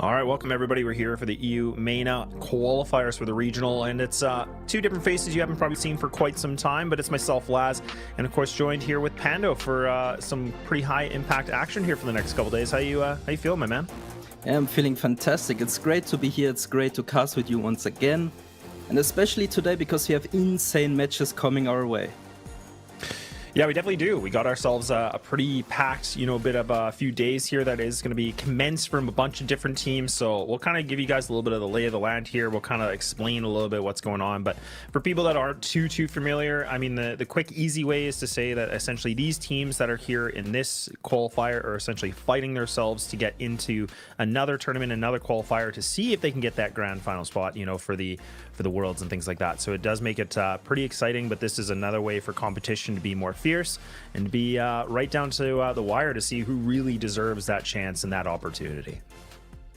All right, welcome everybody. We're here for the EUMENA Qualifiers for the regional, and it's two different faces you haven't probably seen for quite some time, but it's myself, Laz, and of course joined here with Pando for some pretty high impact action here for the next couple days. How you feel, my man? Yeah, I'm feeling fantastic. It's great to be here. It's great to cast with you once again, and especially today because we have insane matches coming our way. Yeah, we definitely do. We got ourselves a pretty packed, bit of a few days here that is going to be commenced from a bunch of different teams. So we'll kind of give you guys a little bit of the lay of the land here. We'll kind of explain a little bit what's going on. But for people that aren't too familiar, I mean, the quick, easy way is to say that essentially these teams that are here in this qualifier are essentially fighting themselves to get into another tournament, another qualifier to see if they can get that grand final spot, for the Worlds and things like that. So it does make it pretty exciting, but this is another way for competition to be more fierce and be right down to the wire to see who really deserves that chance and that opportunity.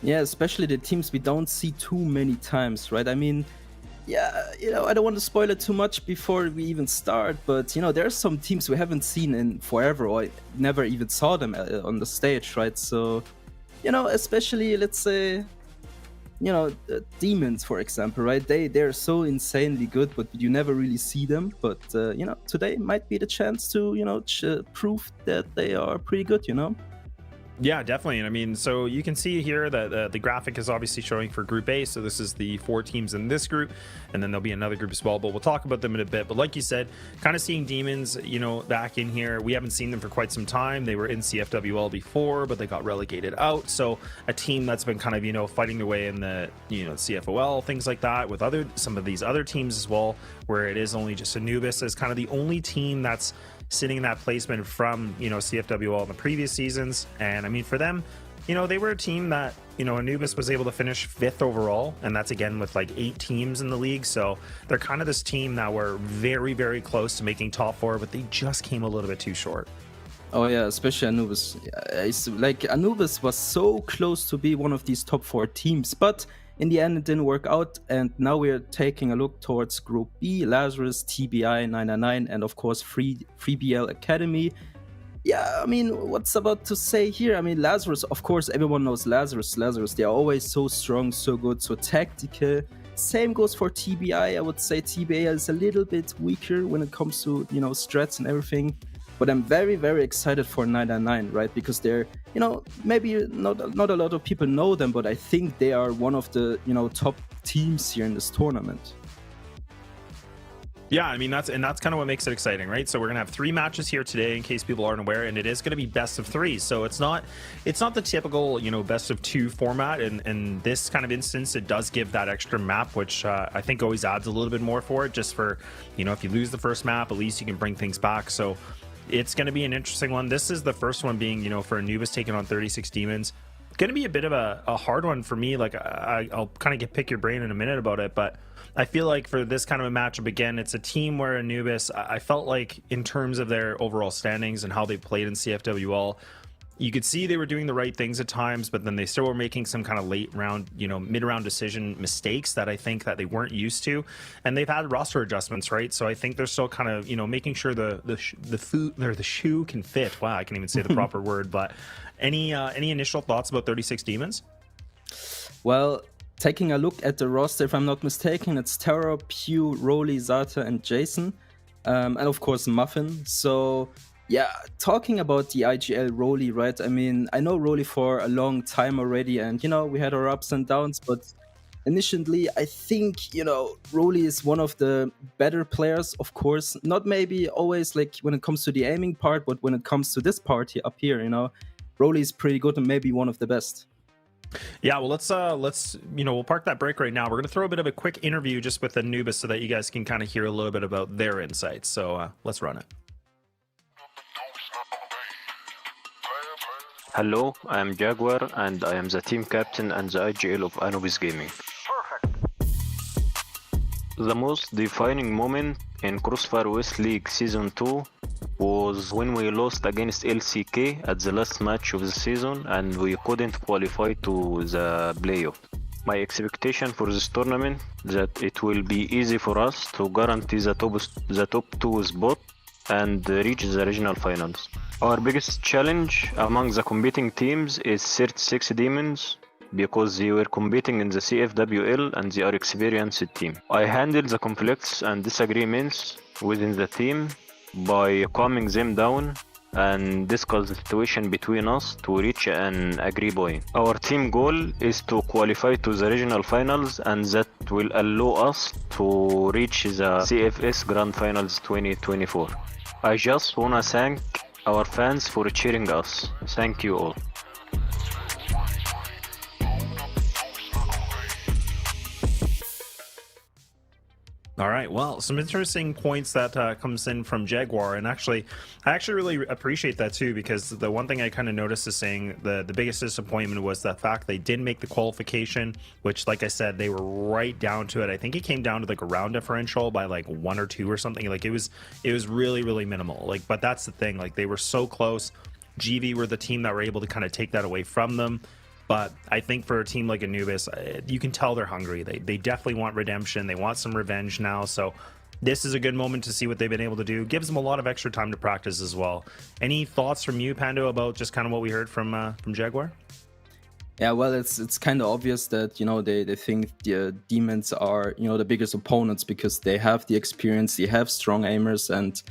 Yeah, especially the teams we don't see too many times, right? I mean, yeah, I don't want to spoil it too much before we even start, but there are some teams we haven't seen in forever, or never even saw them on the stage, right? So, especially, let's say, demons, for example, right? They're so insanely good, but you never really see them. But today might be the chance to prove that they are pretty good. Yeah, definitely. And I mean, so you can see here that the graphic is obviously showing for Group A. So this is the 4 teams in this group, and then there'll be another group as well. But we'll talk about them in a bit. But like you said, kind of seeing Demons, back in here. We haven't seen them for quite some time. They were in CFWL before, but they got relegated out. So a team that's been kind of fighting their way in the CFOL, things like that, with some of these other teams as well, where it is only just Anubis as kind of the only team that's sitting in that placement from CFWL in the previous seasons. And I mean, for them, they were a team that Anubis was able to finish 5th overall, and that's again with like 8 teams in the league. So they're kind of this team that were very, very close to making top 4, but they just came a little bit too short. Oh yeah, especially Anubis. It's like Anubis was so close to be one of these top 4 teams, but in the end, it didn't work out, and now we're taking a look towards Group B, Lazarus, TBI, 999, and of course, Free BL Academy. Yeah, I mean, what's about to say here? I mean, Lazarus, of course, everyone knows Lazarus. They are always so strong, so good, so tactical. Same goes for TBI. I would say TBI is a little bit weaker when it comes to, strats and everything. But I'm very, very excited for 999, right? Because they're, maybe not a lot of people know them, but I think they are one of the, top teams here in this tournament. Yeah, I mean, that's kind of what makes it exciting, right? So we're gonna have 3 matches here today, in case people aren't aware, and it is gonna be best of 3. So it's not the typical best of 2 format. And in this kind of instance, it does give that extra map, which I think always adds a little bit more for it. Just for if you lose the first map, at least you can bring things back. So it's going to be an interesting one. This is the first one being, for Anubis taking on 36 Demons. Going to be a bit of a hard one for me. Like, I'll kind of pick your brain in a minute about it, but I feel like for this kind of a matchup, again, it's a team where Anubis, I felt like in terms of their overall standings and how they played in CFWL, you could see they were doing the right things at times, but then they still were making some kind of late round, mid-round decision mistakes that I think that they weren't used to. And they've had roster adjustments, right? So I think they're still kind of, making sure the shoe can fit. Wow, I can't even say the proper word. But any initial thoughts about 36 Demons? Well, taking a look at the roster, if I'm not mistaken, it's Terra, Pew, Rolly, Zata, and Jason. And of course, Muffin. So yeah, talking about the IGL Rolly, right? I mean, I know Rolly for a long time already, and we had our ups and downs, but initially, I think Rolly is one of the better players, of course. Not maybe always like when it comes to the aiming part, but when it comes to this part up here, Rolly is pretty good and maybe one of the best. Yeah, well, let's we'll park that break right now. We're gonna throw a bit of a quick interview just with Anubis so that you guys can kind of hear a little bit about their insights. So let's run it. Hello, I am Jaguar and I am the team captain and the IGL of Anubis Gaming. The most defining moment in CrossFire West League Season 2 was when we lost against LCK at the last match of the season and we couldn't qualify to the playoff. My expectation for this tournament that it will be easy for us to guarantee the top 2 spot and reach the regional finals. Our biggest challenge among the competing teams is 36 Demons, because they were competing in the CFWL and they are experienced team. I handled the conflicts and disagreements within the team by calming them down and discuss the situation between us to reach an agree point. Our team goal is to qualify to the regional finals, and that will allow us to reach the CFS Grand Finals 2024. I just wanna thank our fans for cheering us. Thank you all. All right. Well, some interesting points that comes in from Jaguar, and I actually really appreciate that too, because the one thing I kind of noticed is saying the biggest disappointment was the fact they didn't make the qualification, which, like I said, they were right down to it. I think it came down to like a round differential by like 1 or 2 or something. Like it was really, really minimal. Like, but that's the thing. Like they were so close. GV were the team that were able to kind of take that away from them. But I think for a team like Anubis, you can tell they're hungry. They definitely want redemption. They want some revenge now. So this is a good moment to see what they've been able to do. Gives them a lot of extra time to practice as well. Any thoughts from you, Pando, about just kind of what we heard from Jaguar? Yeah, well, it's kind of obvious that, you know, they think the demons are, you know, the biggest opponents because they have the experience, they have strong aimers, and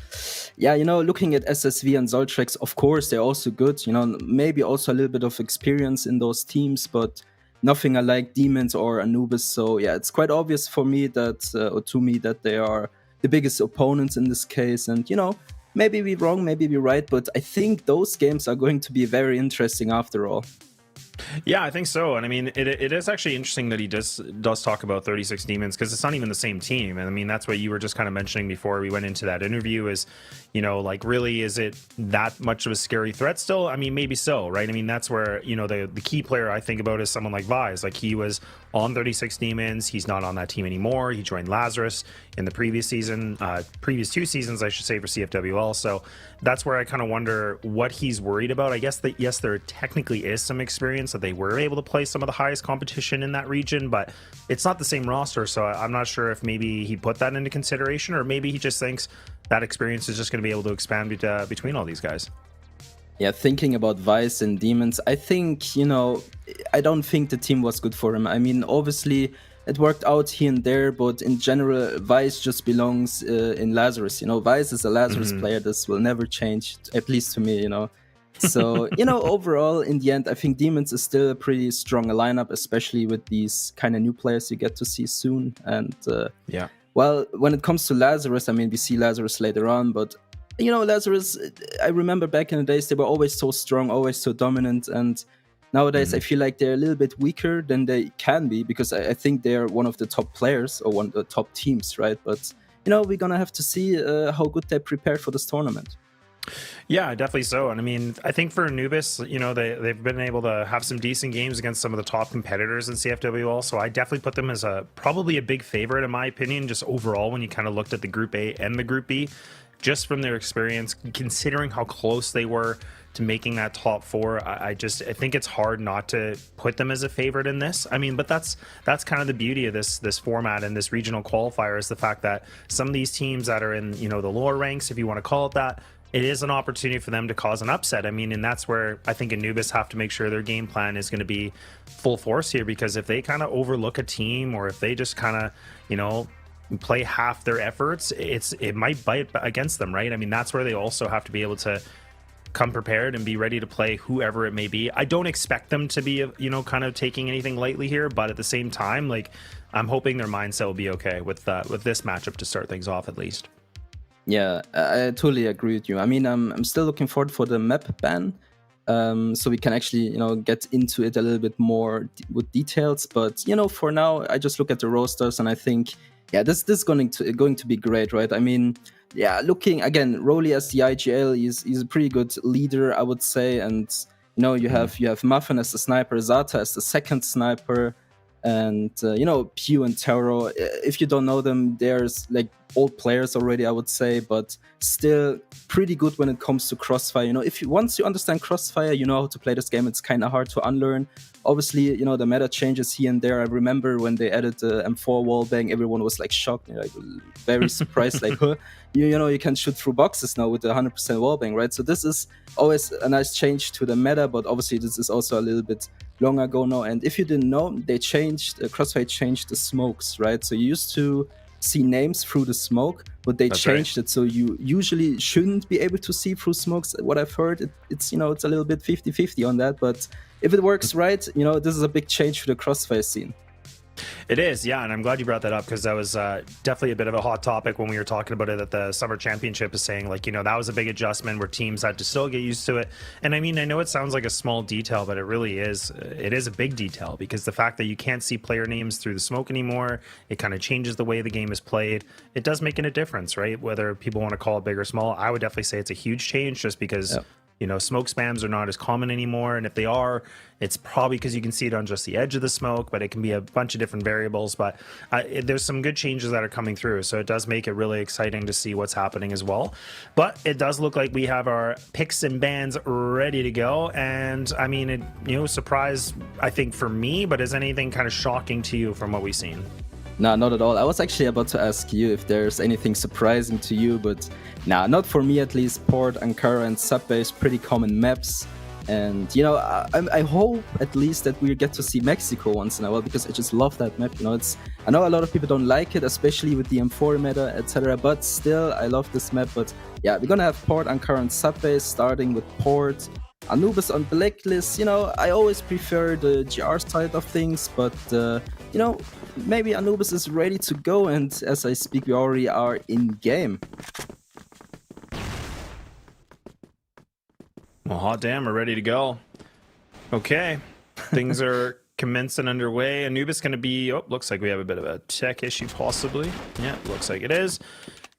yeah, you know, looking at SSV and SOLTREX, of course, they're also good, you know, maybe also a little bit of experience in those teams, but nothing like demons or Anubis. So yeah, it's quite obvious for me that, or to me, that they are the biggest opponents in this case, and you know, maybe we're wrong, maybe we're right, but I think those games are going to be very interesting after all. Yeah, I think so. And I mean, it is actually interesting that he does talk about 36 Demons, because it's not even the same team. And I mean, that's what you were just kind of mentioning before we went into that interview is, you know, like, really, is it that much of a scary threat still? I mean, maybe so, right? I mean, that's where, you know, the key player I think about is someone like Vise. Like, he was on 36 Demons. He's not on that team anymore. He joined Lazarus in the previous season, previous 2 seasons, I should say, for CFWL. So that's where I kind of wonder what he's worried about. I guess that, yes, there technically is some experience that they were able to play some of the highest competition in that region, but it's not the same roster. So I'm not sure if maybe he put that into consideration, or maybe he just thinks that experience is just going to be able to expand between all these guys. Yeah, thinking about Vice and Demons, I think, you know, I don't think the team was good for him. I mean, obviously, it worked out here and there, but in general, Vice just belongs in Lazarus. You know, Vice is a Lazarus player. This will never change, at least to me, you know. So, you know, overall, in the end, I think Demons is still a pretty strong lineup, especially with these kind of new players you get to see soon. And, yeah, well, when it comes to Lazarus, I mean, we see Lazarus later on, but you know, Lazarus, I remember back in the days, they were always so strong, always so dominant. And nowadays, I feel like they're a little bit weaker than they can be, because I think they're one of the top players or one of the top teams, right? But, you know, we're going to have to see how good they prepare for this tournament. Yeah, definitely so. And I mean, I think for Anubis, you know, they've been able to have some decent games against some of the top competitors in CFWL. So I definitely put them as probably a big favorite, in my opinion, just overall, when you kind of looked at the Group A and the Group B. Just from their experience, considering how close they were to making that top 4, I think it's hard not to put them as a favorite in this. I mean, but that's kind of the beauty of this format and this regional qualifier, is the fact that some of these teams that are in, you know, the lower ranks, if you want to call it that, it is an opportunity for them to cause an upset. I mean, and that's where I think Anubis have to make sure their game plan is going to be full force here, because if they kind of overlook a team, or if they just kind of, you know, play half their efforts, it might bite against them, right? I mean, that's where they also have to be able to come prepared and be ready to play whoever it may be. I don't expect them to be, you know, kind of taking anything lightly here, but at the same time, like, I'm hoping their mindset will be okay with this matchup to start things off, at least. Yeah, I totally agree with you. I mean, I'm still looking forward for the map ban, so we can actually, you know, get into it a little bit more with details. But, you know, for now, I just look at the rosters and I think, yeah, this is going to be great, right? I mean, yeah, looking again, Rolly as the IGL, he's a pretty good leader, I would say. And you know, you have Muffin as the sniper, Zata as the second sniper, and you know, Pew and Taro. If you don't know them, there's like old players already, I would say, but still pretty good when it comes to Crossfire. You know, once you understand Crossfire, you know how to play this game. It's kind of hard to unlearn. Obviously, you know, the meta changes here and there. I remember when they added the M4 wallbang, everyone was like shocked, like very surprised, like, huh? You know, you can shoot through boxes now with the 100% wallbang, right? So this is always a nice change to the meta, but obviously this is also a little bit long ago now. And if you didn't know, they changed, Crossfire changed the smokes, right? So you used to see names through the smoke, but they changed it. So you usually shouldn't be able to see through smokes. What I've heard, it's a little bit 50-50 on that. But if it works right, this is a big change for the Crossfire scene. It is, yeah, and I'm glad you brought that up because that was definitely a bit of a hot topic when we were talking about it at the Summer Championship, is saying like, that was a big adjustment where teams had to still get used to it. And I mean, I know it sounds like a small detail, but it really is. It is a big detail because the fact that you can't see player names through the smoke anymore, it kind of changes the way the game is played. It does make a difference, right? Whether people want to call it big or small, I would definitely say it's a huge change just because... Yep. Smoke spams are not as common anymore. And if they are, it's probably because you can see it on just the edge of the smoke, but it can be a bunch of different variables. But there's some good changes that are coming through. So it does make it really exciting to see what's happening as well. But it does look like we have our picks and bans ready to go. And I mean, surprise, I think, for me, but is anything kind of shocking to you from what we've seen? No, not at all. I was actually about to ask you if there's anything surprising to you, but nah, not for me at least. Port, Ankara, and Subbase, pretty common maps. And, I hope at least that we get to see Mexico once in a while, because I just love that map. I know a lot of people don't like it, especially with the M4 meta, etc. But still, I love this map. But yeah, we're gonna have Port, Ankara, and Subbase, starting with Port. Anubis on Blacklist, I always prefer the GR side of things, but, maybe Anubis is ready to go, and as I speak, we already are in game. Well, hot damn, we're ready to go. Okay, things are commencing underway. Anubis going to be, looks like we have a bit of a tech issue possibly. Yeah, looks like it is.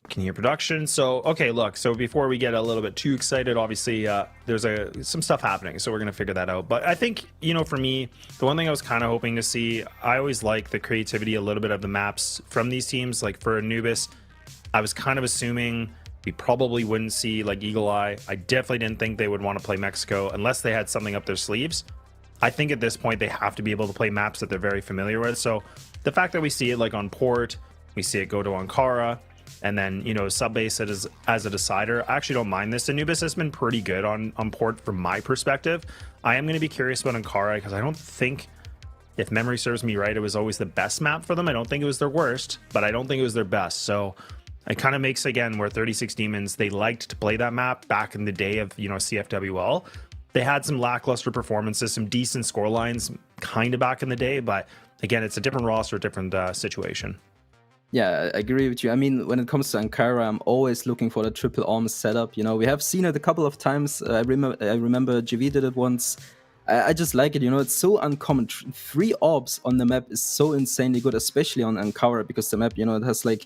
Can hear production. So, okay, look, so before we get a little bit too excited, obviously there's some stuff happening, so we're going to figure that out. But I think, for me, the one thing I was kind of hoping to see, I always like the creativity a little bit of the maps from these teams. Like for Anubis, I was kind of assuming we probably wouldn't see like Eagle Eye. I definitely didn't think they would want to play Mexico unless they had something up their sleeves. I think at this point they have to be able to play maps that they're very familiar with. So the fact that we see it like on Port, we see it go to Ankara, and then, Subbase as a decider, I actually don't mind this. Anubis has been pretty good on Port from my perspective. I am going to be curious about Ankara because I don't think, if memory serves me right, it was always the best map for them. I don't think it was their worst, but I don't think it was their best. So it kind of makes, again, where 36 Demons, they liked to play that map back in the day of, CFWL. They had some lackluster performances, some decent score lines kind of back in the day, but again, it's a different roster, different situation. Yeah, I agree with you. I mean, when it comes to Ankara, I'm always looking for the triple arm setup. We have seen it a couple of times. I remember GV did it once. I just like it. It's so uncommon. 3 orbs on the map is so insanely good, especially on Ankara, because the map, it has like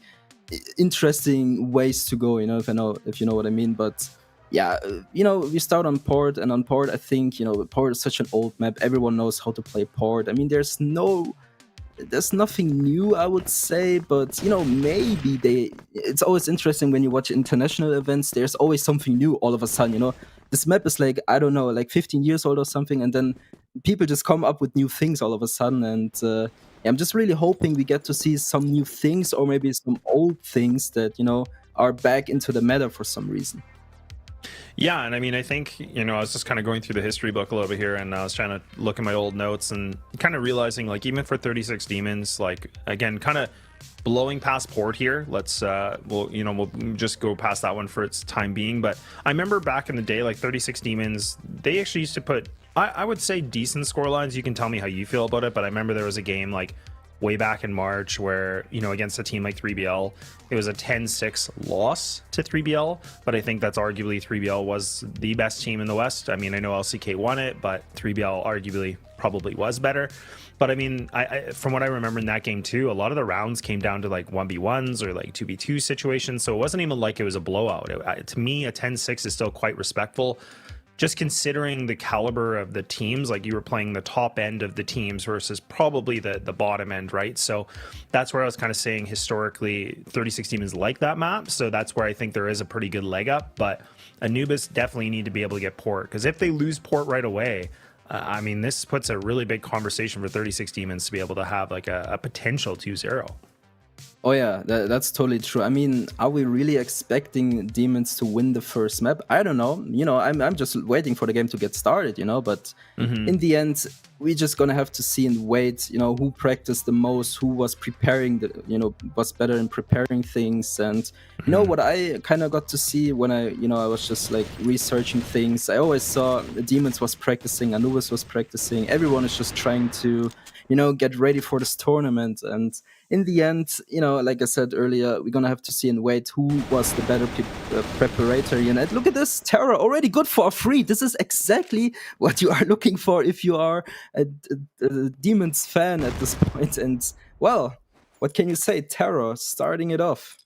interesting ways to go. If you know what I mean. But yeah, we start on Port, and on Port, I think Port is such an old map. Everyone knows how to play Port. I mean, there's nothing new, I would say, but maybe it's always interesting when you watch international events. There's always something new all of a sudden. This map is like, I don't know, like 15 years old or something, and then people just come up with new things all of a sudden. And I'm just really hoping we get to see some new things, or maybe some old things that are back into the meta for some reason. Yeah, and I mean, I think, I was just kind of going through the history book a little bit here, and I was trying to look at my old notes and kind of realizing, like, even for 36 Demons, like, again, kind of blowing past Port here. Let's, we'll just go past that one for its time being. But I remember back in the day, like 36 Demons, they actually used to put, I would say, decent score lines. You can tell me how you feel about it, but I remember there was a game, like, way back in March where, against a team like 3BL, it was a 10-6 loss to 3BL, but I think that's arguably 3BL was the best team in the West. I mean, I know LCK won it, but 3BL arguably probably was better. But I mean, I from what I remember in that game too, a lot of the rounds came down to like 1v1s or like 2v2 situations, so it wasn't even like it was a blowout. To me, a 10-6 is still quite respectful. Just considering the caliber of the teams, like you were playing the top end of the teams versus probably the bottom end, right? So that's where I was kind of saying historically 36 Demons like that map. So that's where I think there is a pretty good leg up. But Anubis definitely need to be able to get Port, because if they lose Port right away, I mean, this puts a really big conversation for 36 Demons to be able to have like a potential 2-0. Oh yeah, that's totally true. I mean, are we really expecting Demons to win the first map? I don't know. You know, I'm just waiting for the game to get started, you know, but in the end, we're just gonna have to see and wait, you know, who practiced the most, who was preparing was better in preparing things. And you know what I kind of got to see when I was just like researching things. I always saw the Demons was practicing, Anubis was practicing, everyone is just trying to, you know, get ready for this tournament. And in the end, you know, like I said earlier, we're gonna have to see and wait who was the better preparator unit. Look at this, Terror, already good for a free. This is exactly what you are looking for if you are a Demons fan at this point. And well, what can you say? Terror starting it off.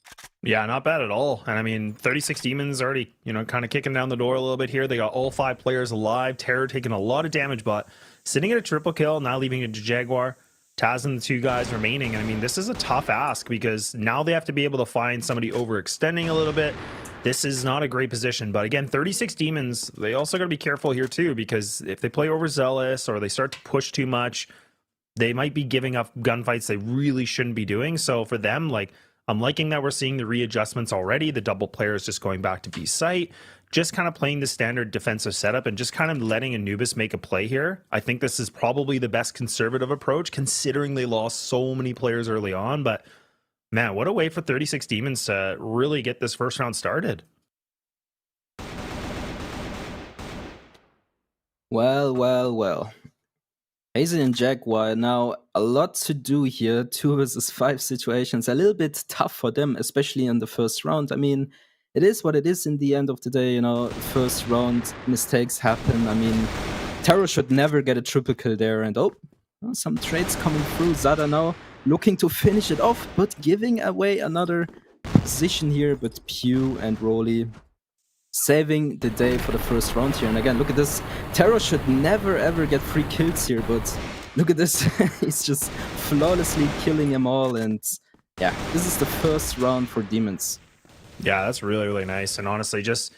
Yeah, not bad at all. And I mean, 36 Demons already, you know, kind of kicking down the door a little bit here. They got all 5 players alive. Terror taking a lot of damage, but sitting at a triple kill, now leaving it to Jaguar. Taz and the 2 guys remaining. I mean, this is a tough ask because now they have to be able to find somebody overextending a little bit. This is not a great position. But again, 36 Demons, they also got to be careful here too, because if they play overzealous or they start to push too much, they might be giving up gunfights they really shouldn't be doing. So for them, like, I'm liking that we're seeing the readjustments already. The double player is just going back to B site, just kind of playing the standard defensive setup and just kind of letting Anubis make a play here. I think this is probably the best conservative approach considering they lost so many players early on. But man, what a way for 36 Demons to really get this first round started. Well. Hazen and Jaguar, now a lot to do here. 2 versus 5 situations, a little bit tough for them, especially in the first round. I mean, it is what it is in the end of the day, you know, first round mistakes happen. I mean, Terror should never get a triple kill there. And some trades coming through. Zada now looking to finish it off, but giving away another position here. But Pew and Rolly saving the day for the first round here. And again, look at this. Terror should never ever get 3 kills here, but look at this. He's just flawlessly killing them all. And yeah, this is the first round for Demons. Yeah, that's really, really nice. And honestly, just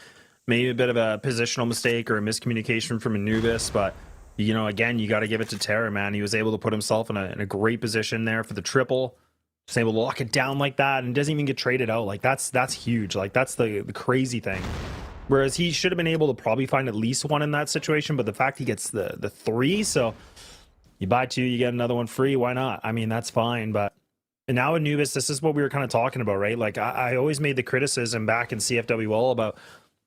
maybe a bit of a positional mistake or a miscommunication from Anubis. But, you know, again, you got to give it to Terror, man. He was able to put himself in a great position there for the triple. Just able to lock it down like that and doesn't even get traded out. Like, that's huge. Like, that's the crazy thing. Whereas he should have been able to probably find at least 1 in that situation. But the fact he gets the 3, so you buy 2, you get another one free. Why not? I mean, that's fine. But and now Anubis, this is what we were kind of talking about, right? Like I always made the criticism back in CFWL about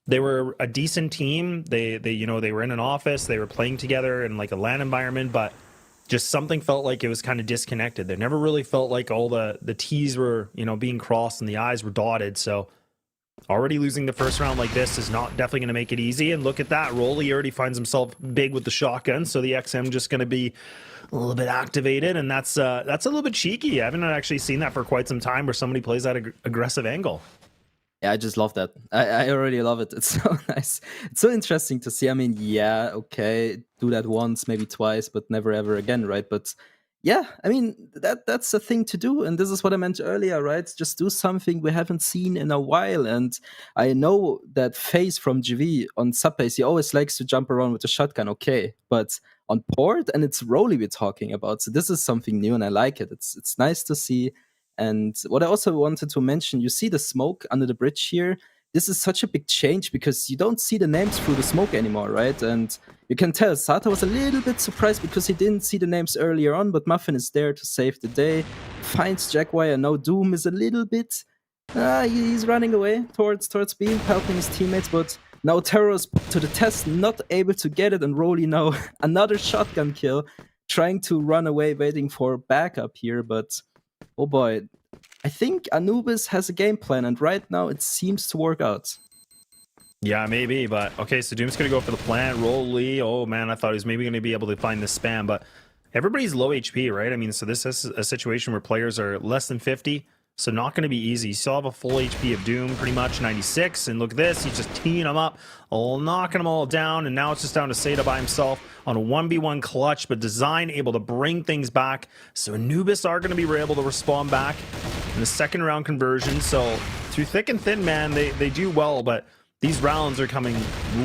they were a decent team. They you know, they were in an office, they were playing together in like a LAN environment, but just something felt like it was kind of disconnected. They never really felt like all the T's were, you know, being crossed and the I's were dotted. So already losing the first round like this is not definitely going to make it easy. And look at that, Rolly already finds himself big with the shotgun, so the XM just going to be a little bit activated, and that's a little bit cheeky. I haven't actually seen that for quite some time where somebody plays that aggressive angle. Yeah, I just love that. I already love it. It's so nice. It's so interesting to see. I mean, yeah, okay, do that once, maybe twice, but never ever again, right? But yeah, I mean, that's a thing to do. And this is what I meant earlier, right? Just do something we haven't seen in a while. And I know that FaZe from GV on subbase, he always likes to jump around with the shotgun, okay. But on port, and it's Rolly we're talking about. So this is something new, and I like it. It's nice to see. And what I also wanted to mention, you see the smoke under the bridge here. This is such a big change because you don't see the names through the smoke anymore, right? And you can tell Sata was a little bit surprised because he didn't see the names earlier on, but Muffin is there to save the day, finds Jaguar, and now Doom is a little bit... he's running away towards B, helping his teammates, but now Terror is put to the test, not able to get it, and Rolly now another shotgun kill, trying to run away, waiting for backup here, but oh boy, I think Anubis has a game plan, and right now it seems to work out. Yeah, maybe, but okay, so Doom's going to go for the plant. Rolly, oh man, I thought he was maybe going to be able to find the spam, but everybody's low HP, right? I mean, so this is a situation where players are less than 50, so not going to be easy. You still have a full HP of Doom, pretty much 96, and look at this, he's just teeing them up, knocking them all down, and now it's just down to Seda by himself on a 1v1 clutch, but Design able to bring things back, so Anubis are going to be able to respond back in the second round conversion. So through thick and thin, man, they do well, but these rounds are coming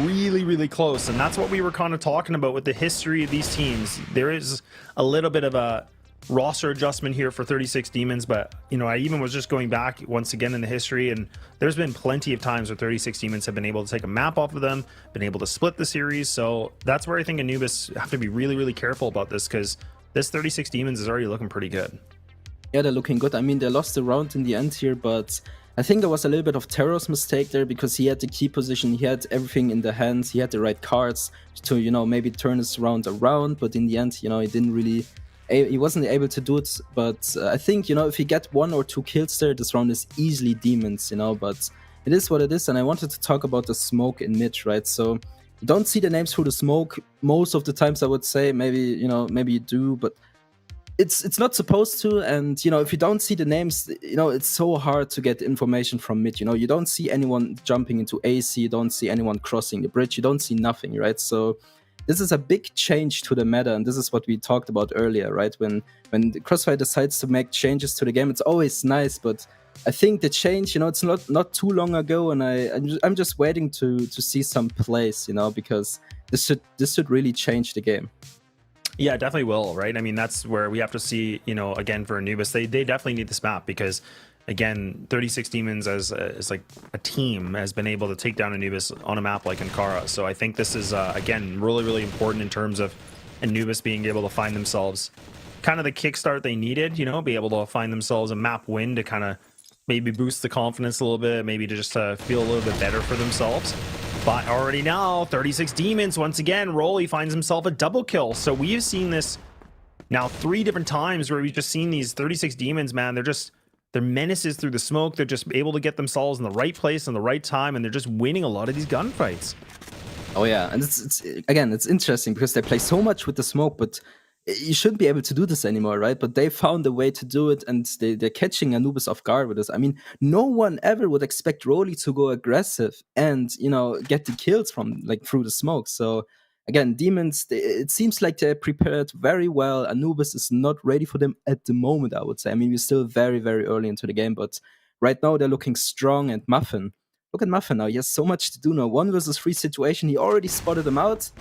really, really close, and that's what we were kind of talking about with the history of these teams. There is a little bit of a roster adjustment here for 36 Demons, but you know, I even was just going back once again in the history, and there's been plenty of times where 36 Demons have been able to take a map off of them, been able to split the series. So that's where I think Anubis have to be really, really careful about this, because this 36 Demons is already looking pretty good. Yeah, they're looking good. I mean, they lost the round in the end here, but I think there was a little bit of Terror's mistake there, because he had the key position, he had everything in the hands, he had the right cards to, you know, maybe turn this round around, but in the end, you know, he wasn't able to do it. But I think, you know, if he get 1 or 2 kills there, this round is easily Demons, you know, but it is what it is. And I wanted to talk about the smoke in mid, right? So you don't see the names through the smoke most of the times, I would say. Maybe, you know, maybe you do, but it's not supposed to. And you know, if you don't see the names, you know, it's so hard to get information from mid. You know, you don't see anyone jumping into AC, you don't see anyone crossing the bridge, you don't see nothing, right? So this is a big change to the meta, and this is what we talked about earlier, right? When the CrossFire decides to make changes to the game, it's always nice, but I think the change, you know, it's not too long ago, and I'm just waiting to see some plays, you know, because this should really change the game. Yeah, definitely will, right? I mean, that's where we have to see, you know, again, for Anubis, they definitely need this map, because again, 36 Demons as like a team has been able to take down Anubis on a map like Ankara. So I think this is again really, really important in terms of Anubis being able to find themselves kind of the kickstart they needed, you know, be able to find themselves a map win to kind of maybe boost the confidence a little bit, maybe to just feel a little bit better for themselves. But already now, 36 Demons, once again, Rolly finds himself a double kill. So we've seen this now 3 different times where we've just seen these 36 Demons, man. They're menaces through the smoke. They're just able to get themselves in the right place in the right time, and they're just winning a lot of these gunfights. Oh yeah, and it's again, it's interesting because they play so much with the smoke, but you shouldn't be able to do this anymore, right? But they found a way to do it, and they're catching Anubis off guard with this. I mean, no one ever would expect Rolly to go aggressive and, you know, get the kills from, like, through the smoke. So again, Demons, it seems like they're prepared very well. Anubis is not ready for them at the moment, I would say. I mean, we're still very, very early into the game, but right now they're looking strong. And Muffin, look at Muffin now. He has so much to do now. 1 versus 3 situation. He already spotted him out.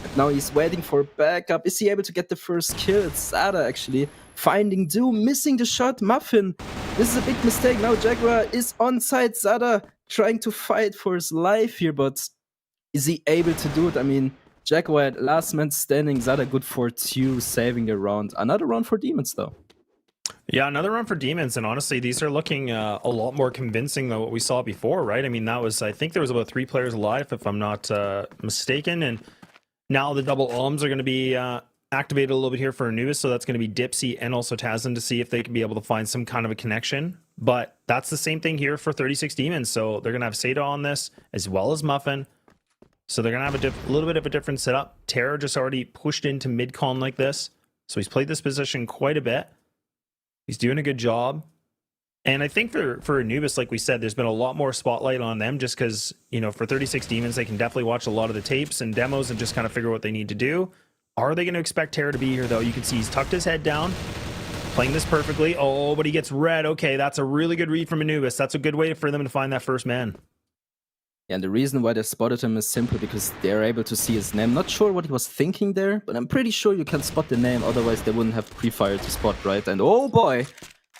And now he's waiting for backup. Is he able to get the first kill? It's Sada actually finding Doom, missing the shot. Muffin, this is a big mistake. Now Jaguar is on site. Sada trying to fight for his life here, but is he able to do it? I mean, Jaguar, last man standing. Sada good for 2, saving the round. Another round for Demons though. Yeah, another run for Demons, and honestly, these are looking a lot more convincing than what we saw before, right? I mean, that was, I think there was about 3 players alive, if I'm not mistaken, and now the double alms are going to be activated a little bit here for Anubis, so that's going to be Dipsy and also Taslim to see if they can be able to find some kind of a connection. But that's the same thing here for 36 Demons, so they're going to have Seda on this, as well as Muffin. So they're going to have a little bit of a different setup. Terror just already pushed into mid-con like this, so he's played this position quite a bit. He's doing a good job. And I think for Anubis, like we said, there's been a lot more spotlight on them just because, you know, for 36 Demons, they can definitely watch a lot of the tapes and demos and just kind of figure what they need to do. Are they going to expect Terror to be here, though? You can see he's tucked his head down, playing this perfectly. Oh, but he gets red. Okay, that's a really good read from Anubis. That's a good way for them to find that first man. Yeah, and the reason why they spotted him is simply because they're able to see his name. Not sure what he was thinking there, but I'm pretty sure you can spot the name. Otherwise, they wouldn't have pre-fire to spot, right? And oh boy,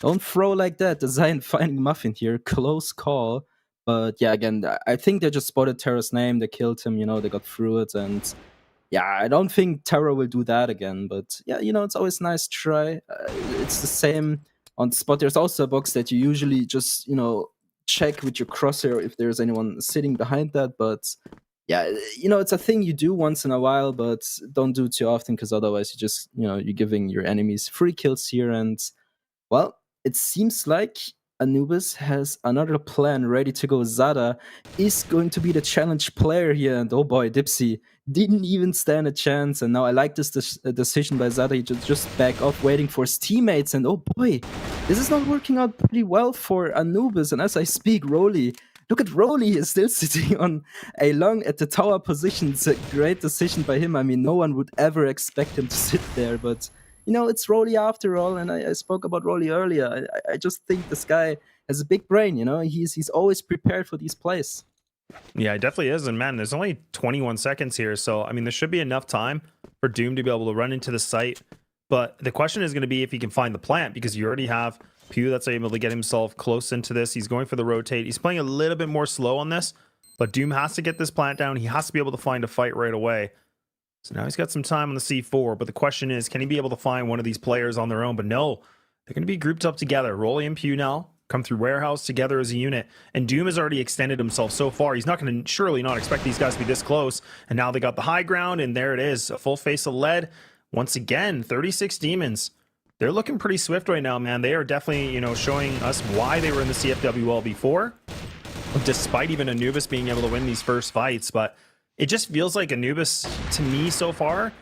don't throw like that. The Zion finding Muffin here. Close call. But yeah, again, I think they just spotted Terror's name. They killed him, you know, they got through it. And yeah, I don't think Terror will do that again. But yeah, you know, it's always nice to try. It's the same on spot. There's also a box that you usually just, you know, check with your crosshair if there's anyone sitting behind that. But yeah, you know, it's a thing you do once in a while, but don't do it too often because otherwise you just, you know, you're giving your enemies free kills here. And well, it seems like Anubis has another plan ready to go. Zada is going to be the challenge player here, and oh boy, Dipsy didn't even stand a chance. And now I like this decision by Zada. He just back off, waiting for his teammates, and oh boy, this is not working out pretty well for Anubis. And as I speak, Rolly, look at Rolly, he's still sitting on a long at the tower position. It's a great decision by him. I mean, no one would ever expect him to sit there, but you know, it's Rolly after all, and I spoke about Rolly earlier. I just think this guy has a big brain, you know? He's always prepared for these plays. Yeah, it definitely is. And man, there's only 21 seconds here. So, I mean, there should be enough time for Doom to be able to run into the site, But the question is going to be if he can find the plant, because you already have Pew that's able to get himself close into this. He's going for the rotate. He's playing a little bit more slow on this, but Doom has to get this plant down. He has to be able to find a fight right away. So now he's got some time on the C4, but the question is, can he be able to find one of these players on their own? But no, they're going to be grouped up together. Rolly and Pew now come through warehouse together as a unit, and Doom has already extended himself so far. He's not going to surely not expect these guys to be this close, and now they got the high ground, and there it is, a full face of lead. Once again, 36 demons. They're looking pretty swift right now, man. They are definitely, you know, showing us why they were in the CFWL before, despite even Anubis being able to win these first fights. But it just feels like Anubis, to me so far,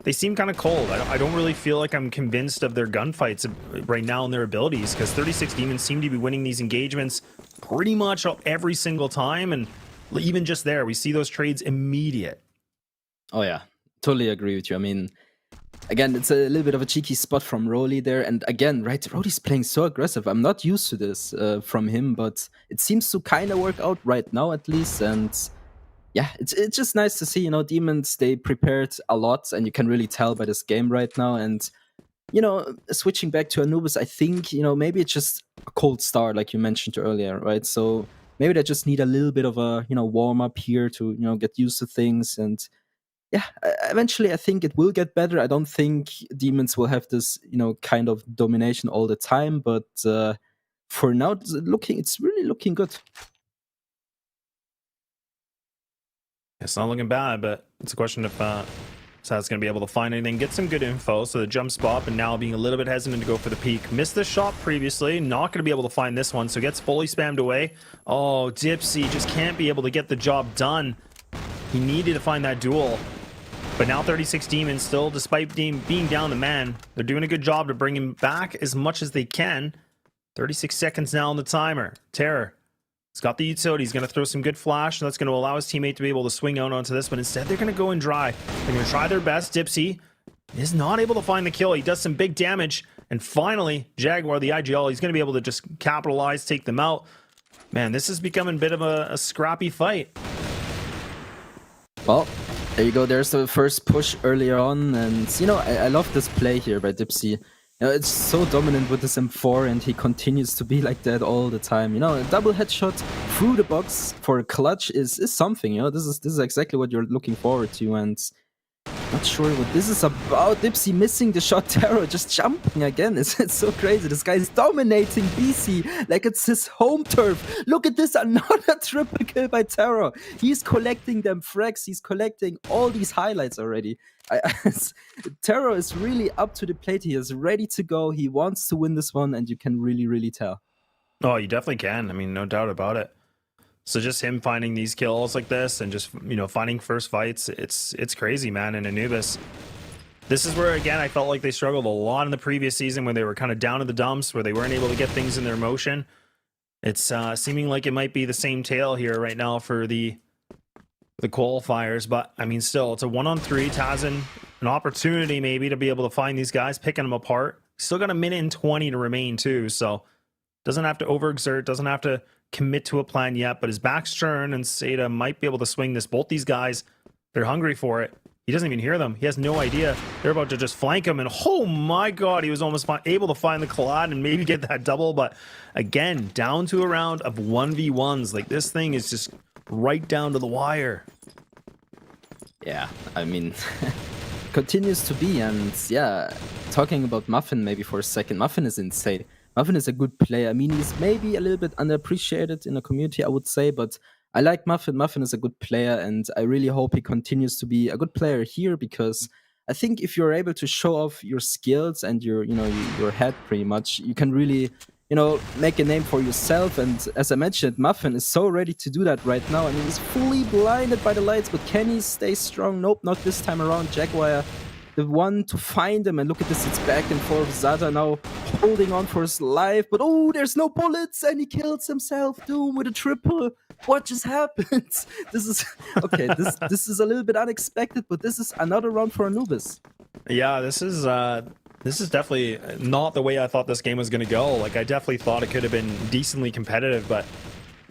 they seem kind of cold. I don't really feel like I'm convinced of their gunfights right now and their abilities, because 36 demons seem to be winning these engagements pretty much every single time. And even just there, we see those trades immediate. Oh yeah, totally agree with you. I mean, again, it's a little bit of a cheeky spot from Rolly there. And again, right, Rolly's playing so aggressive. I'm not used to this from him, but it seems to kind of work out right now at least. And yeah, it's just nice to see, you know, Demons, they prepared a lot, and you can really tell by this game right now. And, you know, switching back to Anubis, I think, you know, maybe it's just a cold start, like you mentioned earlier, right? So maybe they just need a little bit of a, you know, warm up here to, you know, get used to things. And yeah, eventually I think it will get better. I don't think Demons will have this, you know, kind of domination all the time, but for now, it's really looking good. It's not looking bad, but it's a question if Sad's going to be able to find anything, get some good info. So the jump spot, and now being a little bit hesitant to go for the peak. Missed this shot previously, not going to be able to find this one, so gets fully spammed away. Oh, Dipsy just can't be able to get the job done. He needed to find that duel. But now 36 Demons still, despite being down the man, they're doing a good job to bring him back as much as they can. 36 seconds now on the timer. Terror. He's got the utility. He's going to throw some good flash, and that's going to allow his teammate to be able to swing out onto this, but instead they're going to go in dry. They're going to try their best. Dipsy is not able to find the kill. He does some big damage, and finally, Jaguar, the IGL, he's going to be able to just capitalize, take them out. Man, this is becoming a bit of a scrappy fight. Well, there you go. There's the first push earlier on, and, you know, I love this play here by Dipsy. You know, it's so dominant with this M4, and he continues to be like that all the time. You know, a double headshot through the box for a clutch is something. You know, this is exactly what you're looking forward to, and not sure what this is about. Dipsy missing the shot. Terror just jumping again. It's so crazy. This guy is dominating BC like it's his home turf. Look at this, another triple kill by Terror. He's collecting them frags. He's collecting all these highlights already. Terror is really up to the plate. He is ready to go. He wants to win this one, and you can really, really tell. Oh, you definitely can. I mean, no doubt about it. So just him finding these kills like this, and just, you know, finding first fights, it's crazy, man. And Anubis, this is where, again, I felt like they struggled a lot in the previous season, when they were kind of down in the dumps, where they weren't able to get things in their motion. It's seeming like it might be the same tale here right now for the qualifiers, but I mean, still, it's a 1-on-3. Tazen, an opportunity maybe to be able to find these guys, picking them apart. Still got a minute and 20 to remain too, so doesn't have to overexert, doesn't have to commit to a plan yet, but his back's turned, and Seda might be able to swing this. Both these guys, they're hungry for it. He doesn't even hear them. He has no idea. They're about to just flank him, and oh my god, he was almost able to find the collide and maybe get that double, but again, down to a round of 1v1s. Like, this thing is just right down to the wire. Yeah, I mean, continues to be. And yeah, talking about Muffin maybe for a second. Muffin is insane. Muffin is a good player. I mean, he's maybe a little bit underappreciated in the community, I would say, but I like Muffin. Muffin is a good player, and I really hope he continues to be a good player here, because I think if you're able to show off your skills and your head pretty much, you can really, you know, make a name for yourself. And as I mentioned, Muffin is so ready to do that right now. I mean, he's fully blinded by the lights, but can he stay strong? Nope, not this time around. Jaguar, the one to find him, and look at this, it's back and forth. Zada now holding on for his life, but oh, there's no bullets, and he kills himself. Doom with a triple. What just happened? This is okay. This is a little bit unexpected, but this is another round for Anubis. Yeah, this is definitely not the way I thought this game was going to go. Like, I definitely thought it could have been decently competitive, but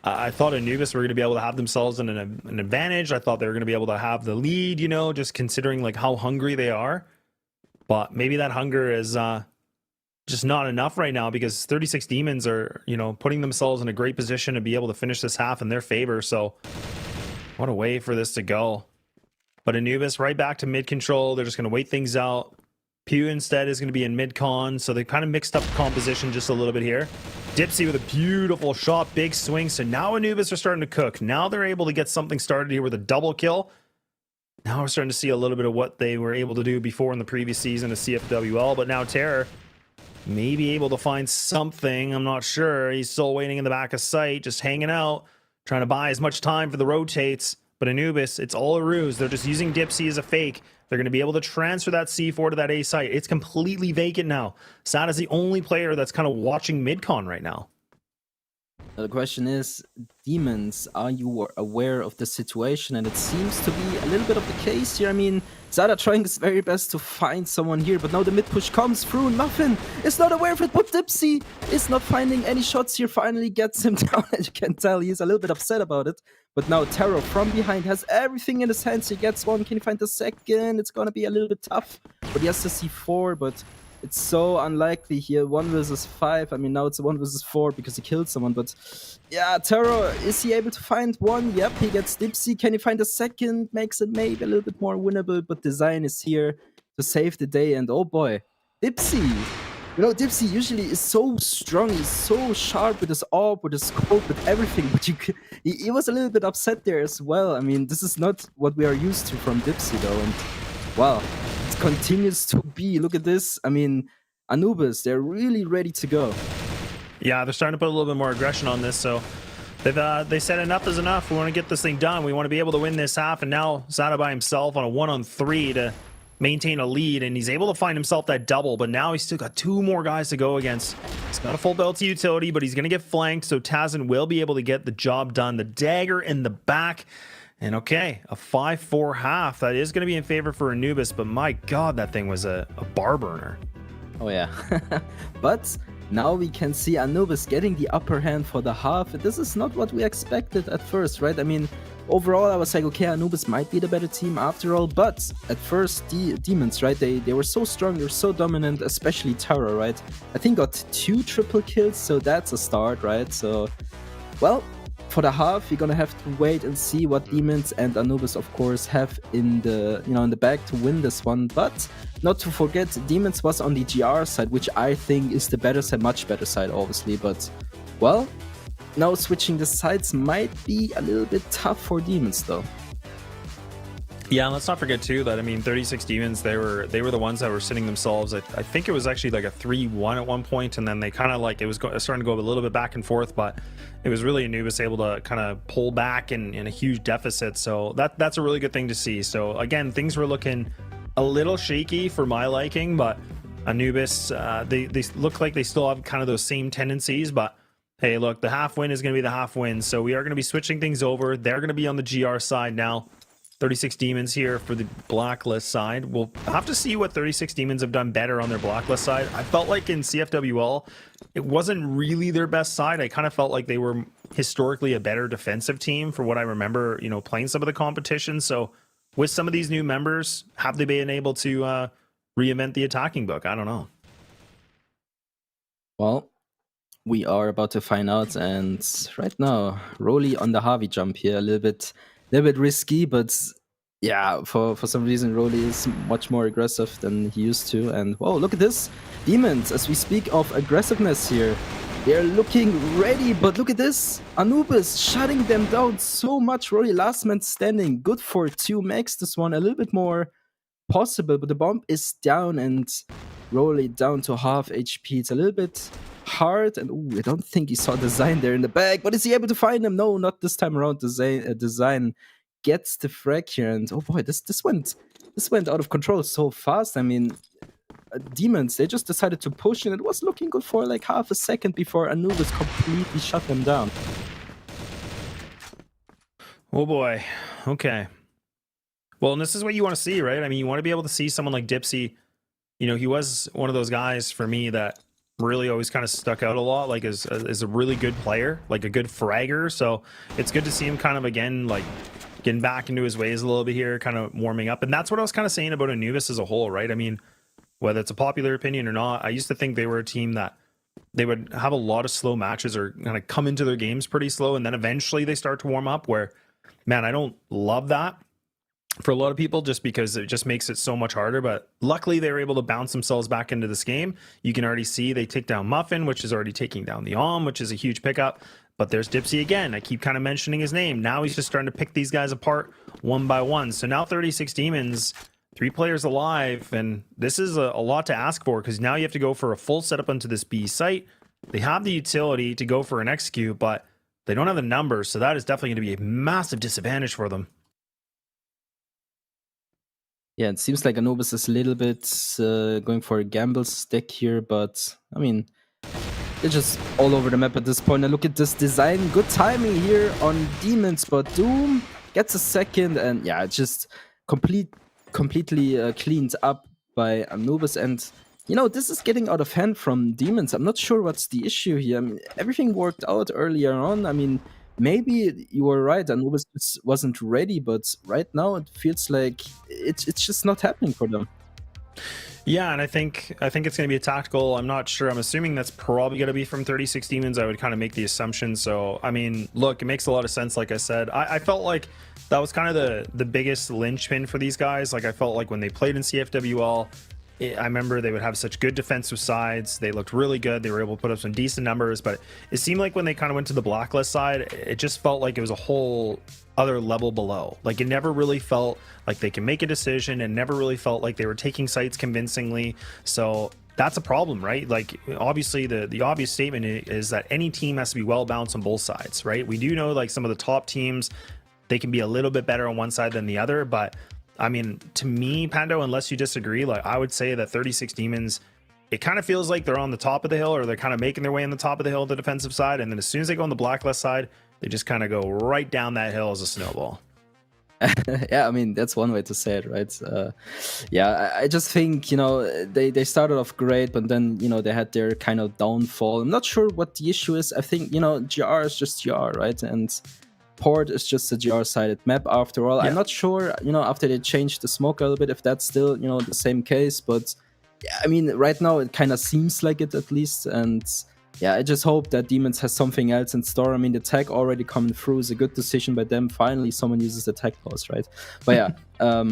I thought Anubis were going to be able to have themselves an advantage. I thought they were going to be able to have the lead, you know, just considering like how hungry they are. But maybe that hunger is just not enough right now, because 36 Demons are, you know, putting themselves in a great position to be able to finish this half in their favor. So what a way for this to go. But Anubis right back to mid control. They're just going to wait things out. Pew instead is going to be in mid con. So they kind of mixed up the composition just a little bit here. Dipsy with a beautiful shot, big swing. So now Anubis are starting to cook. Now they're able to get something started here with a double kill. Now we're starting to see a little bit of what they were able to do before in the previous season of CFWL. But now Terror may be able to find something. I'm not sure. He's still waiting in the back of sight, just hanging out, trying to buy as much time for the rotates. But Anubis, it's all a ruse. They're just using Dipsy as a fake. They're going to be able to transfer that C4 to that A site. It's completely vacant now. Sad is the only player that's kind of watching midcon right now. The question is, Demons, are you aware of the situation? And it seems to be a little bit of the case here. I mean, Zada trying his very best to find someone here, but now the mid push comes through. Muffin is not aware of it, but Dipsy is not finding any shots here. Finally gets him down, and you can tell he's a little bit upset about it. But now Terror from behind has everything in his hands. He gets one. Can he find the second? It's gonna be a little bit tough. But he has the C4, but it's so unlikely here. 1 versus 5. I mean, now it's a 1 versus 4 because he killed someone. But yeah, Terror, is he able to find one? Yep, he gets Dipsy. Can he find a second? Makes it maybe a little bit more winnable. But Design is here to save the day. And oh boy, Dipsy. You know, Dipsy usually is so strong. He's so sharp with his AWP, with his scope, with everything. But he was a little bit upset there as well. I mean, this is not what we are used to from Dipsy, though. And wow, it continues to be. Look at this. I mean, Anubis, they're really ready to go. Yeah, they're starting to put a little bit more aggression on this. So they said enough is enough. We want to get this thing done. We want to be able to win this half. And now Zada by himself on a 1-on-3 to maintain a lead, and he's able to find himself that double, but now he's still got 2 more guys to go against. He's got a full belt utility, but he's going to get flanked, so Tazin will be able to get the job done. The dagger in the back, and okay, a 5-4 half. That is going to be in favor for Anubis, but my god, that thing was a bar burner. Oh yeah. But now we can see Anubis getting the upper hand for the half. This is not what we expected at first, right? I mean, overall, I was like, okay, Anubis might be the better team after all, but at first, Demons, right, they were so strong, they were so dominant, especially Terror, right? I think got 2 triple kills, so that's a start, right? So, well, for the half, you're gonna have to wait and see what Demons and Anubis, of course, have in the, in the bag to win this one. But not to forget, Demons was on the GR side, which I think is the better side, much better side, obviously, but, well, now switching the sides might be a little bit tough for Demons, though. Yeah, and let's not forget too that, I mean, 36 Demons, they were the ones that were sitting themselves. I think it was actually like a 3-1 at one point, and then they kind of like, it was starting to go a little bit back and forth, but it was really Anubis able to kind of pull back in a huge deficit. So that's a really good thing to see. So again, things were looking a little shaky for my liking, but Anubis, they look like they still have kind of those same tendencies, but hey, look, the half win is going to be the half win. So we are going to be switching things over. They're going to be on the GR side now. 36 Demons here for the Blacklist side. We'll have to see what 36 Demons have done better on their Blacklist side. I felt like in CFWL, it wasn't really their best side. I kind of felt like they were historically a better defensive team for what I remember, playing some of the competition. So with some of these new members, have they been able to reinvent the attacking book? I don't know. Well, we are about to find out, and right now, Rolly on the Harvey jump here, a little bit risky, but yeah, for some reason, Rolly is much more aggressive than he used to. And whoa, look at this. Demons, as we speak of aggressiveness here, they're looking ready, but look at this. Anubis shutting them down so much. Rolly last man standing, good for 2, makes this one a little bit more possible, but the bomb is down and Rolly down to half HP. It's a little bit hard, and ooh, I don't think he saw Design there in the bag, but is he able to find him? No, not this time around. Design gets the frag here, and oh boy, this went out of control so fast. I mean, Demons, they just decided to push, and it was looking good for like half a second before Anubis completely shut them down. Oh boy. Okay. Well, and this is what you want to see, right? I mean, you want to be able to see someone like Dipsy. He was one of those guys for me that really always kind of stuck out a lot, like as a really good player, like a good fragger. So it's good to see him kind of again, like getting back into his ways a little bit here, kind of warming up. And that's what I was kind of saying about Anubis as a whole, right? I mean, whether it's a popular opinion or not. I used to think they were a team that they would have a lot of slow matches or kind of come into their games pretty slow, and then eventually they start to warm up, where, man, I don't love that for a lot of people, just because it just makes it so much harder. But luckily they were able to bounce themselves back into this game. You can already see they take down Muffin, which is already taking down the which is a huge pickup. But there's Dipsy again. I keep kind of mentioning his name. Now he's just starting to pick these guys apart one by one. So now 36 Demons, 3 players alive, and this is a lot to ask for, because now you have to go for a full setup onto this B site. They have the utility to go for an execute, but they don't have the numbers, so that is definitely going to be a massive disadvantage for them. Yeah, it seems like Anubis is a little bit going for a gamble stick here, but I mean, they're just all over the map at this point. And look at this design. Good timing here on Demons, but Doom gets a second, and yeah, it's just completely cleaned up by Anubis. And, you know, this is getting out of hand from Demons. I'm not sure what's the issue here. I mean, everything worked out earlier on. I mean, maybe you were right, Anubis just wasn't ready, but right now it feels like it's just not happening for them. Yeah, and I think it's going to be a tactical. I'm not sure. I'm assuming that's probably going to be from 36 Demons. I would kind of make the assumption. So, I mean, look, it makes a lot of sense. Like I said, I felt like that was kind of the biggest linchpin for these guys. Like, I felt like when they played in CFWL, I remember they would have such good defensive sides. They looked really good. They were able to put up some decent numbers, but it seemed like when they kind of went to the blacklist side, it just felt like it was a whole other level below. Like, it never really felt like they can make a decision, and never really felt like they were taking sites convincingly. So that's a problem, right? Like, obviously the obvious statement is that any team has to be well balanced on both sides, right? We do know like some of the top teams, they can be a little bit better on one side than the other, but I mean, to me, Pando, unless you disagree, like, I would say that 36 Demons, it kind of feels like they're on the top of the hill, or they're kind of making their way on the top of the hill, the defensive side, and then as soon as they go on the blacklist side, they just kind of go right down that hill as a snowball. Yeah, I mean, that's one way to say it, right? Yeah, I just think, you know, they started off great, but then, you know, they had their kind of downfall. I'm not sure what the issue is. I think, you know, GR is just GR, right? And Port is just a GR-sided map after all. Yeah. I'm not sure, you know, after they changed the smoke a little bit, if that's still, you know, the same case. But yeah, I mean, right now it kind of seems like it, at least. And yeah, I just hope that Demons has something else in store. I mean, the tag already coming through is a good decision by them. Finally, someone uses the tag pause, right? But yeah,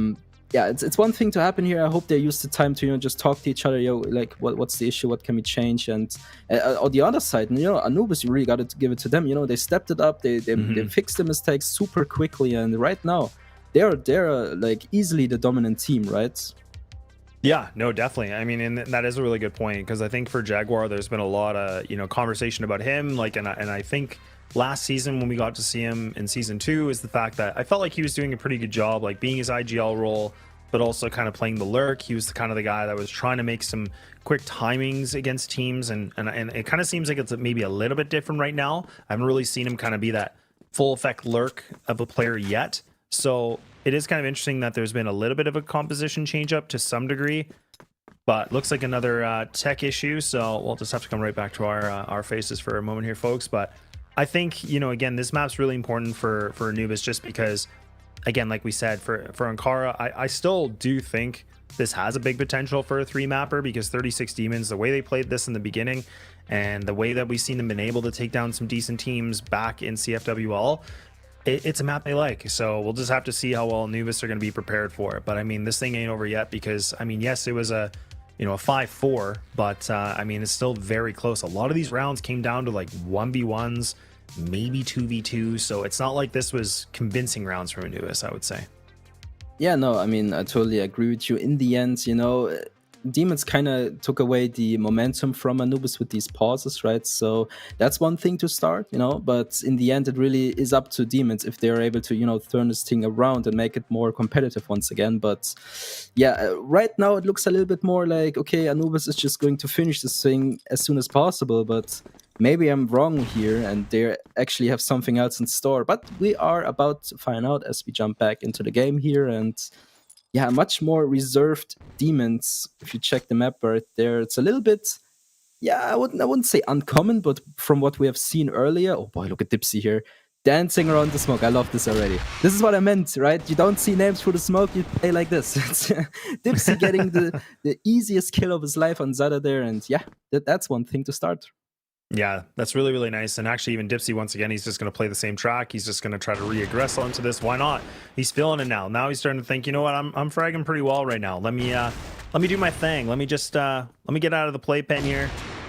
yeah, it's one thing to happen here. I hope they use the time to, you know, just talk to each other. Yo, like, what's the issue? What can we change? And on the other side, you know, Anubis, you really got to give it to them. You know, they stepped it up. They fixed the mistakes super quickly, and right now they're like easily the dominant team, right? Yeah, no, definitely. I mean, and that is a really good point, because I think for Jaguar, there's been a lot of, you know, conversation about him. Like, and I think last season when we got to see him in season 2 is the fact that I felt like he was doing a pretty good job, like being his IGL role, but also kind of playing the lurk. He was the kind of the guy that was trying to make some quick timings against teams, and it kind of seems like it's maybe a little bit different right now. I haven't really seen him kind of be that full effect lurk of a player yet. So it is kind of interesting that there's been a little bit of a composition change up to some degree, but looks like another tech issue. So we'll just have to come right back to our faces for a moment here, folks. But I think, you know, again, this map's really important for Anubis, just because, again, like we said, for Ankara, I still do think this has a big potential for a 3-mapper, because 36 Demons, the way they played this in the beginning, and the way that we've seen them been able to take down some decent teams back in CFWL, it's a map they like. So we'll just have to see how well Anubis are going to be prepared for it. But I mean, this thing ain't over yet, because I mean, yes, it was a 5-4, but I mean, it's still very close. A lot of these rounds came down to like 1v1s, maybe 2v2, so it's not like this was convincing rounds from Anubis, I would say. Yeah, no, I mean, I totally agree with you. In the end, you know, Demons kind of took away the momentum from Anubis with these pauses, right? So that's one thing to start, you know, but in the end, it really is up to Demons if they're able to, you know, turn this thing around and make it more competitive once again. But yeah, right now it looks a little bit more like, okay, Anubis is just going to finish this thing as soon as possible, but maybe I'm wrong here and they actually have something else in store. But we are about to find out as we jump back into the game here. And yeah, much more reserved Demons. If you check the map right there, it's a little bit, yeah, I wouldn't say uncommon, but from what we have seen earlier, oh boy, look at Dipsy here. dancing around the smoke. I love this already. This is what I meant, right? You don't see names through the smoke, you play like this. It's Dipsy getting the easiest kill of his life on Zada there, and yeah, that's one thing to start. Yeah, that's really, really nice. And actually, even Dipsy, once again, he's just going to play the same track. He's just going to try to re-aggress onto this. Why not? He's feeling it now. Now he's starting to think, you know what? I'm fragging pretty well right now. Let me do my thing. Let me just let me get out of the playpen here.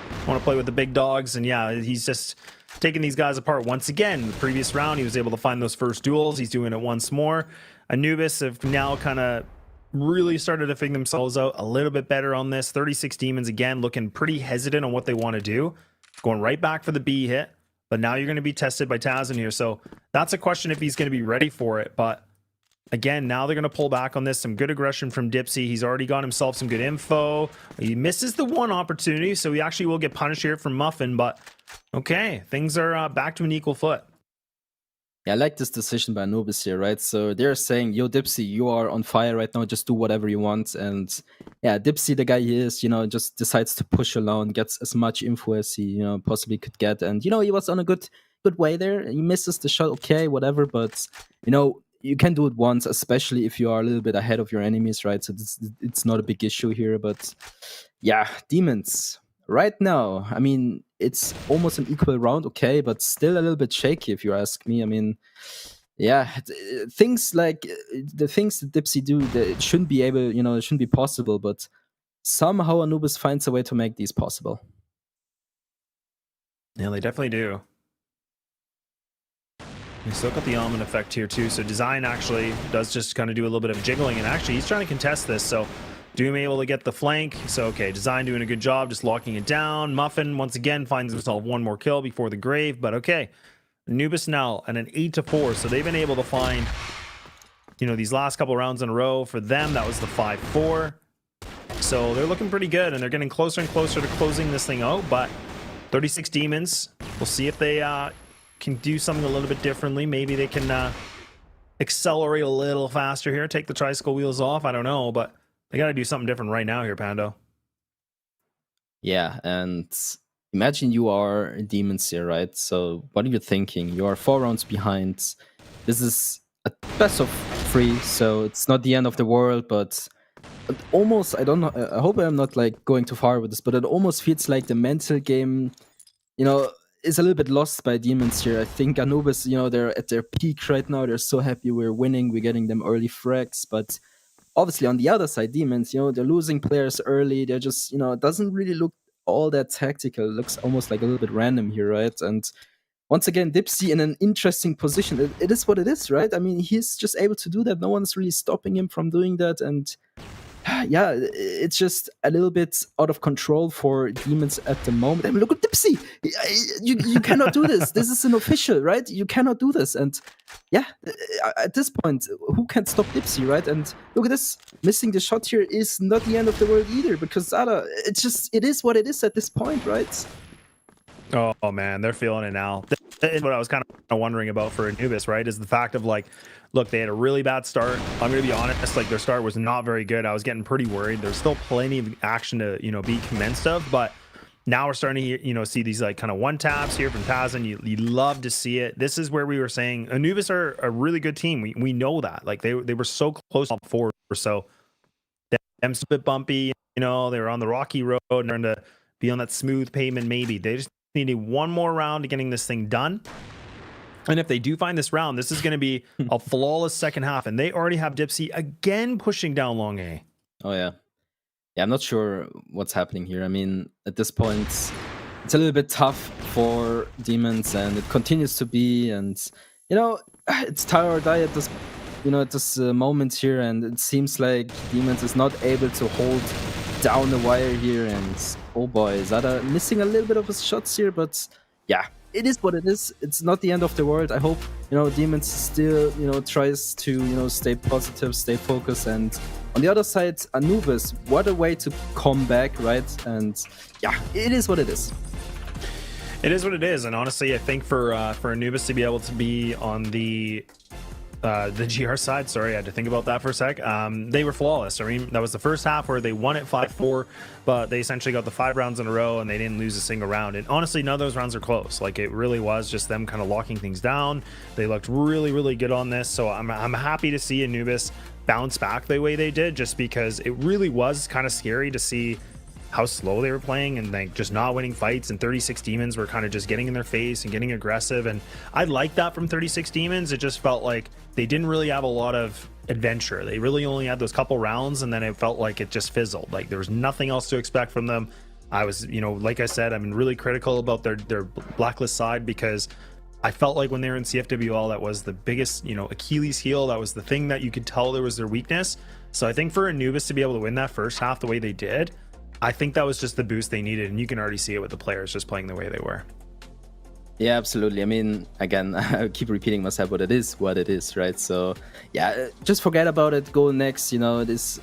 I want to play with the big dogs. And yeah, he's just taking these guys apart once again. The previous round, he was able to find those first duels. He's doing it once more. Anubis have now kind of really started to figure themselves out a little bit better on this. 36 demons again, looking pretty hesitant on what they want to do. Going right back for the B hit, but now you're going to be tested by Tazin here. So that's a question if he's going to be ready for it. But again, now they're going to pull back on this. Some good aggression from Dipsy. He's already got himself some good info. He misses the one opportunity, so he actually will get punished here from Muffin. But okay, things are back to an equal foot. Yeah, I like this decision by Anubis here, right? So they're saying, yo, Dipsy, you are on fire right now. Just do whatever you want. And yeah, Dipsy, the guy he is, just decides to push alone, gets as much info as he, possibly could get. And, he was on a good way there. He misses the shot, okay, whatever. But, you can do it once, especially if you are a little bit ahead of your enemies, right? So it's not a big issue here. But yeah, Demons. Right now, I mean, it's almost an equal round, okay, but still a little bit shaky if you ask me. I mean, yeah, things like the things that Dipsy do, it shouldn't be able, it shouldn't be possible, but somehow Anubis finds a way to make these possible. Yeah, they definitely do. We still got the almond effect here too, so Design actually does just kind of do a little bit of jiggling, and actually he's trying to contest this, so Doom able to get the flank. So, okay, Design doing a good job just locking it down. Muffin, once again, finds himself one more kill before the grave. But, okay, Anubis now at an 8-4. So they've been able to find, these last couple rounds in a row. For them, that was the 5-4. So they're looking pretty good, and they're getting closer and closer to closing this thing out. But 36 Demons, we'll see if they can do something a little bit differently. Maybe they can accelerate a little faster here, take the tricycle wheels off. I don't know, but they got to do something different right now here, Pando. Yeah, and imagine you are Demons here, right? So what are you thinking? You are 4 rounds behind. This is a best of 3, so it's not the end of the world, but almost, I don't know, I hope I'm not going too far with this, but it almost feels like the mental game, is a little bit lost by Demons here. I think Anubis, they're at their peak right now. They're so happy we're winning. We're getting them early frags, but obviously, on the other side, Demons, they're losing players early. They're just, it doesn't really look all that tactical. It looks almost like a little bit random here, right? And once again, Dipsy in an interesting position. It is what it is, right? I mean, he's just able to do that. No one's really stopping him from doing that. And yeah, it's just a little bit out of control for Demons at the moment. I mean, look at Dipsy. You cannot do this. This is unofficial, right? You cannot do this. And yeah, at this point, who can stop Dipsy, right? And look at this. Missing the shot here is not the end of the world either, because Zada, it is what it is at this point, right? Oh man, they're feeling it now. That's what I was kind of wondering about for Anubis, right? Is the fact of look, they had a really bad start. I'm going to be honest, their start was not very good. I was getting pretty worried. There's still plenty of action to, be commenced of, but now we're starting to, see these kind of one taps here from Tazin. You love to see it. This is where we were saying Anubis are a really good team. We know that. They were so close on 4, so them a bit bumpy, they were on the rocky road and trying to be on that smooth pavement maybe. They just needed one more round to getting this thing done. And if they do find this round, this is going to be a flawless second half. And they already have Dipsy again pushing down long A. Oh, yeah. Yeah, I'm not sure what's happening here. I mean, at this point, it's a little bit tough for Demons, and it continues to be. And, it's tie or die at this, at this moment here. And it seems like Demons is not able to hold down the wire here. And, oh boy, Zada missing a little bit of his shots here. But, yeah. It is what it is. It's not the end of the world. I hope, Demons still, tries to, stay positive, stay focused. And on the other side, Anubis, what a way to come back, right? And yeah, it is what it is. It is what it is. And honestly, I think for Anubis to be able to be on the the GR side, sorry, I had to think about that for a sec. They were flawless. I mean, that was the first half where they won it 5-4, but they essentially got the 5 rounds in a row and they didn't lose a single round. And honestly, none of those rounds are close. Like, it really was just them kind of locking things down. They looked really, really good on this. So I'm happy to see Anubis bounce back the way they did, just because it really was kind of scary to see how slow they were playing and like just not winning fights, and 36 Demons were kind of just getting in their face and getting aggressive. And I like that from 36 Demons. It just felt like they didn't really have a lot of adventure. They really only had those couple rounds, and then it felt like it just fizzled. Like there was nothing else to expect from them. I was, you know, like I said, I'm really critical about their blacklist side, because I felt like when they were in CFWL, that was the biggest, you know, Achilles heel. That was the thing that you could tell there was their weakness. So I think for Anubis to be able to win that first half the way they did, I think that was just the boost they needed, and you can already see it with the players just playing the way they were. Yeah, absolutely. I mean, again, I keep repeating myself, but it is what it is, right? So, yeah, just forget about it. Go next. You know, it's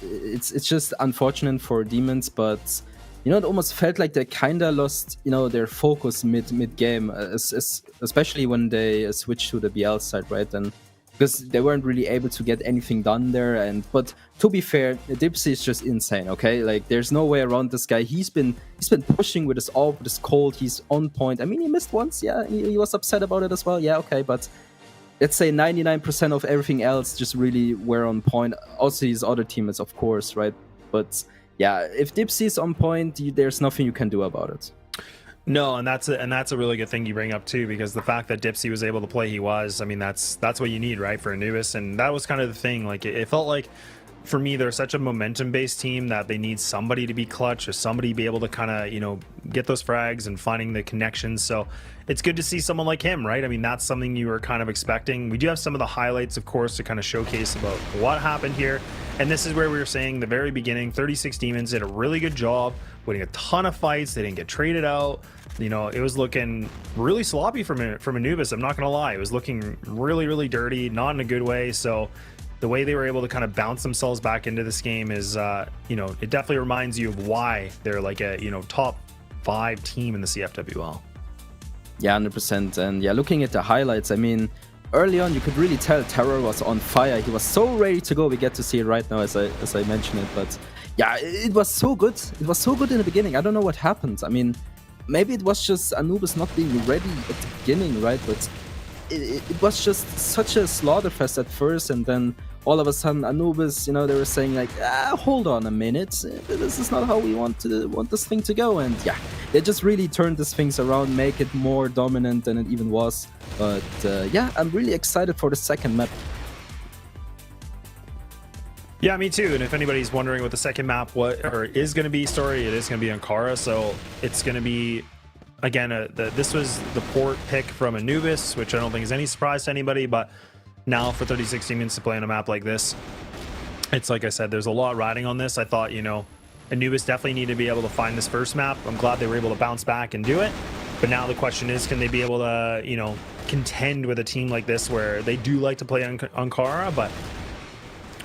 just unfortunate for Demons, but you know, it almost felt like they kind of lost, you know, their focus mid game, especially when they switched to the BL side, right? And because they weren't really able to get anything done there. And but to be fair, Dipsy is just insane. Okay, like there's no way around this guy. He's been pushing with his AWP, with his cold. He's on point. I mean, he missed once. Yeah, he was upset about it as well. Yeah, okay, but let's say 99% of everything else just really were on point. Also, his other teammates, of course, right? But yeah, if Dipsy is on point, there's nothing you can do about it. No, and that's a really good thing you bring up too, because the fact that Dipsy was able to play, I mean, that's what you need, right, for Anubis. And that was kind of the thing. Like it felt like, for me, they're such a momentum based team that they need somebody to be clutch, or somebody to be able to kind of, you know, get those frags and finding the connections. So it's good to see someone like him, right? I mean, that's something you were kind of expecting. We do have some of the highlights, of course, to kind of showcase about what happened here. And this is where we were saying the very beginning, 36 Demons did a really good job winning a ton of fights. They didn't get traded out. You know, it was looking really sloppy from Anubis. I'm not gonna lie, it was looking really, really dirty, not in a good way. So the way they were able to kind of bounce themselves back into this game is, you know, it definitely reminds you of why they're like a, you know, top 5 team in the CFWL. Yeah, 100%. And yeah, looking at the highlights, I mean, early on you could really tell Terror was on fire. He was so ready to go. We get to see it right now as I mentioned it. But yeah, it was so good. It was so good in the beginning. I don't know what happened. I mean, maybe it was just Anubis not being ready at the beginning, right? But it was just such a slaughterfest at first, and then all of a sudden Anubis, you know, they were saying like, hold on a minute, this is not how we want this thing to go. And yeah, they just really turned these things around, make it more dominant than it even was. But yeah, I'm really excited for the second map. Yeah, me too. And if anybody's wondering what the second map is going to be, it is going to be Ankara. So it's going to be, again, this was the port pick from Anubis, which I don't think is any surprise to anybody. But now for 36 Demons to play on a map like this, it's like I said, there's a lot riding on this. I thought, you know, Anubis definitely needed to be able to find this first map. I'm glad they were able to bounce back and do it. But now the question is, can they be able to, you know, contend with a team like this where they do like to play Ankara? But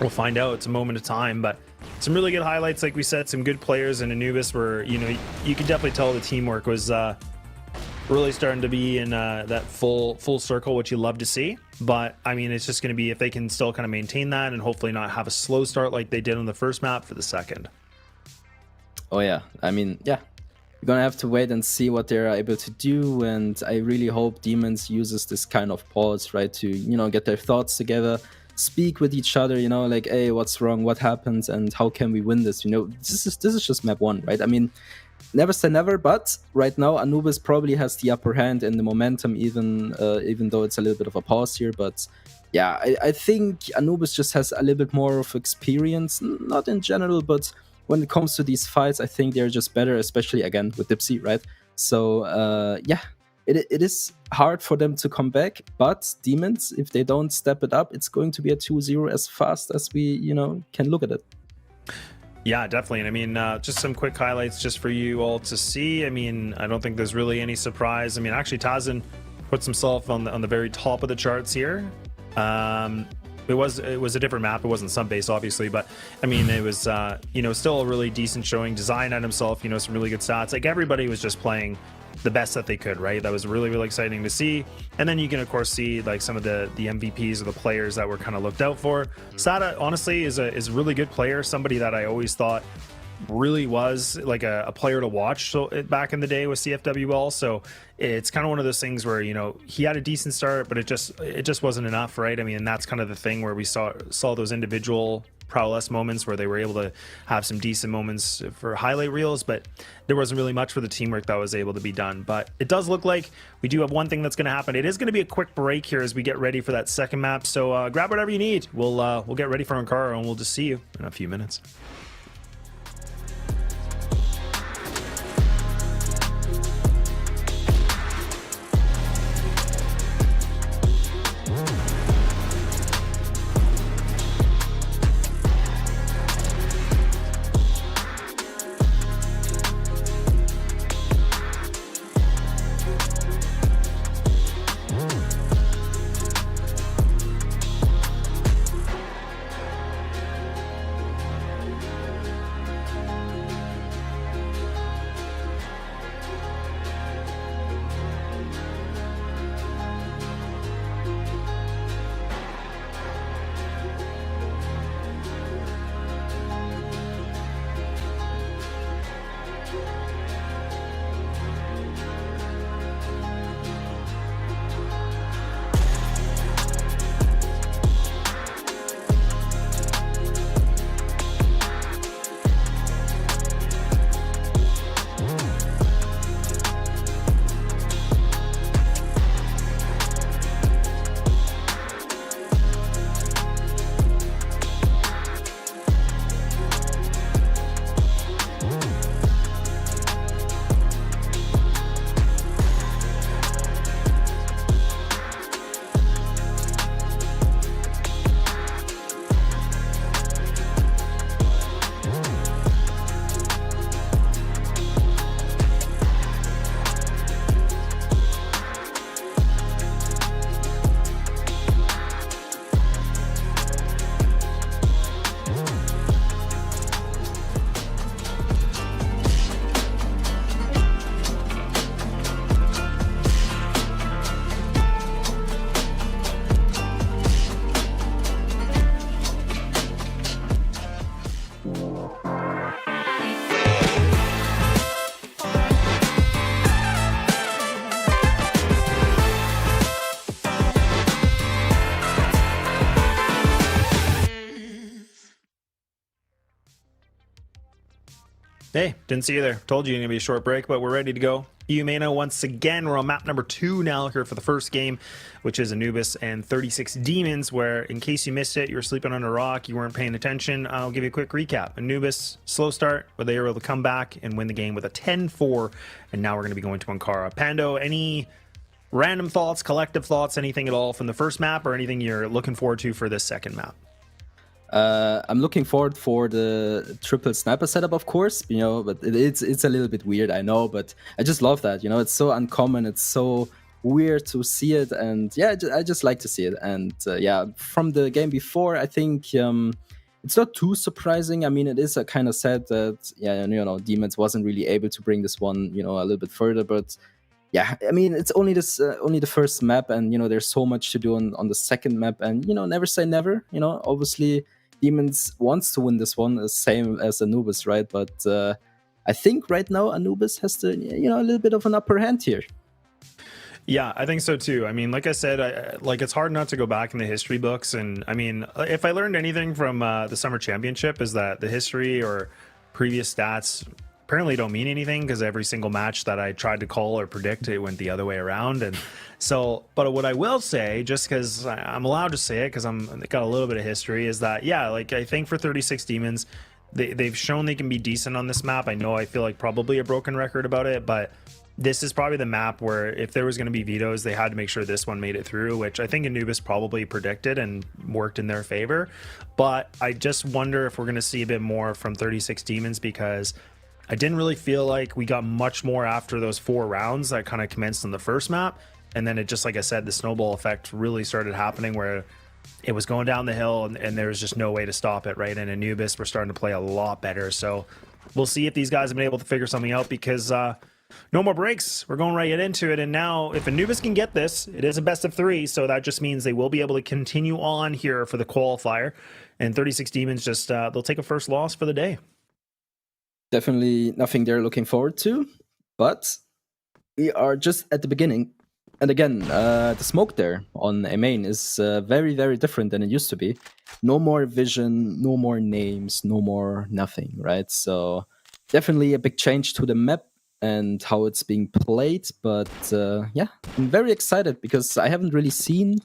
we'll find out. It's a moment of time. But some really good highlights, like we said, some good players in Anubis where, you know, you could definitely tell the teamwork was really starting to be in that full circle, which you love to see. But I mean, it's just going to be if they can still kind of maintain that and hopefully not have a slow start like they did on the first map for the second. Oh yeah, I mean, yeah, you're gonna have to wait and see what they're able to do. And I really hope Demons uses this kind of pause, right, to, you know, get their thoughts together, speak with each other, you know, like, hey, what's wrong, what happens, and how can we win this? You know, this is just map 1, right? I mean, never say never, but right now Anubis probably has the upper hand in the momentum, even though it's a little bit of a pause here. But yeah, I think Anubis just has a little bit more of experience, not in general, but when it comes to these fights, I think they're just better, especially again with Dipsy, right? So yeah, it is hard for them to come back, but Demons, if they don't step it up, it's going to be a 2-0 as fast as we, you know, can look at it. Yeah, definitely. And I mean, just some quick highlights just for you all to see. I mean, I don't think there's really any surprise. I mean, actually, Tazen puts himself on the very top of the charts here. It was a different map. It wasn't sub-base, obviously, but I mean, it was you know, still a really decent showing. Design at himself, you know, some really good stats. Like everybody was just playing the best that they could, right? That was really, really exciting to see. And then you can, of course, see like some of the MVPs or the players that were kind of looked out for. Sada, honestly, is a really good player, somebody that I always thought really was like a player to watch back in the day with CFWL. So it's kind of one of those things where, you know, he had a decent start, but it just wasn't enough, right? I mean, that's kind of the thing where we saw those individual prowess moments where they were able to have some decent moments for highlight reels, but there wasn't really much for the teamwork that was able to be done. But it does look like we do have one thing that's going to happen. It is going to be a quick break here as we get ready for that second map. So grab whatever you need. We'll get ready for Ankara, and we'll just see you in a few minutes. Hey, didn't see you there. Told you it's going to be a short break, but we're ready to go. EUMENA once again. We're on map number 2 now here for the first game, which is Anubis and 36 Demons, where in case you missed it, you were sleeping on a rock, you weren't paying attention, I'll give you a quick recap. Anubis, slow start, but they were able to come back and win the game with a 10-4, and now we're going to be going to Ankara. Pando, any random thoughts, collective thoughts, anything at all from the first map, or anything you're looking forward to for this second map? I'm looking forward for the triple sniper setup, of course, you know, but it's a little bit weird, I know, but I just love that, you know, it's so uncommon, it's so weird to see it, and yeah, I just like to see it. And yeah, from the game before, I think it's not too surprising. I mean, it is a kind of sad that, yeah, you know, Demons wasn't really able to bring this one, you know, a little bit further, but yeah, I mean, it's only the first map, and you know, there's so much to do on the second map, and you know, never say never, you know, obviously Demons wants to win this one, the same as Anubis, right? But I think right now Anubis has a little bit of an upper hand here. Yeah, I think so too. I mean, like I said, it's hard not to go back in the history books. And I mean, if I learned anything from the Summer Championship, is that the history or previous stats apparently don't mean anything, because every single match that I tried to call or predict, it went the other way around. And so, but what I will say, just because I'm allowed to say it, because I'm got a little bit of history, is that, yeah, like I think for 36 Demons, they've shown they can be decent on this map. I know I feel like probably a broken record about it, but this is probably the map where if there was going to be vetoes, they had to make sure this one made it through, which I think Anubis probably predicted and worked in their favor. But I just wonder if we're going to see a bit more from 36 Demons, because I didn't really feel like we got much more after those 4 rounds that kind of commenced on the first map. And then it just, like I said, the snowball effect really started happening, where it was going down the hill and there was just no way to stop it, right? And Anubis were starting to play a lot better. So we'll see if these guys have been able to figure something out, because No more breaks. We're going right into it. And now, if Anubis can get this, it is a best of 3. So that just means they will be able to continue on here for the qualifier. And 36 Demons just, they'll take a first loss for the day. Definitely nothing they're looking forward to. But we are just at the beginning. And again, the smoke there on a main is very, very different than it used to be. No more vision, no more names, no more nothing, right? So definitely a big change to the map and how it's being played. But yeah, I'm very excited because I haven't really seen,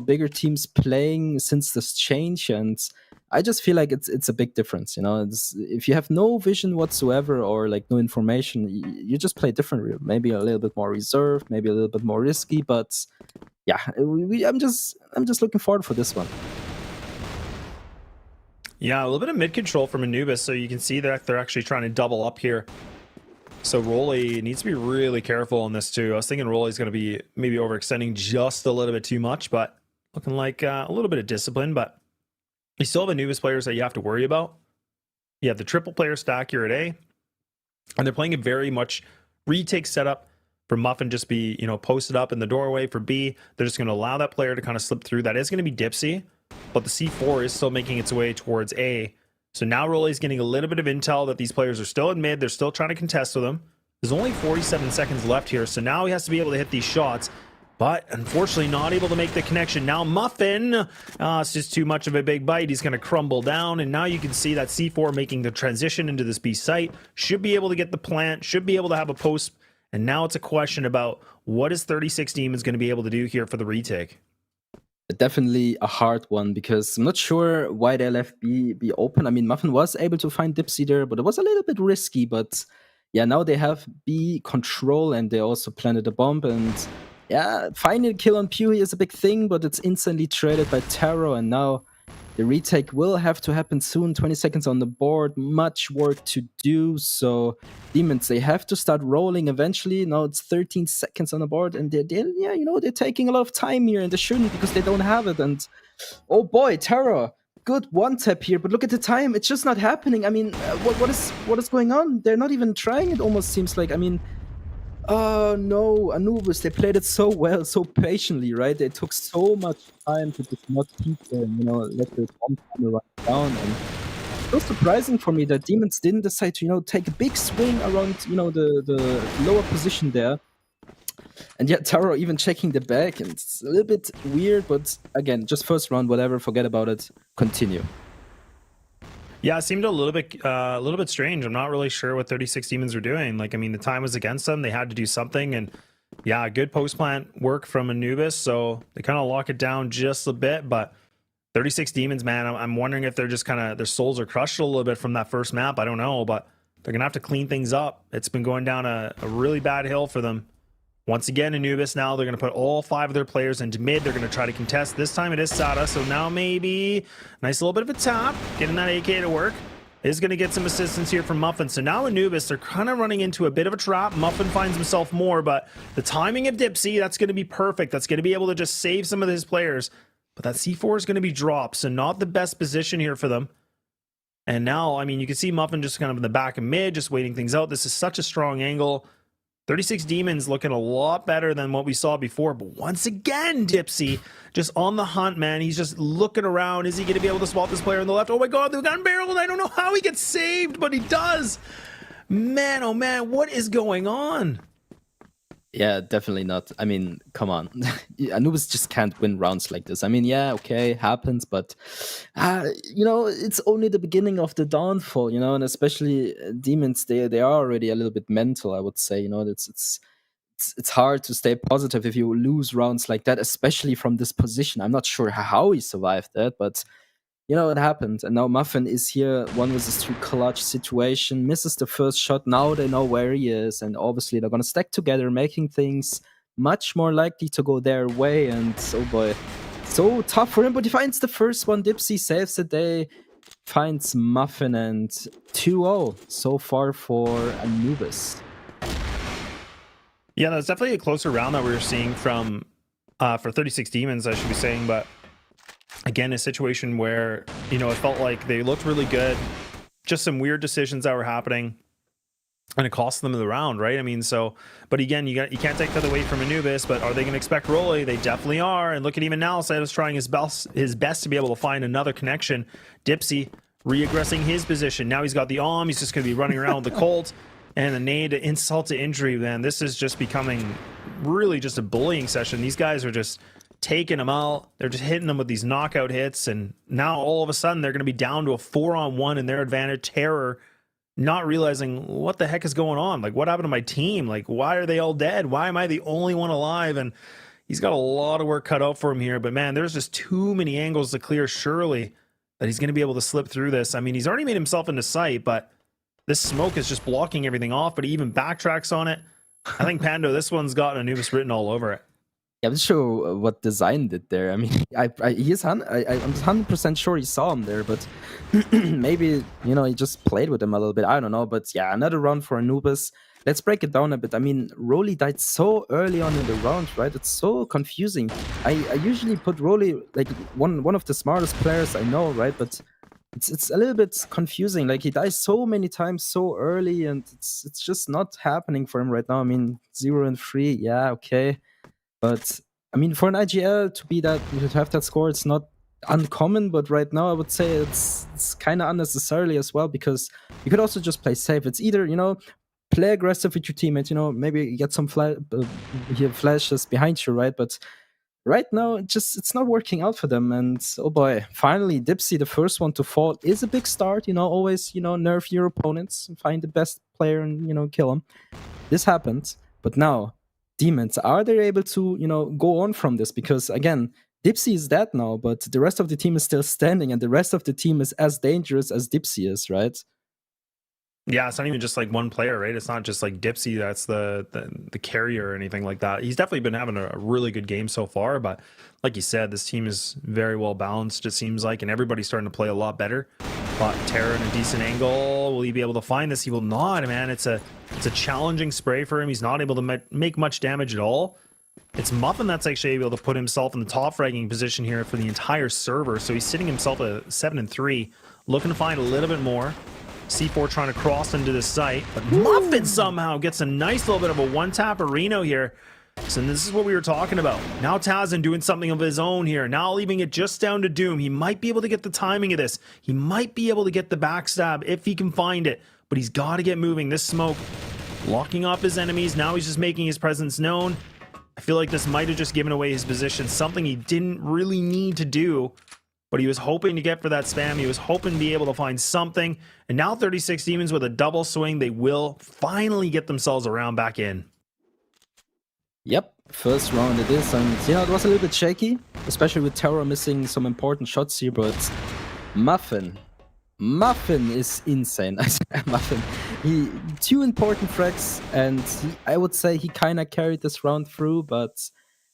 bigger teams playing since this change, and I just feel like it's a big difference. If you have no vision whatsoever or like no information, you just play differently. Maybe a little bit more reserved, maybe a little bit more risky. But yeah, I'm just looking forward for this one. Yeah, a little bit of mid control from Anubis, so you can see that they're actually trying to double up here. So Rolly needs to be really careful on this too. I was thinking Rolly's going to be maybe overextending just a little bit too much, but looking like a little bit of discipline. But you still have Anubis players that you have to worry about. You have the triple player stack here at A, and they're playing a very much retake setup for Muffin just be, posted up in the doorway. For B, they're just going to allow that player to kind of slip through. That is going to be Dipsy, but the C4 is still making its way towards A. So now Rolly's getting a little bit of intel that these players are still in mid. They're still trying to contest with him. There's only 47 seconds left here, so now he has to be able to hit these shots, but unfortunately not able to make the connection. Now Muffin, it's just too much of a big bite. He's going to crumble down, and now you can see that C4 making the transition into this B site. Should be able to get the plant, should be able to have a post, and now it's a question about what is 36 Demons going to be able to do here for the retake. Definitely a hard one because I'm not sure why they left B open. I mean, Muffin was able to find Dipsy there, but it was a little bit risky. But yeah, now they have B control and they also planted a bomb. And yeah, finding a kill on Pewee is a big thing, but it's instantly traded by Taro. And now the retake will have to happen soon. 20 seconds on the board, much work to do. So Demons, they have to start rolling eventually. Now it's 13 seconds on the board, and they're taking a lot of time here, and they shouldn't because they don't have it. And oh boy, Taro, good one tap here, but look at the time. It's just not happening. I mean, what is going on? They're not even trying. It almost seems like. I mean. Oh no, Anubis, they played it so well, so patiently, right? They took so much time to just not keep them, let the bomb run down. And it's so surprising for me that Demons didn't decide to, take a big swing around, the lower position there. And yet Taro even checking the back, and it's a little bit weird, but again, just first round, whatever, forget about it, continue. Yeah, it seemed a little bit strange. I'm not really sure what 36 Demons are doing. Like, I mean, the time was against them. They had to do something, and yeah, good post plant work from Anubis. So they kind of lock it down just a bit. But 36 Demons, man, I'm wondering if they're just kind of their souls are crushed a little bit from that first map. I don't know, but they're gonna have to clean things up. It's been going down a really bad hill for them. Once again, Anubis now, they're going to put all 5 of their players into mid. They're going to try to contest. This time it is Sada, so now maybe nice little bit of a tap. Getting that AK to work. Is going to get some assistance here from Muffin. So now Anubis, they're kind of running into a bit of a trap. Muffin finds himself more, but the timing of Dipsy, that's going to be perfect. That's going to be able to just save some of his players. But that C4 is going to be dropped, so not the best position here for them. And now, I mean, you can see Muffin just kind of in the back of mid, just waiting things out. This is such a strong angle. 36 Demons looking a lot better than what we saw before. But once again, Dipsy just on the hunt, man. He's just looking around. Is he going to be able to spot this player on the left? Oh my god, they've gotten barreled. I don't know how he gets saved, but he does. Man, oh man, what is going on? Yeah, definitely not. I mean, come on. Anubis just can't win rounds like this. I mean, yeah, okay, happens, but it's only the beginning of the downfall, and especially Demons, they are already a little bit mental, I would say. It's hard to stay positive if you lose rounds like that, especially from this position. I'm not sure how he survived that, but it happened. And now Muffin is here, 1v3 clutch situation, misses the first shot. Now they know where he is, and obviously they're gonna stack together, making things much more likely to go their way. And oh boy, so tough for him, but he finds the first one. Dipsy saves the day, finds Muffin, and 2-0 so far for Anubis. Yeah, that's definitely a closer round that we were seeing from for 36 Demons, I should be saying, but again, a situation where, it felt like they looked really good. Just some weird decisions that were happening. and it cost them the round, right? I mean, so, but again, you can't take that away from Anubis, but are they going to expect Rolly? They definitely are. And look at even now, Saito's trying his best to be able to find another connection. Dipsy reaggressing his position. Now he's got the he's just going to be running around with the Colt and a nade to insult to injury, man. This is just becoming really just a bullying session. These guys are just taking them out. They're just hitting them with these knockout hits. And now all of a sudden they're going to be down to a 4-on-1 in their advantage. Terror not realizing what the heck is going on. Like, what happened to my team? Like, why are they all dead? Why am I the only one alive? And he's got a lot of work cut out for him here. But man, there's just too many angles to clear. Surely that he's going to be able to slip through this. I mean, he's already made himself into sight, but this smoke is just blocking everything off. But he even backtracks on it. I think Pando, this one's got Anubis written all over it. Yeah, I'm not sure what design did there. I mean, I'm 100% sure he saw him there, but maybe, you know, he just played with him a little bit. I don't know. But yeah, another round for Anubis. Let's break it down a bit. I mean, Rolly died so early on in the round, right? It's so confusing. I usually put Rolly like one of the smartest players I know, right? But it's a little bit confusing. Like, he dies so many times so early, and it's just not happening for him right now. I mean, 0 and 3, yeah, okay. But I mean, for an IGL to be that, to have that score, it's not uncommon. But right now, I would say it's kind of unnecessarily as well, because you could also just play safe. It's either, you know, play aggressive with your teammates, you know, maybe get some flashes behind you, right? But right now, it's not working out for them. And oh boy, finally, Dipsy, the first one to fall, is a big start. You know, always, you know, nerf your opponents, find the best player and, you know, kill him. This happened, but now Demons, are they able to, you know, go on from this? Because again, Dipsy is dead now, but the rest of the team is still standing, and the rest of the team is as dangerous as Dipsy is, right? Yeah, it's not even just like one player, right? It's not just like Dipsy that's the carrier or anything like that. He's definitely been having a really good game so far, but like you said, this team is very well balanced, it seems like, and everybody's starting to play a lot better. But Terror in a decent angle. Will he be able to find this? He will not, man. It's a challenging spray for him. He's not able to make much damage at all. It's Muffin that's actually able to put himself in the top fragging position here for the entire server. So he's sitting himself at 7 and 3, looking to find a little bit more. C4 trying to cross into this site, but Muffin somehow gets a nice little bit of a one-tap Reno here. So this is what we were talking about. Now Tazen doing something of his own here. Now leaving it just down to Doom. He might be able to get the timing of this. He might be able to get the backstab if he can find it, but he's got to get moving. This smoke locking off his enemies. Now he's just making his presence known. I feel like this might have just given away his position, something he didn't really need to do, but he was hoping to get for that spam. He was hoping to be able to find something. And now 36 Demons with a double swing, they will finally get themselves around back in. Yep, first round it is, and you know, it was a little bit shaky, especially with Terror missing some important shots here, but Muffin is insane. I said Muffin. He 2 important frags, and I would say he kind of carried this round through, but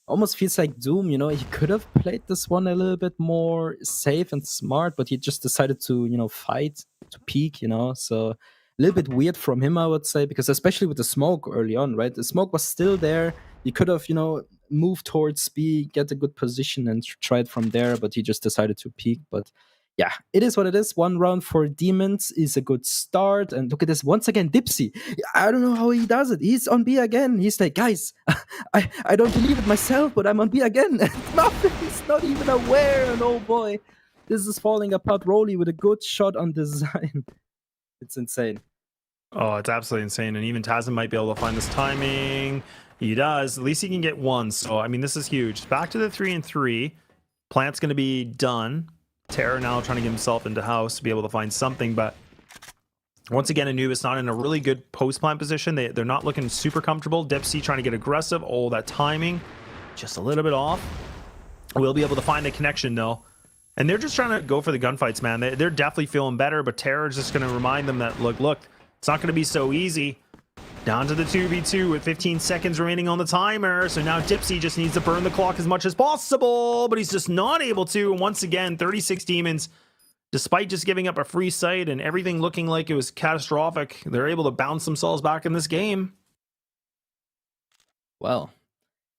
almost feels like Doom, you know, he could have played this one a little bit more safe and smart, but he just decided to, you know, fight, to peek, you know, so a little bit weird from him, I would say, because especially with the smoke early on, right? The smoke was still there. He could have, you know, moved towards B, get a good position and try it from there, but he just decided to peek. But yeah, it is what it is. 1 round for Demons is a good start. And look at this, once again, Dipsy. I don't know how he does it. He's on B again. He's like, guys, I don't believe it myself, but I'm on B again. And Muffin is not even aware. And oh boy, this is falling apart. Rolly with a good shot on design. It's insane. Oh, it's absolutely insane. And even Tazen might be able to find this timing. He does. At least he can get 1. So, I mean, this is huge. Back to the 3 and 3. Plant's going to be done. Terror now trying to get himself into house to be able to find something. But once again, Anubis not in a really good post-plant position. They're not looking super comfortable. Dipsy trying to get aggressive. Oh, that timing. Just a little bit off. We'll be able to find the connection, though. And they're just trying to go for the gunfights, man. They're definitely feeling better. But Terror is just going to remind them that, look, it's not going to be so easy. Down to the 2v2 with 15 seconds remaining on the timer. So now Dipsy just needs to burn the clock as much as possible, but he's just not able to. And once again, 36 Demons, despite just giving up a free site and everything looking like it was catastrophic, they're able to bounce themselves back in this game. Well,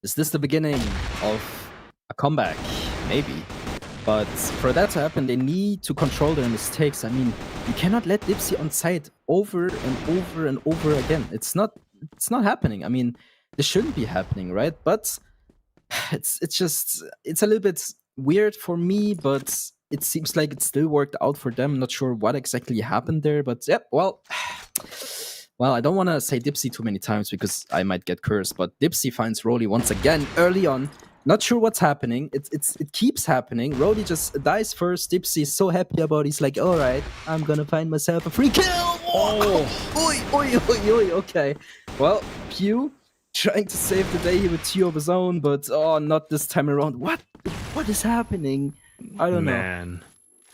is this the beginning of a comeback? Maybe. But for that to happen, they need to control their mistakes. I mean, you cannot let Dipsy on site over and over and over again. It's not happening. I mean, this shouldn't be happening, right? But it's a little bit weird for me, but it seems like it still worked out for them. Not sure what exactly happened there, but yeah, well, I don't want to say Dipsy too many times because I might get cursed, but Dipsy finds Rolly once again early on. Not sure what's happening. It keeps happening. Rolly just dies first. Dipsy is so happy about it. He's like, all right, I'm gonna find myself a free kill. Oh, oi. Okay. Well, Pew trying to save the day here with 2 of his own, but not this time around. What is happening? I don't know. Man,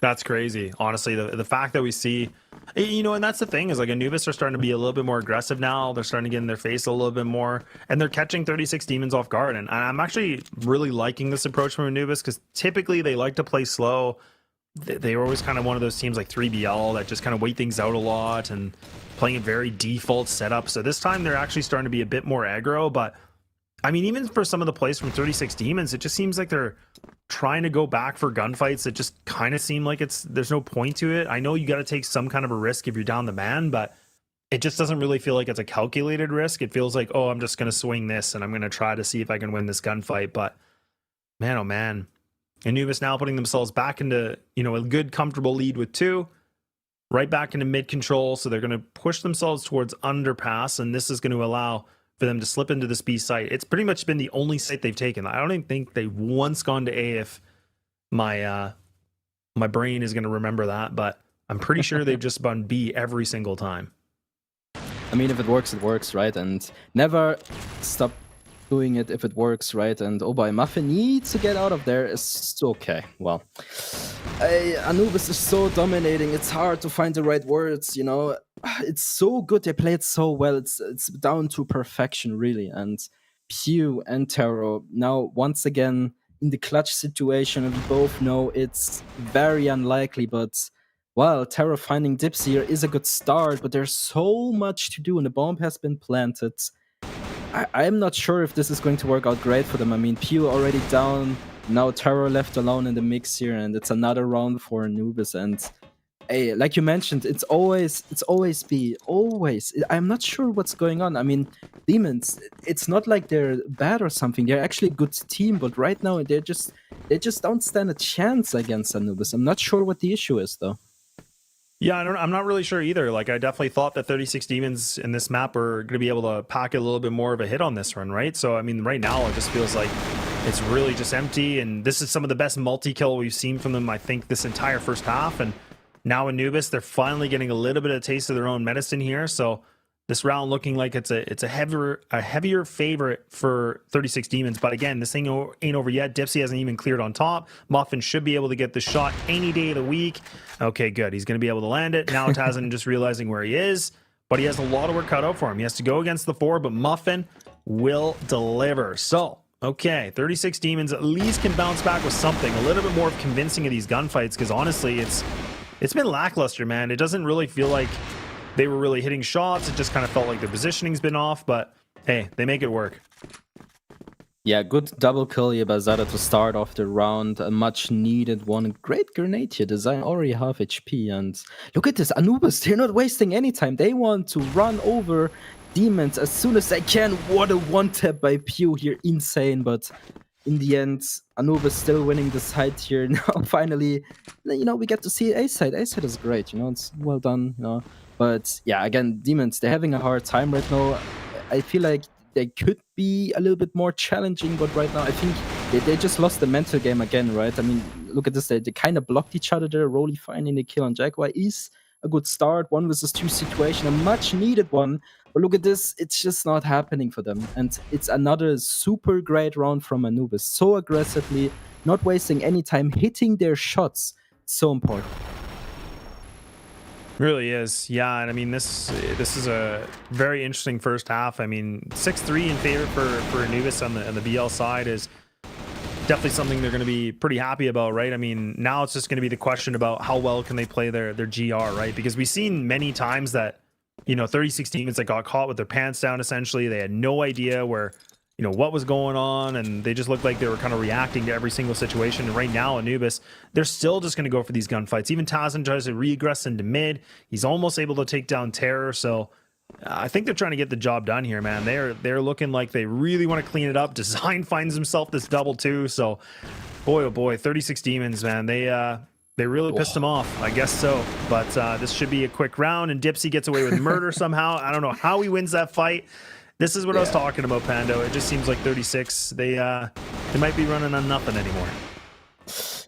that's crazy. Honestly, the fact that we see, you know, and that's the thing is like Anubis are starting to be a little bit more aggressive now. They're starting to get in their face a little bit more, and they're catching 36 demons off guard. And I'm actually really liking this approach from Anubis because typically they like to play slow. They're always kind of one of those teams like 3BL that just kind of wait things out a lot and playing a very default setup. So this time they're actually starting to be a bit more aggro. But I mean, even for some of the plays from 36 demons, it just seems like they're trying to go back for gunfights that just kind of seem like there's no point to it. I know you got to take some kind of a risk if you're down the man, but it just doesn't really feel like it's a calculated risk. It feels like, oh, I'm just going to swing this and I'm going to try to see if I can win this gunfight. But man, oh man, Anubis now putting themselves back into, you know, a good comfortable lead with 2, right back into mid control. So they're going to push themselves towards underpass, and this is going to allow for them to slip into this B site. It's pretty much been the only site they've taken. I don't even think they've once gone to A, if my brain is going to remember that, but I'm pretty sure they've just done B every single time. I mean, if it works, right? And never stop doing it if it works, right? And oh boy, Muffin needs to get out of there. It's okay. Well, Anubis is so dominating. It's hard to find the right words, you know. It's so good. They play it so well. It's down to perfection, really. And Pew and Taro now once again in the clutch situation. We both know it's very unlikely, but well, Taro finding Dipsy here is a good start, but there's so much to do, and the bomb has been planted. I'm not sure if this is going to work out great for them. I mean, Pew already down, now Taro left alone in the mix here, and it's another round for Anubis. And hey, like you mentioned, it's always B, always. I'm not sure what's going on. I mean, Demons, it's not like they're bad or something. They're actually a good team, but right now they just don't stand a chance against Anubis. I'm not sure what the issue is, though. Yeah, I'm not really sure either. Like, I definitely thought that 36 demons in this map are going to be able to pack a little bit more of a hit on this run, right? So, I mean, right now it just feels like it's really just empty, and this is some of the best multi-kill we've seen from them, I think, this entire first half. And now Anubis, they're finally getting a little bit of a taste of their own medicine here. So this round looking like it's a heavier favorite for 36 demons. But again, this thing ain't over yet. Dipsy hasn't even cleared on top. Muffin should be able to get the shot any day of the week. Okay, good. He's going to be able to land it. Now Tazen just realizing where he is, but he has a lot of work cut out for him. He has to go against the 4, but Muffin will deliver. So, okay, 36 demons at least can bounce back with something, a little bit more of convincing of these gunfights, because honestly, it's been lackluster, man. It doesn't really feel like they were really hitting shots. It just kind of felt like their positioning's been off, but hey, they make it work. Yeah, good double kill here by Zada to start off the round. A much needed one. Great grenade here. Design already half HP. And look at this. Anubis, they're not wasting any time. They want to run over demons as soon as they can. What a one-tap by Pew here. Insane. But in the end, Anubis still winning the side here. Now, finally, you know, we get to see A-side. A-side is great. You know, it's well done. You know. But yeah, again, demons, they're having a hard time right now. I feel like they could be a little bit more challenging, but right now I think they just lost the mental game again, right? I mean, look at this, they kind of blocked each other there. Rolly finding the kill on Jaguar is a good start. 1 versus 2 situation, a much needed one. But look at this, it's just not happening for them. And it's another super great round from Anubis. So aggressively, not wasting any time, hitting their shots. So important. Really is, yeah. And I mean, this is a very interesting first half. I mean, 6-3 in favor for Anubis on the BL side is definitely something they're going to be pretty happy about, right? I mean, now it's just going to be the question about how well can they play their GR, right? Because we've seen many times that, you know, 36 demons that got caught with their pants down, essentially. They had no idea where, what was going on, and they just looked like they were kind of reacting to every single situation. And right now, Anubis, they're still just going to go for these gunfights. Even Tazin tries to regress into mid. He's almost able to take down Terror. So I think they're trying to get the job done here, man. They're looking like they really want to clean it up. Design finds himself this double too. So boy, oh boy, 36 Demons, man. They really pissed him off, I guess so. But this should be a quick round, and Dipsy gets away with murder somehow. I don't know how he wins that fight. This is what I was talking about, Pando. It just seems like 36. They might be running on nothing anymore.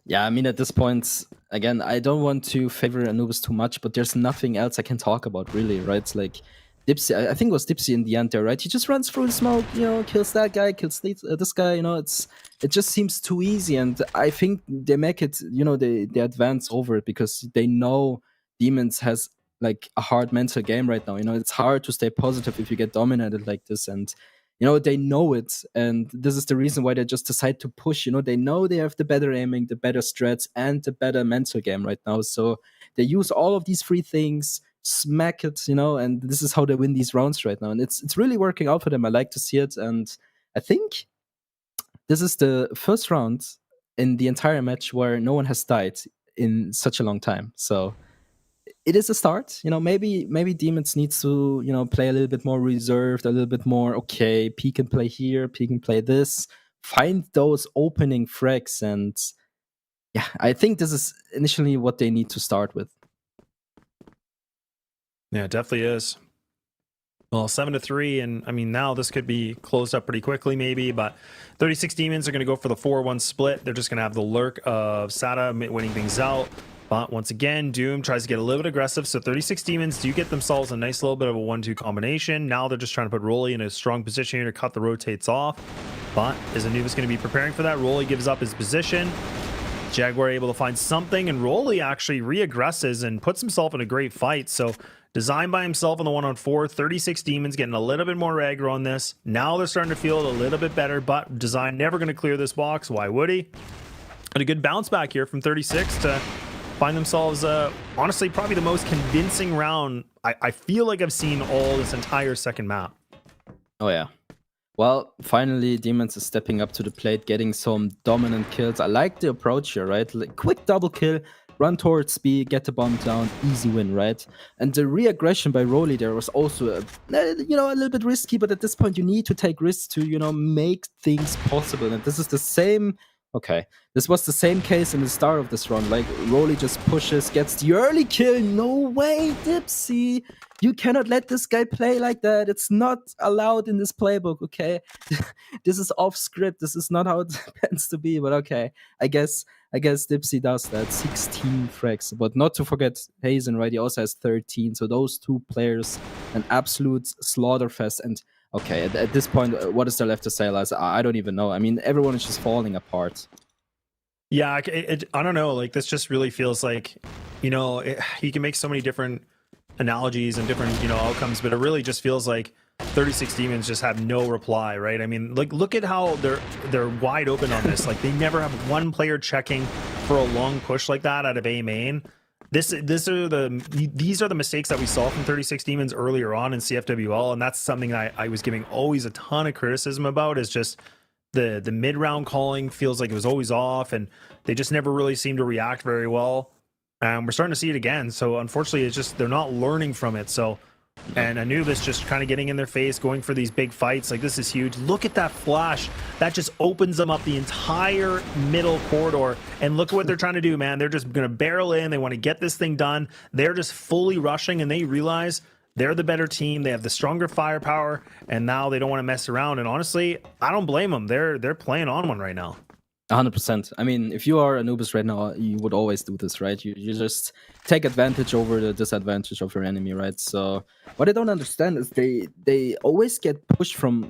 Yeah, I mean, at this point, again, I don't want to favor Anubis too much, but there's nothing else I can talk about, really, right? It's like Dipsy, I think it was Dipsy in the end there, right? He just runs through the smoke, kills that guy, kills this guy, it just seems too easy. And I think they make it, they advance over it because they know Demons has like a hard mental game right now. It's hard to stay positive if you get dominated like this. And, they know it. And this is the reason why they just decide to push. They know they have the better aiming, the better strats, and the better mental game right now. So they use all of these three things, smack it, and this is how they win these rounds right now. And it's really working out for them. I like to see it. And I think this is the first round in the entire match where no one has died in such a long time. So it is a start. Maybe Demons needs to, play a little bit more reserved, a little bit more, okay, peek and play here, peek and play this, find those opening frags. And yeah, I think this is initially what they need to start with. Yeah, it definitely is. Well, 7-3, and I mean, now this could be closed up pretty quickly, maybe, but 36 Demons are going to go for the 4-1 split. They're just going to have the lurk of Sada winning things out. But once again, Doom tries to get a little bit aggressive, so 36 Demons do get themselves a nice little bit of a 1-2 combination. Now they're just trying to put Rolly in a strong position here to cut the rotates off. But is Anubis going to be preparing for that? Rolly gives up his position. Jaguar able to find something, and Rolly actually re-aggresses and puts himself in a great fight. So Design by himself on the 1-on-4, 36 Demons getting a little bit more aggro on this. Now they're starting to feel it a little bit better, but Design never going to clear this box. Why would he? But a good bounce back here from 36 to find themselves, honestly, probably the most convincing round I feel like I've seen all this entire second map. Oh, yeah. Well, finally, Demons is stepping up to the plate, getting some dominant kills. I like the approach here, right? Like, quick double kill, run towards B, get the bomb down, easy win, right? And the re-aggression by Rolly there was also, a little bit risky, but at this point you need to take risks to, make things possible. And this is the same... Okay, this was the same case in the start of this run. Like, Rolly just pushes, gets the early kill. No way, Dipsy! You cannot let this guy play like that. It's not allowed in this playbook, okay? This is off script. This is not how it tends to be, but okay. I guess Dipsy does that. 16 frags. But not to forget Hazen, right? He also has 13. So those two players, an absolute slaughterfest. And okay, at this point, what is there left to say, Laz? I don't even know. I mean, everyone is just falling apart. Yeah, I don't know. Like, this just really feels like, you can make so many different analogies and different, outcomes, but it really just feels like 36 Demons just have no reply, right? I mean, like, look at how they're wide open on this. Like, they never have one player checking for a long push like that out of A main. These are the mistakes that we saw from 36 Demons earlier on in CFWL, and that's something I was giving always a ton of criticism about, is just the mid-round calling feels like it was always off, and they just never really seem to react very well. We're starting to see it again, so unfortunately it's just they're not learning from it. So, and Anubis just kind of getting in their face, going for these big fights. Like, this is huge. Look at that flash. That just opens them up the entire middle corridor. And look at what they're trying to do, man. They're just going to barrel in. They want to get this thing done. They're just fully rushing, and they realize they're the better team. They have the stronger firepower, and now they don't want to mess around. And honestly, I don't blame them. They're playing on one right now. 100%. I mean, if you are Anubis right now, you would always do this, right? You just take advantage over the disadvantage of your enemy, right? So what I don't understand is they always get pushed from,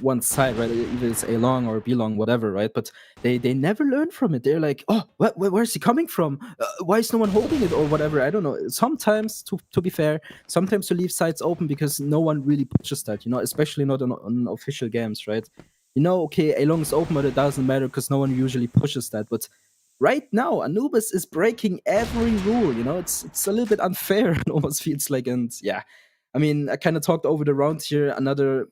one side, right? Either it's A long or B long, whatever, right? But they never learn from it. They're like, oh, where's he coming from? Why is no one holding it or whatever? I don't know. Sometimes, to be fair, sometimes to leave sides open because no one really pushes that, especially not on official games, right? Okay, A long is open, but it doesn't matter because no one usually pushes that. But right now, Anubis is breaking every rule. It's a little bit unfair. It almost feels like, and yeah, I mean, I kind of talked over the round here. Another,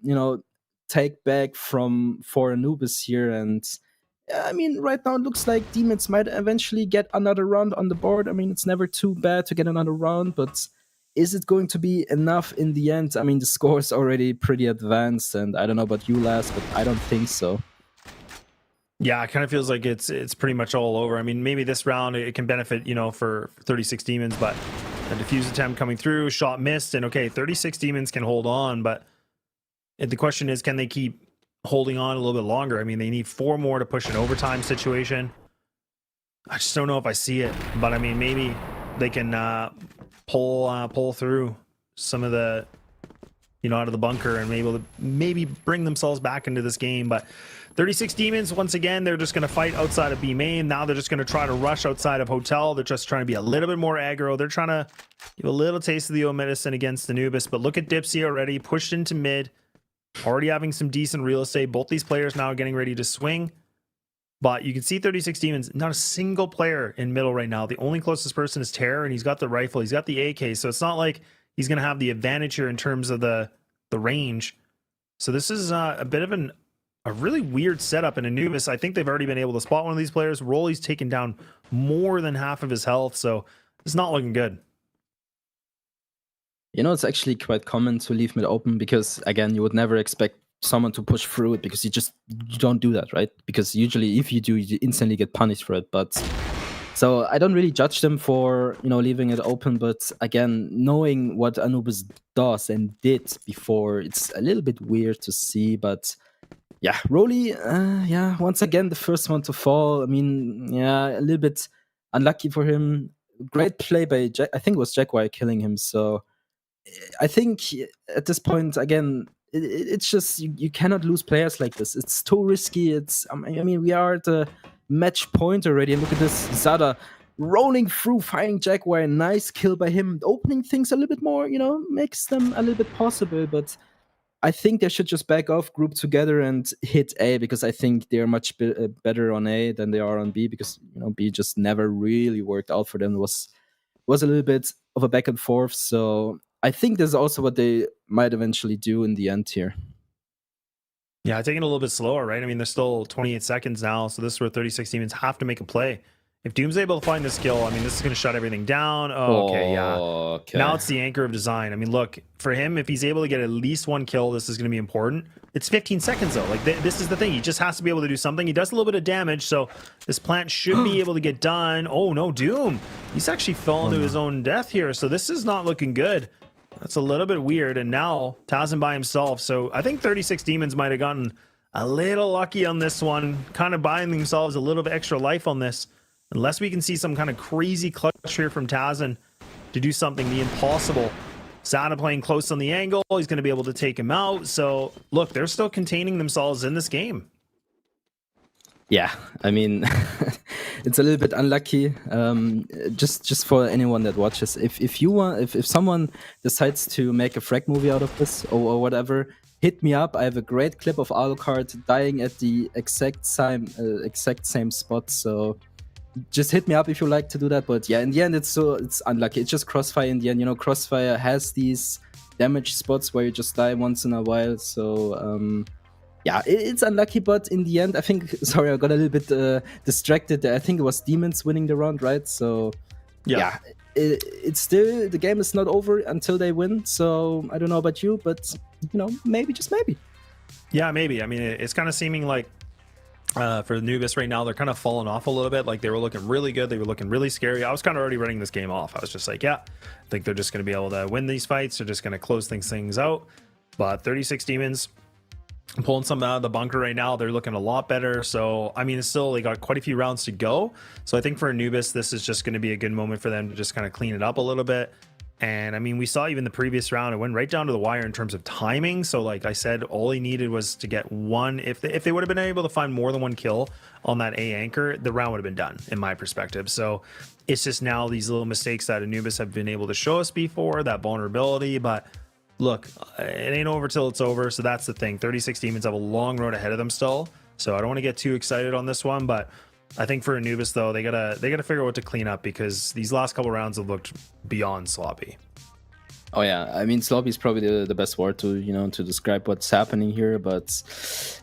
take back for Anubis here. And I mean, right now it looks like Demons might eventually get another round on the board. I mean, it's never too bad to get another round, but is it going to be enough in the end? I mean, the score is already pretty advanced, and I don't know about you, Laz, but I don't think so. Yeah, it kind of feels like it's pretty much all over. I mean, maybe this round it can benefit, for 36 Demons, but a defuse attempt coming through, shot missed, and okay, 36 Demons can hold on, but the question is, can they keep holding on a little bit longer? I mean, they need 4 more to push an overtime situation. I just don't know if I see it, but I mean, maybe they can pull through some of the, out of the bunker and maybe bring themselves back into this game. But 36 Demons, once again, they're just going to fight outside of B main. Now they're just going to try to rush outside of Hotel. They're just trying to be a little bit more aggro. They're trying to give a little taste of the old medicine against Anubis. But look at Dipsy already pushed into mid, already having some decent real estate. Both these players now getting ready to swing. But you can see 36 Demons, not a single player in middle right now. The only closest person is Terror, and he's got the rifle. He's got the AK. So it's not like he's going to have the advantage here in terms of the range. So this is a bit of a really weird setup in Anubis. I think they've already been able to spot one of these players. Rolly's taken down more than half of his health, so it's not looking good. It's actually quite common to leave mid open because, again, you would never expect someone to push through it because you don't do that, right? Because usually if you do, you instantly get punished for it. But so I don't really judge them for, leaving it open. But again, knowing what Anubis does and did before, it's a little bit weird to see. But yeah, Rolly, once again, the first one to fall. I mean, a little bit unlucky for him. Great play by I think it was Jaguar killing him. So I think at this point, again, it's just you cannot lose players like this. It's too risky. I mean, we are at the match point already, and look at this, Zada rolling through, firing Jaguar. Nice kill by him, opening things a little bit more. Makes them a little bit possible, but I think they should just back off, group together, and hit A, because I think they're much better on A than they are on B, because B just never really worked out for them. It was a little bit of a back and forth. So I think this is also what they might eventually do in the end here. Yeah, taking it a little bit slower, right? I mean, there's still 28 seconds now, so this is where 36 Demons have to make a play. If Doom's able to find this kill, I mean, this is going to shut everything down. Okay. Now it's the anchor of design. I mean, look, for him, if he's able to get at least 1 kill, this is going to be important. It's 15 seconds, though. Like, this is the thing. He just has to be able to do something. He does a little bit of damage, so this plant should be able to get done. Oh, no, Doom. He's actually fallen to his own death here, so this is not looking good. That's a little bit weird, and now Tazin by himself. So I think 36 Demons might have gotten a little lucky on this one, kind of buying themselves a little bit extra life on this. Unless we can see some kind of crazy clutch here from Tazin to do something the impossible. Sada playing close on the angle. He's going to be able to take him out. So, look, they're still containing themselves in this game. Yeah, I mean, it's a little bit unlucky. Just for anyone that watches, if someone decides to make a frag movie out of this or whatever, hit me up. I have a great clip of Alucard dying at the exact same spot. So just hit me up if you like to do that. But yeah, in the end, it's unlucky. It's just Crossfire in the end. Crossfire has these damage spots where you just die once in a while. So yeah, it's unlucky, but in the end, I think, sorry, I got a little bit distracted there. I think it was Demons winning the round, right? So yeah, it's still, the game is not over until they win. So I don't know about you, but maybe, just maybe. Yeah, maybe. I mean, it's kind of seeming like for Anubis right now, they're kind of falling off a little bit. Like, they were looking really good. They were looking really scary. I was kind of already running this game off. I was just like, yeah, I think they're just going to be able to win these fights. They're just going to close things out. But 36 Demons pulling some out of the bunker right now. They're looking a lot better. So, I mean, it's still, they got quite a few rounds to go. So I think for Anubis, this is just going to be a good moment for them to just kind of clean it up a little bit. And I mean, we saw even the previous round, it went right down to the wire in terms of timing. So like I said, all he needed was to get one. If they would have been able to find more than one kill on that A anchor, the round would have been done, in my perspective. So it's just now these little mistakes that Anubis have been able to show us before, that vulnerability. But look, it ain't over till it's over. So that's the thing. 36 Demons have a long road ahead of them still. So I don't want to get too excited on this one, but I think for Anubis though, they gotta figure out what to clean up, because these last couple rounds have looked beyond sloppy. Oh yeah, I mean sloppy is probably the best word to to describe what's happening here. But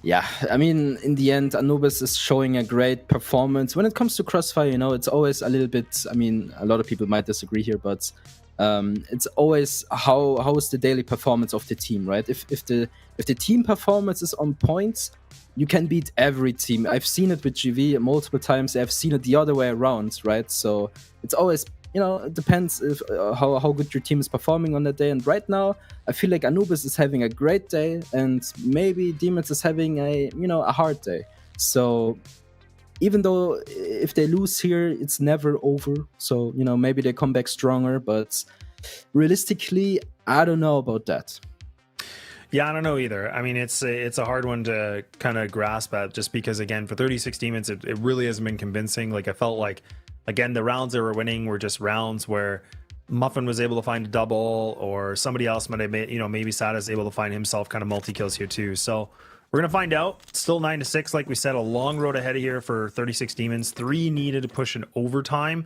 yeah, I mean in the end, Anubis is showing a great performance. When it comes to Crossfire, it's always a little bit. I mean, a lot of people might disagree here, but it's always how is the daily performance of the team, right? If the team performance is on points, you can beat every team. I've seen it with GV multiple times. I've seen it the other way around, right? So it's always it depends if how good your team is performing on that day. And right now, I feel like Anubis is having a great day, and maybe Demons is having a hard day. So even though if they lose here, it's never over. So maybe they come back stronger, but realistically, I don't know about that. Yeah, I don't know either. I mean, it's a hard one to kind of grasp at, just because again, for 36 Demons, it really hasn't been convincing. Like I felt like, again, the rounds they were winning were just rounds where Muffin was able to find a double, or somebody else might have made, maybe Sada is able to find himself kind of multi-kills here too. So we're going to find out. Still 9-6, like we said, a long road ahead of here for 36 Demons. 3 needed to push an overtime.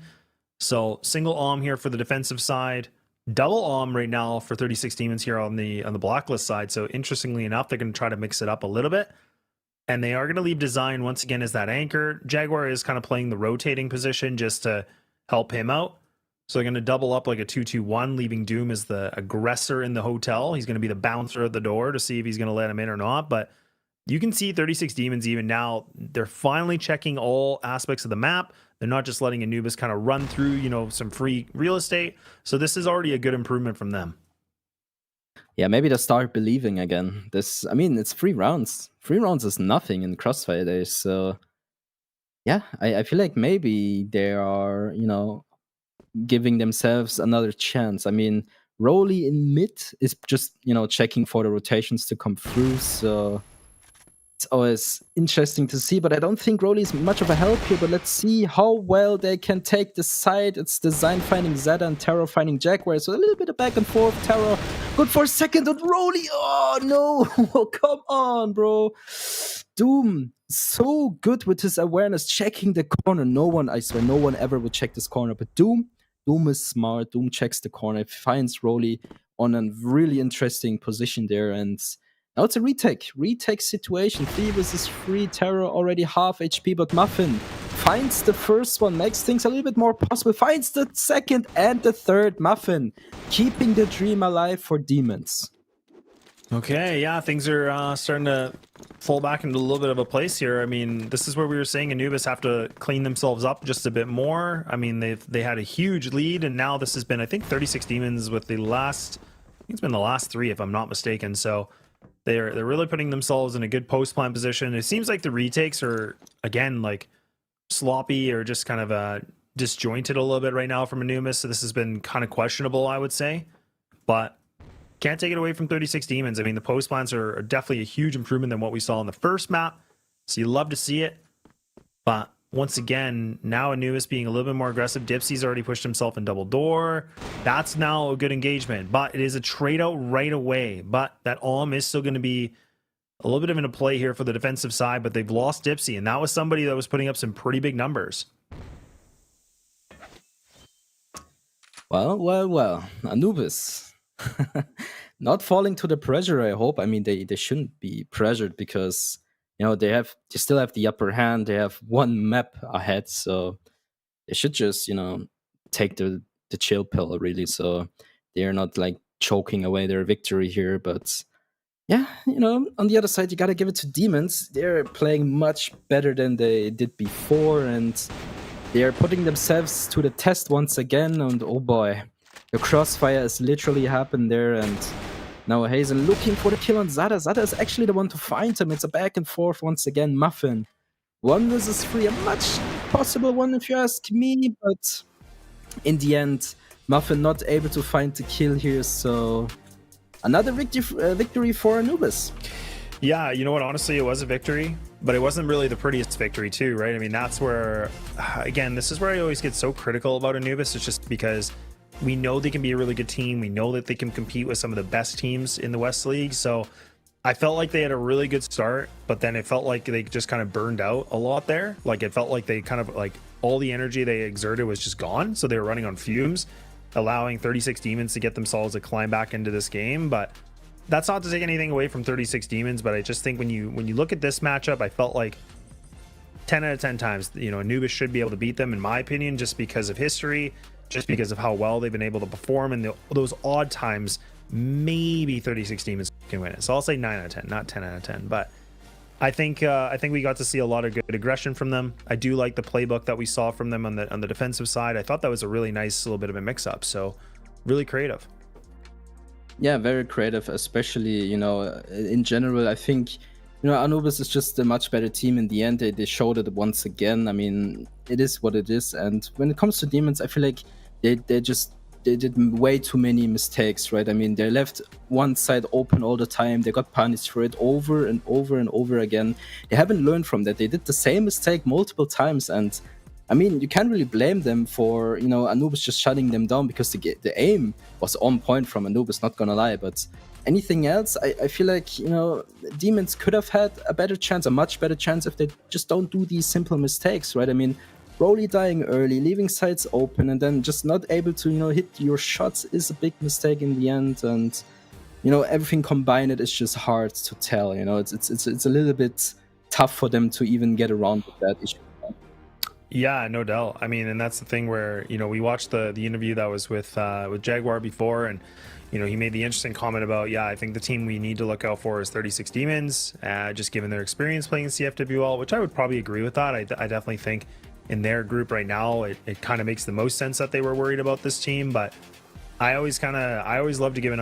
So single OM here for the defensive side. Double OM right now for 36 Demons here on the blacklist side. So interestingly enough, they're going to try to mix it up a little bit. And they are going to leave Design once again as that anchor. Jaguar is kind of playing the rotating position just to help him out. So they're going to double up like a 2-2-1, leaving Doom as the aggressor in the hotel. He's going to be the bouncer at the door to see if he's going to let him in or not. But you can see 36 Demons even now, they're finally checking all aspects of the map. They're not just letting Anubis kind of run through, some free real estate. So this is already a good improvement from them. Yeah, maybe they start believing again. It's 3 rounds. 3 rounds is nothing in Crossfire days. So, yeah, I feel like maybe they are, giving themselves another chance. I mean, Rolly in mid is just, checking for the rotations to come through. So it's always interesting to see, but I don't think Rolly is much of a help here. But let's see how well they can take the side. It's Design finding Zeta and Terror finding Jaguar. So a little bit of back and forth. Terror good for a second, and Rolly, oh no, come on, bro. Doom, so good with his awareness, checking the corner. I swear, no one ever would check this corner, but Doom is smart. Doom checks the corner, finds Rolly on a really interesting position there, and now it's a retake situation. 3 versus 3, Terror already half HP, but Muffin finds the first one, makes things a little bit more possible, finds the second and the third. Muffin keeping the dream alive for Demons. Okay, yeah, things are starting to fall back into a little bit of a place here. I mean, this is where we were saying Anubis have to clean themselves up just a bit more. I mean, they had a huge lead, and now this has been, I think, 36 Demons with the last, I think it's been the last 3 if I'm not mistaken. So they're really putting themselves in a good post plan position. It seems like the retakes are, again, like sloppy or just kind of disjointed a little bit right now from Anubis. So this has been kind of questionable, I would say, but can't take it away from 36 Demons. I mean, the post plans are definitely a huge improvement than what we saw in the first map. So you love to see it. But once again, now Anubis being a little bit more aggressive. Dipsy's already pushed himself in double door. That's now a good engagement. But it is a trade out right away. But that OM is still going to be a little bit of a play here for the defensive side. But they've lost Dipsy. And that was somebody that was putting up some pretty big numbers. Well. Anubis. Not falling to the pressure, I hope. I mean, they shouldn't be pressured because they still have the upper hand. They have 1 map ahead, so they should just take the chill pill, really. So they're not like choking away their victory here. But yeah, on the other side, you gotta give it to Demons. They're playing much better than they did before, and they're putting themselves to the test once again. And oh boy, the crossfire has literally happened there, and now Hazen looking for the kill on Zada. Zada is actually the one to find him. It's a back and forth once again. Muffin, 1 versus 3, a much possible one if you ask me, but in the end, Muffin not able to find the kill here, so another victory for Anubis. Yeah, you know what? Honestly, it was a victory, but it wasn't really the prettiest victory too, right? I mean, that's where, again, this is where I always get so critical about Anubis. It's just because we know they can be a really good team. We know that they can compete with some of the best teams in the West League. So I felt like they had a really good start, but then it felt like they just kind of burned out a lot there. Like it felt like they kind of like all the energy they exerted was just gone. So they were running on fumes. allowing 36 Demons to get themselves to climb back into this game. But that's not to take anything away from 36 Demons, but I just think when you look at this matchup, I felt like 10 out of 10 times, Anubis should be able to beat them, in my opinion, just because of history, just because of how well they've been able to perform, and those odd times, maybe 36 Demons can win it. So I'll say 9 out of 10, not 10 out of 10. But I think we got to see a lot of good aggression from them. I do like the playbook that we saw from them on the defensive side. I thought that was a really nice little bit of a mix-up. So really creative. Yeah, very creative, especially, in general. I think, Anubis is just a much better team in the end. They showed it once again. I mean, it is what it is. And when it comes to Demons, I feel like they did way too many mistakes, right? I mean, they left one side open all the time. They got punished for it over and over and over again. They haven't learned from that. They did the same mistake multiple times, and I mean, you can't really blame them for, Anubis just shutting them down, because the aim was on point from Anubis, not gonna lie. But anything else, I feel like, Demons could have had a better chance, a much better chance, if they just don't do these simple mistakes, right? I mean, Broly dying early, leaving sides open, and then just not able to, hit your shots is a big mistake in the end. And, everything combined, it is just hard to tell. It's a little bit tough for them to even get around with that issue. Yeah, no doubt. I mean, and that's the thing where, we watched the interview that was with Jaguar before, and, he made the interesting comment about, I think the team we need to look out for is 36 Demons, just given their experience playing CFWL, which I would probably agree with that. I definitely think in their group right now, it kind of makes the most sense that they were worried about this team. But I always love to give an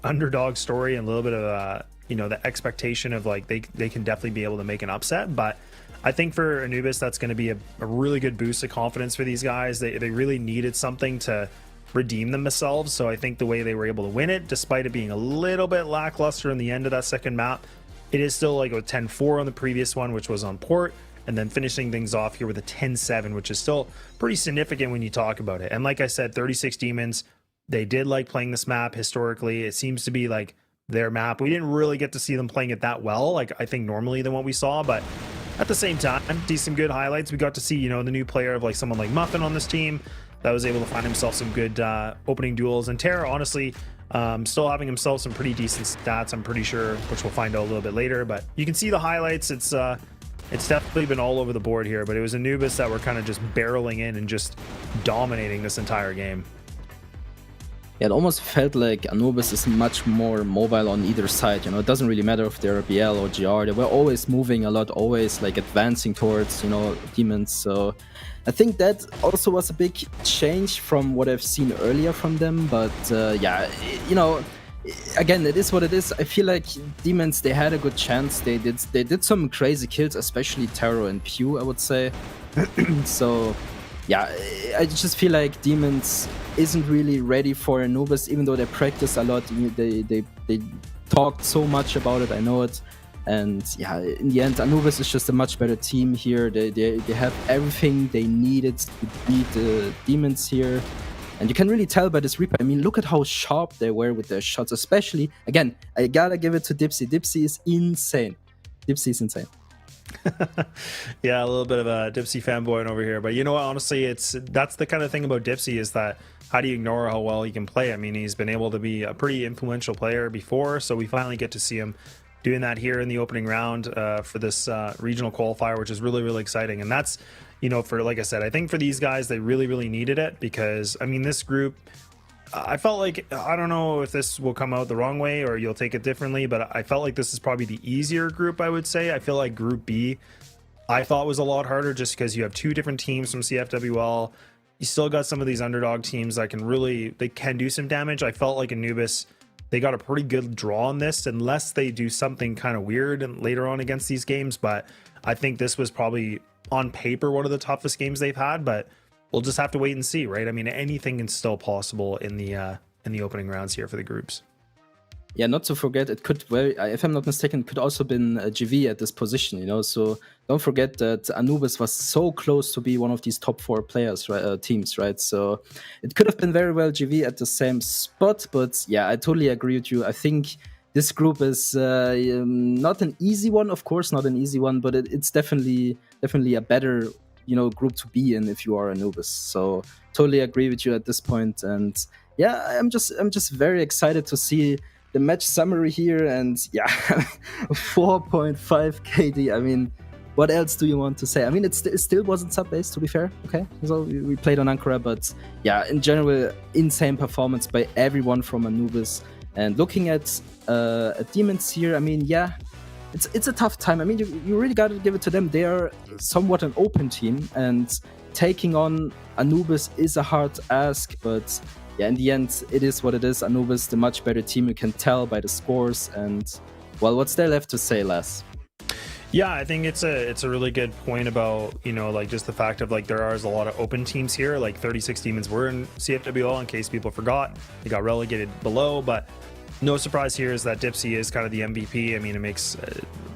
underdog story and a little bit of, the expectation of like, they can definitely be able to make an upset. But I think for Anubis, that's going to be a really good boost of confidence for these guys. They really needed something to redeem themselves. So I think the way they were able to win it, despite it being a little bit lackluster in the end of that second map, it is still like a 10-4 on the previous one, which was on port, and then finishing things off here with a 10-7, which is still pretty significant when you talk about it. And like I said, 36 Demons, they did like playing this map historically. It seems to be like their map. We didn't really get to see them playing it that well, like I think normally than what we saw, but at the same time, see some good highlights. We got to see, the new player of like someone like Muffin on this team that was able to find himself some good opening duels. And Terra, honestly, still having himself some pretty decent stats, I'm pretty sure, which we'll find out a little bit later. But you can see the highlights. It's definitely been all over the board here, but it was Anubis that were kind of just barreling in and just dominating this entire game. Yeah, it almost felt like Anubis is much more mobile on either side. It doesn't really matter if they're BL or GR. They were always moving a lot, always like advancing towards, Demons. So I think that also was a big change from what I've seen earlier from them. But again, it is what it is. I feel like Demons, they had a good chance. They did some crazy kills, especially Taro and Pew, I would say. So yeah, I just feel like Demons isn't really ready for Anubis, even though they practice a lot. They talked so much about it, I know it. And yeah, in the end, Anubis is just a much better team here. They have everything they needed to beat the Demons here. And you can really tell by this replay. I mean, look at how sharp they were with their shots, especially. Again, I gotta give it to Dipsy. Dipsy is insane. Dipsy is insane. Yeah, a little bit of a Dipsy fanboy over here, but honestly, that's the kind of thing about Dipsy, is that how do you ignore how well he can play? I mean, he's been able to be a pretty influential player before, so we finally get to see him doing that here in the opening round for this regional qualifier, which is really, really exciting. And that's, for, like I said, I think for these guys, they really, really needed it, because I mean, this group, I felt like, I don't know if this will come out the wrong way or you'll take it differently, but I felt like this is probably the easier group, I would say. I feel like Group B, I thought was a lot harder, just because you have two different teams from CFWL. You still got some of these underdog teams that they can do some damage. I felt like Anubis, they got a pretty good draw on this, unless they do something kind of weird and later on against these games. But I think this was probably on paper one of the toughest games they've had, but we'll just have to wait and see, right? I mean, anything is still possible in the opening rounds here for the groups. Yeah, not to forget, it could, if I'm not mistaken, could also been GV at this position, so don't forget that Anubis was so close to be one of these top 4 players, right, teams, right? So it could have been very well GV at the same spot, but yeah, I totally agree with you. I think this group is not an easy one, of course, not an easy one, but it's definitely a better group to be in if you are Anubis. So totally agree with you at this point. And yeah, I'm just very excited to see the match summary here. And yeah, 4.5 KD. I mean, what else do you want to say? I mean, it still wasn't sub-based, to be fair. Okay, so we played on Ankara, but yeah, in general, insane performance by everyone from Anubis. And looking at Demons here, I mean, yeah, it's a tough time. I mean, you really got to give it to them. They are somewhat an open team, and taking on Anubis is a hard ask, but yeah, in the end, it is what it is. Anubis, the much better team, you can tell by the scores. And well, what's there left to say, Les? Yeah, I think it's a really good point about, like just the fact of like there are a lot of open teams here. Like 36 Demons were in CFWL, in case people forgot. They got relegated below, but no surprise here is that Dipsy is kind of the MVP. I mean, it makes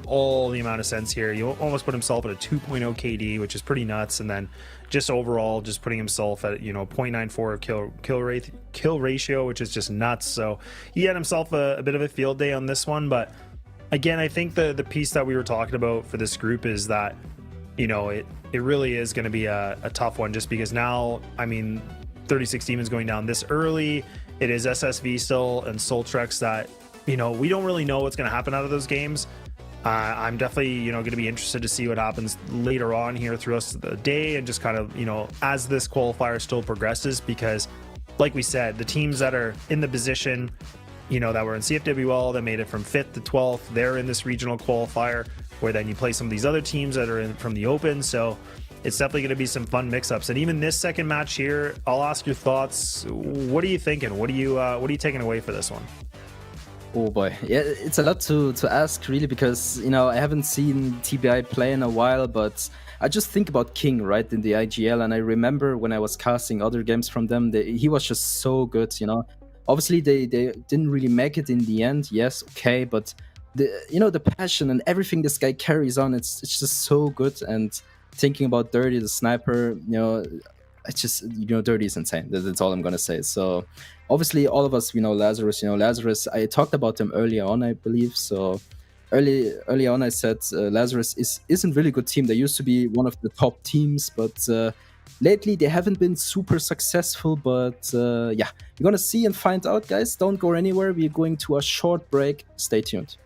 all the amount of sense here. He almost put himself at a 2.0 KD, which is pretty nuts. And then just overall, just putting himself at 0.94 kill ratio, which is just nuts. So he had himself a bit of a field day on this one, but again, I think the piece that we were talking about for this group is that, it really is going to be a tough one, just because now, I mean, 36 Demons going down this early. It is SSV still and SOLTREX that, we don't really know what's going to happen out of those games. I'm definitely, going to be interested to see what happens later on here throughout the day, and just kind of, as this qualifier still progresses, because like we said, the teams that are in the position that were in CFWL that made it from 5th to 12th, they're in this regional qualifier, where then you play some of these other teams that are in from the open. So it's definitely going to be some fun mix-ups. And even this second match here, I'll ask your thoughts. What are you thinking? What are you taking away for this one? Oh boy, yeah, it's a lot to ask really, because I haven't seen TBI play in a while, but I just think about King, right, in the IGL, and I remember when I was casting other games from them, he was just so good. Obviously, they didn't really make it in the end. Yes, okay, but the passion and everything this guy carries on, it's just so good. And thinking about Dirty, the sniper, it's just Dirty is insane. That's all I'm gonna say. So obviously, all of us, we know Lazarus. Lazarus. I talked about him earlier on, I believe. So early on, I said Lazarus is a really good team. They used to be one of the top teams, but lately, they haven't been super successful, but yeah, you're gonna see and find out, guys. Don't go anywhere. We're going to a short break. Stay tuned.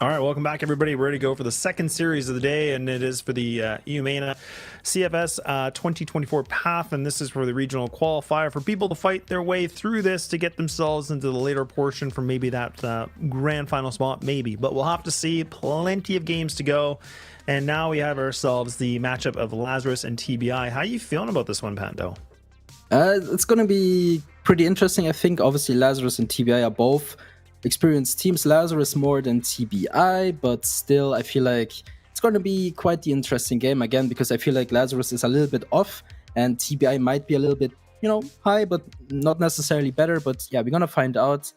All right, welcome back, everybody. We're ready to go for the second series of the day, and it is for the EUMENA CFS 2024 path, and this is for the regional qualifier for people to fight their way through this to get themselves into the later portion for maybe that grand final spot, maybe. But we'll have to see. Plenty of games to go, and now we have ourselves the matchup of Lazarus and TBI. How are you feeling about this one, Pando? It's going to be pretty interesting, I think. Obviously, Lazarus and TBI are both experienced teams. Lazarus more than TBI, but still, I feel like it's going to be quite the interesting game again, because I feel like Lazarus is a little bit off, and TBI might be a little bit, high, but not necessarily better. But yeah, we're going to find out.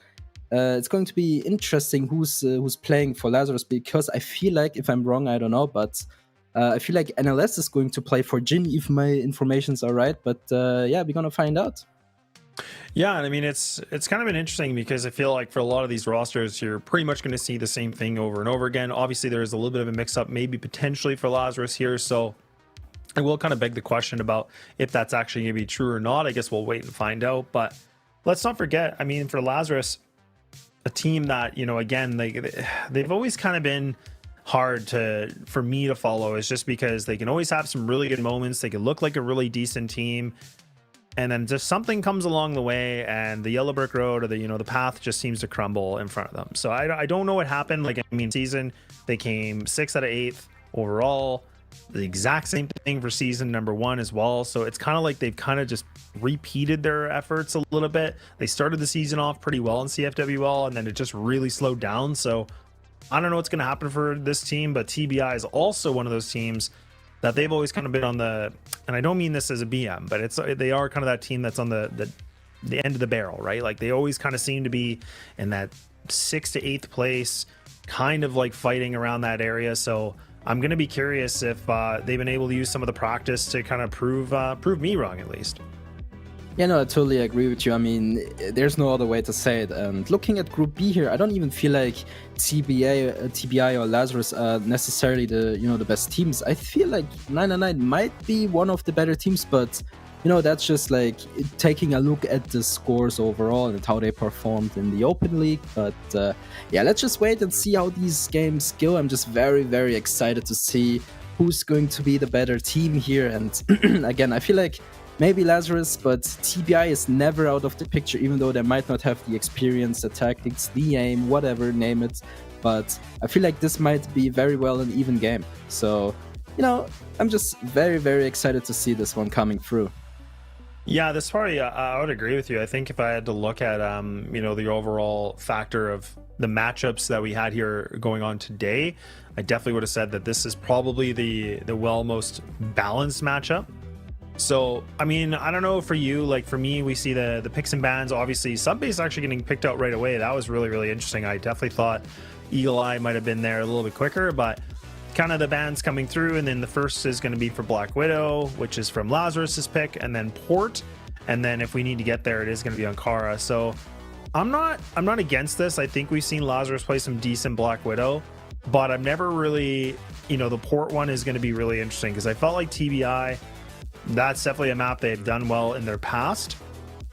It's going to be interesting who's playing for Lazarus, because I feel like, if I'm wrong, I don't know, but I feel like NLS is going to play for Jin, if my informations are right. But yeah, we're going to find out. Yeah, and I mean, it's kind of been interesting, because I feel like for a lot of these rosters, you're pretty much going to see the same thing over and over again. Obviously, there's a little bit of a mix-up, maybe potentially for Lazarus here, so I will kind of beg the question about if that's actually going to be true or not. I guess we'll wait and find out, but let's not forget, I mean, for Lazarus, a team that, again, they've always kind of been hard for me to follow, is just because they can always have some really good moments. They can look like a really decent team, and then just something comes along the way, and the yellow brick road, or the path just seems to crumble in front of them. So I don't know what happened. Like, I mean, season, they came 6th out of 8th overall. The exact same thing for season number 1 as well. So it's kind of like they've kind of just repeated their efforts a little bit. They started the season off pretty well in CFWL, and then it just really slowed down. So I don't know what's going to happen for this team, but TBI is also one of those teams that they've always kind of been on the, and I don't mean this as a BM, but they are kind of that team that's on the end of the barrel, right? Like, they always kind of seem to be in that 6th to 8th place, kind of like fighting around that area. So I'm going to be curious if they've been able to use some of the practice to kind of prove me wrong, at least. Yeah, no, I totally agree with you. I mean, there's no other way to say it. And looking at Group B here, I don't even feel like TBI or Lazarus are necessarily the best teams. I feel like 999 might be one of the better teams, but that's just like taking a look at the scores overall and how they performed in the Open League. But yeah, let's just wait and see how these games go. I'm just very, very excited to see who's going to be the better team here. And again, I feel like maybe Lazarus, but TBI is never out of the picture, even though they might not have the experience, the tactics, the aim, whatever, name it. But I feel like this might be very well an even game. So, I'm just very, very excited to see this one coming through. Yeah, this part, I would agree with you. I think if I had to look at, the overall factor of the matchups that we had here going on today, I definitely would have said that this is probably the most balanced matchup. So, I mean, I don't know for you, like for me, we see the picks and bans, obviously Subbase actually getting picked out right away. That was really, really interesting. I definitely thought Eagle Eye might have been there a little bit quicker, but kind of the bans coming through. And then the first is going to be for Black Widow, which is from Lazarus's pick, and then Port. And then if we need to get there, it is going to be Ankara. So I'm not against this. I think we've seen Lazarus play some decent Black Widow, but I'm never really, the Port one is going to be really interesting, because I felt like TBI, that's definitely a map they've done well in their past.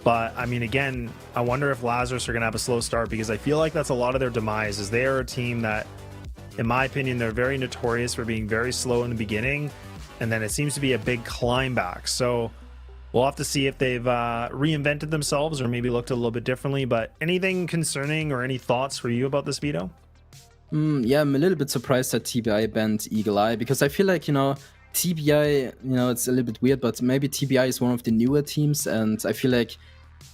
But I mean, again, I wonder if Lazarus are going to have a slow start, because I feel like that's a lot of their demise, is they are a team that, in my opinion, they're very notorious for being very slow in the beginning, and then it seems to be a big climb back. So we'll have to see if they've reinvented themselves or maybe looked a little bit differently. But anything concerning or any thoughts for you about this, Vito? Yeah, I'm a little bit surprised that TBI banned Eagle Eye, because I feel like, TBI, it's a little bit weird, but maybe TBI is one of the newer teams, and I feel like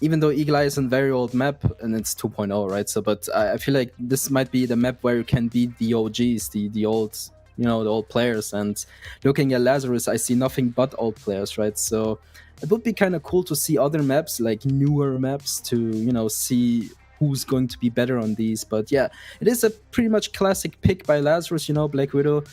even though Eagle Eye is a very old map, and it's 2.0, right? So, but I feel like this might be the map where you can beat the OGs, the old, the old players. And looking at Lazarus, I see nothing but old players, right? So it would be kind of cool to see other maps, like newer maps, to, see who's going to be better on these. But yeah, it is a pretty much classic pick by Lazarus, Black Widow.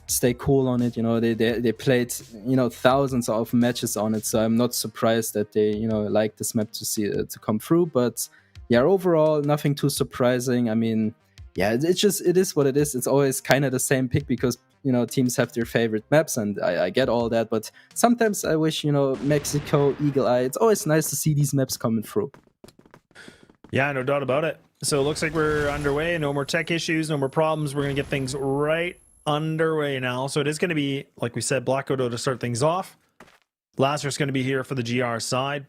Stay cool on it, they played thousands of matches on it, so I'm not surprised that they like this map to come through. But yeah, overall nothing too surprising. I mean, yeah, it is what it is. It's always kind of the same pick, because teams have their favorite maps, and I get all that, but sometimes I wish Mexico, Eagle Eye, it's always nice to see these maps coming through. Yeah, no doubt about it. So it looks like we're underway. No more tech issues, no more problems. We're going to get things right underway now. So it is going to be, like we said, Black Odo to start things off. Lazarus going to be here for the GR side.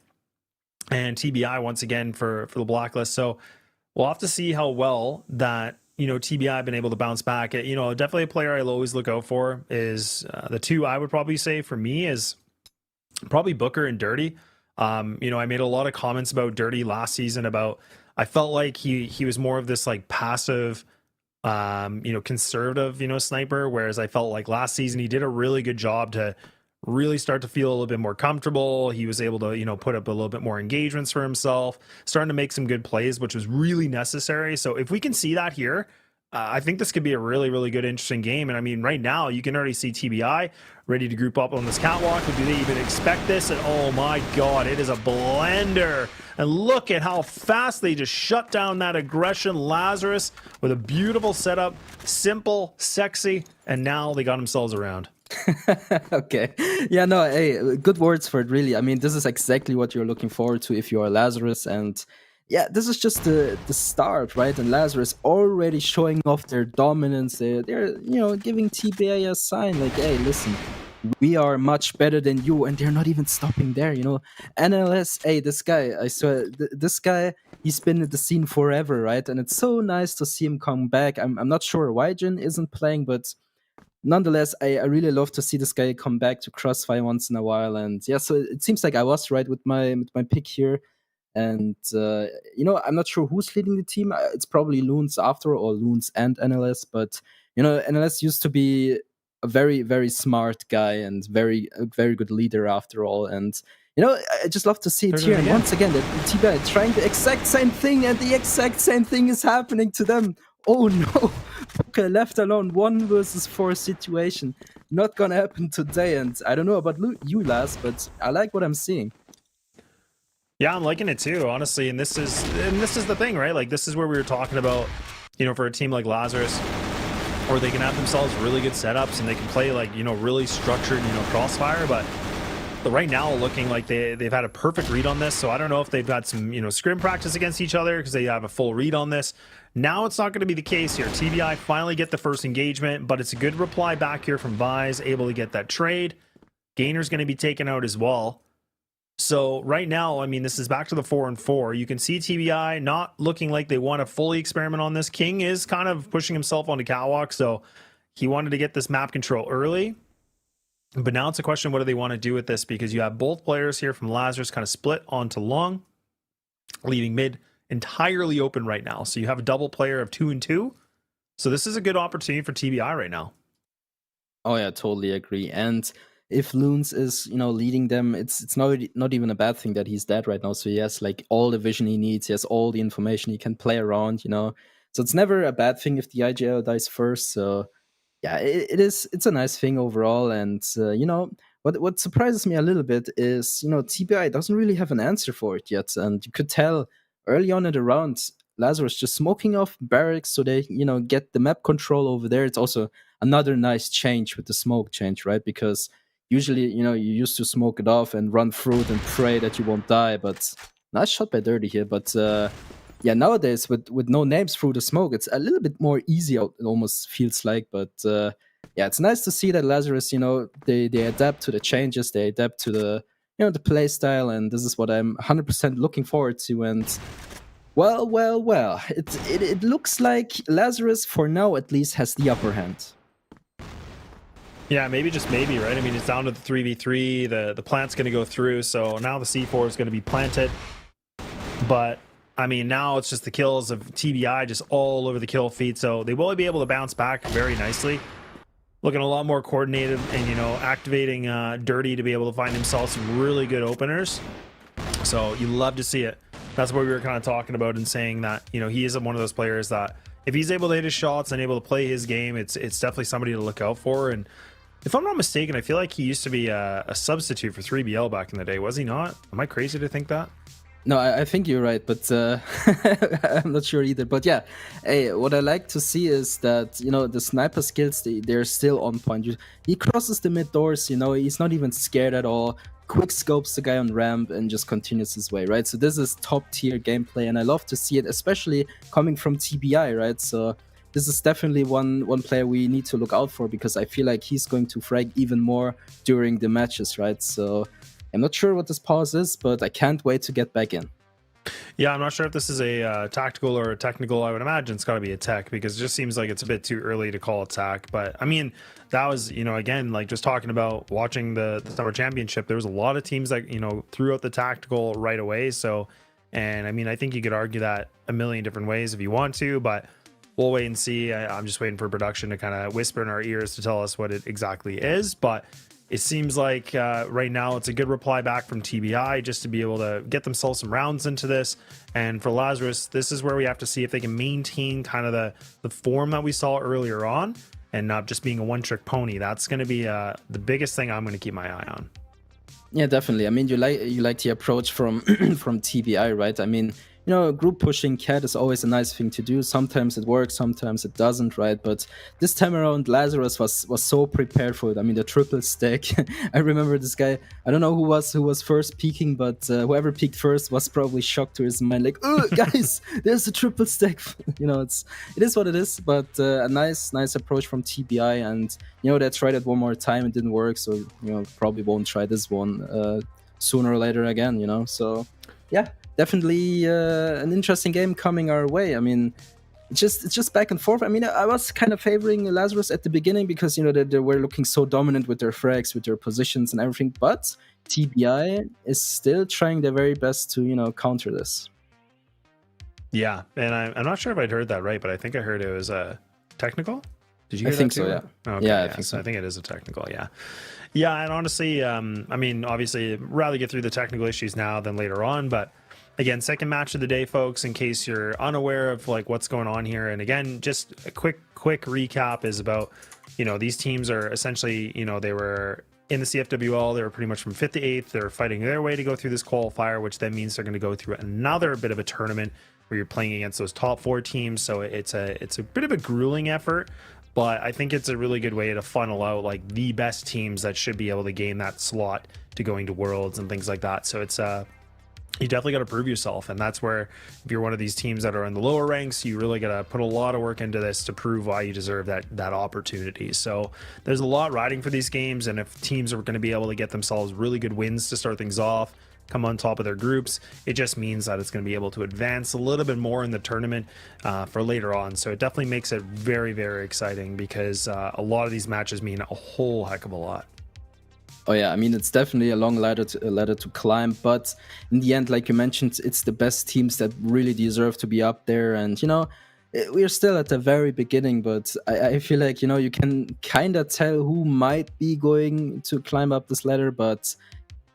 And TBI once again for the Blacklist. So we'll have to see how well that, TBI have been able to bounce back. Definitely a player I'll always look out for is the two I would probably say for me is probably Booker and Dirty. I made a lot of comments about Dirty last season about I felt like he was more of this like passive, conservative, sniper, whereas I felt like last season he did a really good job to really start to feel a little bit more comfortable. He was able to, put up a little bit more engagements for himself, starting to make some good plays, which was really necessary. So if we can see that here, I think this could be a really, really good, interesting game. And I mean, right now you can already see TBI ready to group up on this catwalk. But do they even expect this? And oh my God, it is a blender. And look at how fast they just shut down that aggression. Lazarus with a beautiful setup, simple, sexy, and now they got themselves around. Okay. Yeah, no, hey, good words for it, really. I mean, this is exactly what you're looking forward to if you are Lazarus. And yeah, this is just the start, right? And Lazarus already showing off their dominance. They're giving TBA a sign like, hey, listen, we are much better than you. And they're not even stopping there, NLS, hey, this guy, I swear, this guy, he's been in the scene forever, right? And it's so nice to see him come back. I'm not sure why Jin isn't playing, but nonetheless, I really love to see this guy come back to CrossFire once in a while. And yeah, so it seems like I was right with my pick here. And, I'm not sure who's leading the team. It's probably Loons after, or Loons and NLS. But, NLS used to be a very, very smart guy and a very good leader after all. And, I just love to see it here. And once again, the TBI trying the exact same thing, and the exact same thing is happening to them. Oh no, Booker left alone 1 versus 4 situation. Not gonna happen today. And I don't know about you, Laz, but I like what I'm seeing. Yeah, I'm liking it too, honestly. And this is the thing, right? Like, this is where we were talking about, for a team like Lazarus, or they can have themselves really good setups and they can play like, really structured, crossfire. But right now, looking like they've had a perfect read on this. So I don't know if they've got some, scrim practice against each other because they have a full read on this. Now it's not going to be the case here. TBI finally get the first engagement, but it's a good reply back here from Vise, able to get that trade. Gainer's going to be taken out as well. So right now, I mean, this is back to the 4-4. You can see TBI not looking like they want to fully experiment on this. King is kind of pushing himself onto catwalk, so he wanted to get this map control early. But now it's a question, what do they want to do with this? Because you have both players here from Lazarus kind of split onto long, leaving mid entirely open right now. So you have a double player of 2 and 2. So this is a good opportunity for TBI right now. Oh yeah, totally agree. And if Loons is, leading them, it's not even a bad thing that he's dead right now. So he has like all the vision he needs. He has all the information he can play around, So it's never a bad thing if the IGL dies first. So yeah, it's a nice thing overall. And what surprises me a little bit is, TBI doesn't really have an answer for it yet. And you could tell early on in the round, Lazarus just smoking off barracks so they, get the map control over there. It's also another nice change with the smoke change, right? Because usually, you used to smoke it off and run through it and pray that you won't die. But nice shot by Dirty here. But yeah, nowadays with no names through the smoke, it's a little bit more easy. It almost feels like. But yeah, it's nice to see that Lazarus, they adapt to the changes. They adapt to the the play style, and this is what I'm 100% looking forward to. And well, it looks like Lazarus for now at least has the upper hand. Yeah, maybe, just maybe, right? I mean, it's down to the 3v3. The plant's going to go through, so now the C4 is going to be planted. But, I mean, now it's just the kills of TBI just all over the kill feed, so they will be able to bounce back very nicely. Looking a lot more coordinated and, activating Dirty to be able to find himself some really good openers. So you love to see it. That's what we were kind of talking about and saying that, he is one of those players that if he's able to hit his shots and able to play his game, it's definitely somebody to look out for. And if I'm not mistaken, I feel like he used to be a substitute for 3BL back in the day. Was he not? Am I crazy to think that? No, I think you're right, but I'm not sure either. But yeah, hey, what I like to see is that, the sniper skills, they're still on point. He crosses the mid doors, he's not even scared at all. quick scopes the guy on ramp and just continues his way, right? So this is top tier gameplay, and I love to see it, especially coming from TBI, right? So this is definitely one player we need to look out for, because I feel like he's going to frag even more during the matches, right? So I'm not sure what this pause is, but I can't wait to get back in. Yeah, I'm not sure if this is a tactical or a technical. I would imagine it's got to be a tech, because it just seems like it's a bit too early to call attack. But I mean, that was, again, like just talking about watching the summer championship, there was a lot of teams that, threw out the tactical right away. So, and I mean, I think you could argue that a million different ways if you want to, but we'll wait and see. I'm just waiting for production to kind of whisper in our ears to tell us what it exactly is. But it seems like right now it's a good reply back from TBI just to be able to get themselves some rounds into this. And for Lazarus, this is where we have to see if they can maintain kind of the form that we saw earlier on and not just being a one-trick pony. That's going to be the biggest thing I'm going to keep my eye on. Yeah, definitely. I mean, you like the approach from from TBI, right? I mean, group pushing cat is always a nice thing to do. Sometimes it works, sometimes it doesn't, right? But this time around, Lazarus was so prepared for it. I mean, the triple stack. I remember this guy. I don't know who was first peeking, but whoever peeked first was probably shocked to his mind, like, "Oh, guys, there's a triple stack." It is what it is. But a nice approach from TBI, and they tried it one more time, it didn't work. So probably won't try this one sooner or later again. So yeah. Definitely an interesting game coming our way. I mean, it's just back and forth. I mean, I was kind of favoring Lazarus at the beginning because, they were looking so dominant with their frags, with their positions and everything. But TBI is still trying their very best to, counter this. Yeah, and I'm not sure if I'd heard that right, but I think I heard it was a technical. Did you hear I think that too? so, yeah. Okay, yeah, I think so. I think it is a technical, yeah. Yeah, and honestly, I mean, obviously, I'd rather get through the technical issues now than later on, but again, second match of the day, folks, in case you're unaware of like what's going on here. And again, just a quick recap is about, these teams are essentially, they were in the CFWL. They were pretty much from 5th to 8th. They're fighting their way to go through this qualifier, which then means they're going to go through another bit of a tournament where you're playing against those top 4 teams. So it's a bit of a grueling effort, but I think it's a really good way to funnel out like the best teams that should be able to gain that slot to going to Worlds and things like that. So it's you definitely got to prove yourself, and that's where if you're one of these teams that are in the lower ranks, you really got to put a lot of work into this to prove why you deserve that opportunity. So there's a lot riding for these games, and if teams are going to be able to get themselves really good wins to start things off, come on top of their groups, it just means that it's going to be able to advance a little bit more in the tournament for later on. So it definitely makes it very, very exciting because a lot of these matches mean a whole heck of a lot. Oh yeah, I mean, it's definitely a long ladder to climb, but in the end, like you mentioned, it's the best teams that really deserve to be up there. And we're still at the very beginning, but I feel like you can kind of tell who might be going to climb up this ladder, but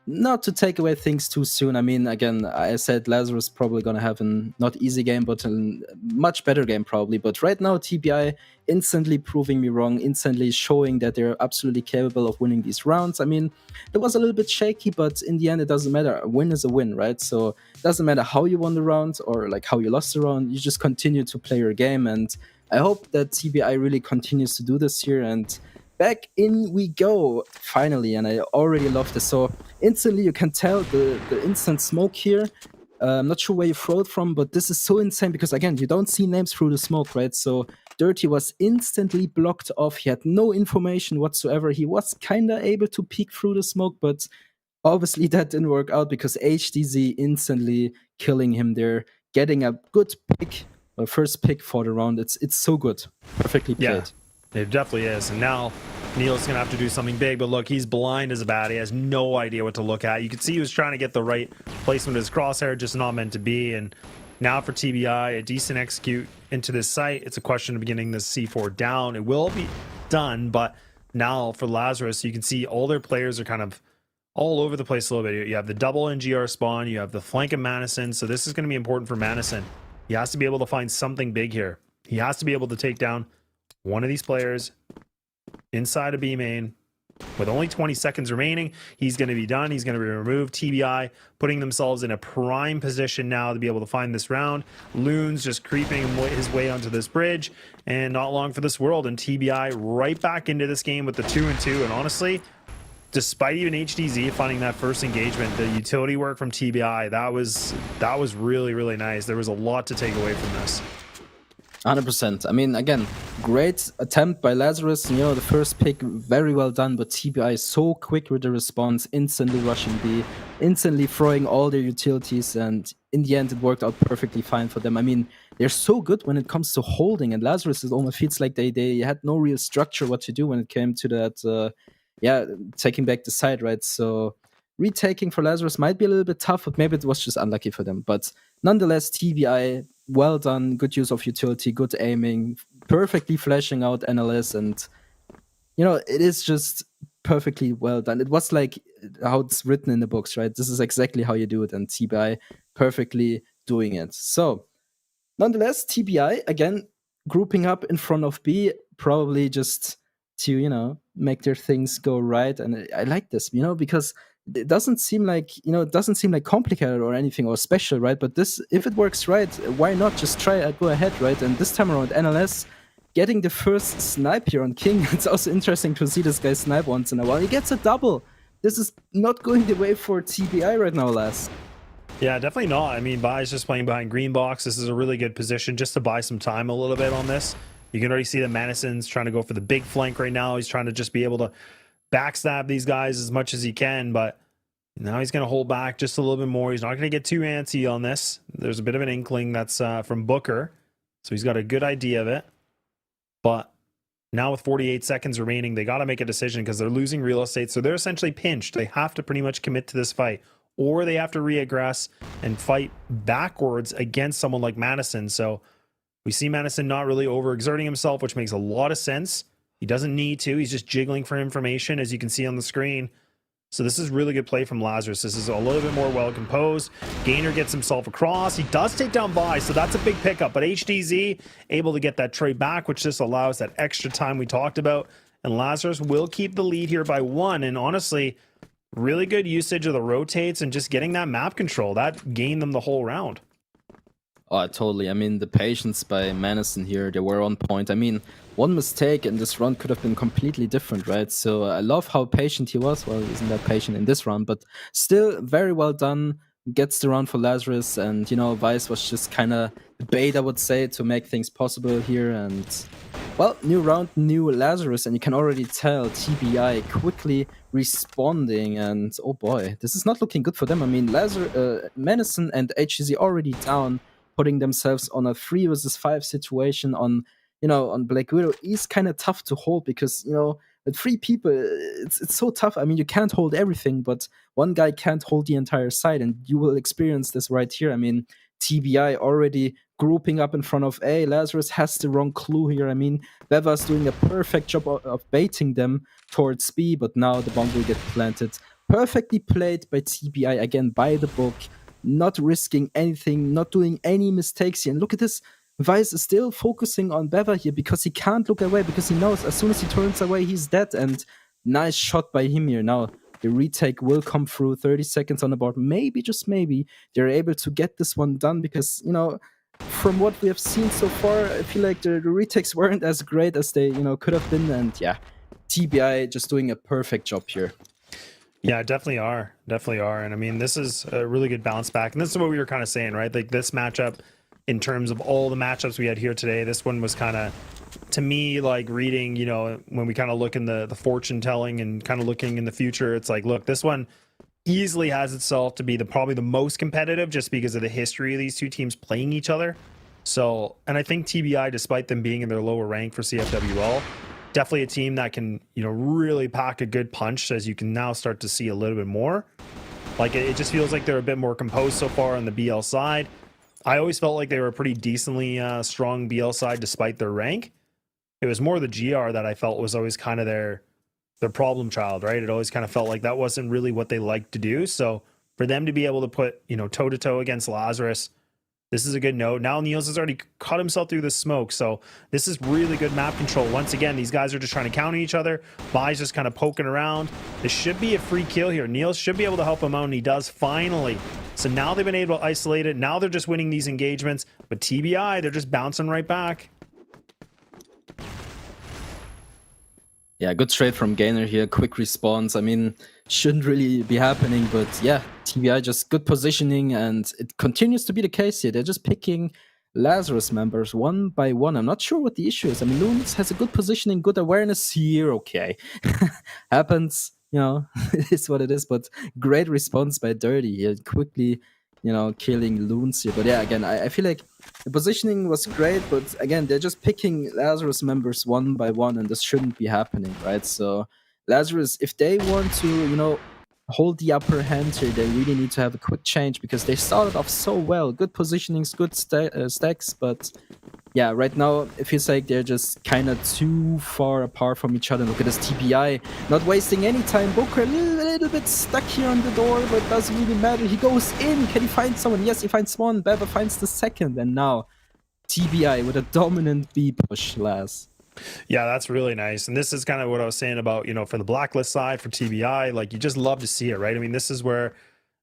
not to take away things too soon. I mean, again, I said Lazarus probably going to have a not easy game, but a much better game probably. But right now, TBI instantly proving me wrong, instantly showing that they're absolutely capable of winning these rounds. I mean, it was a little bit shaky, but in the end, it doesn't matter. A win is a win, right? So it doesn't matter how you won the round or like how you lost the round. You just continue to play your game. And I hope that TBI really continues to do this here. And back in we go, finally, and I already love this. So instantly you can tell the instant smoke here. I'm not sure where you throw it from, but this is so insane because, again, you don't see names through the smoke, right? So Dirty was instantly blocked off. He had no information whatsoever. He was kind of able to peek through the smoke, but obviously that didn't work out because HDZ instantly killing him there, getting a good pick, a first pick for the round. It's so good. Perfectly played. Yeah. It definitely is. And now Neil's going to have to do something big. But look, he's blind as a bat. He has no idea what to look at. You can see he was trying to get the right placement of his crosshair, just not meant to be. And now for TBI, a decent execute into this site. It's a question of getting this C4 down. It will be done. But now for Lazarus, you can see all their players are kind of all over the place a little bit. You have the double NGR spawn. You have the flank of Madison. So this is going to be important for Madison. He has to be able to find something big here. He has to be able to take down one of these players inside of B main. With only 20 seconds remaining, he's going to be done. He's going to be removed. TBI putting themselves in a prime position now to be able to find this round. Loon's just creeping his way onto this bridge, and not long for this world. And TBI right back into this game with the 2-2. And honestly, despite even HDZ finding that first engagement, the utility work from TBI, that was really, really nice. There was a lot to take away from this. 100%. I mean, again, great attempt by Lazarus. You know, the first pick, very well done, but TBI is so quick with the response, instantly rushing B, instantly throwing all their utilities, and in the end, it worked out perfectly fine for them. I mean, they're so good when it comes to holding, and Lazarus, it almost feels like they had no real structure what to do when it came to that, taking back the side, right? So retaking for Lazarus might be a little bit tough, but maybe it was just unlucky for them. But nonetheless, TBI, well done, good use of utility, good aiming, perfectly flashing out NLS, and you know, it is just perfectly well done. It was like how it's written in the books, right? This is exactly how you do it, and TBI perfectly doing it. So nonetheless, TBI again grouping up in front of B, probably just to, you know, make their things go right. And I like this, you know, because it doesn't seem like, you know, it doesn't seem like complicated or anything or special, right? But this, if it works right, why not just try go ahead, right? And this time around, NLS getting the first snipe here on King. It's also interesting to see this guy snipe once in a while. He gets a double. This is not going the way for TBI right now, Laz. Yeah, definitely not. I mean, Bai's just playing behind green box. This is a really good position just to buy some time a little bit on this. You can already see that Madison's trying to go for the big flank right now. He's trying to just be able to backstab these guys as much as he can, but now he's going to hold back just a little bit more. He's not going to get too antsy on this. There's a bit of an inkling that's from Booker, so he's got a good idea of it. But now with 48 seconds remaining, they got to make a decision because they're losing real estate, so they're essentially pinched. They have to pretty much commit to this fight, or they have to reaggress and fight backwards against someone like Madison. So we see Madison not really overexerting himself, which makes a lot of sense. He doesn't need to. He's just jiggling for information, as you can see on the screen. So this is really good play from Lazarus. This is a little bit more well composed. Gainer gets himself across. He does take down Vi, so that's a big pickup. But HDZ able to get that trade back, which just allows that extra time we talked about. And Lazarus will keep the lead here by 1. And honestly, really good usage of the rotates and just getting that map control. That gained them the whole round. Oh, totally. I mean, the patience by Madison here, they were on point. I mean, one mistake in this run could have been completely different, right? So I love how patient he was. Well, he isn't that patient in this round, but still very well done. Gets the round for Lazarus, and, you know, Vice was just kind of the bait, I would say, to make things possible here. And, well, new round, new Lazarus, and you can already tell TBI quickly responding, and oh boy, this is not looking good for them. I mean, Madison and HGZ already down, putting themselves on a 3 versus 5 situation on, you know, on Black Widow is kind of tough to hold because, you know, with 3 people, it's so tough. I mean, you can't hold everything, but one guy can't hold the entire side, and you will experience this right here. I mean, TBI already grouping up in front of A. Lazarus has the wrong clue here. I mean, Beva's doing a perfect job of baiting them towards B, but now the bomb will get planted. Perfectly played by TBI, again, by the book. Not risking anything, not doing any mistakes here. And look at this. Vice is still focusing on Beva here because he can't look away, because he knows as soon as he turns away, he's dead. And nice shot by him here. Now, the retake will come through. 30 seconds on the board. Maybe, just maybe, they're able to get this one done because, you know, from what we have seen so far, I feel like the retakes weren't as great as they, you know, could have been. And yeah, TBI just doing a perfect job here. Yeah, definitely are. Definitely are. And I mean, this is a really good bounce back. And this is what we were kind of saying, right? Like this matchup, in terms of all the matchups we had here today, this one was kind of, to me, like reading, you know, when we kind of look in the fortune telling and kind of looking in the future, it's like, look, this one easily has itself to be probably the most competitive just because of the history of these two teams playing each other. So, and I think TBI, despite them being in their lower rank for CFWL, definitely a team that can, you know, really pack a good punch, as you can now start to see a little bit more. Like, it just feels like they're a bit more composed so far on the BL side. I always felt like they were a pretty decently strong BL side despite their rank. It was more the GR that I felt was always kind of their problem child, right? It always kind of felt like that wasn't really what they liked to do. So for them to be able to put, you know, toe-to-toe against Lazarus, this is a good note. Now Niels has already cut himself through the smoke, so this is really good map control. Once again, these guys are just trying to counter each other. Bai's just kind of poking around. This should be a free kill here. Niels should be able to help him out, and he does finally. So now they've been able to isolate it. Now they're just winning these engagements. But TBI, they're just bouncing right back. Yeah, good trade from Gainer here. Quick response. I mean, shouldn't really be happening, but yeah, TBI just good positioning, and it continues to be the case here. They're just picking Lazarus members one by one. I'm not sure what the issue is. I mean, Loons has a good positioning, good awareness here. Okay, happens. You know, it is what it is. But great response by Dirty here, quickly, killing Loons here. But yeah, again, I feel like the positioning was great, but again, they're just picking Lazarus members one by one, and this shouldn't be happening, right? So Lazarus, if they want to, hold the upper hand here, they really need to have a quick change, because they started off so well. Good positionings, good stacks, but yeah, right now it feels like they're just kind of too far apart from each other. Look at this TBI, not wasting any time. Booker a little bit stuck here on the door, but doesn't really matter. He goes in. Can he find someone? Yes, he finds one. Beva finds the second, and now TBI with a dominant B push, Laz. Yeah, that's really nice. And this is kind of what I was saying about, for the Blacklist side, for TBI, like, you just love to see it, right? I mean, this is where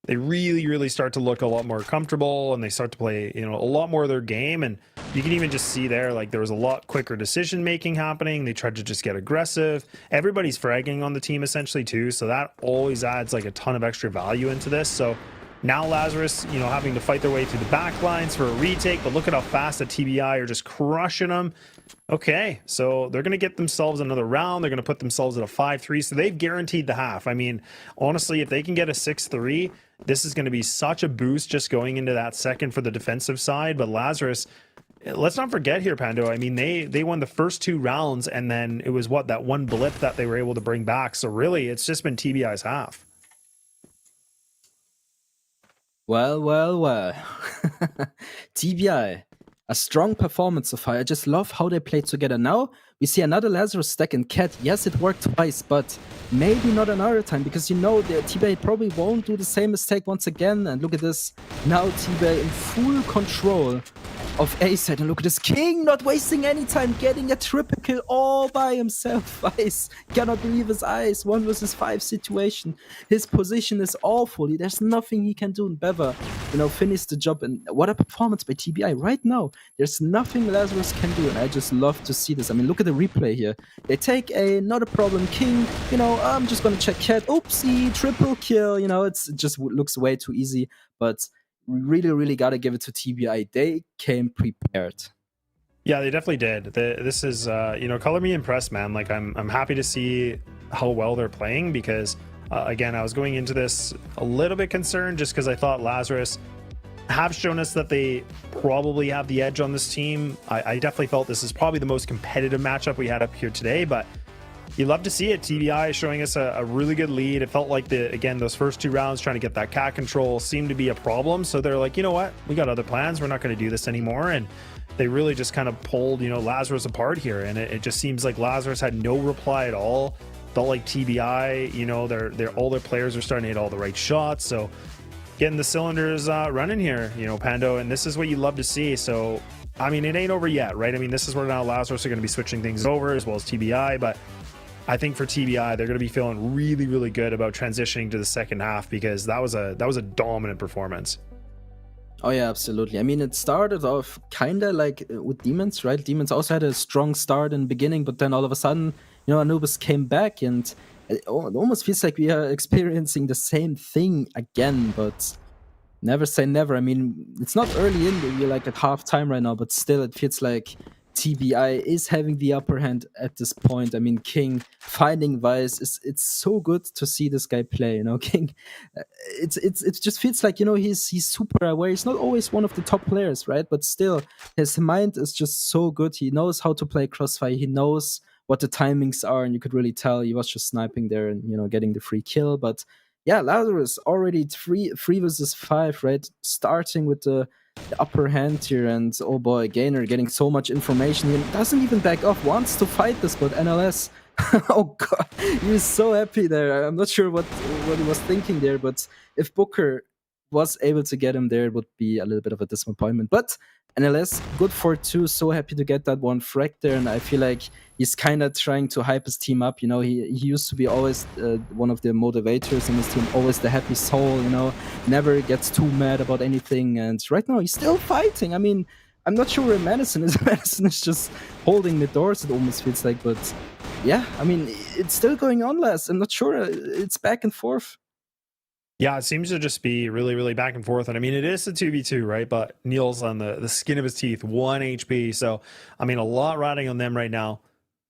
they really, really start to look a lot more comfortable, and they start to play, a lot more of their game. And you can even just see there, like, there was a lot quicker decision making happening. They tried to just get aggressive. Everybody's fragging on the team essentially too, so that always adds like a ton of extra value into this. So now Lazarus, having to fight their way through the back lines for a retake, but look at how fast the TBI are just crushing them. Okay, so they're going to get themselves another round. They're going to put themselves at a 5-3, so they've guaranteed the half. I mean, honestly, if they can get a 6-3, this is going to be such a boost just going into that second for the defensive side. But Lazarus, let's not forget here, Pando, I mean, they won the first 2 rounds, and then it was that one blip that they were able to bring back. So really, it's just been TBI's half. Well. TBI, a strong performance so far. I just love how they played together. Now we see another Lazarus stack in Cat. Yes, it worked twice, but maybe not another time, because the TBI probably won't do the same mistake once again. And look at this. Now TBI in full control of A side, and look at this King not wasting any time, getting a triple kill all by himself. Ice cannot believe his eyes. 1 versus 5 situation. His position is awful. There's nothing he can do. And Beva, finished the job. And what a performance by TBI right now. There's nothing Lazarus can do, and I just love to see this. I mean, look at the replay here. They take not a problem King. I'm just gonna check Cat. Oopsie, triple kill. It just looks way too easy, but we really, really got to give it to TBI. They came prepared. Yeah, they definitely did. This is, color me impressed, man. Like, I'm happy to see how well they're playing, because, again, I was going into this a little bit concerned just because I thought Lazarus have shown us that they probably have the edge on this team. I definitely felt this is probably the most competitive matchup we had up here today, but you love to see it. TBI showing us a really good lead. It felt like, those first 2 rounds trying to get that cat control seemed to be a problem. So they're like, you know what? We got other plans. We're not going to do this anymore. And they really just kind of pulled, Lazarus apart here. And it just seems like Lazarus had no reply at all. Felt like TBI, all their players are starting to hit all the right shots. So getting the cylinders running here, Pando. And this is what you love to see. So, I mean, it ain't over yet, right? I mean, this is where now Lazarus are going to be switching things over, as well as TBI. But I think for TBI, they're going to be feeling really, really good about transitioning to the second half, because that was a dominant performance. Oh yeah, absolutely. I mean, it started off kind of like with Demons, right? Demons also had a strong start in the beginning, but then all of a sudden, Anubis came back, and it almost feels like we are experiencing the same thing again, but never say never. I mean, it's not early in, we're like at halftime right now, but still it feels like TBI is having the upper hand at this point. I mean, King finding Vice, it's so good to see this guy play. King, it just feels like he's super aware. He's not always one of the top players, right? But still, his mind is just so good. He knows how to play Crossfire. He knows what the timings are, and you could really tell he was just sniping there and getting the free kill. But yeah, Lazarus already 3 versus 5, right? Starting with the upper hand here, and oh boy, Gainer getting so much information. He doesn't even back off, wants to fight this, but NLS, oh god, he was so happy there. I'm not sure what he was thinking there, but if Booker was able to get him there, it would be a little bit of a disappointment. But NLS, good for 2, so happy to get that one frag there, and I feel like he's kind of trying to hype his team up. He used to be always one of the motivators in his team, always the happy soul, never gets too mad about anything, and right now he's still fighting. I mean, I'm not sure where Madison is. Madison is just holding the doors, it almost feels like. But yeah, I mean, it's still going on, Les. I'm not sure. It's back and forth. Yeah, it seems to just be really, really back and forth. And I mean, it is a 2v2, right? But Neil's on the skin of his teeth, 1 HP. So, I mean, a lot riding on them right now.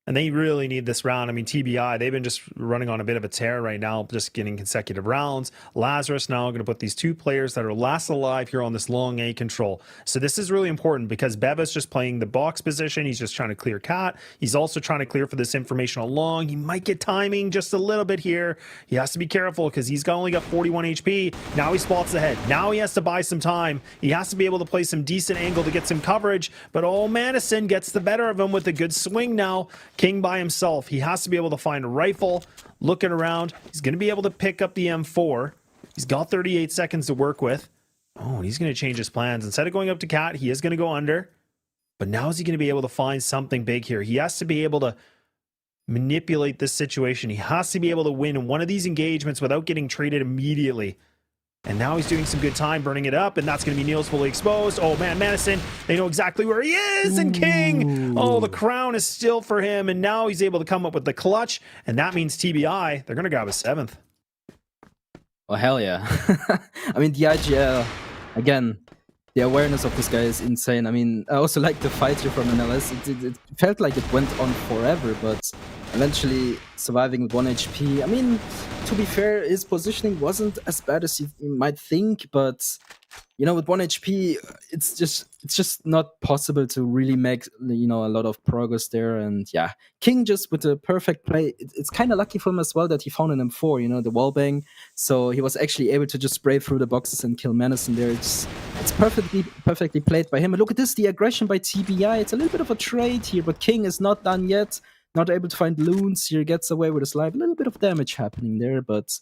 And they really need this round. I mean, TBI, they've been just running on a bit of a tear right now, just getting consecutive rounds. Lazarus now going to put these 2 players that are last alive here on this long A control. So this is really important because Beva's just playing the box position. He's just trying to clear cat. He's also trying to clear for this informational long. He might get timing just a little bit here. He has to be careful because he's only got 41 HP. Now he spots ahead. Now he has to buy some time. He has to be able to play some decent angle to get some coverage. But Madison gets the better of him with a good swing now. King by himself. He has to be able to find a rifle, looking around. He's going to be able to pick up the M4. He's got 38 seconds to work with. Oh, and he's going to change his plans. Instead of going up to cat, he is going to go under. But now is he going to be able to find something big here? He has to be able to manipulate this situation. He has to be able to win one of these engagements without getting traded immediately. And now he's doing some good time burning it up, and that's going to be Neil's fully exposed. Oh, man, Madison, they know exactly where he is, and King, oh, the crown is still for him, and now he's able to come up with the clutch, and that means TBI, they're going to grab a 7th. Oh, hell yeah. I mean, the IGL, again, the awareness of this guy is insane. I mean, I also like the fight here from NLS. It felt like it went on forever, but eventually surviving with 1 HP. I mean, to be fair, his positioning wasn't as bad as you might think, but you know, with 1 HP, it's just not possible to really make, you know, a lot of progress there. And yeah, King just with the perfect play. It's kind of lucky for him as well that he found an M4, you know, the wallbang. So he was actually able to just spray through the boxes and kill Madison there. It's perfectly played by him. And look at this, the aggression by TBI. It's a little bit of a trade here, but King is not done yet. Not able to find loons here, gets away with his life. A little bit of damage happening there, but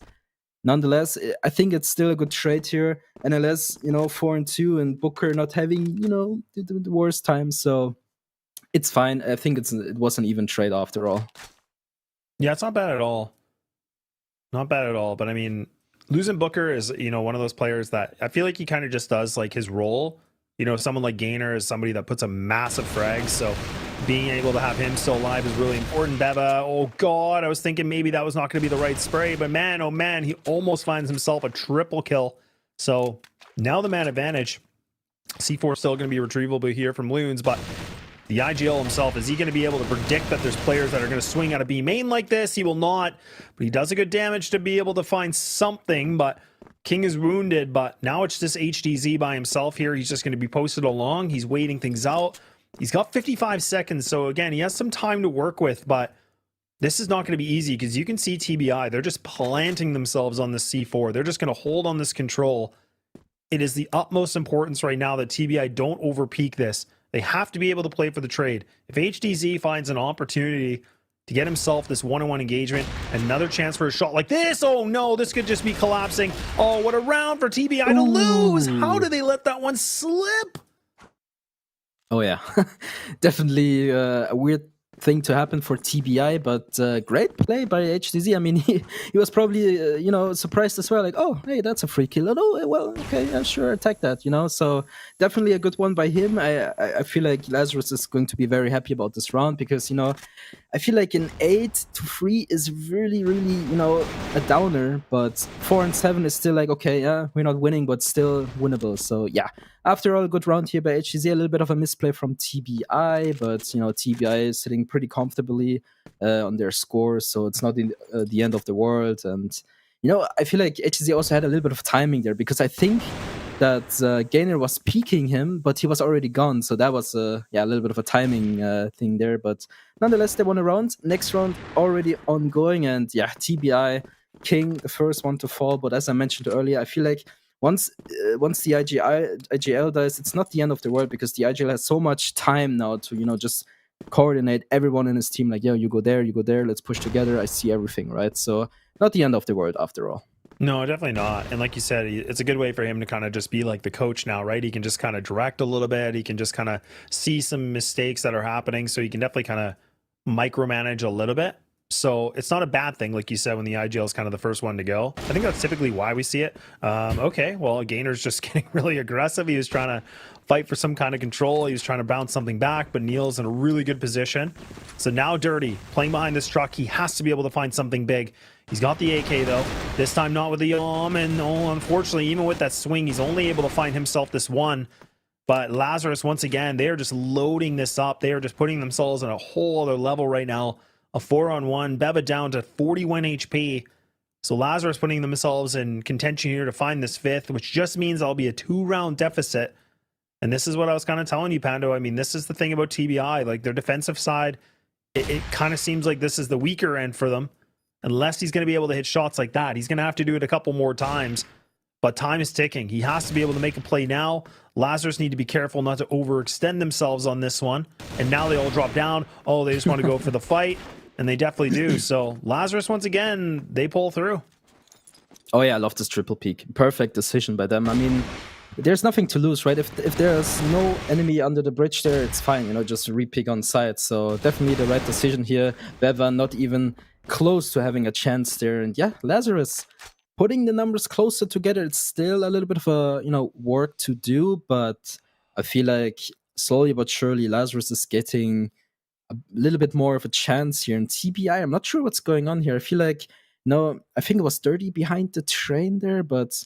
nonetheless, I think it's still a good trade here. NLS, you know, 4-2, and Booker not having, you know, the worst time, so it's fine. I think it was an even trade after all. Yeah, it's not bad at all. Not bad at all, but I mean, losing Booker is, you know, one of those players that I feel like he kind of just does like his role. You know, someone like Gainer is somebody that puts a massive frag, so being able to have him still alive is really important. Beva, oh god, I was thinking maybe that was not going to be the right spray, but man, oh man, he almost finds himself a triple kill. So now the man advantage. C4 still going to be retrievable here from Loons, but the IGL himself, is he going to be able to predict that there's players that are going to swing out of B main like this? He will not, but he does a good damage to be able to find something, but King is wounded, but now it's just HDZ by himself here. He's just going to be posted along. He's waiting things out. He's got 55 seconds, so again, he has some time to work with, but this is not going to be easy because you can see TBI. They're just planting themselves on the C4. They're just going to hold on this control. It is the utmost importance right now that TBI don't overpeak this. They have to be able to play for the trade. If HDZ finds an opportunity to get himself this one-on-one engagement, another chance for a shot like this. Oh no, this could just be collapsing. Oh, what a round for TBI to lose. How did they let that one slip? Oh yeah, definitely a weird thing to happen for TBI, but great play by HDZ. I mean, he was probably, you know, surprised as well. Like, oh, hey, that's a free kill. Oh, well, okay, yeah, sure, attack that, you know. So definitely a good one by him. I feel like Lazarus is going to be very happy about this round because, you know, I feel like an 8-3 is really, really, you know, a downer, but 4-7 is still like, okay, yeah, we're not winning, but still winnable. So yeah, after all, a good round here by HGZ, a little bit of a misplay from TBI, but, you know, TBI is sitting pretty comfortably on their score, so it's not the end of the world. And, you know, I feel like HGZ also had a little bit of timing there because I think that Gainer was peeking him, but he was already gone. So that was a little bit of a timing thing there. But nonetheless, they won a round. Next round already ongoing. And yeah, TBI, King, the first one to fall. But as I mentioned earlier, I feel like once the IGL dies, it's not the end of the world because the IGL has so much time now to, you know, just coordinate everyone in his team. Like, yo, you go there, let's push together. I see everything, right? So not the end of the world after all. No, definitely not. And like you said, it's a good way for him to kind of just be like the coach now, right? He can just kind of direct a little bit. He can just kind of see some mistakes that are happening. So he can definitely kind of micromanage a little bit. So it's not a bad thing, like you said, when the IGL is kind of the first one to go. I think that's typically why we see it. Okay, well, Gainer's just getting really aggressive. He was trying to fight for some kind of control. He was trying to bounce something back, but Neil's in a really good position. So now Dirty, playing behind this truck, he has to be able to find something big. He's got the AK, though. This time not with the and unfortunately, even with that swing, he's only able to find himself this one. But Lazarus, once again, they are just loading this up. They are just putting themselves on a whole other level right now. A 4-on-1, Beva down to 41 HP. So Lazarus putting themselves in contention here to find this 5th, which just means I'll be a 2-round deficit. And this is what I was kind of telling you, Pando. I mean, this is the thing about TBI. Like, their defensive side, it kind of seems like this is the weaker end for them. Unless he's going to be able to hit shots like that. He's going to have to do it a couple more times. But time is ticking. He has to be able to make a play now. Lazarus need to be careful not to overextend themselves on this one. And now they all drop down. Oh, they just want to go for the fight. And they definitely do. So Lazarus, once again, they pull through. Oh yeah, I love this triple peak. Perfect decision by them. I mean, there's nothing to lose, right? If there's no enemy under the bridge there, it's fine, you know, just re-pick on site. So definitely the right decision here. Beva not even close to having a chance there. And yeah, Lazarus putting the numbers closer together. It's still a little bit of a, you know, work to do, but I feel like slowly but surely Lazarus is getting a little bit more of a chance here. And TBI, I'm not sure what's going on here. I feel like, no, I think it was Dirty behind the train there, but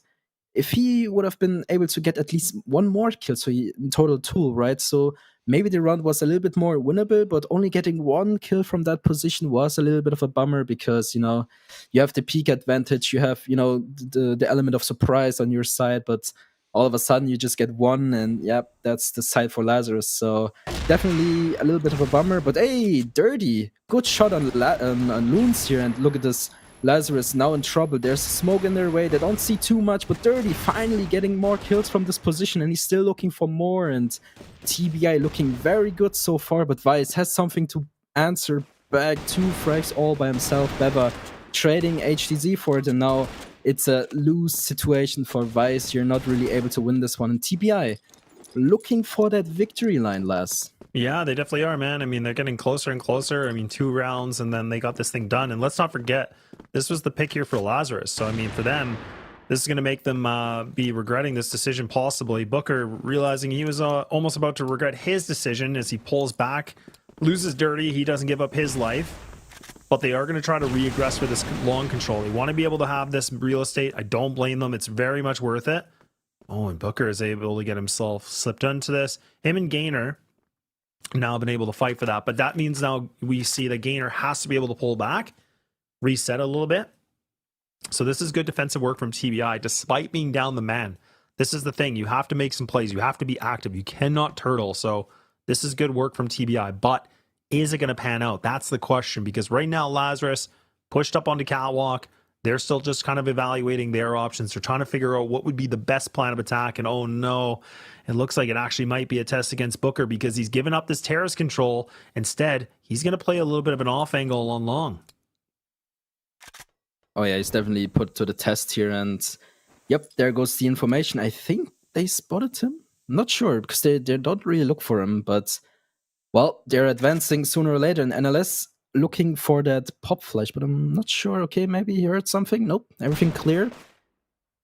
if he would have been able to get at least one more kill, so he, in total 2, right? So maybe the round was a little bit more winnable, but only getting 1 kill from that position was a little bit of a bummer because, you know, you have the peak advantage, you have, you know, the element of surprise on your side, but all of a sudden you just get 1, and yeah, that's the side for Lazarus. So definitely a little bit of a bummer, but hey, Dirty, good shot on Loons here, and look at this. Lazarus now in trouble. There's smoke in their way. They don't see too much, but Dirty finally getting more kills from this position, and he's still looking for more. And TBI looking very good so far, but Vice has something to answer back. 2 frags all by himself. Beva trading HTZ for it, and now it's a lose situation for Vice. You're not really able to win this one. And TBI looking for that victory line, Laz. Yeah, they definitely are, man. I mean, they're getting closer and closer. I mean, 2 rounds, and then they got this thing done. And let's not forget, this was the pick here for Lazarus. So, I mean, for them, this is going to make them be regretting this decision, possibly. Booker realizing he was almost about to regret his decision as he pulls back, loses Dirty. He doesn't give up his life. But they are going to try to re-aggress for this long control. They want to be able to have this real estate. I don't blame them. It's very much worth it. Oh, and Booker is able to get himself slipped into this. Him and Gainer now been able to fight for that, but that means now we see that Gainer has to be able to pull back, reset a little bit. So this is good defensive work from TBI despite being down the man. This is the thing, you have to make some plays, you have to be active, you cannot turtle. So this is good work from TBI, but is it going to pan out? That's the question, because right now Lazarus pushed up onto catwalk. They're still just kind of evaluating their options. They're trying to figure out what would be the best plan of attack. And oh no, it looks like it actually might be a test against Booker because he's given up this terrace control. Instead, he's going to play a little bit of an off angle on long. Oh yeah, he's definitely put to the test here. And yep, there goes the information. I think they spotted him. I'm not sure because they don't really look for him. But well, they're advancing sooner or later. And NLS looking for that pop flash, but I'm not sure. Okay, maybe he heard something. Nope, everything clear.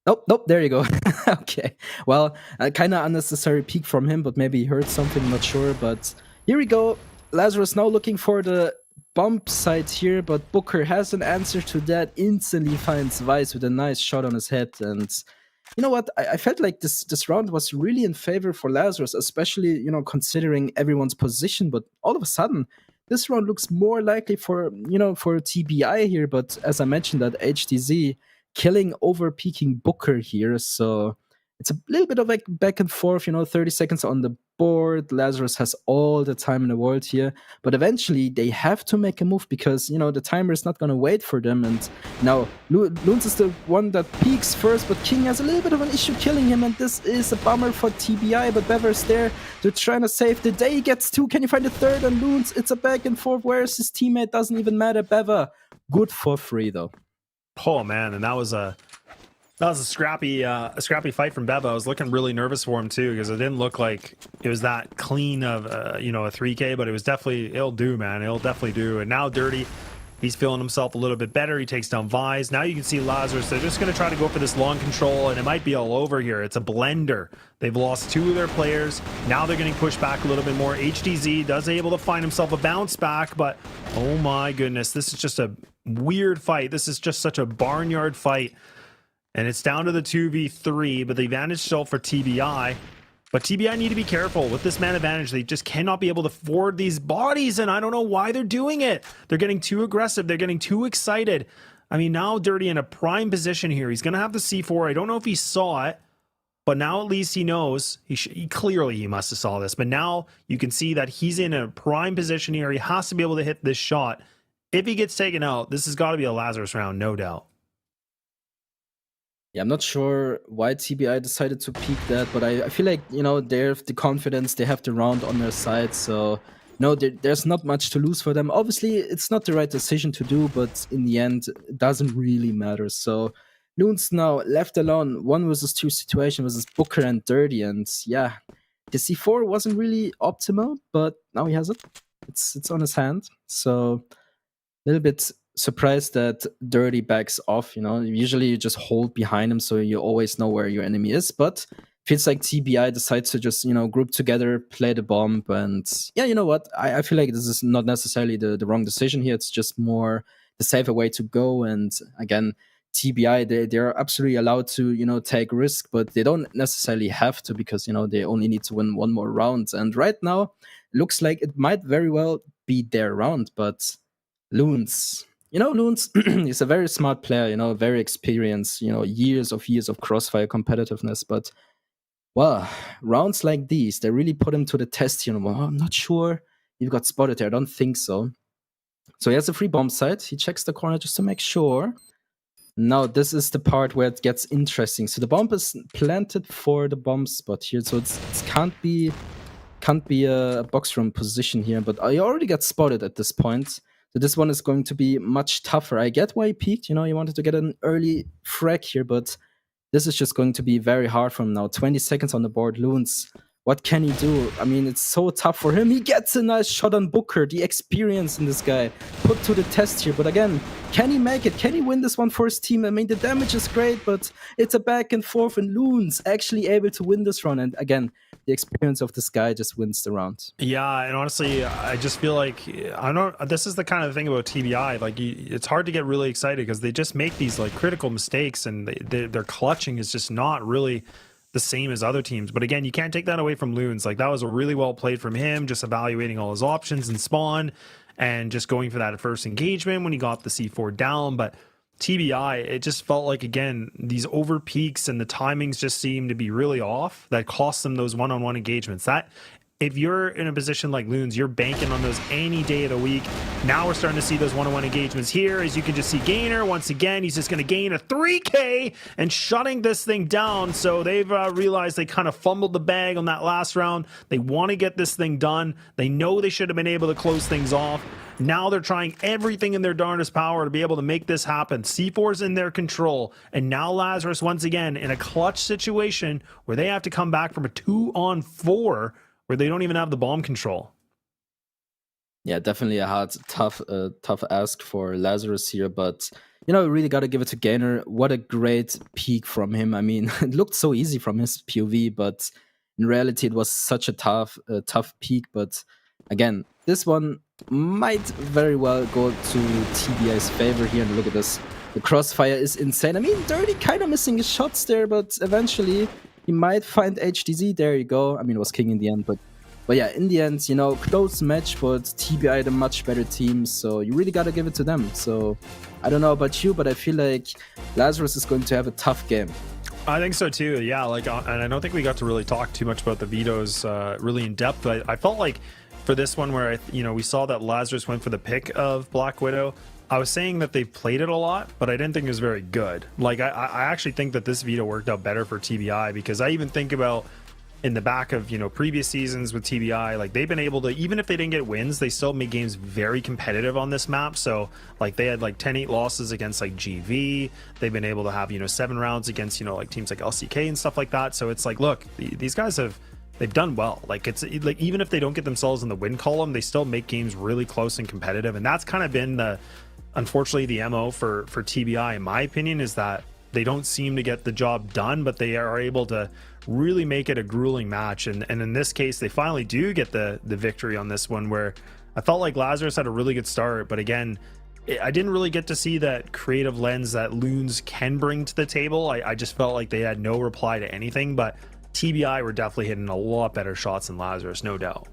Nope, there you go. Okay, well, kind of unnecessary peek from him, but maybe he heard something, not sure. But here we go. Lazarus now looking for the bump site here, but Booker has an answer to that. Instantly finds Vice with a nice shot on his head. And you know what? I felt like this round was really in favor for Lazarus, especially, you know, considering everyone's position. But all of a sudden, this round looks more likely for, you know, for TBI here, but as I mentioned, that HTZ killing over peaking Booker here, so it's a little bit of like back and forth, you know, 30 seconds on the board. Lazarus has all the time in the world here, but eventually they have to make a move because, you know, the timer is not going to wait for them. And now Loons is the one that peaks first, but King has a little bit of an issue killing him, and this is a bummer for TBI, but Bever's there. They're trying to save the day. He gets 2. Can you find the 3rd? And Loons, it's a back and forth. Where's his teammate? Doesn't even matter. Bever, good for free though. Oh man, and that was a scrappy fight from Beva. I was looking really nervous for him too because it didn't look like it was that clean of you know, a 3K, but it was definitely, it'll do, man. It'll definitely do. And now Dirty He's feeling himself a little bit better. He takes down Vise. Now you can see Lazarus. They're just going to try to go for this long control, and it might be all over here. It's a blender. They've lost 2 of their players. Now they're getting pushed back a little bit more. HDZ does able to find himself a bounce back, but oh my goodness, this is just a weird fight. This is just such a barnyard fight, and it's down to the 2v3, but the advantage still for TBI. But TBI need to be careful with this man advantage. They just cannot be able to forward these bodies, and I don't know why they're doing it. They're getting too aggressive. They're getting too excited. I mean, now Dirty in a prime position here. He's going to have the C4. I don't know if he saw it, but now at least he knows. Clearly he must have saw this, but now you can see that he's in a prime position here. He has to be able to hit this shot. If he gets taken out, this has got to be a Lazarus round, no doubt. Yeah, I'm not sure why TBI decided to peek that, but I feel like, you know, they have the confidence, they have the round on their side, so, no, there's not much to lose for them. Obviously, it's not the right decision to do, but in the end, it doesn't really matter. So, Loons now left alone, 1 versus 2 situation versus Booker and Dirty, and yeah, the C4 wasn't really optimal, but now he has it. It's on his hand, so a little bit surprised that Dirty backs off. You know, usually you just hold behind him so you always know where your enemy is, but feels like TBI decides to just, you know, group together, play the bomb, and yeah, you know what, I feel like this is not necessarily the wrong decision here. It's just more the safer way to go. And again, TBI, they're absolutely allowed to, you know, take risk, but they don't necessarily have to, because, you know, they only need to win 1 more round. And right now looks like it might very well be their round. But Loons, you know, Loons is a very smart player, you know, very experienced, you know, years of Crossfire competitiveness. But, well, rounds like these, they really put him to the test, you know. Well, I'm not sure you got spotted there. I don't think so. So he has a free bomb site. He checks the corner just to make sure. Now, this is the part where it gets interesting. So the bomb is planted for the bomb spot here. So it can't be a box room position here. But I already got spotted at this point. So this one is going to be much tougher. I get why he peeked, you know, he wanted to get an early frag here, but this is just going to be very hard for him now. 20 seconds on the board, Loons. What can he do? I mean, it's so tough for him. He gets a nice shot on Booker. The experience in this guy put to the test here. But again, can he make it? Can he win this one for his team? I mean, the damage is great, but it's a back and forth, and Loons actually able to win this round. And again, the experience of this guy just wins the round. Yeah, and honestly, I just feel like, I don't. This is the kind of thing about TBI. Like, it's hard to get really excited because they just make these like critical mistakes, and their clutching is just not really the same as other teams. But again, you can't take that away from Loons. Like, that was a really well played from him, just evaluating all his options and spawn, and just going for that first engagement when he got the C4 down. But TBI, it just felt like, again, these over peaks and the timings just seemed to be really off. That cost them those one-on-one engagements. That, if you're in a position like Loons, you're banking on those any day of the week. Now we're starting to see those one-on-one engagements here. As you can just see, Gainer, once again, he's just going to gain a 3K and shutting this thing down. So they've realized they kind of fumbled the bag on that last round. They want to get this thing done. They know they should have been able to close things off. Now they're trying everything in their darndest power to be able to make this happen. C4's in their control. And now Lazarus, once again, in a clutch situation where they have to come back from a 2-on-4 where they don't even have the bomb control. Yeah, definitely a hard, tough ask for Lazarus here, but you know, really got to give it to Gainer. What a great peak from him. I mean, it looked so easy from his POV, but in reality, it was such a tough peak. But again, this one might very well go to TBI's favor here. And look at this, the crossfire is insane. I mean, Dirty kind of missing his shots there, but eventually he might find HDZ. There you go. I mean, it was king in the end, but yeah, in the end, you know, close match, but TBI the much better team, so you really gotta give it to them. So I don't know about you, but I feel like Lazarus is going to have a tough game. I think so too. Yeah, like, and I don't think we got to really talk too much about the vetoes really in depth. But I felt like for this one, where we saw that Lazarus went for the pick of Black Widow. I was saying that they've played it a lot, but I didn't think it was very good. Like, I actually think that this veto worked out better for TBI, because I even think about in the back of, previous seasons with TBI, like, they've been able to, even if they didn't get wins, they still made games very competitive on this map. So like, they had like 10-8 losses against like GV. They've been able to have, 7 rounds against, like teams like LCK and stuff like that. So it's like, look, these guys they've done well. Like, it's like, even if they don't get themselves in the win column, they still make games really close and competitive. And that's kind of been the unfortunately, the MO for TBI, in my opinion, is that they don't seem to get the job done, but they are able to really make it a grueling match. And in this case, they finally do get the victory on this one, where I felt like Lazarus had a really good start, but again, I didn't really get to see that creative lens that Loons can bring to the table. I just felt like they had no reply to anything, but TBI were definitely hitting a lot better shots than Lazarus, no doubt.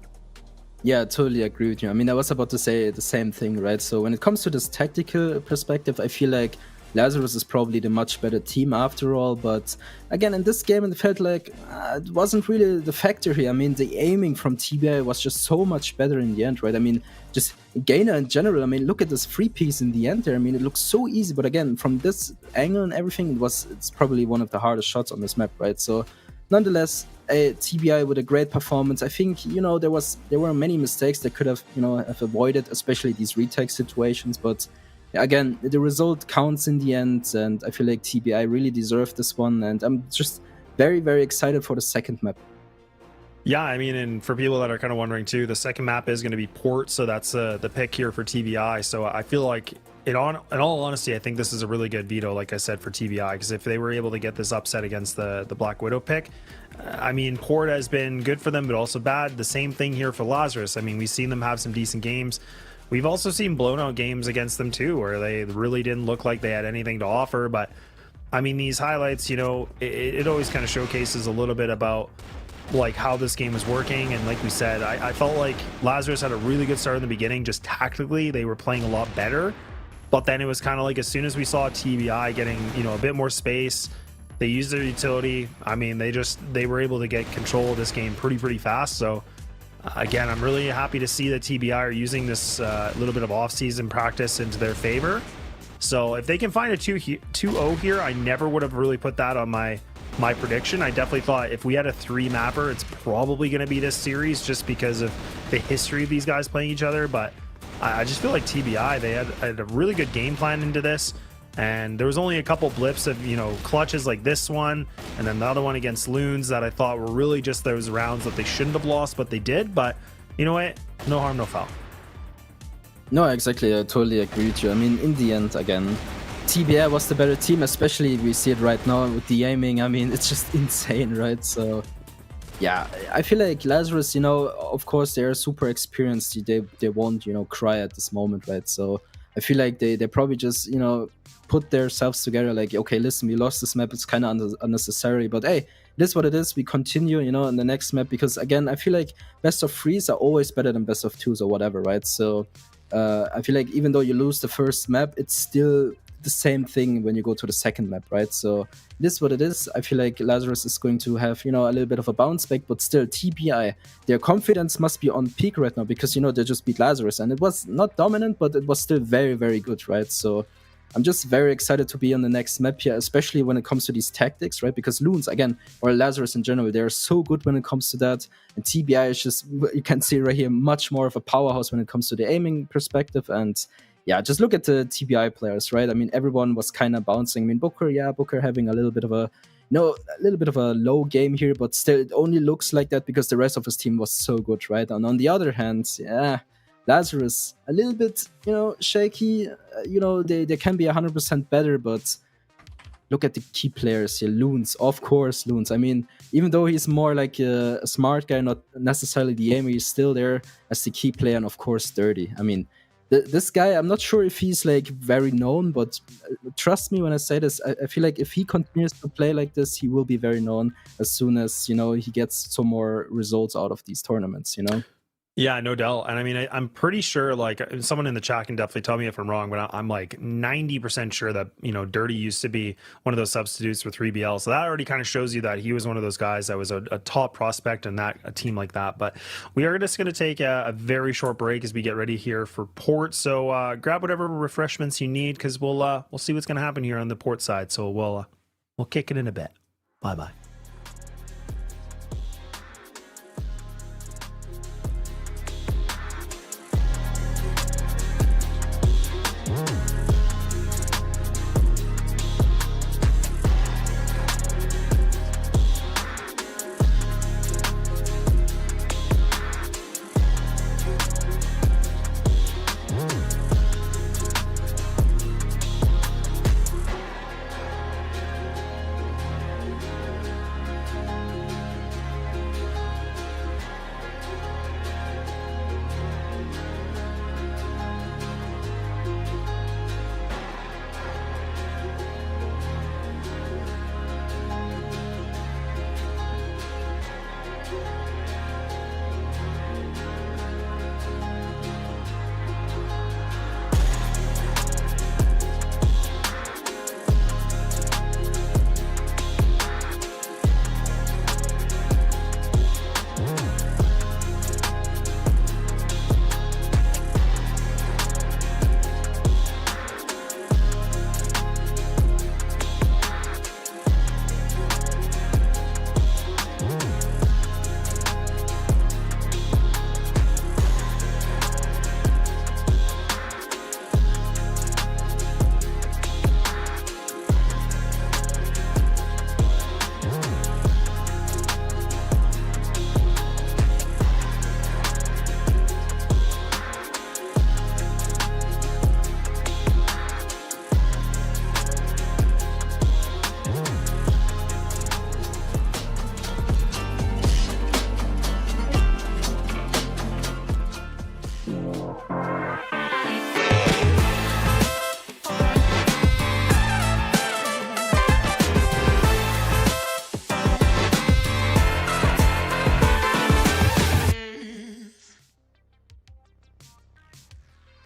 Yeah, I totally agree with you. I mean, I was about to say the same thing, right? So when it comes to this tactical perspective, I feel like Lazarus is probably the much better team after all, but again, in this game, it felt like it wasn't really the factor here. I mean, the aiming from TBI was just so much better in the end, right? I mean, just Gainer in general, I mean, look at this free piece in the end there. I mean, it looks so easy, but again, from this angle and everything, it's probably one of the hardest shots on this map, right? So nonetheless, a TBI with a great performance. I think, there were many mistakes that could have, have avoided, especially these retake situations, but again, the result counts in the end, and I feel like TBI really deserved this one, and I'm just very, very excited for the second map. Yeah, I mean, and for people that are kind of wondering too, the second map is going to be Port, so that's the pick here for TBI. So I feel like, in all honesty, I think this is a really good veto, like I said, for TBI, because if they were able to get this upset against the Black Widow pick, I mean, Port has been good for them, but also bad. The same thing here for Lazarus. I mean, we've seen them have some decent games. We've also seen blown out games against them too, where they really didn't look like they had anything to offer. But I mean, these highlights, it always kind of showcases a little bit about like how this game was working. And like we said, I felt like Lazarus had a really good start in the beginning. Just tactically, they were playing a lot better. But then it was kind of like, as soon as we saw TBI getting, a bit more space, they used their utility. I mean, they were able to get control of this game pretty fast. So again, I'm really happy to see that TBI are using this little bit of off-season practice into their favor. So if they can find a 2-0 here, I never would have really put that on my prediction. I definitely thought if we had a 3-mapper, it's probably going to be this series, just because of the history of these guys playing each other. But I just feel like TBI, they had a really good game plan into this. And there was only a couple blips of, clutches like this one, and then the other one against Loons that I thought were really just those rounds that they shouldn't have lost, but they did. But you know what? No harm, no foul. No, exactly. I totally agree with you. I mean, in the end, again, TBI was the better team, especially we see it right now with the aiming. I mean, it's just insane, right? So yeah, I feel like Lazarus, of course, they're super experienced. They won't, cry at this moment, right? So I feel like they probably just, put themselves together like, okay, listen, we lost this map, it's kind of unnecessary, but hey, it is what it is. We continue, in the next map, because again, I feel like best of threes are always better than best of twos or whatever, right? So I feel like even though you lose the first map, it's still the same thing when you go to the second map, right? So it is what it is. I feel like Lazarus is going to have, a little bit of a bounce back, but still TBI, their confidence must be on peak right now, because, they just beat Lazarus, and it was not dominant, but it was still very, very good, right? So I'm just very excited to be on the next map here, especially when it comes to these tactics, right? Because Loons, again, or Lazarus in general, they're so good when it comes to that. And TBI is just, you can see right here, much more of a powerhouse when it comes to the aiming perspective. And yeah, just look at the TBI players, right? I mean, everyone was kind of bouncing. I mean, Booker having a little bit of a low game here, but still, it only looks like that because the rest of his team was so good, right? And on the other hand, yeah, Lazarus, a little bit, shaky. They can be 100% better, but look at the key players here. Loons, of course, Loons. I mean, even though he's more like a smart guy, not necessarily the aimer, he's still there as the key player, and of course, Dirty. I mean, this guy, I'm not sure if he's like very known, but trust me when I say this, I feel like if he continues to play like this, he will be very known as soon as, he gets some more results out of these tournaments, Yeah, no doubt. And I mean, I'm pretty sure, like, someone in the chat can definitely tell me if I'm wrong, but I'm like 90% sure that, Dirty used to be one of those substitutes for 3BL. So that already kind of shows you that he was one of those guys that was a top prospect in a team like that. But we are just going to take a very short break as we get ready here for Port. So grab whatever refreshments you need, because we'll see what's going to happen here on the Port side. So we'll kick it in a bit. Bye-bye.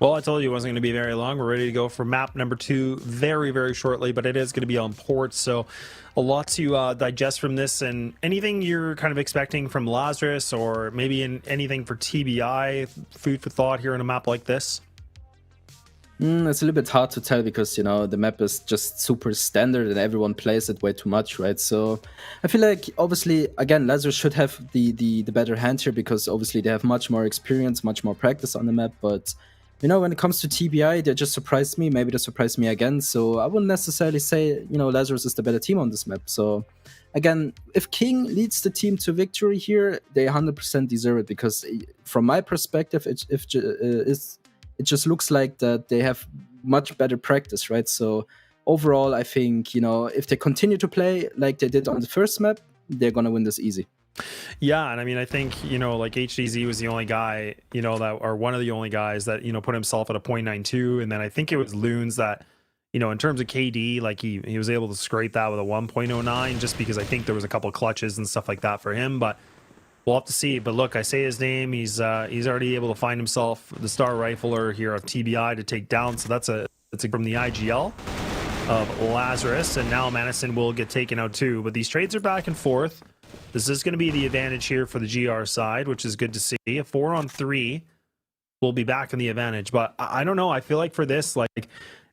Well, I told you it wasn't going to be very long. We're ready to go for map number 2 very, very shortly, but it is going to be on ports, so a lot to digest from this. And anything you're kind of expecting from Lazarus, or maybe anything for TBI, food for thought here in a map like this? It's a little bit hard to tell because, you know, the map is just super standard and everyone plays it way too much, right? So I feel like, obviously, again, Lazarus should have the better hand here because obviously they have much more experience, much more practice on the map, but you know, when it comes to TBI, they just surprised me. Maybe they surprised me again. So I wouldn't necessarily say, you know, Lazarus is the better team on this map. So again, if King leads the team to victory here, they 100% deserve it because from my perspective, it just looks like that they have much better practice, right? So overall, I think, you know, if they continue to play like they did on the first map, they're going to win this easy. Yeah, and I mean, I think, you know, like HDZ was the only guy, you know, that, or one of the only guys that, you know, put himself at a 0.92, and then I think it was Loons that, you know, in terms of KD, like he was able to scrape that with a 1.09 just because I think there was a couple clutches and stuff like that for him, but we'll have to see. But look, I say his name, he's already able to find himself the star rifler here of TBI to take down, so that's from the IGL of Lazarus, and now Madison will get taken out too, but these trades are back and forth. This is going to be the advantage here for the GR side, which is good to see. A 4-on-3 will be back in the advantage. But I don't know. I feel like for this, like,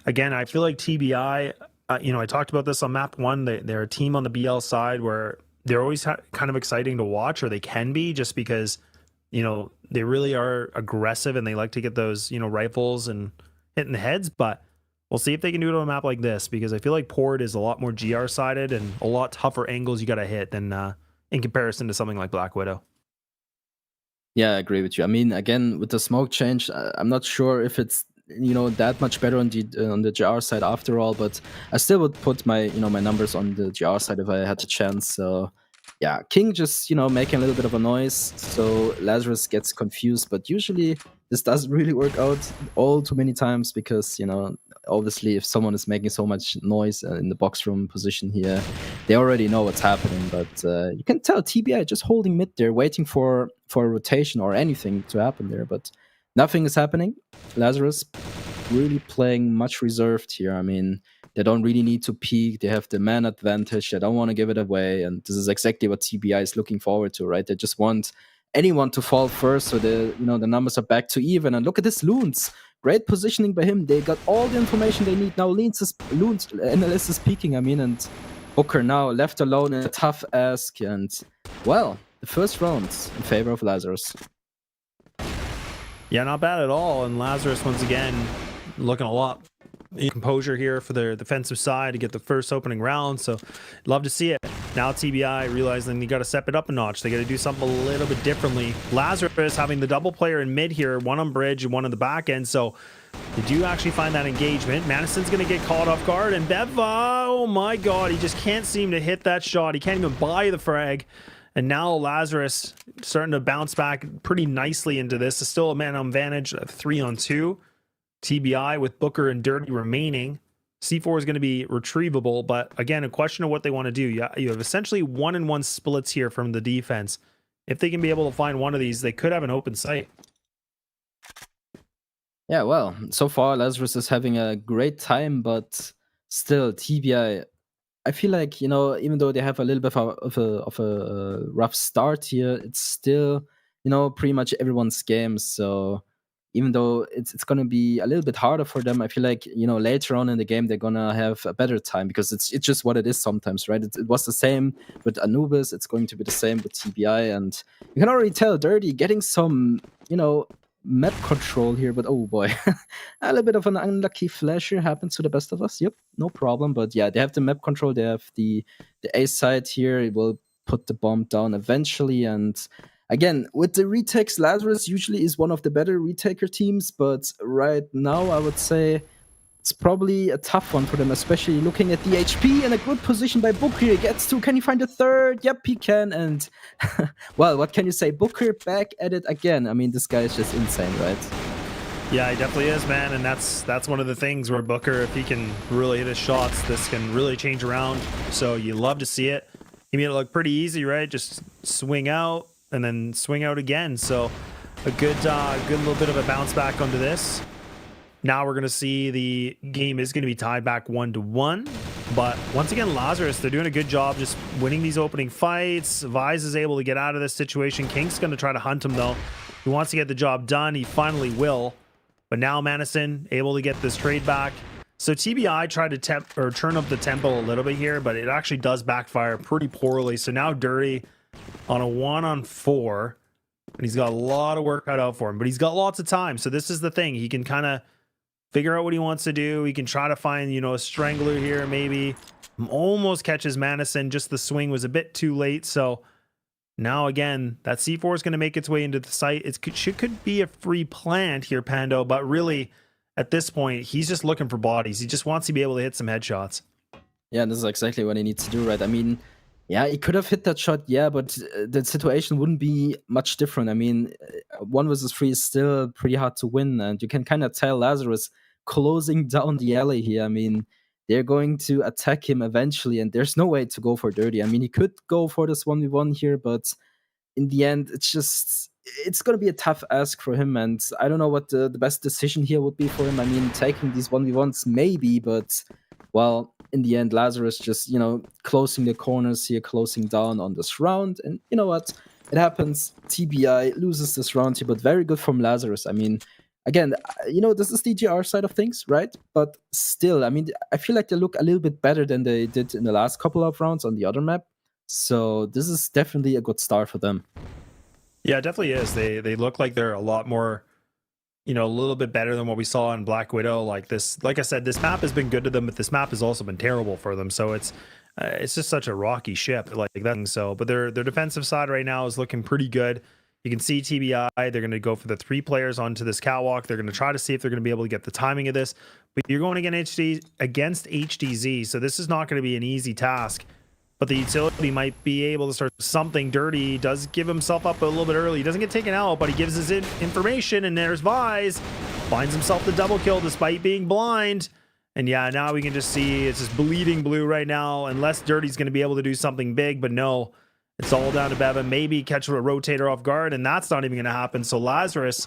again, I feel like TBI, you know, I talked about this on map 1. They're a team on the BL side where they're always kind of exciting to watch, or they can be, just because, you know, they really are aggressive and they like to get those, you know, rifles and hitting the heads. But we'll see if they can do it on a map like this, because I feel like Port is a lot more GR sided and a lot tougher angles you got to hit than in comparison to something like Black Widow. Yeah, I agree with you. I mean, again, with the smoke change, I'm not sure if it's, you know, that much better on the GR side after all, but I still would put my, you know, my numbers on the GR side if I had the chance. So yeah, King just, you know, making a little bit of a noise, so Lazarus gets confused, but usually this doesn't really work out all too many times because, you know, obviously if someone is making so much noise in the box room position here, they already know what's happening. But you can tell TBI just holding mid there, waiting for a rotation or anything to happen there, but nothing is happening. Lazarus really playing much reserved here. I mean, they don't really need to peak. They have the man advantage. They don't want to give it away, and this is exactly what TBI is looking forward to, right? They just want anyone to fall first, so the numbers are back to even. And look at this Loons. Great positioning by him. They got all the information they need. Now Loons NLS is peaking, I mean, and Booker now left alone in a tough ask. And, well, the first round in favor of Lazarus. Yeah, not bad at all. And Lazarus, once again, looking a lot in composure here for their defensive side to get the first opening round. So love to see it. Now TBI realizing they got to step it up a notch. They got to do something a little bit differently. Lazarus having the double player in mid here, one on bridge and one on the back end. So they do actually find that engagement. Madison's going to get caught off guard, and Beva, oh my God, he just can't seem to hit that shot. He can't even buy the frag. And now Lazarus starting to bounce back pretty nicely into this. It's still a man advantage, 3-on-2. TBI with Booker and Dirty remaining. C4 is going to be retrievable, but again, a question of what they want to do. You have essentially 1-and-1 splits here from the defense. if they can be able to find one of these, they could have an open site. Yeah, well, so far Lazarus is having a great time, but still TBI. I feel like, you know, even though they have a little bit of a rough start here, it's still, you know, pretty much everyone's game. So even though it's going to be a little bit harder for them, I feel like, you know, later on in the game they're gonna have a better time, because it's just what it is sometimes, right? It was the same with Anubis. It's going to be the same with TBI, and you can already tell Dirty getting some, you know, map control here, but oh boy, a little bit of an unlucky flash here happens to the best of us. Yep, no problem. But yeah, they have the map control. They have the A side here. It will put the bomb down eventually. And again, with the retakes, Lazarus usually is one of the better retaker teams, but right now I would say it's probably a tough one for them, especially looking at the HP, and a good position by Booker. He gets to, can he find a third? Yep, he can. And well, what can you say? Booker back at it again. I mean, this guy is just insane, right? Yeah, he definitely is, man. And that's one of the things where Booker, if he can really hit his shots, this can really change around. So you love to see it. He made it look pretty easy, right? Just swing out and then swing out again. So a good little bit of a bounce back onto this. Now we're going to see the game is going to be tied back 1-1. But once again, Lazarus, they're doing a good job just winning these opening fights. Vise is able to get out of this situation. Kink's going to try to hunt him, though. He wants to get the job done. He finally will. But now Madison able to get this trade back. So TBI tried to turn up the tempo a little bit here, but it actually does backfire pretty poorly. So now Dirty on a 1-on-4. And he's got a lot of work cut out for him. But he's got lots of time. So this is the thing. He can kind of figure out what he wants to do. He can try to find, you know, a strangler here, maybe. Almost catches Madison. Just the swing was a bit too late. So now again, that C4 is going to make its way into the site. It could be a free plant here, Pando. But really, at this point, he's just looking for bodies. He just wants to be able to hit some headshots. Yeah, this is exactly what he needs to do, right? I mean, yeah, he could have hit that shot, yeah, but the situation wouldn't be much different. I mean, 1 versus 3 is still pretty hard to win, and you can kind of tell Lazarus closing down the alley here. I mean, they're going to attack him eventually, and there's no way to go for Dirty. I mean, he could go for this 1v1 here, but in the end, it's going to be a tough ask for him, and I don't know what the best decision here would be for him. I mean, taking these 1v1s maybe, but, well, in the end, Lazarus just, you know, closing the corners here, closing down on this round. And you know what? It happens. TBI loses this round here, but very good from Lazarus. I mean, again, you know, this is the GR side of things, right? But still, I mean, I feel like they look a little bit better than they did in the last couple of rounds on the other map. So this is definitely a good start for them. Yeah, it definitely is. They look like they're a lot more, you know, a little bit better than what we saw in Black Widow. Like this, like I said, this map has been good to them, but this map has also been terrible for them. So it's just such a rocky ship like that. So, but their defensive side right now is looking pretty good. You can see TBI, they're going to go for the 3 players onto this catwalk. They're going to try to see if they're going to be able to get the timing of this. But you're going against HDZ, so this is not going to be an easy task. But the utility might be able to start something. Dirty. He does give himself up a little bit early. He doesn't get taken out, but he gives his information, and there's Vise. Finds himself the double kill despite being blind. And yeah, now we can just see it's just bleeding blue right now, unless Dirty's going to be able to do something big, but no. It's all down to Beva. Maybe catch a rotator off guard, and that's not even going to happen. So Lazarus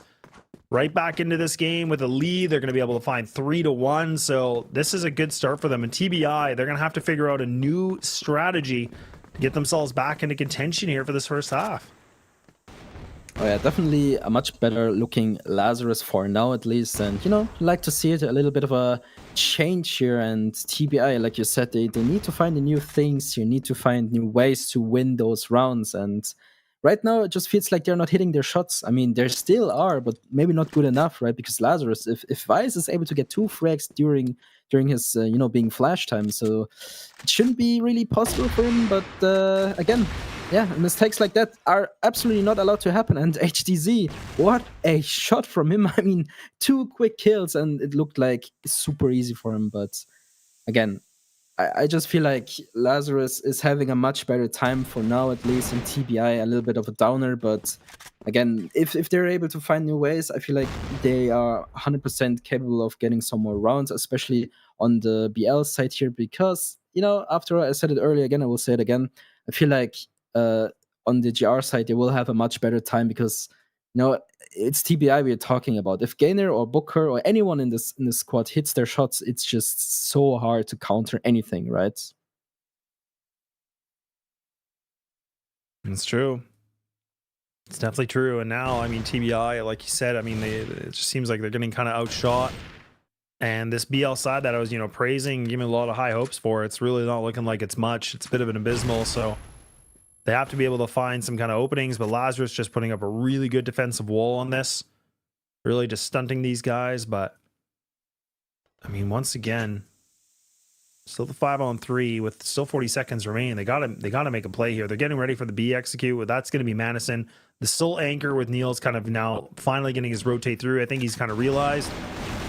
right back into this game with a lead. They're going to be able to find 3-1. So this is a good start for them. And TBI, they're going to have to figure out a new strategy to get themselves back into contention here for this first half. Oh yeah, definitely a much better looking Lazarus for now at least. And, you know, like to see it a little bit of a change here. And TBI, like you said, they need to find the new things. You need to find new ways to win those rounds. And right now, it just feels like they're not hitting their shots. I mean, they still are, but maybe not good enough, right? Because Lazarus, if Vise is able to get 2 frags during his, you know, being flash time, so it shouldn't be really possible for him. But again, yeah, mistakes like that are absolutely not allowed to happen. And HDZ, what a shot from him. I mean, 2 quick kills, and it looked like super easy for him. But again, I just feel like Lazarus is having a much better time for now, at least, in TBI, a little bit of a downer. But again, if they're able to find new ways, I feel like they are 100% capable of getting some more rounds, especially on the BL side here. Because, you know, after I said it earlier, again, I will say it again, I feel like on on the GR side, they will have a much better time because, you know, it's TBI we're talking about. If Gainer or Booker or anyone in this squad hits their shots, it's just so hard to counter anything, right? It's true. It's definitely true. And now, I mean, TBI, like you said, I mean, it just seems like they're getting kind of outshot. And this BL side that I was, praising, giving a lot of high hopes for, it's really not looking like it's much. It's a bit of an abysmal. So they have to be able to find some kind of openings. But Lazarus just putting up a really good defensive wall on this, really just stunting these guys. But I mean, once again, still the 5-on-3 with still 40 seconds remaining. They gotta make a play here. They're getting ready for the B execute. That's going to be Madison. The still anchor with Neil's kind of now finally getting his rotate through. I think he's kind of realized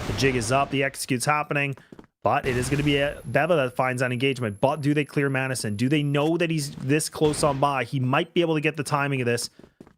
the jig is up. The execute's happening. But it is going to be a Beva that finds that engagement. But do they clear Madison? Do they know that he's this close on by? He might be able to get the timing of this.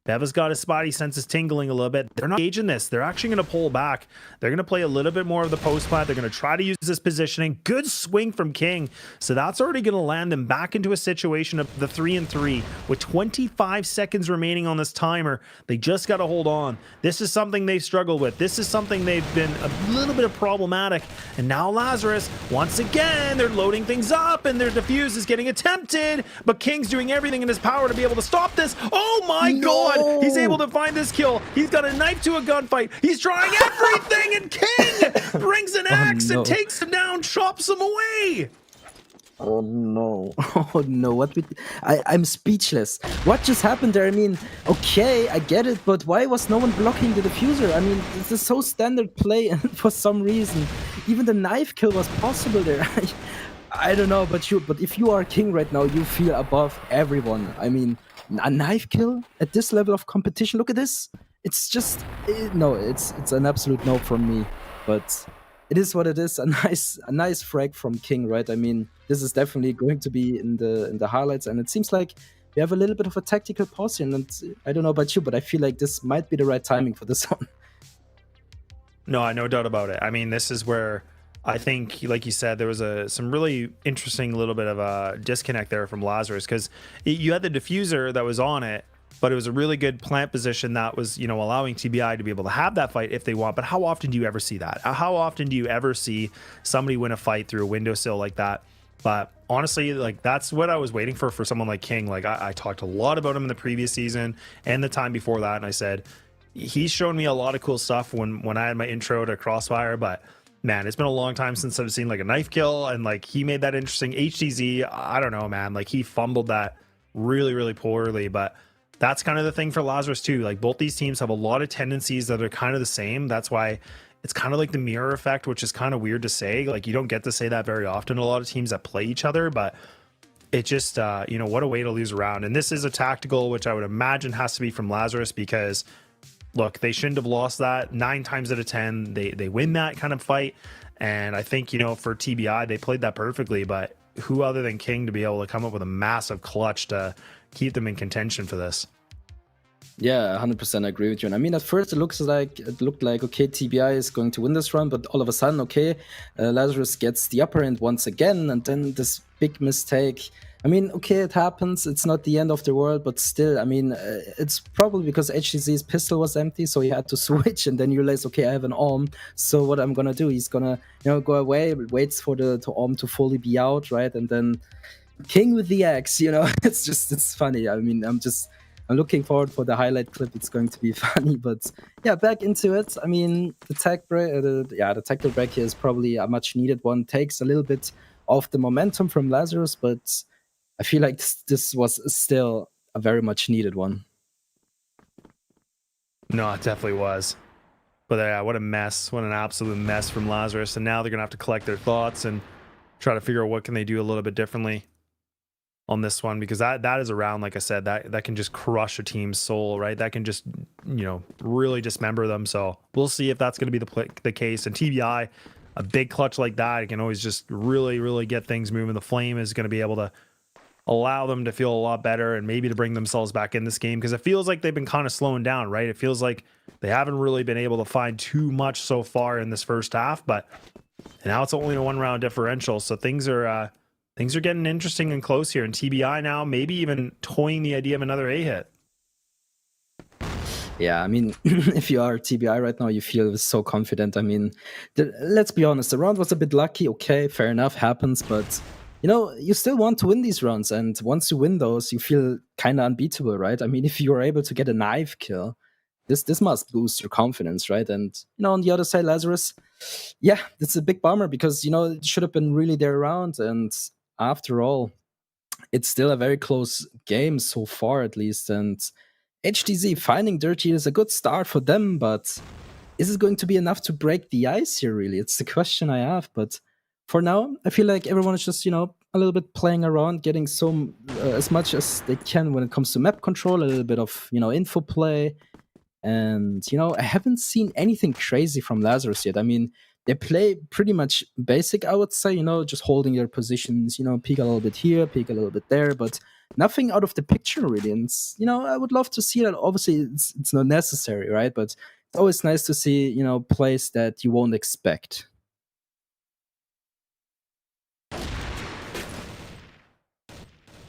Beva's got his spotty senses tingling a little bit. They're not engaging this. They're actually going to pull back. They're going to play a little bit more of the post plant. They're going to try to use this positioning. Good swing from King. So that's already going to land them back into a situation of the 3-3 with 25 seconds remaining on this timer. They just got to hold on. This is something they've struggled with. This is something they've been a little bit of problematic. And now Lazarus, once again, they're loading things up and their defuse is getting attempted. But King's doing everything in his power to be able to stop this. Oh my God! He's able to find this kill. He's got a knife to a gunfight. He's trying everything, and King brings an axe and takes him down, chops him away. Oh no! Oh no! I'm speechless. What just happened there? I mean, okay, I get it, but why was no one blocking the diffuser? I mean, this is so standard play, and for some reason, even the knife kill was possible there. I don't know, but if you are King right now, you feel above everyone. I mean, a knife kill at this level of competition. Look at this. It's just no. It's an absolute no from me. But it is what it is. A nice frag from King, right? I mean, this is definitely going to be in the highlights, and it seems like we have a little bit of a tactical pause here. And I don't know about you, but I feel like this might be the right timing for this one. No, no doubt about it. I mean, this is where I think, like you said, there was some really interesting little bit of a disconnect there from Lazarus, because you had the diffuser that was on it, but it was a really good plant position that was, allowing TBI to be able to have that fight if they want. But how often do you ever see that? How often do you ever see somebody win a fight through a windowsill like that? But honestly, like, that's what I was waiting for someone like King. Like, I talked a lot about him in the previous season and the time before that, and I said he's shown me a lot of cool stuff when I had my intro to CrossFire, but man, it's been a long time since I've seen like a knife kill, and like he made that interesting. HTZ, I don't know, man, like he fumbled that really, really poorly, but that's kind of the thing for Lazarus too. Like, both these teams have a lot of tendencies that are kind of the same. That's why it's kind of like the mirror effect, which is kind of weird to say. Like, you don't get to say that very often, a lot of teams that play each other, but it just, what a way to lose a round. And this is a tactical, which I would imagine has to be from Lazarus, because look, they shouldn't have lost that. 9 times out of 10, they win that kind of fight. And I think, for TBI, they played that perfectly. But who other than King to be able to come up with a massive clutch to keep them in contention for this? Yeah, 100% agree with you. And I mean, at first it looked like, okay, TBI is going to win this run, but all of a sudden, okay, Lazarus gets the upper end once again, and then this big mistake. I mean, okay, it happens. It's not the end of the world, but still, I mean, it's probably because HTZ's pistol was empty, so he had to switch, and then you realize, okay, I have an arm, so what I'm gonna do, he's gonna, go away, waits for the arm to fully be out, right? And then King with the axe, it's funny. I mean, I'm looking forward for the highlight clip. It's going to be funny, but yeah, back into it. I mean, the tactical break here is probably a much needed one. Takes a little bit of the momentum from Lazarus, but I feel like this was still a very much needed one. No, it definitely was. But yeah, what a mess. What an absolute mess from Lazarus. And now they're going to have to collect their thoughts and try to figure out what can they do a little bit differently on this one, because that is a round, like I said, that can just crush a team's soul, right? That can just, really dismember them. So we'll see if that's going to be the case. And TBI, a big clutch like that, it can always just really, really get things moving. The Flame is going to be able to allow them to feel a lot better and maybe to bring themselves back in this game, because it feels like they've been kind of slowing down, right? It feels like they haven't really been able to find too much so far in this first half, but now it's only a 1-round differential, so things are Things are getting interesting and close here, and TBI now maybe even toying the idea of another A hit. Yeah, I mean, if you are TBI right now, you feel so confident. I mean, let's be honest, the round was a bit lucky. Okay, fair enough, happens, but you know, you still want to win these rounds, and once you win those, you feel kind of unbeatable, right? I mean, if you are able to get a knife kill, this must boost your confidence, right? And you know, on the other side, Lazarus, yeah, it's a big bummer because you know it should have been really their round, and after all, it's still a very close game so far, at least. And HTZ finding Dirty is a good start for them, but is it going to be enough to break the ice here, really? It's the question I have. But for now, I feel like everyone is just, you know, a little bit playing around, getting as much as they can when it comes to map control, a little bit of, you know, info play. And, you know, I haven't seen anything crazy from Lazarus yet. I mean, they play pretty much basic, I would say, you know, just holding their positions, you know, peek a little bit here, peek a little bit there, but nothing out of the picture really. And, you know, I would love to see that. Obviously, it's not necessary, right? But it's always nice to see, you know, plays that you won't expect.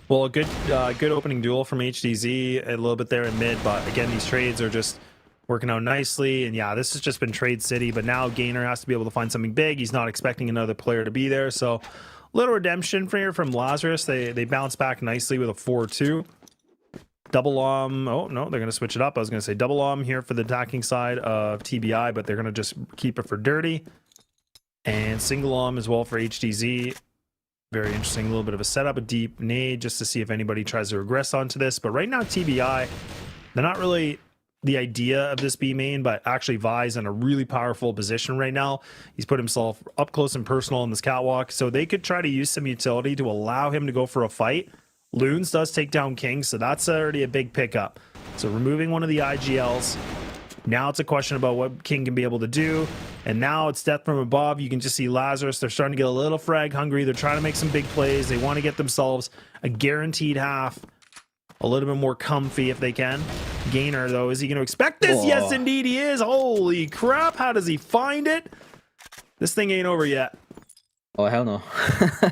Well, a good opening duel from HDZ, a little bit there in mid, but again, these trades are just working out nicely. And yeah, this has just been trade city, but now Gainer has to be able to find something big. He's not expecting another player to be there. So little redemption for here from Lazarus. They bounce back nicely with a 4-2. Double oh no, they're going to switch it up. I was going to say double here for the attacking side of TBI, but they're going to just keep it for Dirty. And single as well for HDZ. Very interesting, a little bit of a setup, a deep nade just to see if anybody tries to regress onto this. But right now, TBI, they're not really the idea of this B main, but actually Vi's in a really powerful position right now. He's put himself up close and personal in this catwalk, so they could try to use some utility to allow him to go for a fight. Loons does take down King, so that's already a big pickup. So removing one of the IGLs. Now it's a question about what King can be able to do. And now it's death from above. You can just see Lazarus. They're starting to get a little frag hungry. They're trying to make some big plays. They want to get themselves a guaranteed half. A little bit more comfy if they can. Gainer, though, is he going to expect this? Oh. Yes, indeed he is. Holy crap. How does he find it? This thing ain't over yet. Oh, hell no.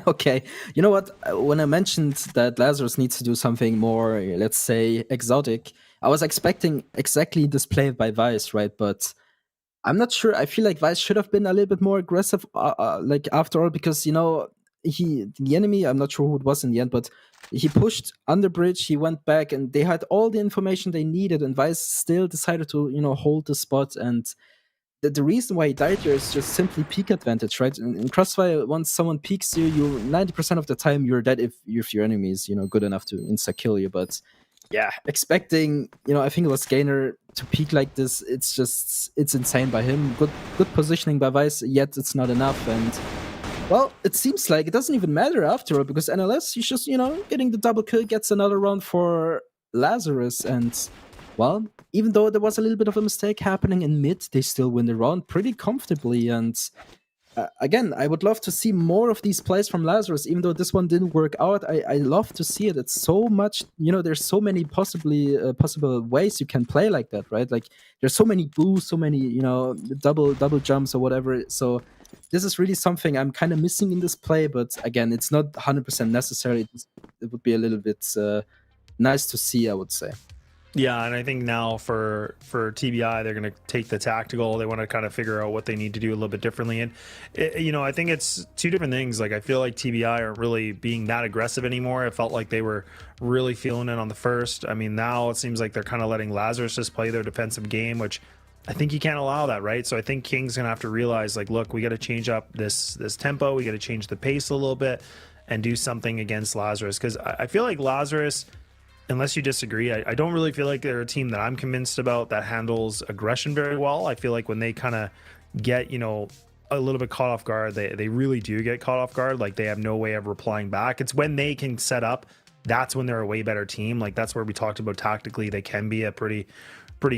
Okay. You know what? When I mentioned that Lazarus needs to do something more, let's say, exotic, I was expecting exactly this play by Vice, right? But I'm not sure. I feel like Vice should have been a little bit more aggressive, like after all, because, you know, the enemy, I'm not sure who it was in the end, but he pushed under bridge, he went back, and they had all the information they needed, and Vice still decided to, you know, hold the spot. And the reason why he died here is just simply peak advantage, right? In Crossfire, once someone peeks you, 90% of the time you're dead if your enemy is, you know, good enough to insta-kill you. But yeah, expecting, you know, I think it was Gainer to peak like this, it's insane by him. Good positioning by Vice, yet it's not enough. And well, it seems like it doesn't even matter after all, because NLS, he's just, you know, getting the double kill, gets another round for Lazarus. And well, even though there was a little bit of a mistake happening in mid, they still win the round pretty comfortably. And again, I would love to see more of these plays from Lazarus, even though this one didn't work out. I love to see it. It's so much, you know, there's so many possible ways you can play like that, right? Like there's so many boosts, so many, you know, double jumps or whatever. So this is really something I'm kind of missing in this play. But again, it's not 100% necessary. It would be a little bit nice to see, I would say. Yeah, and I think now for TBI, they're going to take the tactical. They want to kind of figure out what they need to do a little bit differently. And, you know, I think it's two different things. Like, I feel like TBI aren't really being that aggressive anymore. It felt like they were really feeling it on the first. I mean, now it seems like they're kind of letting Lazarus just play their defensive game, which I think you can't allow that, right? So I think King's going to have to realize, like, look, we got to change up this tempo. We got to change the pace a little bit and do something against Lazarus. Because I feel like Lazarus, unless you disagree, I don't really feel like they're a team that I'm convinced about that handles aggression very well. I feel like when they kind of get, you know, a little bit caught off guard, they really do get caught off guard. Like, they have no way of replying back. It's when they can set up, that's when they're a way better team. Like, that's where we talked about tactically, they can be a pretty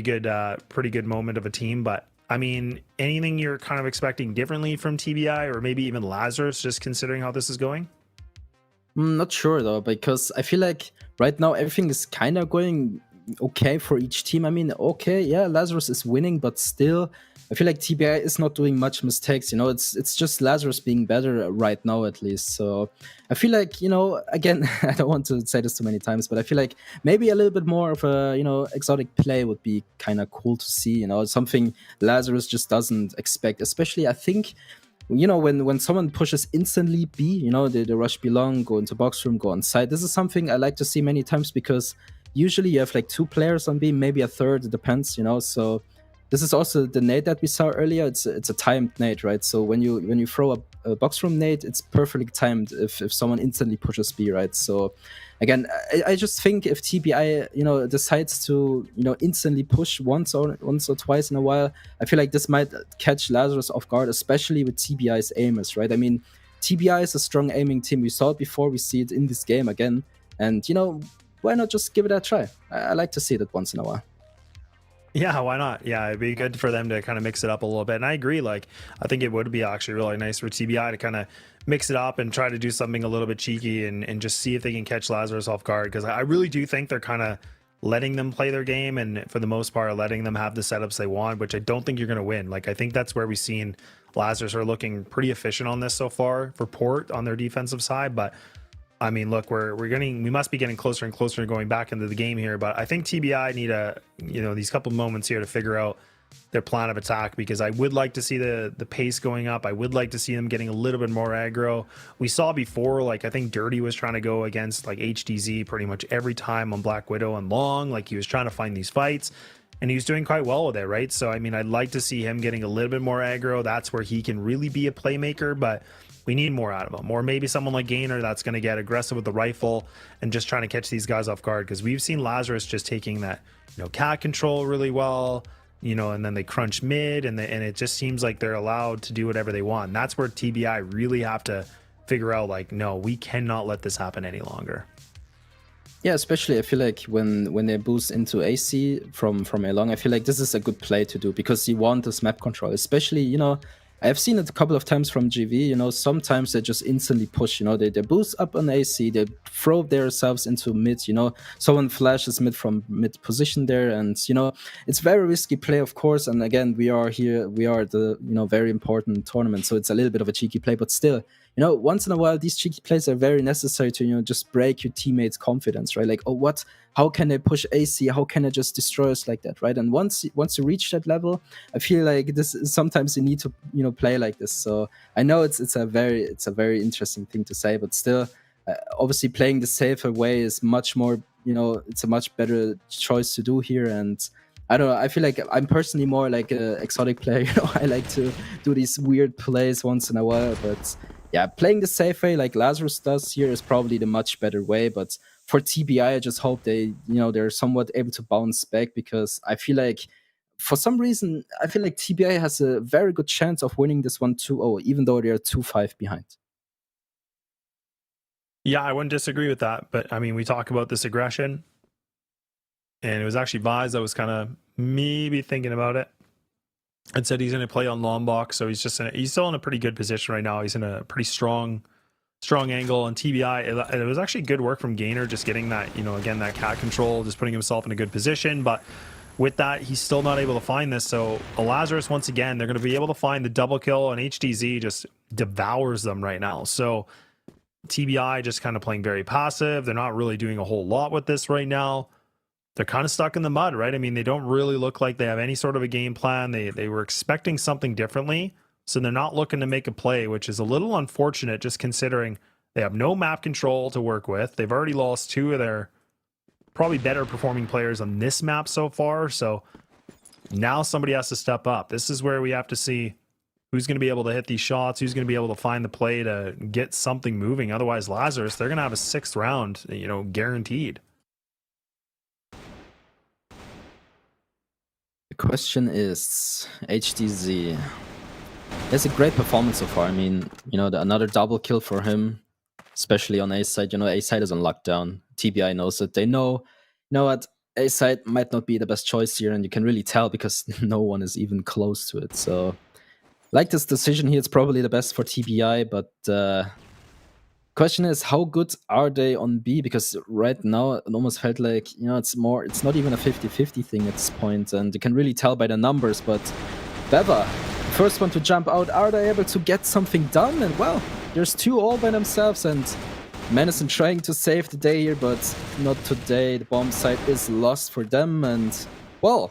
good moment of a team. But I mean, anything you're kind of expecting differently from TBI or maybe even Lazarus, just considering how this is going? I'm not sure though, because I feel like right now everything is kind of going okay for each team. I mean, okay, yeah, Lazarus is winning, but still, I feel like TBI is not doing much mistakes. You know, it's just Lazarus being better right now, at least. So I feel like, you know, again, I don't want to say this too many times, but I feel like maybe a little bit more of a, you know, exotic play would be kind of cool to see. You know, something Lazarus just doesn't expect. Especially, I think, you know, when someone pushes instantly B, you know, they rush B long, go into box room, go on site. This is something I like to see many times because usually you have like 2 players on B, maybe a third, it depends, you know. So this is also the nade that we saw earlier. It's a timed nade, right? So when you throw a box room nade, it's perfectly timed if someone instantly pushes B, right? So again, I just think if TBI, you know, decides to, you know, instantly push once or twice in a while, I feel like this might catch Lazarus off guard, especially with TBI's aimers, right? I mean, TBI is a strong aiming team. We saw it before, we see it in this game again. And, you know, why not just give it a try? I like to see that once in a while. Yeah, why not? Yeah, it'd be good for them to kind of mix it up a little bit. And I agree. Like, I think it would be actually really nice for TBI to kind of mix it up and try to do something a little bit cheeky and just see if they can catch Lazarus off guard. Because I really do think they're kind of letting them play their game and for the most part letting them have the setups they want, which I don't think you're going to win. Like, I think that's where we've seen Lazarus are looking pretty efficient on this so far for Port on their defensive side. But I mean, look, we must be getting closer and closer to going back into the game here, but I think TBI need these couple moments here to figure out their plan of attack, because I would like to see the pace going up. I would like to see them getting a little bit more aggro. We saw before, like, I think Dirty was trying to go against like HDZ pretty much every time on Black Widow and Long. Like, he was trying to find these fights and he was doing quite well with it, right? So, I mean, I'd like to see him getting a little bit more aggro. That's where he can really be a playmaker, but we need more out of him. Or maybe someone like Gainer that's going to get aggressive with the rifle and just trying to catch these guys off guard, because we've seen Lazarus just taking that, you know, cat control really well, you know, and then they crunch mid and it just seems like they're allowed to do whatever they want. And that's where TBI really have to figure out, like, no, we cannot let this happen any longer. Yeah, especially I feel like when they boost into AC from A long, I feel like this is a good play to do, because you want this map control, especially, you know, I've seen it a couple of times from GV, you know, sometimes they just instantly push, you know, they boost up on AC, they throw themselves into mid, you know, someone flashes mid from mid position there, and, you know, it's very risky play, of course, and again, we are the, you know, very important tournament, so it's a little bit of a cheeky play, but still, you know, once in a while, these cheeky plays are very necessary to, you know, just break your teammates' confidence, right? Like, oh, how can they push AC? How can they just destroy us like that, right? And once you reach that level, I feel like sometimes you need to, you know, play like this. So I know it's a very interesting thing to say, but still, obviously playing the safer way is much more, you know, it's a much better choice to do here. And I don't know, I feel like I'm personally more like an exotic player, you know, I like to do these weird plays once in a while, but yeah, playing the safe way like Lazarus does here is probably the much better way. But for TBI, I just hope they're somewhat able to bounce back, because I feel like for some reason, I feel like TBI has a very good chance of winning this one 2-0, even though they're 2-5 behind. Yeah, I wouldn't disagree with that. But I mean, we talk about this aggression, and it was actually Vise that was kind of maybe thinking about it and said he's going to play on long box. So he's still in a pretty good position right now. He's in a pretty strong angle. And TBI, it was actually good work from Gainer, just getting that, you know, again, that cat control, just putting himself in a good position. But with that, he's still not able to find this. So Lazarus, once again, they're going to be able to find the double kill, and HDZ just devours them right now. So TBI just kind of playing very passive. They're not really doing a whole lot with this right now. They're kind of stuck in the mud, right? I mean, they don't really look like they have any sort of a game plan. They were expecting something differently, so they're not looking to make a play, which is a little unfortunate, just considering they have no map control to work with. They've already lost 2 of their probably better performing players on this map so far, so now somebody has to step up. This is where we have to see who's going to be able to hit these shots, who's going to be able to find the play to get something moving. Otherwise, Lazarus, they're going to have a 6th round, you know, guaranteed. The question is, HDZ. It's a great performance so far. I mean, you know, another double kill for him, especially on A side. You know, A side is on lockdown. TBI knows it. They know, you know what, A side might not be the best choice here, and you can really tell because no one is even close to it. So, like this decision here, it's probably the best for TBI, but Question is, how good are they on B? Because right now it almost felt like, it's not even a 50-50 thing at this point, and you can really tell by the numbers. But Beva, first one to jump out, are they able to get something done? And well, there's 2 all by themselves, and Menacin trying to save the day here, but not today. The bomb site is lost for them, and well,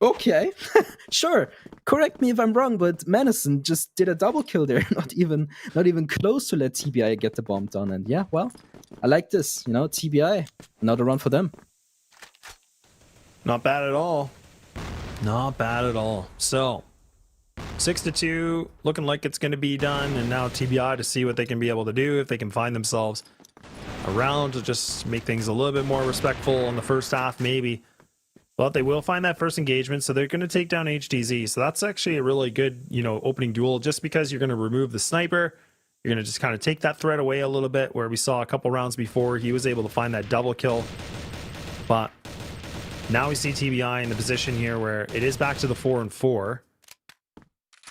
okay, sure. Correct me if I'm wrong, but Menacin just did a double kill there, not even close to let TBI get the bomb done. And yeah, well, I like this. TBI, another run for them. Not bad at all. Not bad at all. So 6-2, looking like it's going to be done, and now TBI to see what they can be able to do, if they can find themselves around to just make things a little bit more respectful in the first half, maybe. But they will find that first engagement, so they're going to take down HDZ. So that's actually a really good, opening duel, just because you're going to remove the sniper. You're going to just kind of take that threat away a little bit, where we saw a couple rounds before he was able to find that double kill. But now we see TBI in the position here where it is back to the 4-4.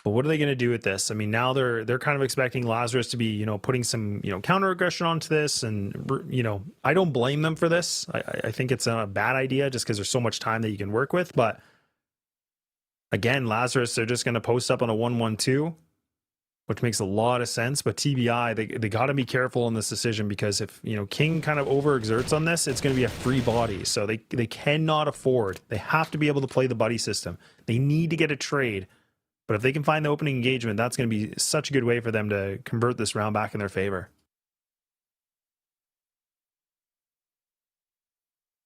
But what are they going to do with this? I mean, now they're kind of expecting Lazarus to be, putting some, counter aggression onto this. And, I don't blame them for this. I think it's a bad idea just because there's so much time that you can work with. But again, Lazarus, they're just going to post up on a 1-1-2, which makes a lot of sense. But TBI, they got to be careful in this decision, because if, King kind of overexerts on this, it's going to be a free body. So they cannot afford. They have to be able to play the buddy system. They need to get a trade. But if they can find the opening engagement, that's going to be such a good way for them to convert this round back in their favor.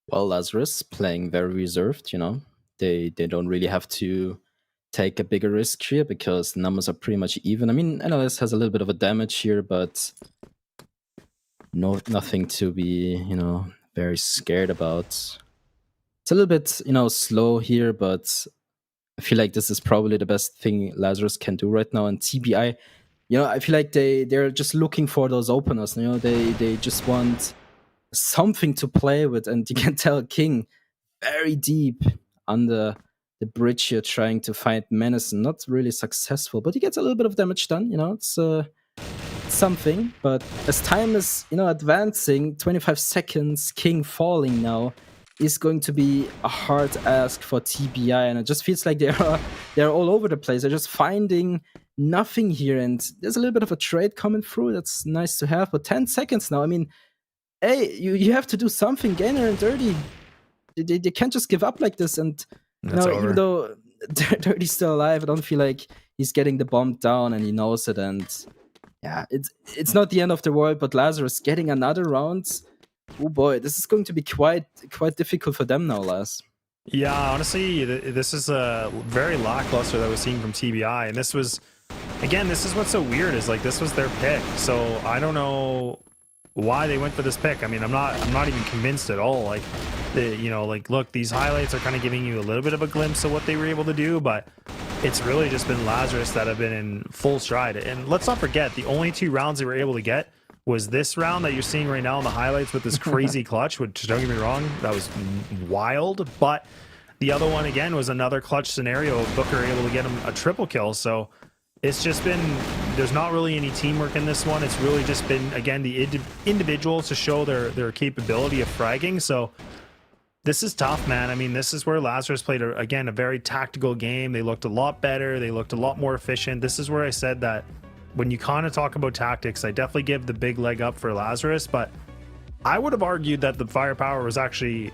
Well, Lazarus playing very reserved, They don't really have to take a bigger risk here because the numbers are pretty much even. I mean, NLS has a little bit of a damage here, but nothing to be, very scared about. It's a little bit, slow here, but I feel like this is probably the best thing Lazarus can do right now. And TBI, I feel like they're just looking for those openers. They just want something to play with. And you can tell King very deep under the bridge here, trying to find Menacin. Not really successful, but he gets a little bit of damage done. It's something. But as time is, advancing, 25 seconds, King falling now is going to be a hard ask for TBI, and it just feels like they're all over the place. They're just finding nothing here, and there's a little bit of a trade coming through. That's nice to have, but 10 seconds now. I mean, hey, you have to do something. Gainer and Dirty, they can't just give up like this. And even though Dirty's still alive, I don't feel like he's getting the bomb down, and he knows it. And yeah, it's not the end of the world, but Lazarus getting another round. Oh boy, this is going to be quite difficult for them now, Laz. Yeah, honestly, this is a very lackluster that we're seeing from TBI, and this was, again, this is what's so weird, is like this was their pick. So I don't know why they went for this pick. I mean, I'm not even convinced at all. Like, look, these highlights are kind of giving you a little bit of a glimpse of what they were able to do, but it's really just been Lazarus that have been in full stride. And let's not forget, the only 2 rounds they were able to get was this round that you're seeing right now in the highlights with this crazy clutch, which, don't get me wrong, that was wild. But the other one, again, was another clutch scenario of Booker able to get him a triple kill. So it's just been, there's not really any teamwork in this one. It's really just been, again, the individuals to show their capability of fragging. So this is tough, man. I mean, this is where Lazarus played, again, a very tactical game. They looked a lot better. They looked a lot more efficient. This is where I said that when you kind of talk about tactics, I definitely give the big leg up for Lazarus, but I would have argued that the firepower was actually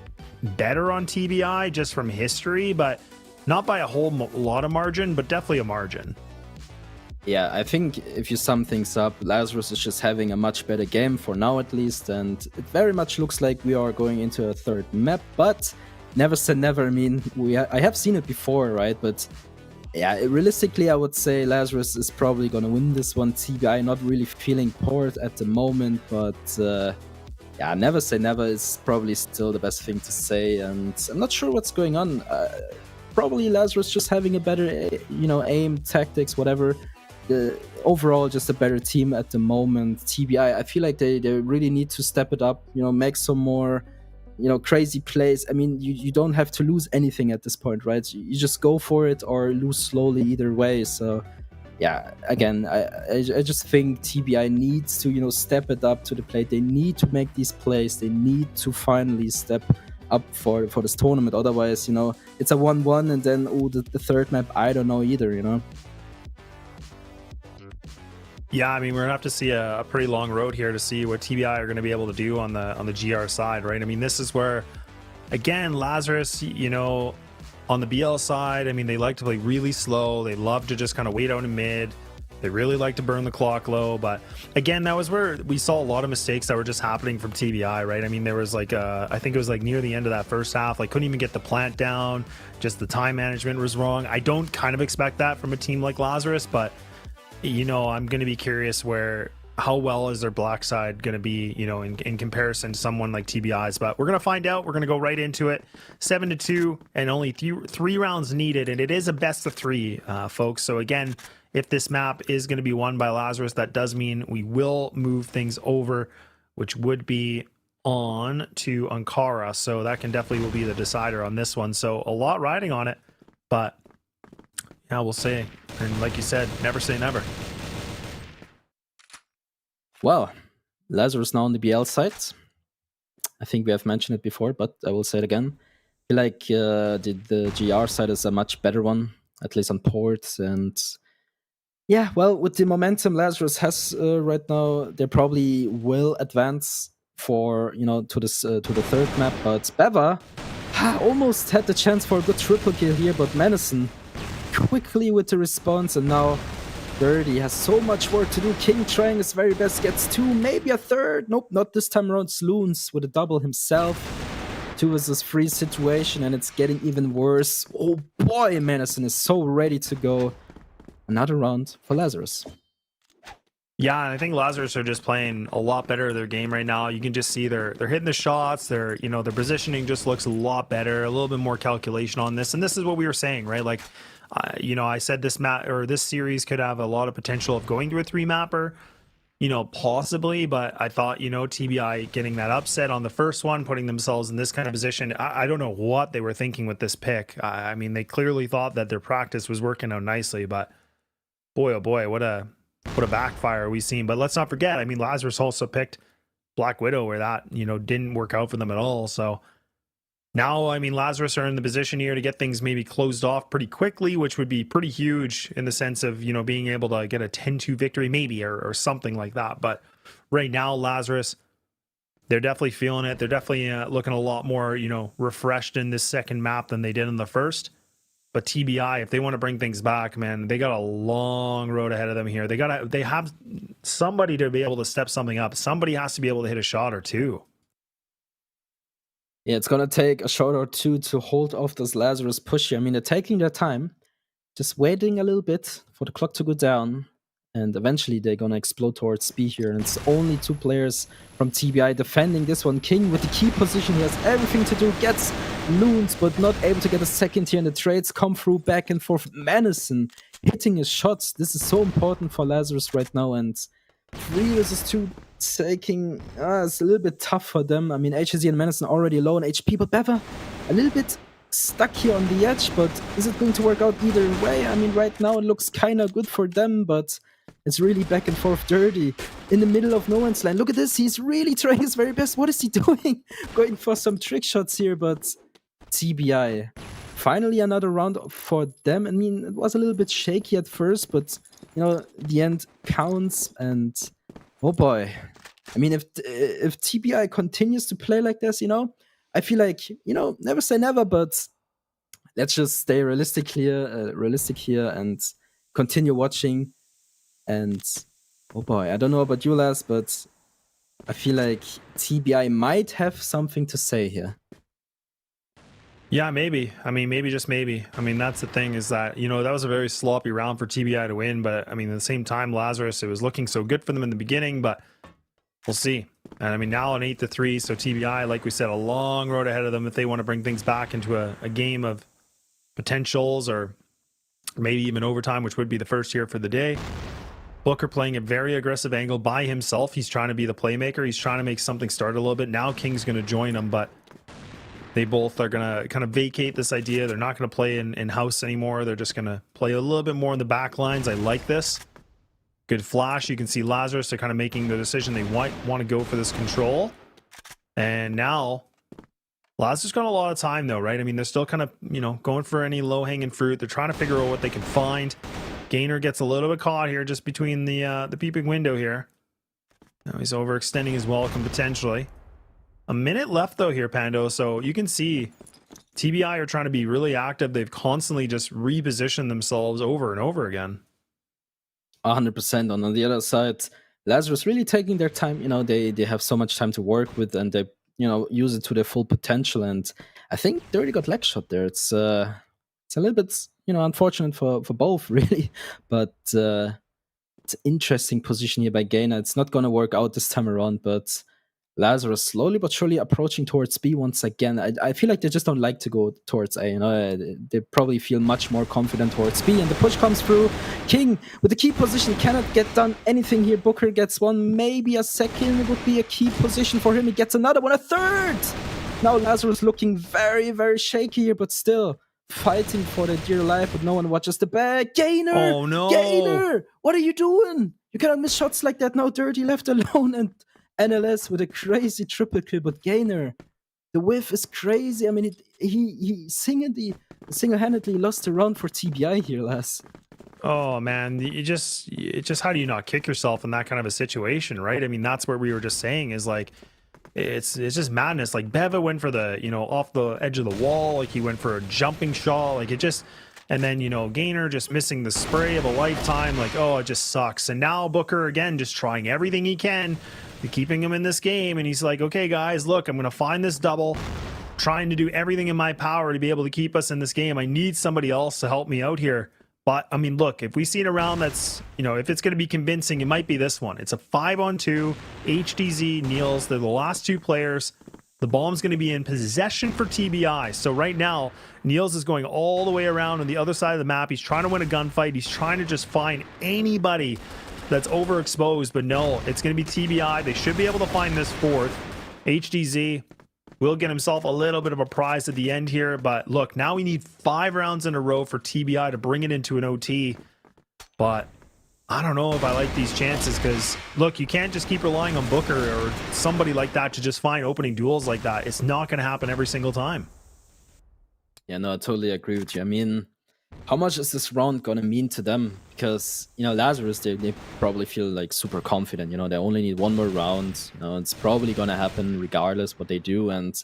better on TBI just from history, but not by a whole lot of margin, but definitely a margin. Yeah, I think if you sum things up, Lazarus is just having a much better game for now at least, and it very much looks like we are going into a third map, but never say never. I mean, I have seen it before, right? But yeah, realistically, I would say Lazarus is probably going to win this one. TBI not really feeling poor at the moment, but yeah, never say never is probably still the best thing to say. And I'm not sure what's going on. Probably Lazarus just having a better, aim, tactics, whatever. Overall, just a better team at the moment. TBI, I feel like they really need to step it up, make some more crazy plays. I mean, you don't have to lose anything at this point, right? You just go for it or lose slowly either way. So yeah, again, I just think TBI needs to, you know, step it up to the plate. They need to make these plays. They need to finally step up for this tournament. Otherwise, you know, it's a 1-1, and then the third map, I don't know either, you know. Yeah, I mean, we're gonna have to see a pretty long road here to see what TBI are gonna be able to do on the GR side, right? I mean, this is where, again, Lazarus, you know, on the BL side, I mean, they like to play really slow. They love to just kind of wait out in mid. They really like to burn the clock low. But again, that was where we saw a lot of mistakes that were just happening from TBI, right? I mean, there was like, I think it was like near the end of that first half, like couldn't even get the plant down. Just the time management was wrong. I don't kind of expect that from a team like Lazarus, but, you know, I'm going to be curious how well is their black side going to be, you know, in comparison to someone like TBI's. But we're going to find out. We're going to go right into it. 7-2 and only three rounds needed, and it is a best of 3, folks. So again, if this map is going to be won by Lazarus, that does mean we will move things over, which would be on to Ankara. So that can definitely will be the decider on this one. So a lot riding on it, but yeah, we'll see. And like you said, never say never. Well, Lazarus now on the BL side. I think we have mentioned it before, but I will say it again. I feel like the GR side is a much better one, at least on ports. And yeah, well, with the momentum Lazarus has right now, they probably will advance for, you know, to the third map. But Beva almost had the chance for a good triple kill here, but Menacin quickly with the response, and now Dirty has so much work to do. King trying his very best, gets 2, maybe a third. Nope, not this time around. Sloons with a double himself. 2 versus 3 situation, and it's getting even worse. Oh boy, Menacin is so ready to go. Another round for Lazarus. Yeah, and I think Lazarus are just playing a lot better of their game right now. You can just see they're hitting the shots. Their positioning just looks a lot better. A little bit more calculation on this, and this is what we were saying, right? Like, you know, I said this map or this series could have a lot of potential of going to a 3-mapper, you know, possibly, but I thought, you know, TBI getting that upset on the first one, putting themselves in this kind of position, I don't know what they were thinking with this pick. I mean, they clearly thought that their practice was working out nicely, but boy, oh boy, what a backfire we've seen. But let's not forget, I mean, Lazarus also picked Black Widow, where that, you know, didn't work out for them at all. So now, I mean, Lazarus are in the position here to get things maybe closed off pretty quickly, which would be pretty huge in the sense of, you know, being able to get a 10-2 victory maybe, or something like that. But right now, Lazarus, they're definitely feeling it. They're definitely looking a lot more, you know, refreshed in this second map than they did in the first. But TBI, if they want to bring things back, man, they got a long road ahead of them here. They have somebody to be able to step something up. Somebody has to be able to hit a shot or two. Yeah, it's gonna take a shot or two to hold off this Lazarus push here. I mean, they're taking their time, just waiting a little bit for the clock to go down, and eventually they're gonna explode towards B here. And it's only 2 players from TBI defending this one. King with the key position, he has everything to do, gets loons, but not able to get a second here, and the trades come through back and forth. Menacin hitting his shots. This is so important for Lazarus right now, and 3 versus 2 taking, it's a little bit tough for them. I mean, HSE and Menacin already low on HP, but Beva a little bit stuck here on the edge. But is it going to work out either way? I mean, right now it looks kind of good for them, but it's really back and forth. Dirty in the middle of no man's land. Look at this, he's really trying his very best. What is he doing? Going for some trick shots here, but TBI. Finally another round for them. I mean, it was a little bit shaky at first, but, you know, the end counts. And oh boy, I mean, if TBI continues to play like this, you know, I feel like, you know, never say never, but let's just stay realistic here and continue watching. And oh boy, I don't know about you, Laz, but I feel like TBI might have something to say here. Yeah, maybe. I mean, maybe, just maybe. I mean, that's the thing, is that, you know, that was a very sloppy round for TBI to win. But I mean, at the same time, Lazarus, it was looking so good for them in the beginning, but we'll see. And I mean, now an 8-3, so TBI, like we said, a long road ahead of them if they want to bring things back into a game of potentials, or maybe even overtime, which would be the first here for the day. Booker playing a very aggressive angle by himself. He's trying to be the playmaker. He's trying to make something start a little bit. Now King's going to join him, but They both are going to kind of vacate this idea. They're not going to play in house anymore. They're just going to play a little bit more in the back lines. I like this. Good flash. You can see Lazarus, they're kind of making the decision. They want to go for this control. And now Lazarus got a lot of time though, right? I mean, they're still kind of, you know, going for any low-hanging fruit. They're trying to figure out what they can find. Gainer gets a little bit caught here just between the peeping window here. Now he's overextending his welcome potentially. A minute left though here, Pando. So you can see TBI are trying to be really active. They've constantly just repositioned themselves over and over again. 100%. On the other side, Lazarus really taking their time. You know, they have so much time to work with, and they, you know, use it to their full potential. And I think they already got leg shot there. It's a little bit, you know, unfortunate for both, really. But it's an interesting position here by Gainer. It's not going to work out this time around, but Lazarus slowly but surely approaching towards B once again. I feel like they just don't like to go towards A. You know, they probably feel much more confident towards B, and the push comes through. King with the key position cannot get done anything here. Booker gets one, maybe a second would be a key position for him. He gets another one, a third. Now Lazarus looking very, very shaky here, but still fighting for their dear life, but no one watches the back. Gainer! Oh no! Gainer! What are you doing? You cannot miss shots like that now. Dirty left alone, and NLS with a crazy triple kill, but Gainer, the whiff is crazy. I mean, he single-handedly lost the round for TBI here, Laz. Oh man, it's just how do you not kick yourself in that kind of a situation, right? I mean, that's what we were just saying is like, it's just madness. Like Beva went for the, you know, off the edge of the wall, like he went for a jumping shot, like it just. And then, you know, Gainer just missing the spray of a lifetime. Like, oh, it just sucks. And now Booker, again, just trying everything he can to keeping him in this game. And he's like, okay, guys, look, I'm going to find this double. Trying to do everything in my power to be able to keep us in this game. I need somebody else to help me out here. But, I mean, look, if we see it around that's, you know, if it's going to be convincing, it might be this one. It's a 5-on-2. HDZ, Niels, they're the last two players. The bomb's going to be in possession for TBI. So right now, Niels is going all the way around on the other side of the map. He's trying to win a gunfight. He's trying to just find anybody that's overexposed. But no, it's going to be TBI. They should be able to find this fourth. HDZ will get himself a little bit of a prize at the end here. But look, now we need 5 rounds in a row for TBI to bring it into an OT. But I don't know if I like these chances because, look, you can't just keep relying on Booker or somebody like that to just find opening duels like that. It's not going to happen every single time. Yeah, no, I totally agree with you. I mean, how much is this round going to mean to them? Because, you know, Lazarus, they probably feel like super confident. You know, they only need one more round. You know, it's probably going to happen regardless what they do. And,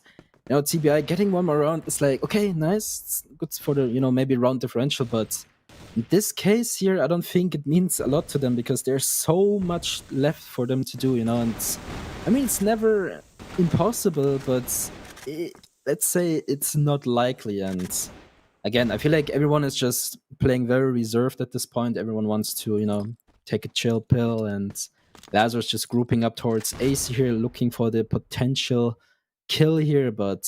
you know, TBI getting one more round, it's like, okay, nice. It's good for the, you know, maybe round differential, but in this case here, I don't think it means a lot to them because there's so much left for them to do, you know. And I mean, it's never impossible, but let's say it's not likely. And again, I feel like everyone is just playing very reserved at this point. Everyone wants to, you know, take a chill pill, and Lazarus just grouping up towards Ace here, looking for the potential kill here. But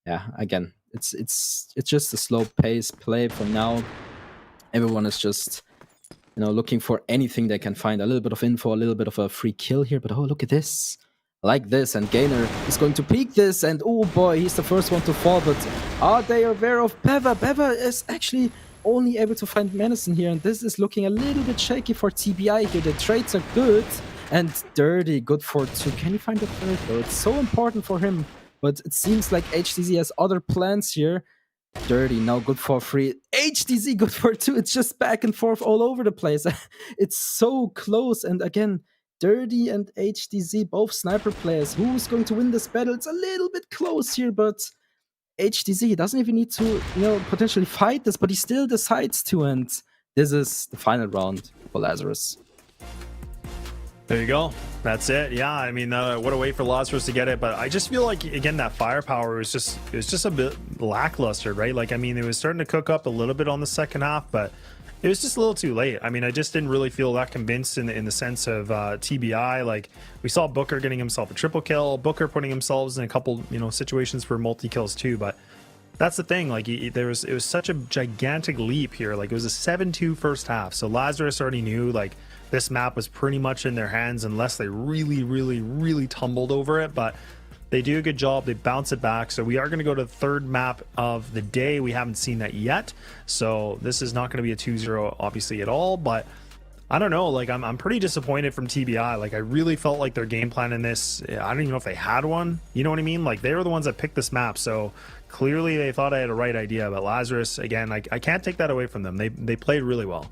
yeah, again, it's just a slow pace play for now. Everyone is just, you know, looking for anything they can find. A little bit of info, a little bit of a free kill here. But oh, look at this. I like this. And Gainer is going to peek this. And oh boy, he's the first one to fall. But are they aware of Beva? Beva is actually only able to find Menacing here. And this is looking a little bit shaky for TBI here. The trades are good. And Dirty, good for 2. Can he find the third though? It's so important for him. But it seems like HTZ has other plans here. Dirty, now good for 3. HDZ, good for 2. It's just back and forth all over the place. It's so close. And again, Dirty and HDZ, both sniper players. Who's going to win this battle? It's a little bit close here, but HDZ doesn't even need to, you know, potentially fight this, but he still decides to. And this is the final round for Lazarus. There you go. That's it. Yeah, I mean, what a way for Lazarus to get it. But I just feel like, again, that firepower was just a bit lackluster, right? Like, I mean, it was starting to cook up a little bit on the second half, but it was just a little too late. I mean, I just didn't really feel that convinced in the sense of TBI. Like, we saw Booker getting himself a triple kill, Booker putting himself in a couple, you know, situations for multi kills too. But that's the thing. Like, it was such a gigantic leap here. Like, it was a 7-2 first half. So Lazarus already knew, like, this map was pretty much in their hands unless they really tumbled over it. But They do a good job. They bounce it back. So we are going to go to the third map of the day. We haven't seen that yet. So this is not going to be a 2-0 obviously at all, but I don't know, like I'm pretty disappointed from TBI. Like I really felt like their game plan in this, I don't even know if they had one. You know what I mean? Like they were the ones that picked this map. So clearly they thought I had a right idea. But Lazarus, again, I can't take that away from them. They played really well.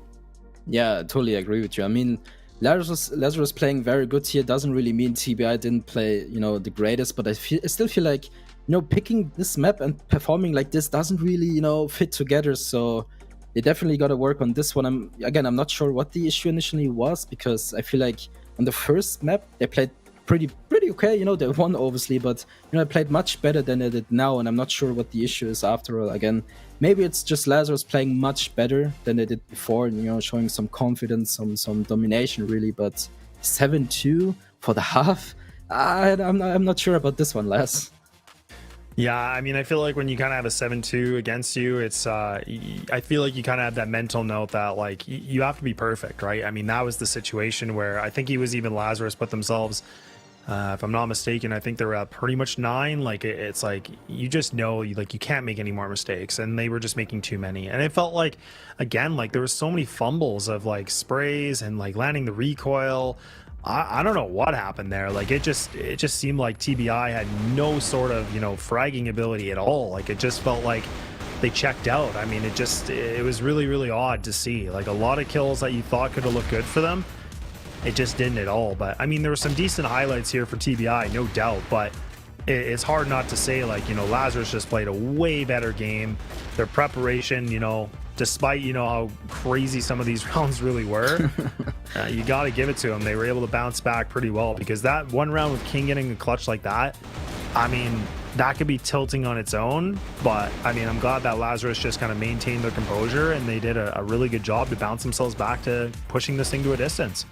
Yeah, I totally agree with you. I mean, Lazarus playing very good here doesn't really mean TBI didn't play, you know, the greatest, but I still feel like, you know, picking this map and performing like this doesn't really, you know, fit together. So they definitely got to work on this one. I'm not sure what the issue initially was, because I feel like on the first map they played pretty okay. You know, they won obviously, but you know, they played much better than they did now, and I'm not sure what the issue is after all. Again, maybe it's just Lazarus playing much better than they did before, and you know, showing some confidence, some domination really. But 7-2 for the half, I'm not sure about this one, Laz. Yeah, I mean, I feel like when you kind of have a 7-2 against you, it's I feel like you kind of have that mental note that like you have to be perfect, right? I mean, that was the situation where I think he was even Lazarus put themselves, if I'm not mistaken, I think they were at pretty much 9. Like it's like you just know you can't make any more mistakes, and they were just making too many. And it felt like, again, like there was so many fumbles of like sprays and like landing the recoil. I don't know what happened there. Like it just seemed like TBI had no sort of, you know, fragging ability at all. Like it just felt like they checked out. I mean, it was really odd to see. Like a lot of kills that you thought could have looked good for them, it just didn't at all. But I mean, there were some decent highlights here for TBI, no doubt, but it's hard not to say, like, you know, Lazarus just played a way better game. Their preparation, you know, despite, you know, how crazy some of these rounds really were, you got to give it to them. They were able to bounce back pretty well, because that one round with King getting a clutch like that, I mean, that could be tilting on its own. But I mean, I'm glad that Lazarus just kind of maintained their composure, and they did a really good job to bounce themselves back to pushing this thing to a distance.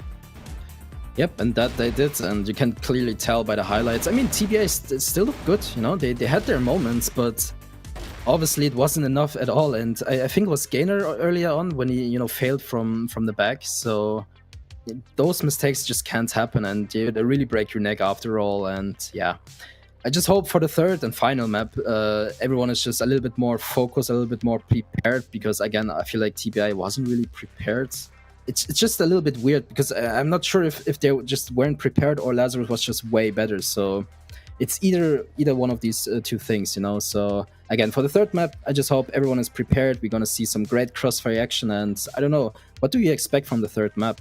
Yep, and that they did, and you can clearly tell by the highlights. I mean, TBI still looked good, you know, they had their moments, but obviously it wasn't enough at all. And I think it was Gainer earlier on when he, you know, failed from the back. So those mistakes just can't happen, and they really break your neck after all. And yeah, I just hope for the third and final map, everyone is just a little bit more focused, a little bit more prepared, because again, I feel like TBI wasn't really prepared. It's just a little bit weird, because I'm not sure if they just weren't prepared or Lazarus was just way better. So it's either one of these two things, you know. So again, for the third map, I just hope everyone is prepared. We're gonna see some great crossfire action, and I don't know, what do you expect from the third map?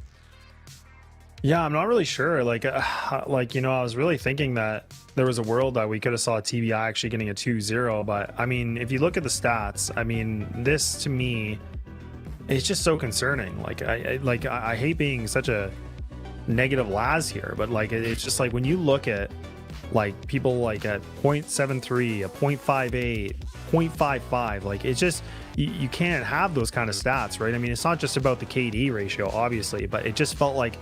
Yeah, I'm not really sure. Like, you know, I was really thinking that there was a world that we could have saw TBI actually getting a 2-0, but I mean, if you look at the stats, I mean, this to me, it's just so concerning. Like, I hate being such a negative Laz here, but like, it's just like when you look at like people like at 0.73, a 0.58, 0.55, like it's just you can't have those kind of stats, right? I mean, it's not just about the KD ratio, obviously, but it just felt like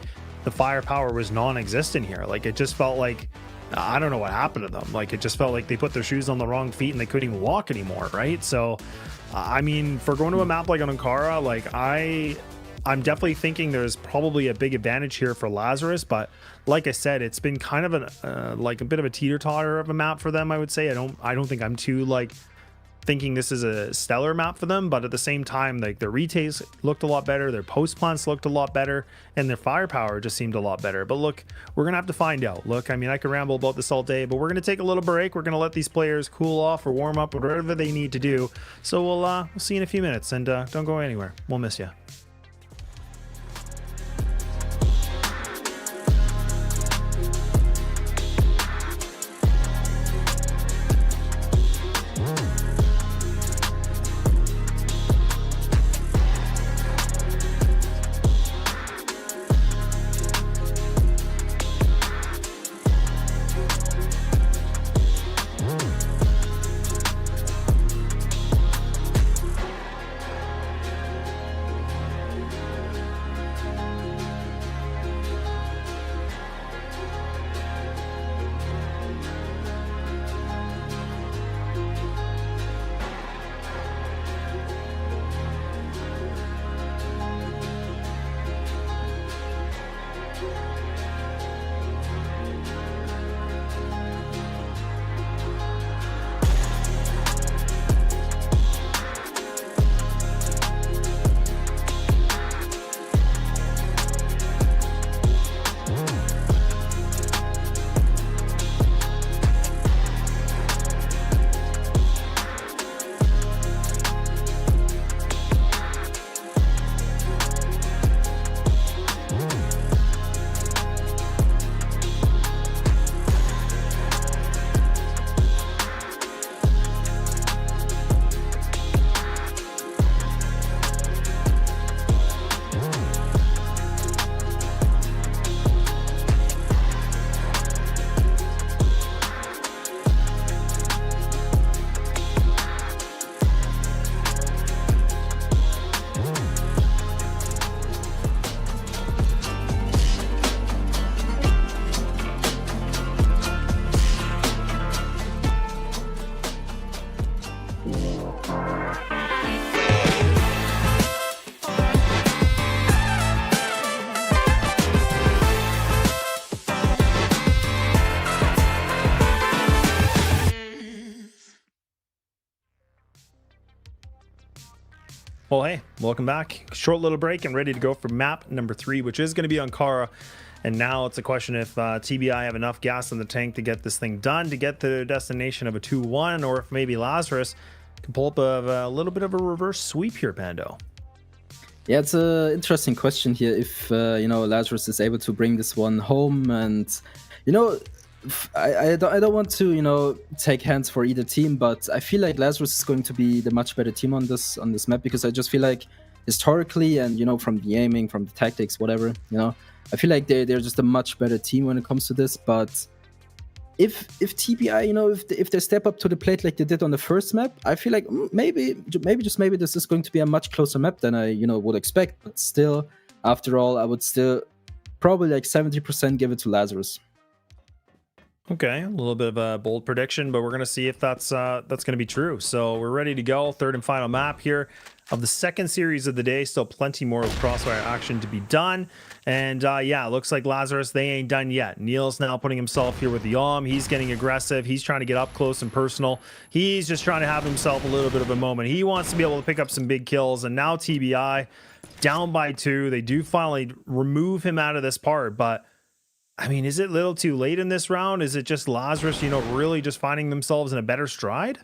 the firepower was non-existent here. Like it just felt like, I don't know what happened to them. Like it just felt like they put their shoes on the wrong feet and they couldn't even walk anymore, right? So I mean, for going to a map like on Ankara, like I'm definitely thinking there's probably a big advantage here for Lazarus, but like I said, it's been kind of like a bit of a teeter-totter of a map for them, I would say. I don't think I'm too like thinking this is a stellar map for them, but at the same time, like their retails looked a lot better, their post plants looked a lot better, and their firepower just seemed a lot better. But look, we're gonna have to find out. Look, I mean, I could ramble about this all day, but we're gonna take a little break. We're gonna let these players cool off or warm up or whatever they need to do. So we'll see you in a few minutes, and don't go anywhere. We'll miss you. Well, hey, welcome back. Short little break and ready to go for map number 3, which is going to be Ankara. And now it's a question if TBI have enough gas in the tank to get this thing done, to get to the destination of a 2-1, or if maybe Lazarus can pull up a little bit of a reverse sweep here, Pando. Yeah, it's an interesting question here. If Lazarus is able to bring this one home, and I don't want to take hands for either team, but I feel like Lazarus is going to be the much better team on this map, because I just feel like historically and from the aiming, from the tactics, whatever, I feel like they're just a much better team when it comes to this. But if TBI, if they step up to the plate like they did on the first map, I feel like maybe this is going to be a much closer map than I would expect. But still, after all, I would still probably like 70% give it to Lazarus. Okay, a little bit of a bold prediction, but we're going to see if that's going to be true. So we're ready to go. Third and final map here of the second series of the day. Still plenty more of Crossfire action to be done. And yeah, looks like Lazarus, they ain't done yet. Neil's now putting himself here with the He's getting aggressive. He's trying to get up close and personal. He's just trying to have himself a little bit of a moment. He wants to be able to pick up some big kills. And now TBI down by 2. They do finally remove him out of this part, but I mean, is it a little too late in this round? Is it just Lazarus, really just finding themselves in a better stride?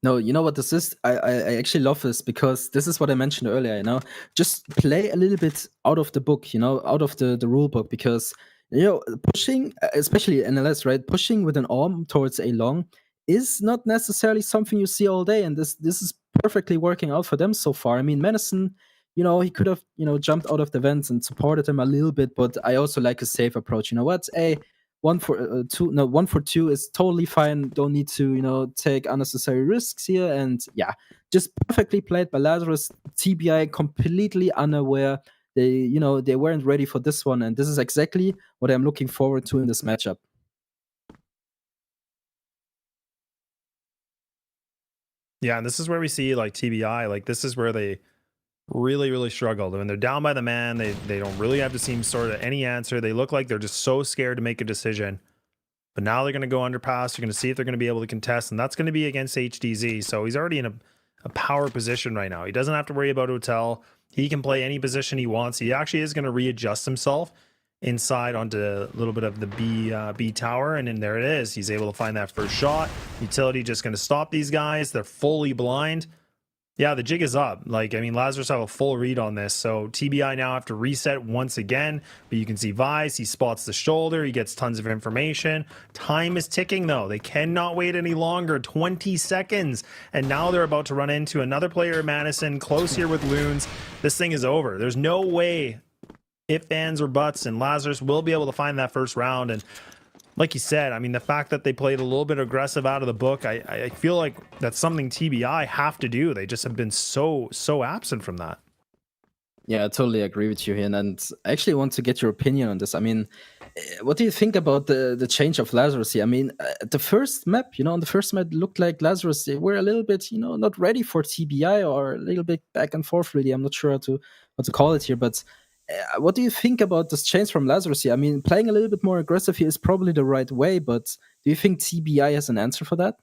No, you know what this is? I actually love this, because this is what I mentioned earlier, just play a little bit out of the book, out of the rule book, because, pushing, especially NLS, right? Pushing with an arm towards a long is not necessarily something you see all day. And this is perfectly working out for them so far. I mean, Madison, he could have, jumped out of the vents and supported him a little bit, but I also like a safe approach. You know what? 1 for 2 is totally fine. Don't need to, take unnecessary risks here. And yeah, just perfectly played by Lazarus. TBI completely unaware. They weren't ready for this one. And this is exactly what I'm looking forward to in this matchup. Yeah, and this is where we see like TBI, like this is where they really struggled. I mean, they're down by the man. They don't really have to seem sort of any answer. They look like they're just so scared to make a decision. But now they're going to go underpass. You're going to see if they're going to be able to contest, and that's going to be against HDZ. So he's already in a power position right now. He doesn't have to worry about Hotel. He can play any position he wants. He actually is going to readjust himself inside onto a little bit of the B tower, and then there it is. He's able to find that first shot. Utility just going to stop these guys. They're fully blind. Yeah, the jig is up. Like, I mean, Lazarus have a full read on this. So TBI now have to reset once again. But you can see Vice, he spots the shoulder. He gets tons of information. Time is ticking, though. They cannot wait any longer. 20 seconds. And now they're about to run into another player, Madison, close here with Loons. This thing is over. There's no way, if, ands, or buts, and Lazarus will be able to find that first round. And like you said, I mean, the fact that they played a little bit aggressive out of the book, I feel like that's something TBI have to do. They just have been so absent from that. Yeah, I totally agree with you here. And I actually want to get your opinion on this. I mean, what do you think about the change of Lazarus here? I mean, the first map, on the first map, it looked like Lazarus, they were a little bit, not ready for TBI, or a little bit back and forth, really. I'm not sure how to call it here, but what do you think about this change from Lazarus here? I mean, playing a little bit more aggressive here is probably the right way, but do you think TBI has an answer for that?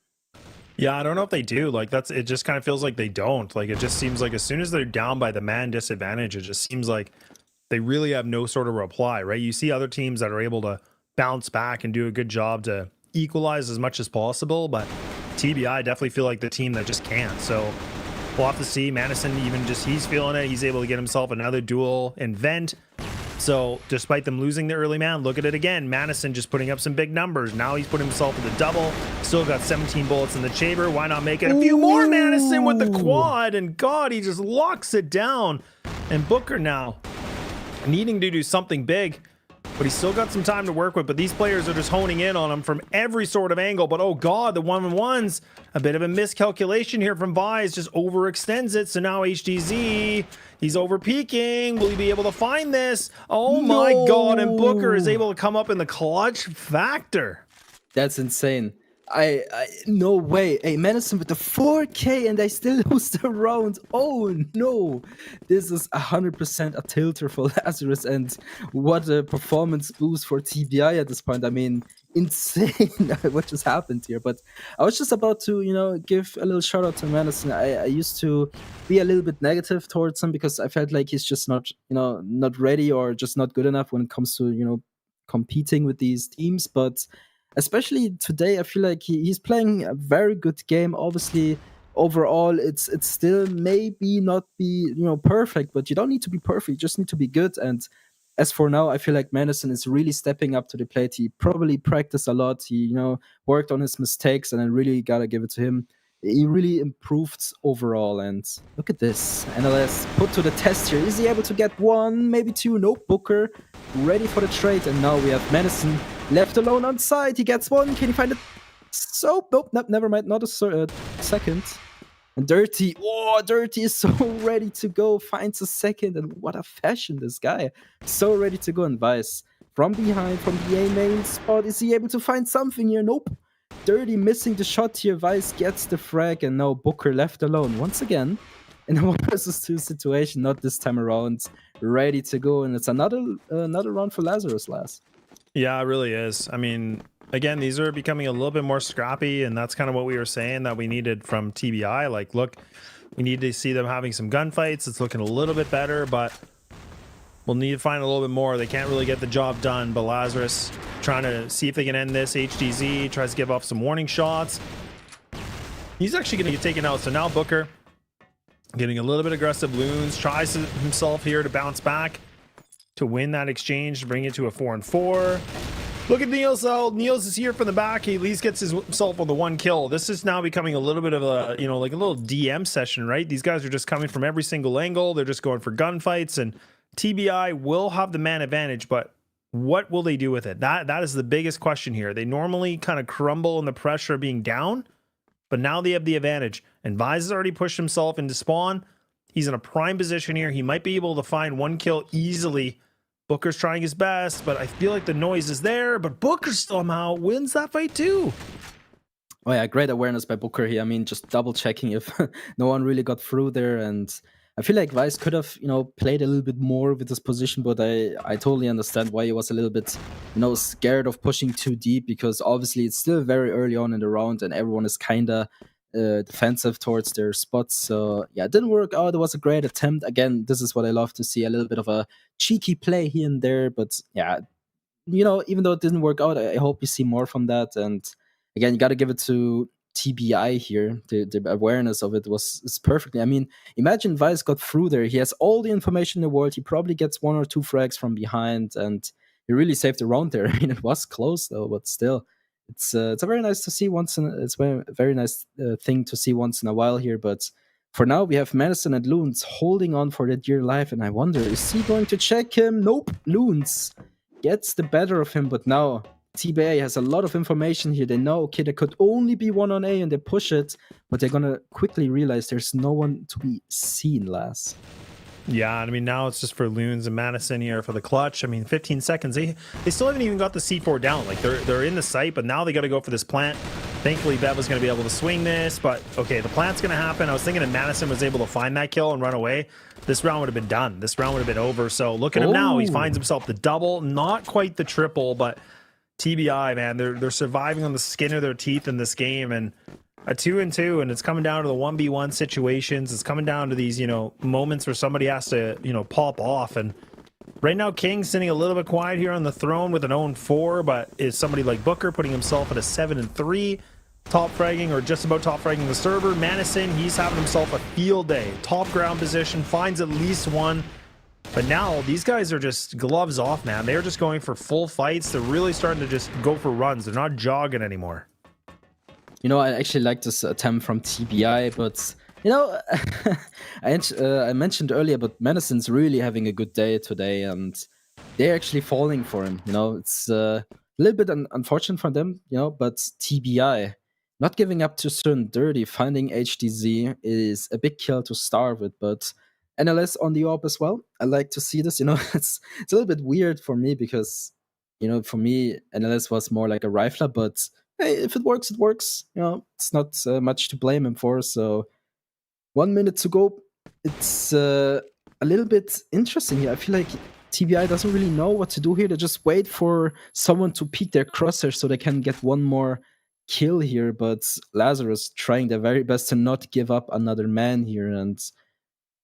Yeah, I don't know if they do. Like, it just kind of feels like they don't. Like, it just seems like as soon as they're down by the man disadvantage, it just seems like they really have no sort of reply, right? You see other teams that are able to bounce back and do a good job to equalize as much as possible, but TBI definitely feel like the team that just can't. So we'll have to see. Madison, even just he's feeling it. He's able to get himself another duel and vent. So despite them losing the early man, look at it again. Madison just putting up some big numbers. Now he's put himself with a double. Still got 17 bullets in the chamber. Why not make it a few more? Madison with the quad. And God, he just locks it down. And Booker now needing to do something big. But he's still got some time to work with. But these players are just honing in on him from every sort of angle. But oh God, the 1v1s. A bit of a miscalculation here from Vise. Just overextends it. So now HDZ, he's over peaking. Will he be able to find this? Oh my God. And Booker is able to come up in the clutch factor. That's insane. No way. Hey, Madison with the 4K and they still lose the round. Oh no. This is 100% a tilter for Lazarus, and what a performance boost for TBI at this point. I mean, insane what just happened here. But I was just about to, give a little shout out to Madison. I used to be a little bit negative towards him because I felt like he's just not, not ready or just not good enough when it comes to, competing with these teams. But especially today, I feel like he's playing a very good game. Obviously, overall, it's still maybe not be perfect, but you don't need to be perfect. You just need to be good. And as for now, I feel like Madison is really stepping up to the plate. He probably practiced a lot. He worked on his mistakes, and I really gotta give it to him. He really improved overall. And look at this. NLS put to the test here. Is he able to get one, maybe two? Nope. Booker ready for the trade. And now we have Madison left alone on side. He gets one. Can he find it? So, nope, never mind. Not a second. And Dirty. Oh, Dirty is so ready to go. Finds a second. And what a fashion, this guy. So ready to go. And Vice from behind, from the A main spot. Is he able to find something here? Nope. Dirty missing the shot here. Vice gets the frag. And now Booker left alone once again in a 1-2 situation. Not this time around. Ready to go. And it's another round for Lazarus last. Yeah, it really is. I mean, again, these are becoming a little bit more scrappy, and that's kind of what we were saying that we needed from TBI. Like, look, we need to see them having some gunfights. It's looking a little bit better, but we'll need to find a little bit more. They can't really get the job done, but Lazarus trying to see if they can end this. HDZ tries to give off some warning shots. He's actually going to get taken out. So now Booker getting a little bit aggressive. Loons tries himself here to bounce back to win that exchange, to bring it to a 4-4. Look at Niels out. Niels is here from the back. He at least gets himself on the one kill. This is now becoming a little bit of a, like a little DM session, right? These guys are just coming from every single angle. They're just going for gunfights, and TBI will have the man advantage, but what will they do with it? That is the biggest question here. They normally kind of crumble in the pressure of being down, but now they have the advantage. And Vise has already pushed himself into spawn. He's in a prime position here. He might be able to find one kill easily. Booker's trying his best, but I feel like the noise is there. But Booker somehow wins that fight too. Oh yeah, great awareness by Booker here. I mean, just double checking if no one really got through there. And I feel like Vice could have, played a little bit more with this position, but I totally understand why he was a little bit, scared of pushing too deep, because obviously it's still very early on in the round and everyone is kind of defensive towards their spots. So yeah, it didn't work out. It was a great attempt. Again, this is what I love to see, a little bit of a cheeky play here and there. But yeah, even though it didn't work out, I hope you see more from that. And again, you got to give it to TBI here. The awareness of it is perfectly. I mean, imagine Vice got through there. He has all the information in the world. He probably gets 1 or 2 frags from behind, and he really saved the round there. I mean, it was close though, but still. It's a very nice to see it's a very nice thing to see once in a while here. But for now, we have Madison and Loons holding on for their dear life, and I wonder, is he going to check him? Nope. Loons gets the better of him, but now TBA has a lot of information here. They know, okay, there could only be one on A, and they push it, but they're gonna quickly realize there's no one to be seen, Laz. Yeah, I mean, now it's just for Loons and Madison here for the clutch. I mean, 15 seconds. They still haven't even got the C4 down. Like, they're in the site, but now they got to go for this plant. Thankfully, Bev was going to be able to swing this, but okay, the plant's going to happen. I was thinking if Madison was able to find that kill and run away, this round would have been done. This round would have been over. So look at him now. He finds himself the double, not quite the triple, but TBI, man, they're surviving on the skin of their teeth in this game, and a 2-2, and it's coming down to the 1v1 situations. It's coming down to these, moments where somebody has to, pop off. And right now, King's sitting a little bit quiet here on the throne with an 0-4, but is somebody like Booker putting himself at a 7-3, top fragging or just about top fragging the server. Madison, he's having himself a field day. Top ground position, finds at least one. But now these guys are just gloves off, man. They're just going for full fights. They're really starting to just go for runs. They're not jogging anymore. I actually like this attempt from TBI, but, I mentioned earlier, but Madison's really having a good day today, and they're actually falling for him. It's a little bit unfortunate for them, but TBI not giving up to certain Dirty, finding HDZ is a big kill to start with, but NLS on the AWP as well. I like to see this, it's a little bit weird for me because, for me, NLS was more like a rifler, but hey, if it works, it works. You know, it's not much to blame him for. So 1 minute to go. It's a little bit interesting here. I feel like TBI doesn't really know what to do here. They just wait for someone to peek their crosshair so they can get one more kill here. But Lazarus trying their very best to not give up another man here. And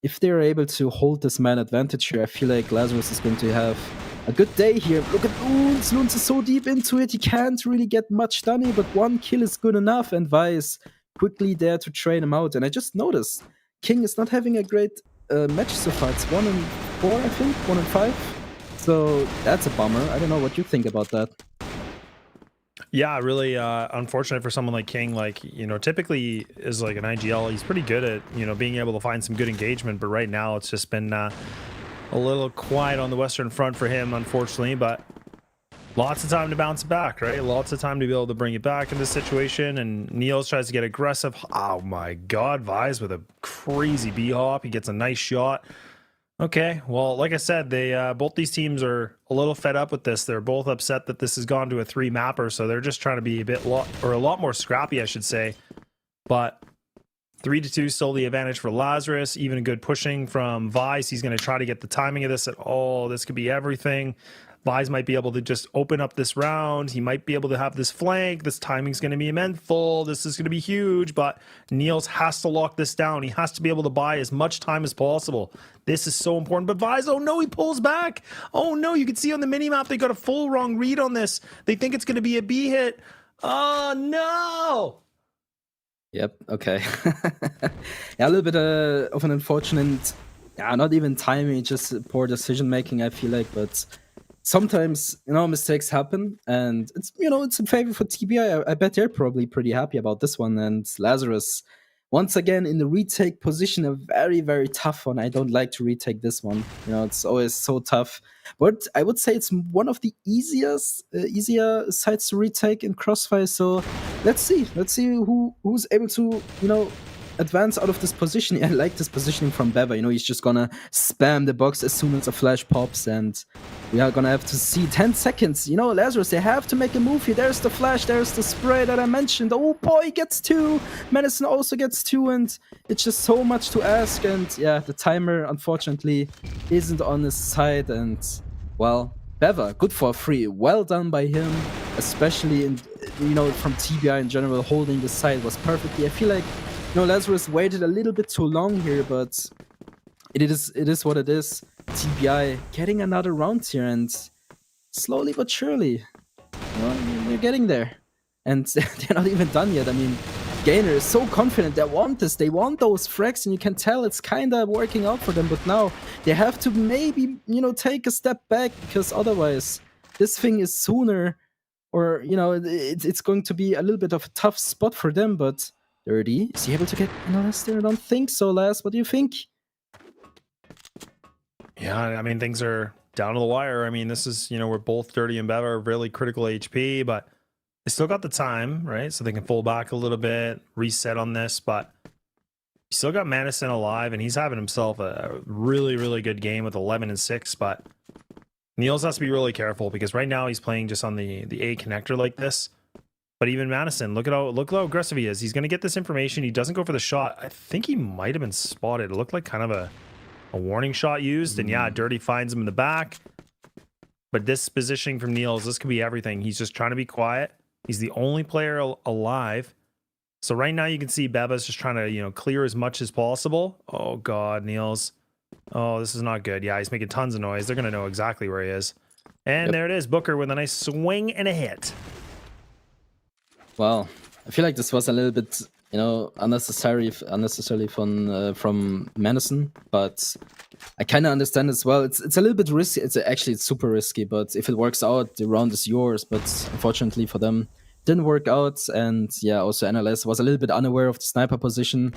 if they're able to hold this man advantage here, I feel like Lazarus is going to have a good day here. Look at Loons. Loons is so deep into it. He can't really get much done here, but 1 kill is good enough. And Vi is quickly there to train him out. And I just noticed King is not having a great match so far. It's 1-4, I think, 1-5. So that's a bummer. I don't know what you think about that. Yeah, really unfortunate for someone like King. Like, you know, typically is like an IGL, he's pretty good at, you know, being able to find some good engagement, but right now it's just been a little quiet on the Western Front for him, unfortunately. But lots of time to bounce back, right? Lots of time to be able to bring it back in this situation. And Niels tries to get aggressive. Oh my God, Vise with a crazy B-hop. He gets a nice shot. Okay, well, like I said, they both these teams are a little fed up with this. They're both upset that this has gone to a 3-mapper, so they're just trying to be a lot more scrappy, I should say. But 3-2 still the advantage for Lazarus. Even a good pushing from Vice. He's going to try to get the timing of this. This could be everything. Vice might be able to just open up this round. He might be able to have this flank. This timing's going to be immense. This is going to be huge, but Niels has to lock this down. He has to be able to buy as much time as possible. This is so important. But Vice, oh no, he pulls back. Oh no, you can see on the minimap they got a full wrong read on this. They think it's going to be a B hit. Oh no! Yep, okay. Yeah, a little bit of an unfortunate, not even timing, just poor decision making, I feel like, but sometimes, you know, mistakes happen, and it's, you know, it's in favor for TBI. I bet they're probably pretty happy about this one. And Lazarus, once again, in the retake position, a very, very tough one. I don't like to retake this one. You know, it's always so tough. But I would say it's one of the easier sites to retake in CrossFire. So let's see who's able to, you know, advance out of this position. I like this positioning from Beva. You know, he's just gonna spam the box as soon as a flash pops, and we are gonna have to see 10 seconds. You know, Lazarus, they have to make a move here. There's the flash, there's the spray that I mentioned. Oh boy, gets 2. Menacin also gets 2, and it's just so much to ask. And yeah, the timer, unfortunately, isn't on his side. And well, Beva, good for a free. Well done by him, especially in, you know, from TBI in general. Holding the side was perfectly. I feel like, no, Lazarus waited a little bit too long here, but it is what it is. TBI getting another round here, and slowly but surely, you know, they're getting there. And they're not even done yet. I mean, Gainer is so confident. They want this. They want those frags, and you can tell it's kind of working out for them. But now they have to maybe, you know, take a step back, because otherwise this thing is sooner, or, you know, it's going to be a little bit of a tough spot for them. But 30. Is he able to get another steer? I don't think so, Laz. What do you think? Yeah, I mean, things are down to the wire. I mean, this is, you know, we're both Dirty and Bev are really critical HP, but they still got the time, right? So they can pull back a little bit, reset on this, but you still got Madison alive, and he's having himself a really, really good game with 11-6, but Niels has to be really careful, because right now he's playing just on the A connector like this. But even Madison, look how aggressive he is. He's going to get this information. He doesn't go for the shot. I think he might have been spotted. It looked like kind of a warning shot used. And yeah, Dirty finds him in the back. But this positioning from Niels, this could be everything. He's just trying to be quiet. He's the only player alive. So right now you can see Beba's just trying to, you know, clear as much as possible. Oh God, Niels. Oh, this is not good. Yeah, he's making tons of noise. They're going to know exactly where he is. And there it is. Booker with a nice swing and a hit. Well, I feel like this was a little bit, you know, unnecessarily from Madison, but I kind of understand as well. It's a little bit risky. It's super risky, but if it works out, the round is yours. But unfortunately for them, it didn't work out. And yeah, also NLS was a little bit unaware of the sniper position.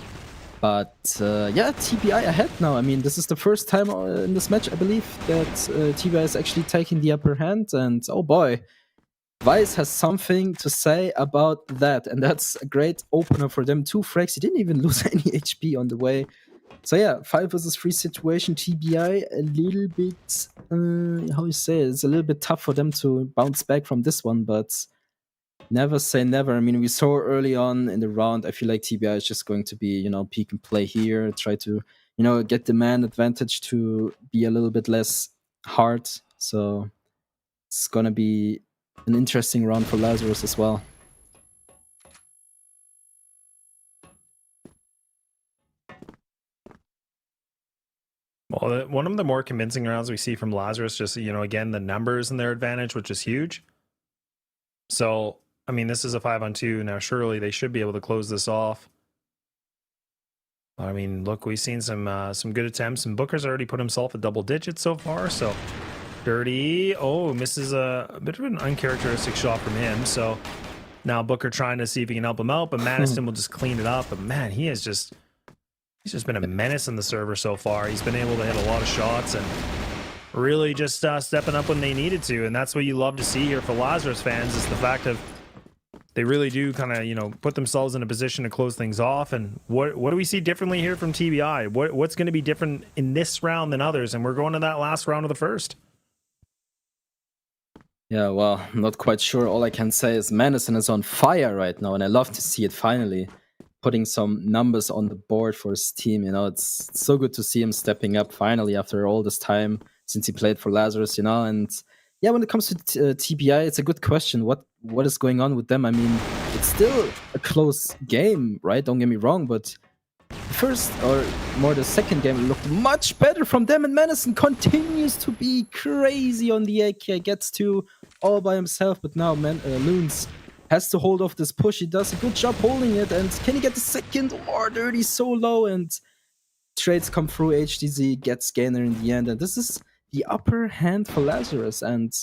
But yeah, TBI ahead now. I mean, this is the first time in this match, I believe, that TBI is actually taking the upper hand. And oh boy, Vice has something to say about that, and that's a great opener for them. 2 frags, he didn't even lose any HP on the way. So yeah, 5 versus 3 situation. TBI a little bit, how you say it? It's a little bit tough for them to bounce back from this one, but never say never. I mean, we saw early on in the round, I feel like TBI is just going to be, peek and play here, try to, get the man advantage to be a little bit less hard. So it's going to be an interesting round for Lazarus as well. Well, one of the more convincing rounds we see from Lazarus, just, again, the numbers in their advantage, which is huge. So, I mean, this is a 5-on-2. Now, surely they should be able to close this off. I mean, look, we've seen some good attempts, and Booker's already put himself at double digits so far. So, Dirty, misses a bit of an uncharacteristic shot from him. So, now Booker trying to see if he can help him out, but Madison will just clean it up. But man, he's just been a menace in the server so far. He's been able to hit a lot of shots and really just stepping up when they needed to. And that's what you love to see here for Lazarus fans, is the fact of they really do kind of, put themselves in a position to close things off. And what do we see differently here from TBI? What's going to be different in this round than others? And we're going to that last round of the first. Yeah, well, I'm not quite sure. All I can say is Madison is on fire right now, and I love to see it finally. Putting some numbers on the board for his team, it's so good to see him stepping up finally after all this time since he played for Lazarus, and yeah, when it comes to TBI, it's a good question. What is going on with them? I mean, it's still a close game, right? Don't get me wrong, but the first, or more the second game, looked much better from them, and Madison continues to be crazy on the AK, gets to all by himself, but now Loons has to hold off this push. He does a good job holding it, and can he get the second? Dirty so low, and trades come through. HDZ gets Gainer in the end, and this is the upper hand for Lazarus. And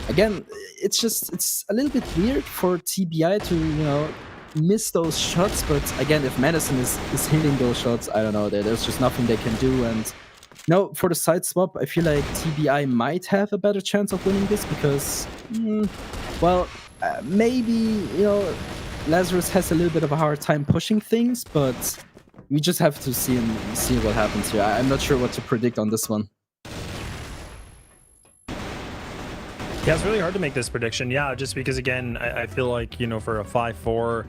again, it's a little bit weird for TBI to miss those shots, but again, if Madison is hitting those shots, I don't know, there's just nothing they can do. And for the side swap, I feel like TBI might have a better chance of winning this because, maybe, Lazarus has a little bit of a hard time pushing things, but we just have to see what happens here. I'm not sure what to predict on this one. Yeah, it's really hard to make this prediction. Yeah, just because, again, I feel like, for a 5-4,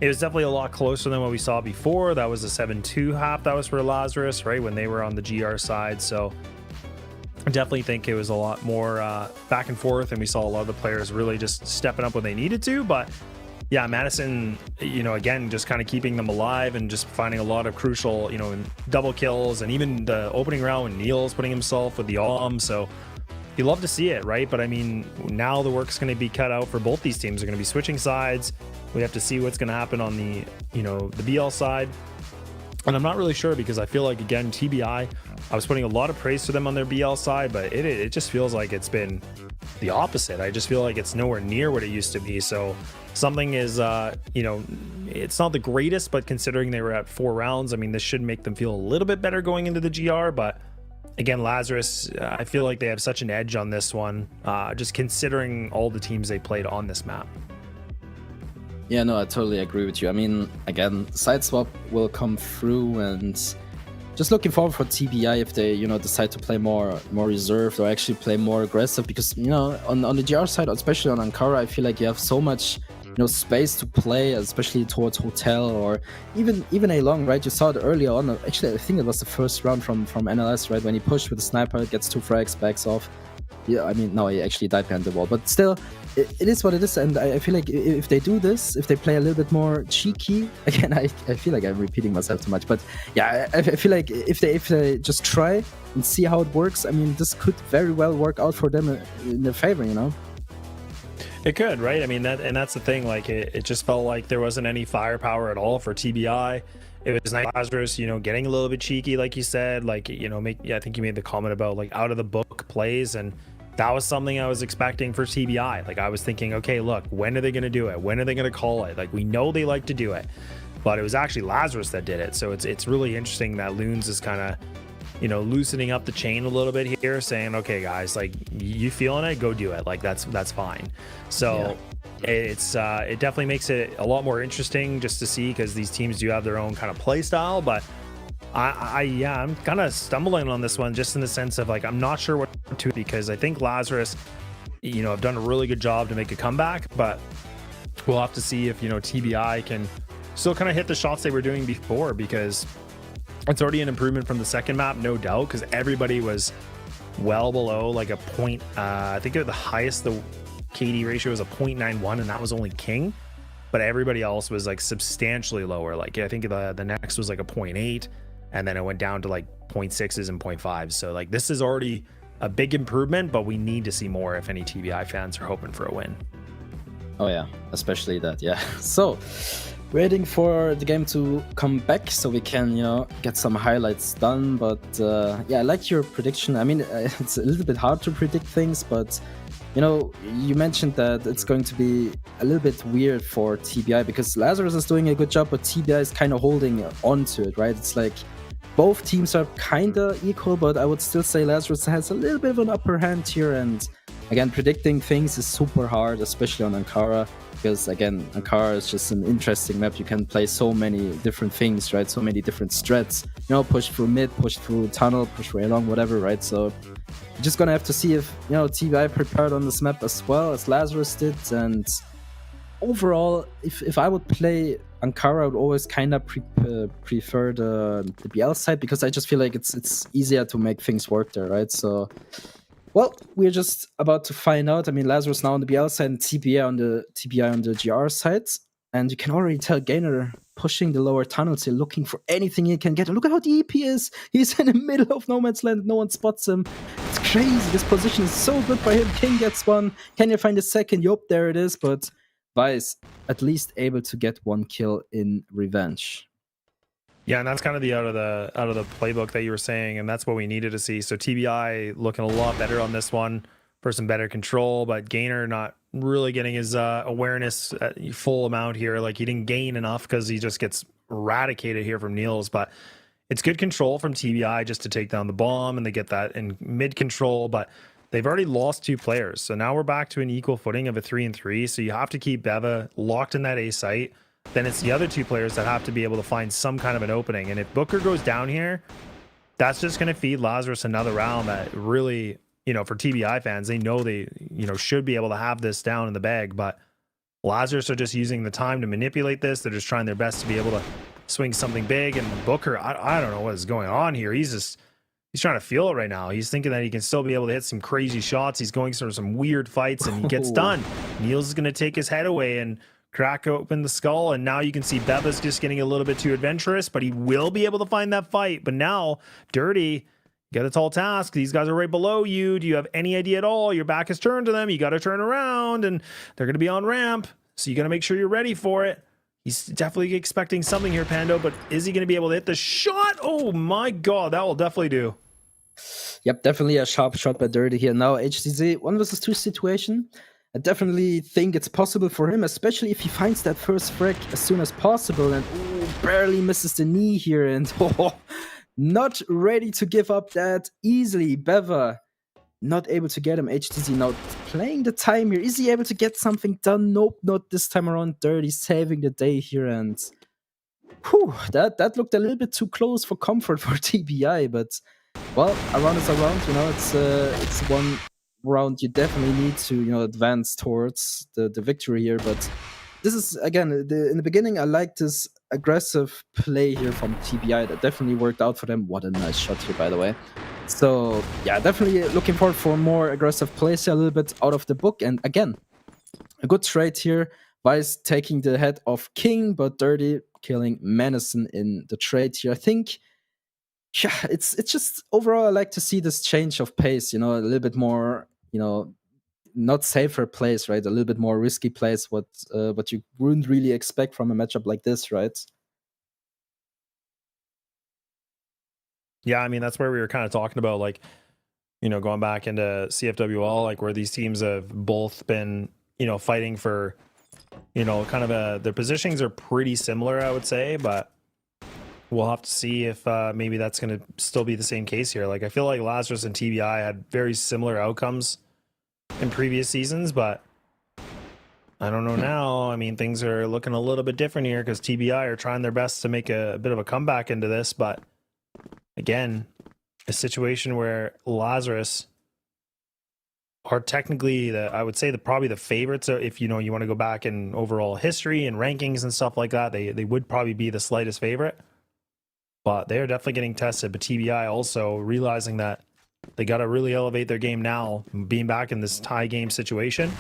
it was definitely a lot closer than what we saw before. That was a 7-2 half. That was for Lazarus, right, when they were on the GR side. So I definitely think it was a lot more back and forth, and we saw a lot of the players really just stepping up when they needed to. But yeah, Madison, again, just kind of keeping them alive and just finding a lot of crucial, double kills, and even the opening round when Neil's putting himself with the AWM. So you love to see it, right? But I mean, now the work's going to be cut out for both these teams. They're going to be switching sides. We have to see what's going to happen on the, the BL side. And I'm not really sure, because I feel like, again, TBI, I was putting a lot of praise to them on their BL side, but it just feels like it's been the opposite. I just feel like it's nowhere near what it used to be. So something is, it's not the greatest, but considering they were at 4 rounds, I mean, this should make them feel a little bit better going into the GR. But again, Lazarus, I feel like they have such an edge on this one, just considering all the teams they played on this map. Yeah, no, I totally agree with you. I mean, again, side swap will come through, and just looking forward for TBI if they, decide to play more reserved or actually play more aggressive, because, on the GR side, especially on Ankara, I feel like you have so much, space to play, especially towards Hotel or even A Long, right? You saw it earlier on. Actually, I think it was the first round from NLS, right? When he pushed with the sniper, gets 2 frags, backs off. Yeah, I mean, no, he actually died behind the wall, but still, it is what it is. And I feel like if they do this, if they play a little bit more cheeky, again, I feel like I'm repeating myself too much, but yeah, I feel like if they just try and see how it works, I mean, this could very well work out for them in their favor, It could, right? I mean, that's the thing. Like, it just felt like there wasn't any firepower at all for TBI. It was nice, Lazarus, getting a little bit cheeky, like you said. Like, I think you made the comment about like out of the book plays, and that was something I was expecting for TBI. Like, I was thinking, okay, look, when are they going to do it? When are they going to call it? Like, we know they like to do it, but it was actually Lazarus that did it. So it's really interesting that Loons is kind of, loosening up the chain a little bit here, saying, okay, guys, like, you feeling it? Go do it. Like, that's fine. So yeah. It definitely makes it a lot more interesting just to see, because these teams do have their own kind of play style. But I'm kind of stumbling on this one, just in the sense of, like, I'm not sure what to, because I think Lazarus, have done a really good job to make a comeback, but we'll have to see if, you know, TBI can still kind of hit the shots they were doing before, because it's already an improvement from the second map, no doubt, because everybody was well below like a point. I think the highest the KD ratio was a 0.91, and that was only King. But everybody else was like substantially lower. Like I think the next was like a 0.8, and then it went down to like 0.6s and 0.5s. So like this is already a big improvement, but we need to see more if any TBI fans are hoping for a win. Oh yeah, especially that, yeah. So, waiting for the game to come back so we can, you know, get some highlights done. But yeah, I like your prediction. I mean, it's a little bit hard to predict things, but you know, you mentioned that it's going to be a little bit weird for TBI because Lazarus is doing a good job, but TBI is kind of holding on to it, right? It's like both teams are kind of equal, but I would still say Lazarus has a little bit of an upper hand here. And again, predicting things is super hard, especially on Ankara, because again, Ankara is just an interesting map. You can play so many different things, right? So many different strats, you know, push through mid, push through tunnel, push way along, whatever, right? So you're just gonna have to see if, you know, TBI prepared on this map as well as Lazarus did. And overall, if I would play Ankara, I would always kind of prefer the BL side, because I just feel like it's easier to make things work there, right? So, well, we're just about to find out. I mean, Lazarus now on the BL side and TBI on the GR side, and you can already tell Gainer pushing the lower tunnels here, looking for anything he can get. Look at how deep he is. He's in the middle of no man's land. No one spots him. It's crazy. This position is so good by him. King gets one. Can you find a second? Yup, there it is. But Vice at least able to get one kill in revenge. Yeah, and that's kind of the out of the playbook that you were saying, and that's what we needed to see. So TBI looking a lot better on this one for some better control, but Gainer not really getting his awareness at full amount here. Like he didn't gain enough because he just gets eradicated here from Niels. But it's good control from TBI just to take down the bomb, and they get that in mid control. But they've already lost 2 players, so now we're back to an equal footing of a 3-3. So you have to keep Beva locked in that A site. Then it's the other 2 players that have to be able to find some kind of an opening. And if Booker goes down here, that's just going to feed Lazarus another round that really, you know, for TBI fans, they know they, you know, should be able to have this down in the bag. But Lazarus are just using the time to manipulate this. They're just trying their best to be able to swing something big. And Booker, I don't know what is going on here. He's trying to feel it right now. He's thinking that he can still be able to hit some crazy shots. He's going through some weird fights, and he gets done. Niels is going to take his head away and crack open the skull, and now you can see Beva's just getting a little bit too adventurous, but he will be able to find that fight. But now, Dirty, you got a tall task. These guys are right below you. Do you have any idea at all? Your back is turned to them. You got to turn around, and they're going to be on ramp, so you got to make sure you're ready for it. He's definitely expecting something here, Pando, but is he going to be able to hit the shot? Oh my god, that will definitely do. Yep, definitely a sharp shot by Dirty here. Now, HTZ 1 versus 2 situation. I definitely think it's possible for him, especially if he finds that first frag as soon as possible, and barely misses the knee here, and not ready to give up that easily. Beva not able to get him. HTZ now playing the time here. Is he able to get something done? Nope, not this time around. Dirty saving the day here, and whew, that looked a little bit too close for comfort for TBI, but well, a round is a round, you know, it's one round you definitely need to, you know, advance towards the victory here. But this is, again, in the beginning, I like this aggressive play here from TBI. That definitely worked out for them. What a nice shot here, by the way. So yeah, definitely looking forward for more aggressive plays here, a little bit out of the book. And again, a good trade here. Vice taking the head of King, but Dirty killing Manison in the trade here. I think, yeah, it's just overall I like to see this change of pace, you know, a little bit more, you know, not safer plays, right? A little bit more risky plays, what you wouldn't really expect from a matchup like this, right? Yeah, I mean, that's where we were kind of talking about, like, you know, going back into CFWL, like where these teams have both been, you know, fighting for, you know, kind of their positionings are pretty similar, I would say, but we'll have to see if maybe that's going to still be the same case here. Like, I feel like Lazarus and TBI had very similar outcomes in previous seasons, but I don't know now. I mean, things are looking a little bit different here because TBI are trying their best to make a bit of a comeback into this, but again, a situation where Lazarus are technically I would say probably the favorites. If you want to go back in overall history and rankings and stuff like that, they would probably be the slightest favorite. But they're definitely getting tested. But TBI also realizing that they got to really elevate their game now, being back in this tie game situation.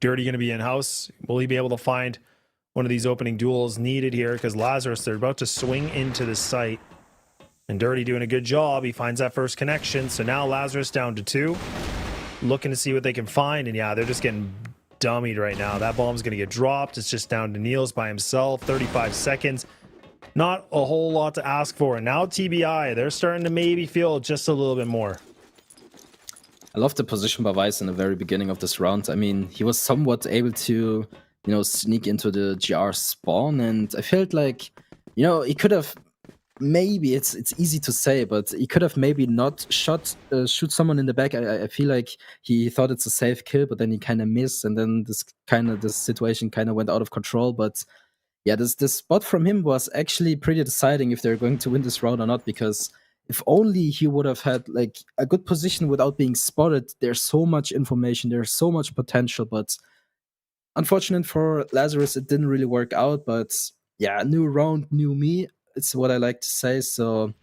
Dirty going to be in-house. Will he be able to find one of these opening duels needed here? Because Lazarus, they're about to swing into the site. And Dirty doing a good job. He finds that first connection. So now Lazarus down to 2. Looking to see what they can find. And yeah, they're just getting dummied right now. That bomb's going to get dropped. It's just down to Niels by himself. 35 seconds. Not a whole lot to ask for. And now TBI, they're starting to maybe feel just a little bit more. I love the position by Weiss in the very beginning of this round. I mean, he was somewhat able to, sneak into the GR spawn. And I felt like, he could have maybe, it's easy to say, but he could have maybe not shoot someone in the back. I feel like he thought it's a safe kill, but then he kind of missed. And then this situation kind of went out of control. But yeah, this spot from him was actually pretty deciding if they're going to win this round or not, because if only he would have had like a good position without being spotted. There's so much information, there's so much potential, but unfortunate for Lazarus, it didn't really work out. But yeah, new round, new me. It's what I like to say. So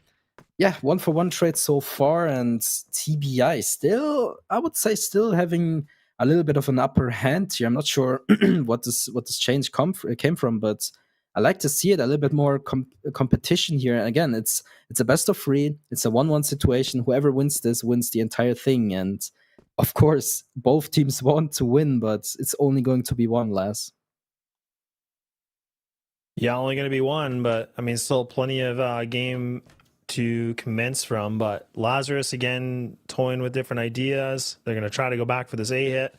yeah, 1-for-1 trade so far, and TBI still, I would say, still having a little bit of an upper hand here. I'm not sure what this change came from, but I like to see it a little bit more competition here. And again, it's a best of 3. It's a 1-1 situation. Whoever wins this wins the entire thing. And of course, both teams want to win, but it's only going to be one, Laz. Yeah, only going to be one, but I mean, still plenty of game to commence from. But Lazarus again toying with different ideas. They're going to try to go back for this A hit.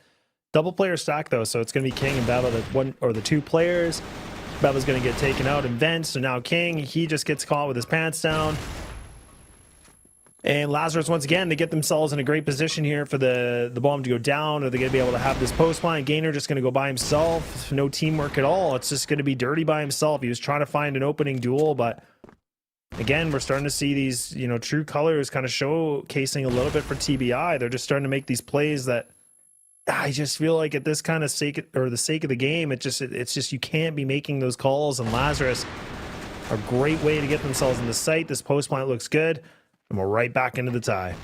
Double player stack though, so it's going to be King and Beba, the 2 players. Beba's going to get taken out and Vent, so now King, he just gets caught with his pants down. And Lazarus, once again, they get themselves in a great position here for the bomb to go down. Are they going to be able to have this post line? Gainer just going to go by himself. No teamwork at all. It's just going to be Dirty by himself. He was trying to find an opening duel, but again, we're starting to see these, true colors kind of showcasing a little bit for TBI. They're just starting to make these plays that I just feel like at this kind of sake of the game, it's just you can't be making those calls. And Lazarus, a great way to get themselves in the site. This post plant looks good, and we're right back into the tie.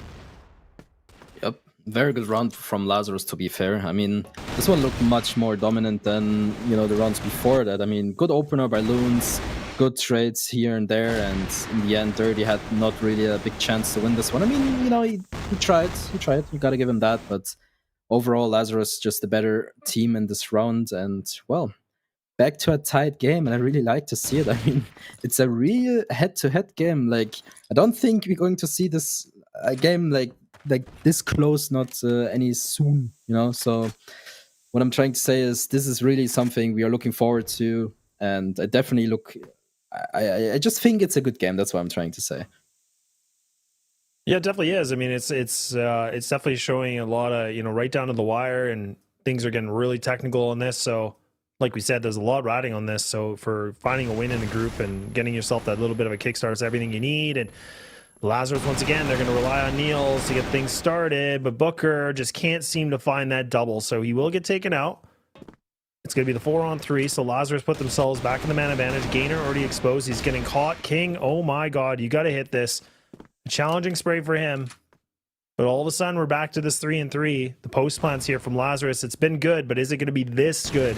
Yep, very good round from Lazarus, to be fair. I mean, this one looked much more dominant than the rounds before that. I mean, good opener by Loons, good trades here and there, and in the end, Dirty had not really a big chance to win this one. I mean, he tried. You gotta give him that, but overall, Lazarus just a better team in this round, and well, back to a tight game, and I really like to see it. I mean, it's a real head-to-head game. Like, I don't think we're going to see this a game like this close, not any soon. So what I'm trying to say is this is really something we are looking forward to, and I definitely look. I just think it's a good game. That's what I'm trying to say. Yeah, it definitely is. I mean, it's definitely showing a lot of, right down to the wire, and things are getting really technical in this. So like we said, there's a lot riding on this. So for finding a win in the group and getting yourself that little bit of a kickstart is everything you need. And Lazarus, once again, they're going to rely on Niels to get things started, but Booker just can't seem to find that double. So he will get taken out. It's going to be the 4-on-3. So Lazarus put themselves back in the man advantage. Gainer already exposed. He's getting caught. King, oh my God, you got to hit this. Challenging spray for him, but all of a sudden we're back to this 3-3. The post plants here from Lazarus. It's been good, but is it going to be this good?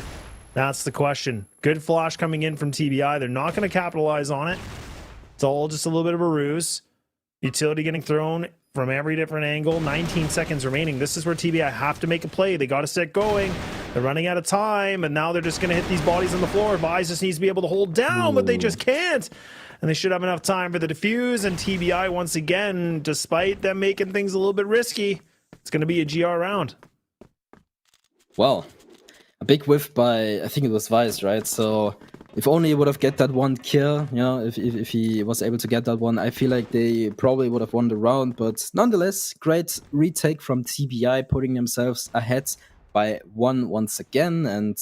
That's the question. Good flash coming in from TBI. They're not going to capitalize on it. It's all just a little bit of a ruse. Utility getting thrown from every different angle. 19 seconds remaining. This is where TBI have to make a play. They got to get going. They're running out of time, and now they're just going to hit these bodies on the floor. Vise just needs to be able to hold down, but they just can't. And they should have enough time for the defuse, and TBI, once again, despite them making things a little bit risky, it's going to be a GR round. Well, a big whiff by, I think it was Vise, right? So if only he would have get that one kill, if he was able to get that one, I feel like they probably would have won the round. But nonetheless, great retake from TBI, putting themselves ahead by 1 once again. And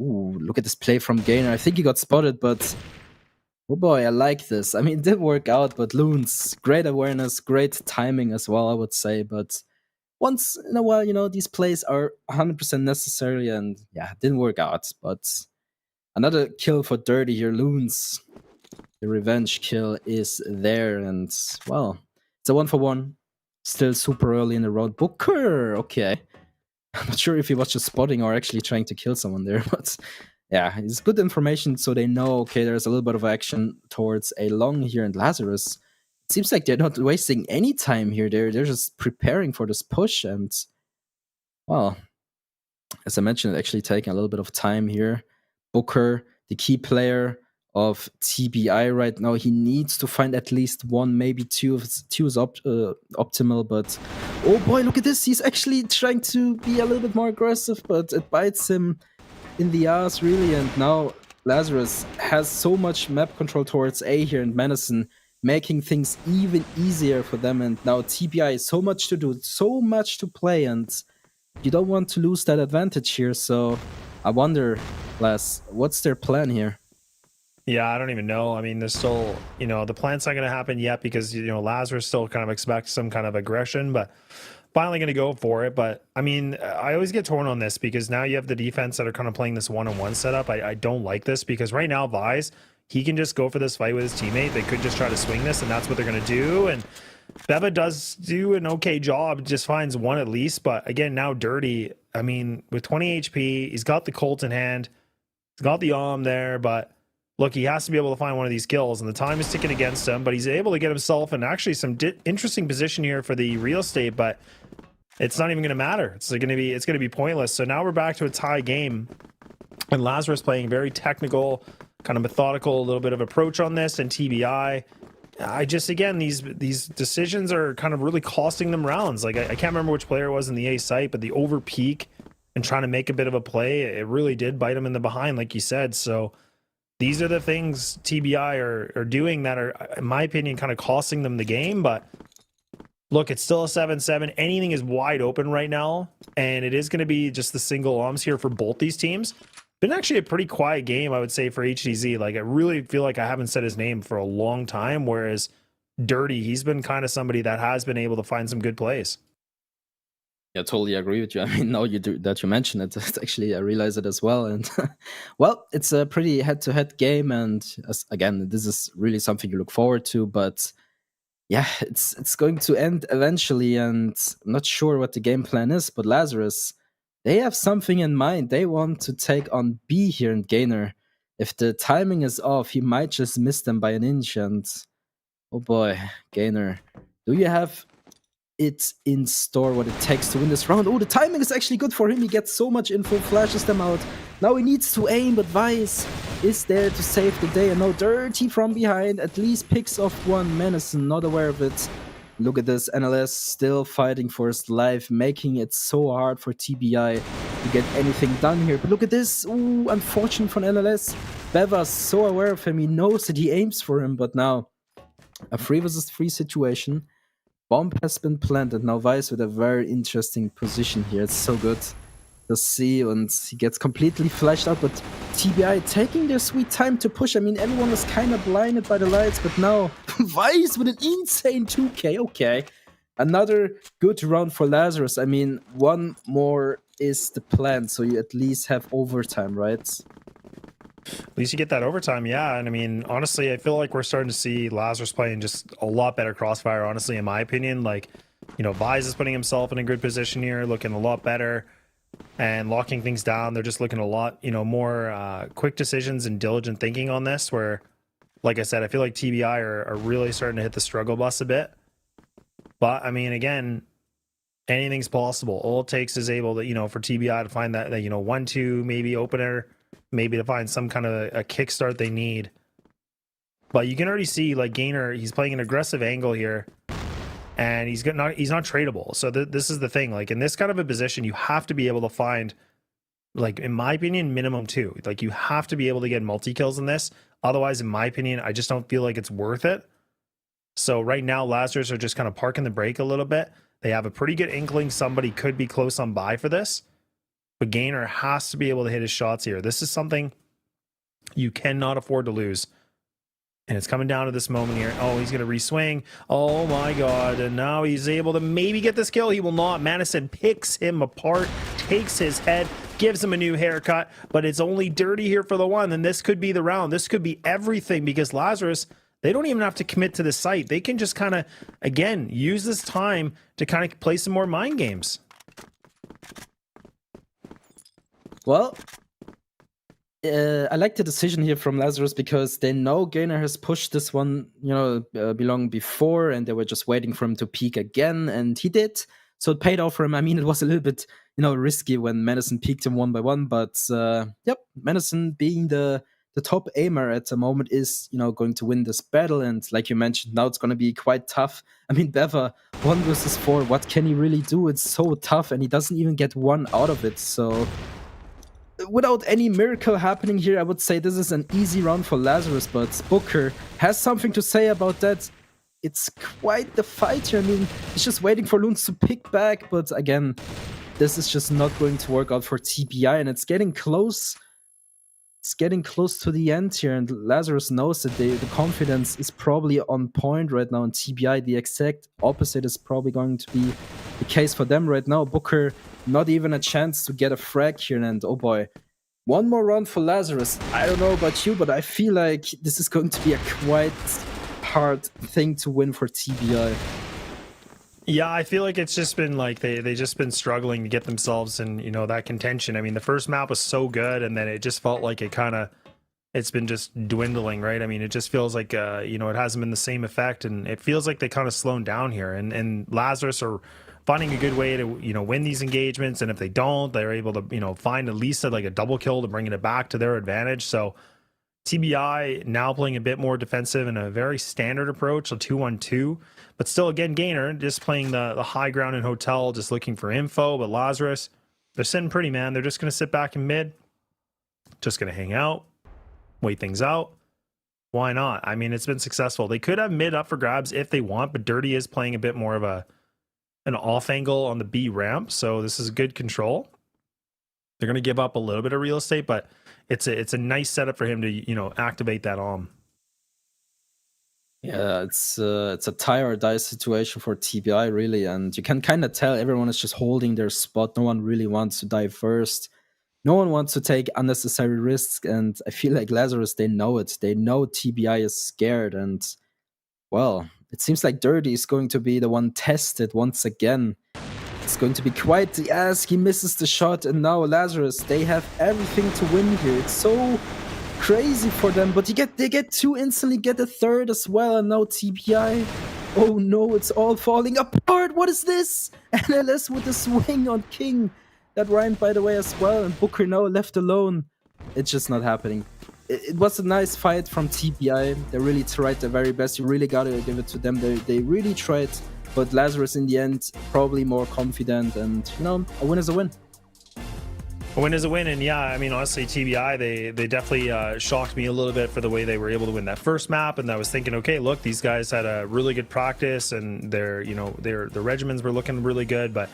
ooh, look at this play from Gainer. I think he got spotted, but oh boy, I like this. I mean, it did work out, but Loons, great awareness, great timing as well, I would say. But once in a while, these plays are 100% necessary, and yeah, it didn't work out. But another kill for Dirty here, Loons. The revenge kill is there, and well, it's a 1-for-1. Still super early in the round. Booker, okay. I'm not sure if he was just spotting or actually trying to kill someone there, but yeah, it's good information so they know, okay, there's a little bit of action towards a long here, and Lazarus. It seems like they're not wasting any time here. They're just preparing for this push, and well, as I mentioned, actually taking a little bit of time here. Booker, the key player of TBI right now, he needs to find at least one, maybe two is optimal, but oh boy, look at this. He's actually trying to be a little bit more aggressive, but it bites him in the ass, really. And now Lazarus has so much map control towards A here and Madison, making things even easier for them. And now TBI, so much to do, so much to play, and you don't want to lose that advantage here. So I wonder, Les, what's their plan here? Yeah, I don't even know. I mean, there's still, the plan's not going to happen yet because, Lazarus still kind of expects some kind of aggression, but finally going to go for it. But I mean, I always get torn on this because now you have the defense that are kind of playing this one-on-one setup. I don't like this because right now, Vise, he can just go for this fight with his teammate. They could just try to swing this, and that's what they're going to do. And Beva does do an okay job, just finds one at least. But again, now Dirty, I mean, with 20 HP, he's got the Colt in hand, he's got the arm there, but look, he has to be able to find one of these kills, and the time is ticking against him, but he's able to get himself in actually some interesting position here for the real estate, but it's not even going to matter. It's going to be pointless. So now we're back to a tie game, and Lazarus playing very technical, kind of methodical, a little bit of approach on this, and TBI. Again, these decisions are kind of really costing them rounds. Like, I can't remember which player it was in the A site, but the over peak and trying to make a bit of a play, it really did bite him in the behind, like you said. So these are the things TBI are doing that are, in my opinion, kind of costing them the game. But look, it's still a 7-7. Anything is wide open right now, and it is going to be just the single arms here for both these teams. Been actually a pretty quiet game, I would say, for HDZ. Like, I really feel like I haven't said his name for a long time, whereas Dirty, he's been kind of somebody that has been able to find some good plays. Yeah, totally agree with you. I mean, now that you mention it, it's actually, I realize it as well. And well, it's a pretty head-to-head game, and again, this is really something you look forward to. But yeah, it's going to end eventually, and I'm not sure what the game plan is. But Lazarus, they have something in mind. They want to take on B here in Gainer. If the timing is off, he might just miss them by an inch. And oh boy, Gainer, do you have it in store what it takes to win this round? Oh, the timing is actually good for him. He gets so much info, flashes them out. Now he needs to aim, but Vice is there to save the day. And now Dirty from behind at least picks off one. Menacing, not aware of it. Look at this, NLS still fighting for his life, making it so hard for TBI to get anything done here. But look at this, ooh, unfortunate for NLS. Beva's so aware of him, he knows that he aims for him, but now a 3 versus 3 situation. Bomb has been planted. Now Vice with a very interesting position here. It's so good to see, and he gets completely flashed out, but TBI taking their sweet time to push. I mean, everyone was kind of blinded by the lights, but now Vice with an insane 2k. Okay, another good round for Lazarus. I mean, one more is the plan, so you at least have overtime, right? At least you get that overtime, yeah. And I mean, honestly, I feel like we're starting to see Lazarus playing just a lot better Crossfire, honestly, in my opinion. Like, Vise is putting himself in a good position here, looking a lot better and locking things down. They're just looking a lot, more quick decisions and diligent thinking on this, where, like I said, I feel like TBI are really starting to hit the struggle bus a bit. But, I mean, again, anything's possible. All it takes is able to, for TBI to find that 1-2 maybe opener, maybe to find some kind of a kickstart they need. But you can already see, like, Gainer, he's playing an aggressive angle here, and he's not tradable. So this is the thing. Like, in this kind of a position, you have to be able to find, like, in my opinion, minimum 2. Like, you have to be able to get multi-kills in this. Otherwise, in my opinion, I just don't feel like it's worth it. So right now, Lazarus are just kind of parking the brake a little bit. They have a pretty good inkling somebody could be close on buy for this. But Gainer has to be able to hit his shots here. This is something you cannot afford to lose. And it's coming down to this moment here. Oh, he's going to re-swing. Oh my god. And now he's able to maybe get this kill. He will not. Madison picks him apart, takes his head, gives him a new haircut, but it's only Dirty here for the one. And this could be the round. This could be everything, because Lazarus, they don't even have to commit to the site. They can just kind of, again, use this time to kind of play some more mind games. Well, I like the decision here from Lazarus, because they know Gainer has pushed this one, belong before, and they were just waiting for him to peak again, and he did. So it paid off for him. I mean, it was a little bit, risky when Madison peaked him 1 by 1, but yep, Madison being the top aimer at the moment is, going to win this battle, and like you mentioned, now it's going to be quite tough. I mean, Beva, 1 versus 4, what can he really do? It's so tough, and he doesn't even get 1 out of it, so without any miracle happening here, I would say this is an easy round for Lazarus, but Booker has something to say about that. It's quite the fight here. I mean, he's just waiting for Loons to pick back, but again, this is just not going to work out for TBI, and it's getting close. It's getting close to the end here, and Lazarus knows that the confidence is probably on point right now, and TBI, the exact opposite is probably going to be the case for them right now. Booker, not even a chance to get a frag here, and oh boy, 1 more round for Lazarus. I don't know about you, but I feel like this is going to be a quite hard thing to win for TBI. Yeah, I feel like it's just been like they just been struggling to get themselves in, that contention. I mean, the first map was so good, and then it just felt like it's been just dwindling, right? I mean, it just feels like it hasn't been the same effect, and it feels like they kind of slowed down here, and Lazarus are finding a good way to win these engagements, and if they don't, they're able to find at least a double kill to bring it back to their advantage. So TBI now playing a bit more defensive in a very standard approach, a 2-1-2, but still, again, Gainer just playing the high ground in Hotel, just looking for info. But Lazarus, they're sitting pretty, man. They're just going to sit back in mid, just going to hang out, wait things out. Why not? I mean, it's been successful. They could have mid up for grabs if they want, but Dirty is playing a bit more of an off angle on the B ramp, so this is good control. They're going to give up a little bit of real estate, but it's a nice setup for him to activate that arm. Yeah, it's a tie or die situation for TBI, really, and you can kind of tell everyone is just holding their spot. No one really wants to die first. No one wants to take unnecessary risks, and I feel like Lazarus, they know it. They know TBI is scared, and well, it seems like Dirty is going to be the one tested once again. It's going to be quite the ask. He misses the shot, and now Lazarus, they have everything to win here. It's so crazy for them, but they get 2 instantly, get a 3rd as well, and now TBI. Oh no, it's all falling apart. What is this? NLS with the swing on King. That rhymed, by the way, as well, and Booker now left alone. It's just not happening. It was a nice fight from TBI. They really tried their very best. You really gotta give it to them. They really tried, but Lazarus in the end probably more confident, and a win is a win. A win is a win, and yeah, I mean, honestly, TBI, they definitely shocked me a little bit for the way they were able to win that first map, and I was thinking, okay, look, these guys had a really good practice, and their regimens were looking really good, but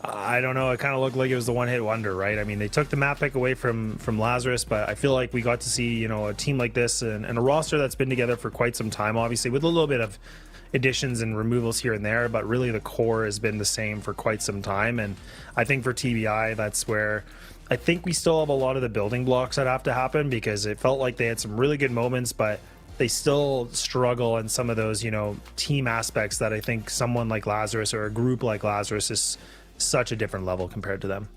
I don't know, it kind of looked like it was the one-hit wonder, right? I mean, they took the map pick away from Lazarus, but I feel like we got to see, a team like this and a roster that's been together for quite some time, obviously, with a little bit of additions and removals here and there, but really the core has been the same for quite some time. And I think for TBI, that's where I think we still have a lot of the building blocks that have to happen, because it felt like they had some really good moments, but they still struggle in some of those, team aspects that I think someone like Lazarus or a group like Lazarus is such a different level compared to them.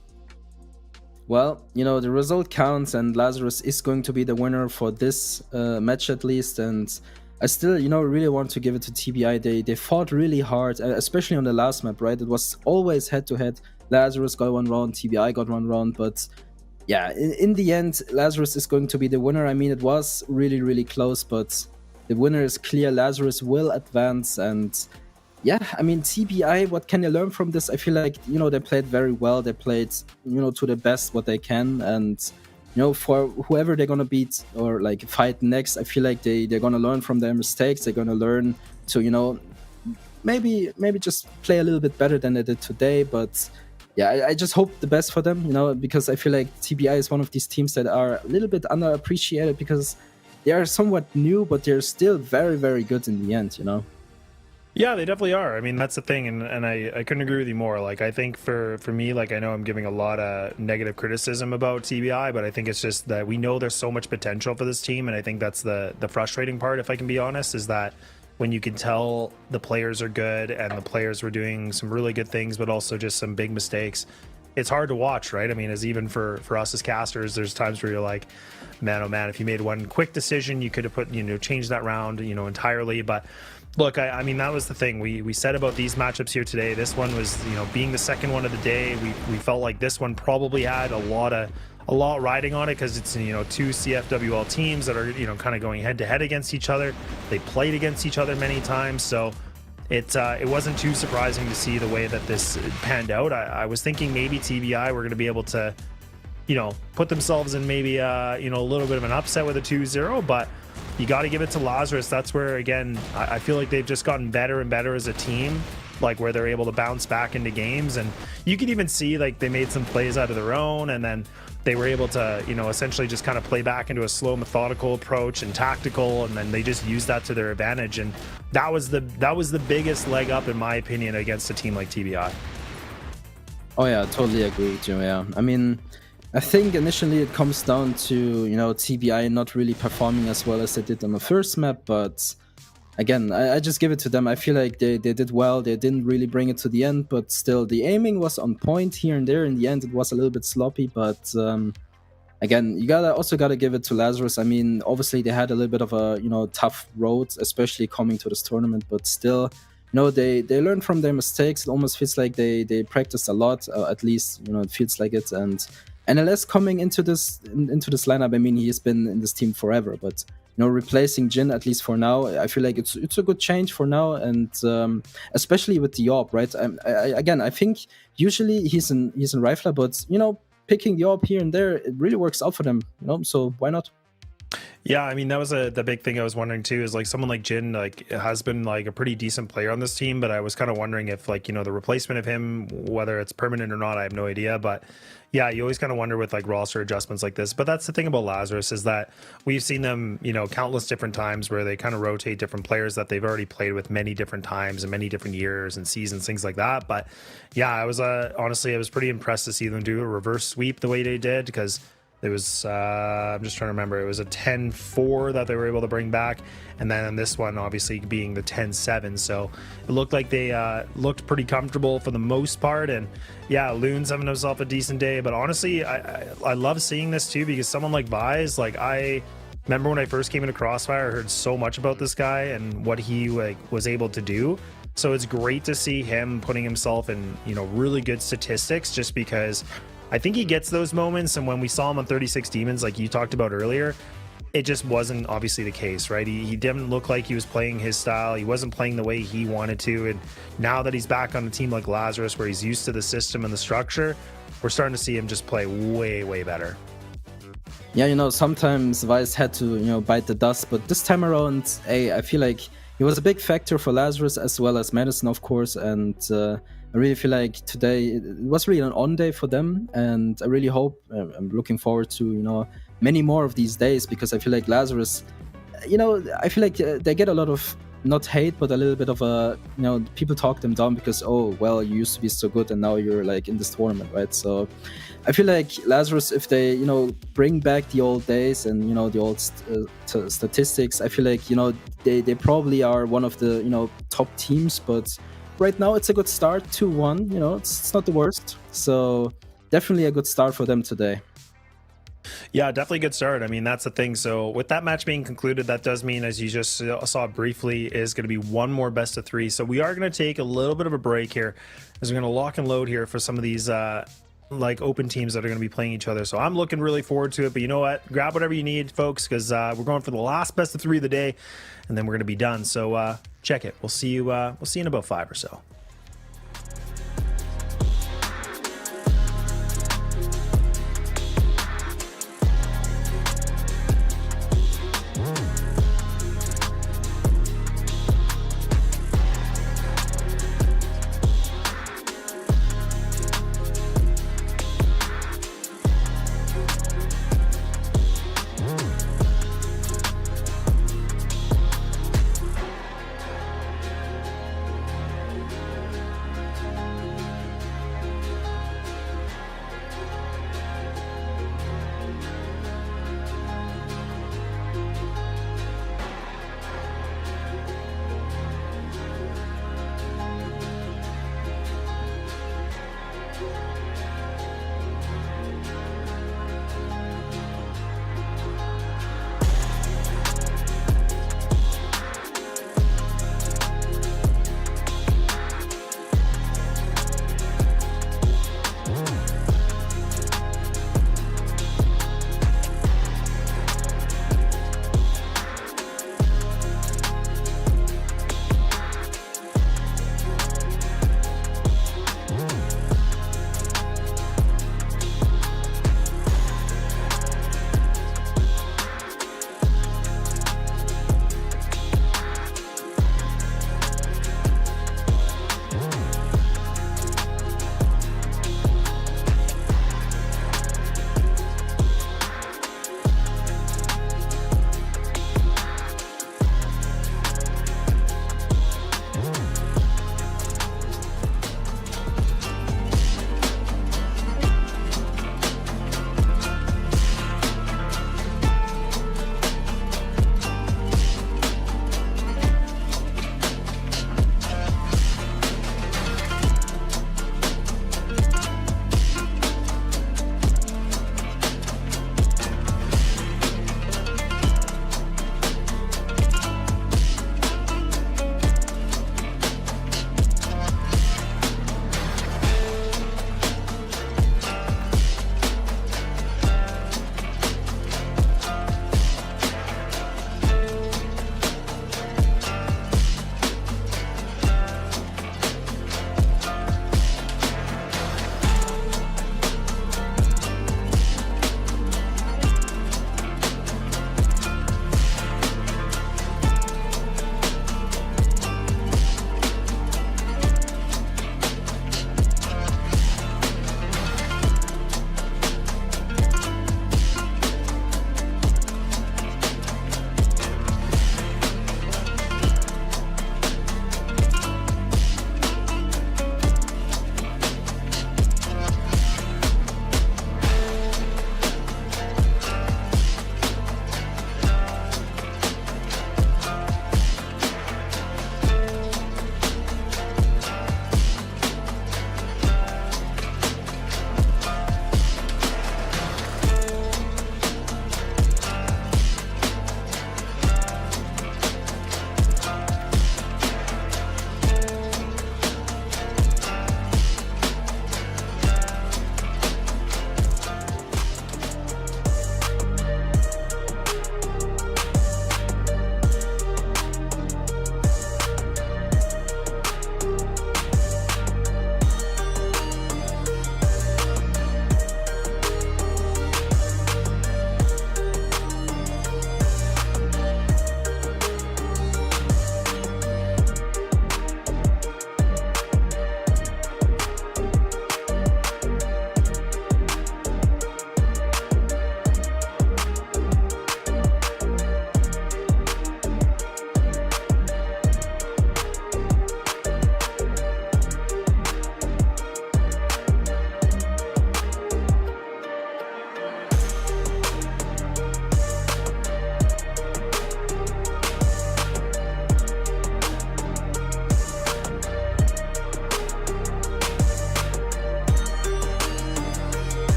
Well, the result counts, and Lazarus is going to be the winner for this match at least, and I still, really want to give it to TBI. They fought really hard, especially on the last map, right? It was always head-to-head. Lazarus got 1 round, TBI got 1 round, but yeah, in the end, Lazarus is going to be the winner. I mean, it was really, really close, but the winner is clear. Lazarus will advance, and yeah, I mean, TBI, what can you learn from this? I feel like, they played very well. They played, to the best what they can, and for whoever they're gonna beat or fight next, I feel like they're gonna learn from their mistakes. They're gonna learn to maybe just play a little bit better than they did today. But yeah, I just hope the best for them, because I feel like TBI is one of these teams that are a little bit underappreciated, because they are somewhat new, but they're still very, very good in the end, you know? Yeah, they definitely are. I mean, that's the thing, and I couldn't agree with you more. Like, I think for me, like, I know I'm giving a lot of negative criticism about TBI, but I think it's just that we know there's so much potential for this team, and I think that's the frustrating part, if I can be honest, is that when you can tell the players are good and the players were doing some really good things, but also just some big mistakes, it's hard to watch, right? I mean, as even for us as casters, there's times where you're like, man, oh man, if you made one quick decision, you could have put, changed that round, entirely. But look, I mean, that was the thing we said about these matchups here today. This one was, being the second one of the day, we felt like this one probably had a lot riding on it, because it's, two CFWL teams that are, kind of going head to head against each other. They played against each other many times, so it wasn't too surprising to see the way that this panned out. I was thinking maybe TBI were going to be able to, put themselves in maybe a little bit of an upset with a 2-0, but you got to give it to Lazarus. That's where, again, I feel like they've just gotten better and better as a team, like where they're able to bounce back into games. And you can even see like they made some plays out of their own, and then they were able to, essentially just kind of play back into a slow, methodical approach and tactical, and then they just used that to their advantage. And that was the biggest leg up, in my opinion, against a team like TBI. Oh yeah, I totally agree with you. Yeah, I mean, I think initially it comes down to, TBI not really performing as well as they did on the first map, but again, I just give it to them. I feel like they did well. They didn't really bring it to the end, but still the aiming was on point here and there. In the end, it was a little bit sloppy, but again, you also gotta give it to Lazarus. I mean, obviously they had a little bit of a, tough road, especially coming to this tournament, but still, they learned from their mistakes. It almost feels like they practiced a lot, at least, it feels like it. And NLS coming into this lineup, I mean, he's been in this team forever, but replacing Jin, at least for now, I feel like it's a good change for now, and especially with the AWP, right? I think usually he's in Rifler, but picking the AWP here and there, it really works out for them, so why not? Yeah, I mean, that was the big thing I was wondering too, is like someone like Jin, like, has been like a pretty decent player on this team, but I was kind of wondering if, like, the replacement of him, whether it's permanent or not, I have no idea. But yeah, you always kind of wonder with like roster adjustments like this. But that's the thing about Lazarus, is that we've seen them, countless different times where they kind of rotate different players that they've already played with many different times and many different years and seasons, things like that. But yeah, I was honestly, I was pretty impressed to see them do a reverse sweep the way they did, because it was, I'm just trying to remember, it was a 10-4 that they were able to bring back. And then this one, obviously, being the 10-7. So it looked like they looked pretty comfortable for the most part. And yeah, Loon's having himself a decent day. But honestly, I love seeing this too, because someone like Vise, like, I remember when I first came into CrossFire, I heard so much about this guy and what he was able to do. So it's great to see him putting himself in, really good statistics, just because I think he gets those moments. And when we saw him on 36 Demons, like you talked about earlier, it just wasn't obviously the case, right? He didn't look like he was playing his style. He wasn't playing the way he wanted to. And now that he's back on a team like Lazarus, where he's used to the system and the structure, we're starting to see him just play way, way better. Yeah, sometimes Vice had to, bite the dust, but this time around, I feel like he was a big factor for Lazarus as well as Madison, of course, and I really feel like today it was really an on day for them, and I really hope, I'm looking forward to, many more of these days, because I feel like Lazarus, I feel like they get a lot of, not hate, but a little bit of a, people talk them down because, oh, well, you used to be so good and now you're like in this tournament, right? So I feel like Lazarus, if they, bring back the old days and, the old statistics, I feel like, they probably are one of the, top teams, but right now it's a good start, 2-1, it's not the worst. So definitely a good start for them today. Yeah, definitely a good start. I mean, that's the thing. So with that match being concluded, that does mean, as you just saw briefly, is going to be one more best of 3. So we are going to take a little bit of a break here, as we're going to lock and load here for some of these like open teams that are going to be playing each other. So I'm looking really forward to it. But you know what? Grab whatever you need, folks, because we're going for the last best of 3 of the day, and then we're going to be done. So check it. We'll see you in about 5 or so.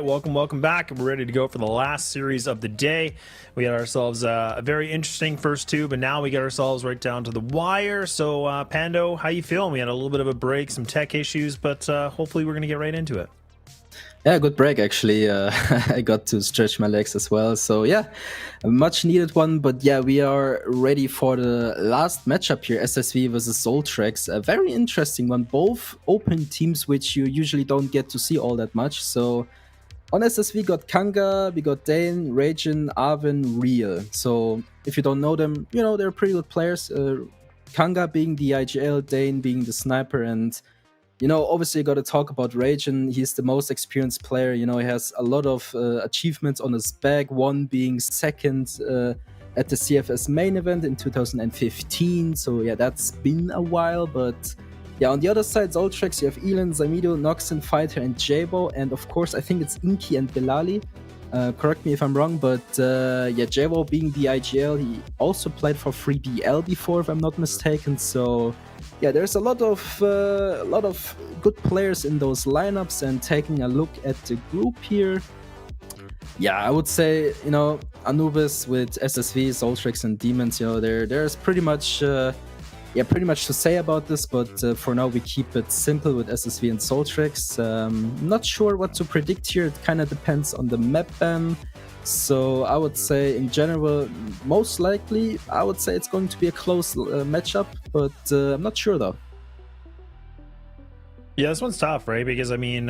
right, welcome back. We're ready to go for the last series of the day. We had ourselves a very interesting first two, but now we get ourselves right down to the wire. So, Pando, how you feeling? We had a little bit of a break, some tech issues, but hopefully we're going to get right into it. Yeah, good break actually. I got to stretch my legs as well. So yeah, a much needed one. But yeah, we are ready for the last matchup here, SSV versus SOLTREX. A very interesting one. Both open teams which you usually don't get to see all that much. So on SSV we got Kanga, we got Dane, Ragin, Arvin, Real. So if you don't know them, you know, they're pretty good players. Kanga being the IGL, Dane being the sniper, and you know, obviously you got to talk about Ragin. He's the most experienced player. You know, he has a lot of achievements on his back, one being second at the CFS main event in 2015. So yeah, that's been a while. But yeah, on the other side, SOLTREX, you have Elon, Zamido, Noxen, Fighter, and Jabo. And of course, I think it's Inky and Bilali. Correct me if I'm wrong, but yeah, Jabo being the IGL, he also played for 3BL before, if I'm not mistaken. So yeah, there's a lot of good players in those lineups. And taking a look at the group here, yeah, I would say, you know, Anubis with SSV, SOLTREX, and Demons, you know, there's pretty much to say about this, but for now we keep it simple with SSV and SOLTREX. Not sure what to predict here. It kind of depends on the map ban. So I would say in general, most likely, I would say it's going to be a close matchup, but I'm not sure though. Yeah, this one's tough, right? Because I mean,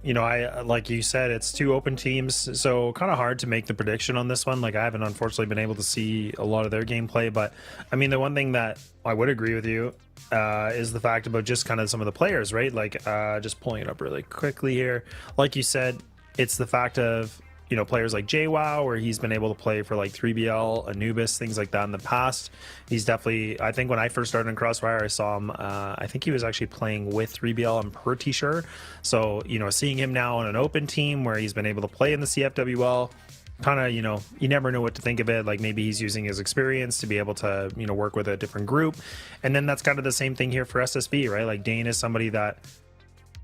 you know, I like you said, it's two open teams, so kind of hard to make the prediction on this one. Like, I haven't unfortunately been able to see a lot of their gameplay, but I mean, the one thing that I would agree with you is the fact about just kind of some of the players, right? Like, just pulling it up really quickly here. Like you said, it's the fact of, you know, players like JWoww, where he's been able to play for like 3BL, Anubis, things like that in the past. He's definitely, I think when I first started in CrossFire, I saw him, I think he was actually playing with 3BL, I'm pretty sure. So, you know, seeing him now on an open team where he's been able to play in the CFWL, kind of, you know, you never know what to think of it. Like, maybe he's using his experience to be able to, you know, work with a different group. And then that's kind of the same thing here for SSB, right? Like, Dane is somebody that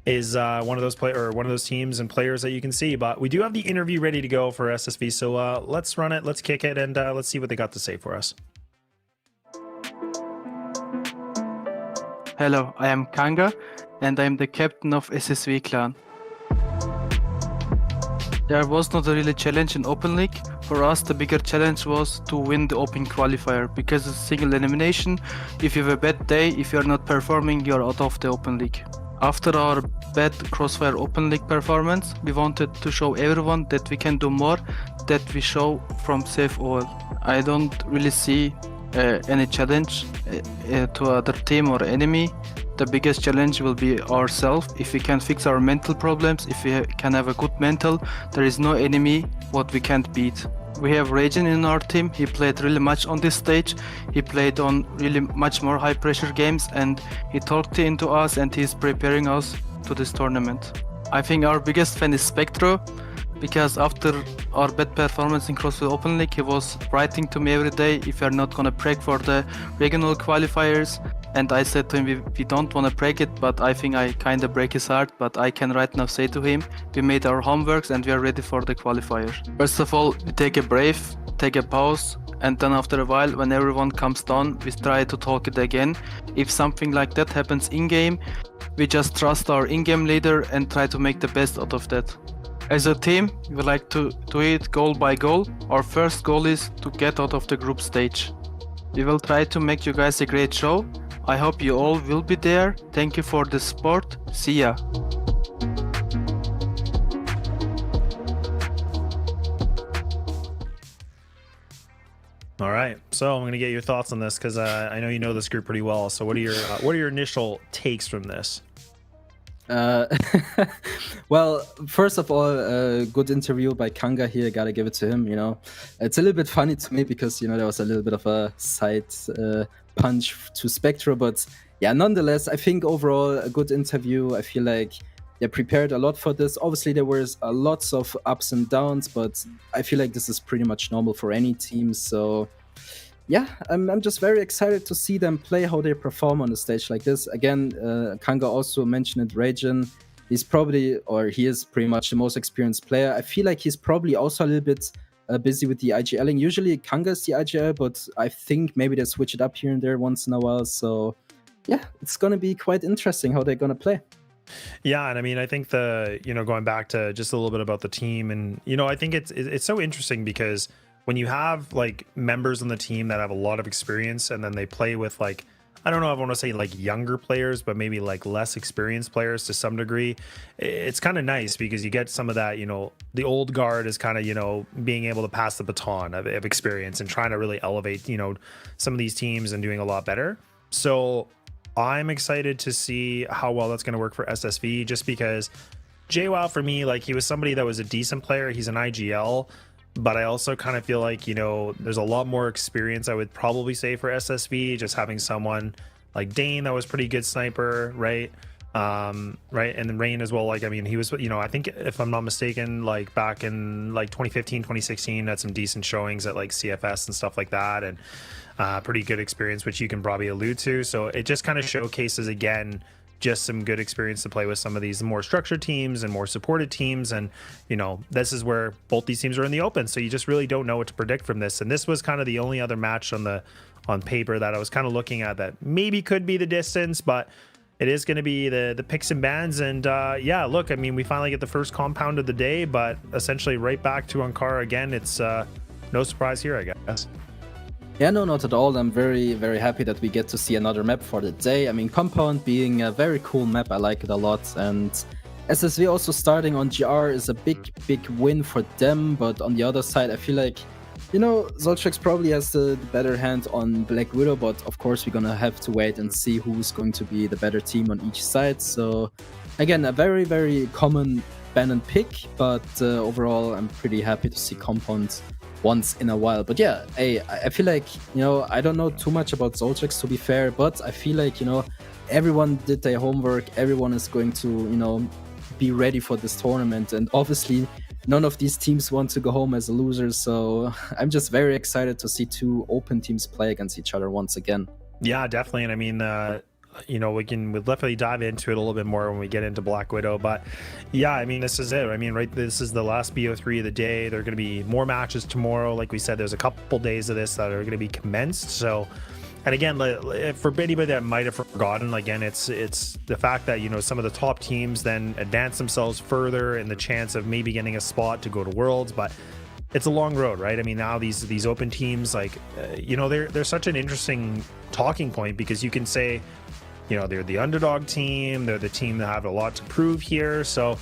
is one of those teams and players that you can see. But we do have the interview ready to go for SSV, so let's run it, let's kick it, and let's see what they got to say for us. Hello, I am Kanga, and I am the captain of SSV Clan. There was not a really challenge in Open League. For us, the bigger challenge was to win the Open Qualifier, because it's single elimination. If you have a bad day, if you are not performing, you are out of the Open League. After our bad CrossFire Open League performance, we wanted to show everyone that we can do more that we show from CFOL. I don't really see any challenge to other team or enemy. The biggest challenge will be ourselves. If we can fix our mental problems, if we can have a good mental, there is no enemy what we can't beat. We have Ragin in our team. He played really much on this stage. He played on really much more high pressure games, and he talked into us, and he's preparing us to this tournament. I think our biggest fan is Spectro, because after our bad performance in CrossFire Open League, he was writing to me every day if you're not gonna break for the regional qualifiers. And I said to him, we don't want to break it, but I think I kind of break his heart. But I can right now say to him, we made our homeworks and we are ready for the qualifier. First of all, we take a breath, take a pause, and then after a while, when everyone comes down, we try to talk it again. If something like that happens in-game, we just trust our in-game leader and try to make the best out of that. As a team, we like to do it goal by goal. Our first goal is to get out of the group stage. We will try to make you guys a great show. I hope you all will be there. Thank you for the support. See ya. All right, so I'm gonna get your thoughts on this because I know you know this group pretty well. So what are your initial takes from this? Well, first of all, good interview by Kanga here. Gotta give it to him. You know, it's a little bit funny to me because, you know, there was a little bit of a side punch to Spectre, but yeah, nonetheless, I think overall a good interview. I feel like they prepared a lot for this. Obviously, there was lots of ups and downs, but I feel like this is pretty much normal for any team. So yeah, I'm just very excited to see them play, how they perform on a stage like this. Again, Kanga also mentioned it, Ragin. he's probably, or he is pretty much the most experienced player. I feel like he's probably also a little bit busy with the IGLing. Usually Kanga is the IGL, but I think maybe they switch it up here and there once in a while. So yeah, it's going to be quite interesting how they're going to play. Yeah, and I mean, I think going back to just a little bit about the team, and I think it's so interesting because when you have like members on the team that have a lot of experience, and then they play with like, I don't know if I want to say like younger players, but maybe like less experienced players to some degree, it's kind of nice because you get some of that, the old guard is kind of, being able to pass the baton of experience and trying to really elevate, some of these teams and doing a lot better. So I'm excited to see how well that's going to work for SSV, just because JWoww for me, like he was somebody that was a decent player. He's an IGL, but I also kind of feel like, there's a lot more experience, I would probably say, for SSV, just having someone like Dane that was pretty good sniper, right? Right. And then Rain as well. Like, I mean, he was, I think if I'm not mistaken, like back in like 2015, 2016, had some decent showings at like CFS and stuff like that. And pretty good experience, which you can probably allude to. So it just kind of showcases again, just some good experience to play with some of these more structured teams and more supported teams. And, this is where both these teams are in the open. So you just really don't know what to predict from this. And this was kind of the only other match on paper that I was kind of looking at that maybe could be the distance, but it is going to be the picks and bans. And yeah, look, I mean, we finally get the first compound of the day, but essentially right back to Ankara again. It's no surprise here, I guess. Yeah, no, not at all. I'm very, very happy that we get to see another map for the day. I mean, Compound being a very cool map, I like it a lot. And SSV also starting on GR is a big, big win for them. But on the other side, I feel like, SOLTREX probably has the better hand on Black Widow. But of course, we're going to have to wait and see who's going to be the better team on each side. So again, a very, very common ban and pick. But overall, I'm pretty happy to see Compound once in a while. But yeah, I feel like, I don't know too much about SOLTREX, to be fair, but I feel like, everyone did their homework, everyone is going to, be ready for this tournament, and obviously none of these teams want to go home as a loser, so I'm just very excited to see two open teams play against each other once again. Yeah, definitely. And I mean, we'll definitely dive into it a little bit more when we get into Black Widow, but yeah, I mean, this is it. I mean, right, this is the last BO3 of the day. There are going to be more matches tomorrow. Like we said, there's a couple days of this that are going to be commenced. So, and again, for anybody that might have forgotten, again, it's the fact that, some of the top teams then advance themselves further in the chance of maybe getting a spot to go to Worlds, but it's a long road, right? I mean, now these open teams, like, they're such an interesting talking point, because you can say, they're the underdog team, they're the team that have a lot to prove here. So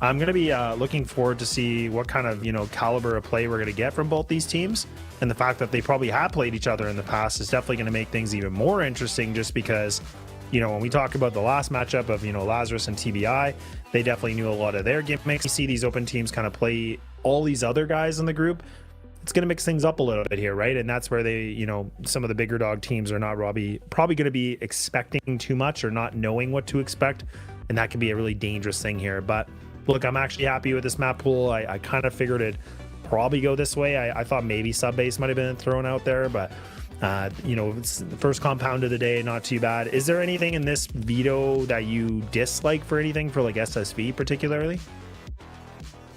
I'm going to be looking forward to see what kind of, caliber of play we're going to get from both these teams. And the fact that they probably have played each other in the past is definitely going to make things even more interesting, just because, when we talk about the last matchup of, Lazarus and TBI, they definitely knew a lot of their gimmicks. You see these open teams kind of play all these other guys in the group. It's going to mix things up a little bit here, right? And that's where they, some of the bigger dog teams are not probably going to be expecting too much or not knowing what to expect. And that can be a really dangerous thing here. But look, I'm actually happy with this map pool. I kind of figured it'd probably go this way. I thought maybe sub base might have been thrown out there, but it's the first compound of the day, not too bad. Is there anything in this veto that you dislike for anything for like SSV particularly?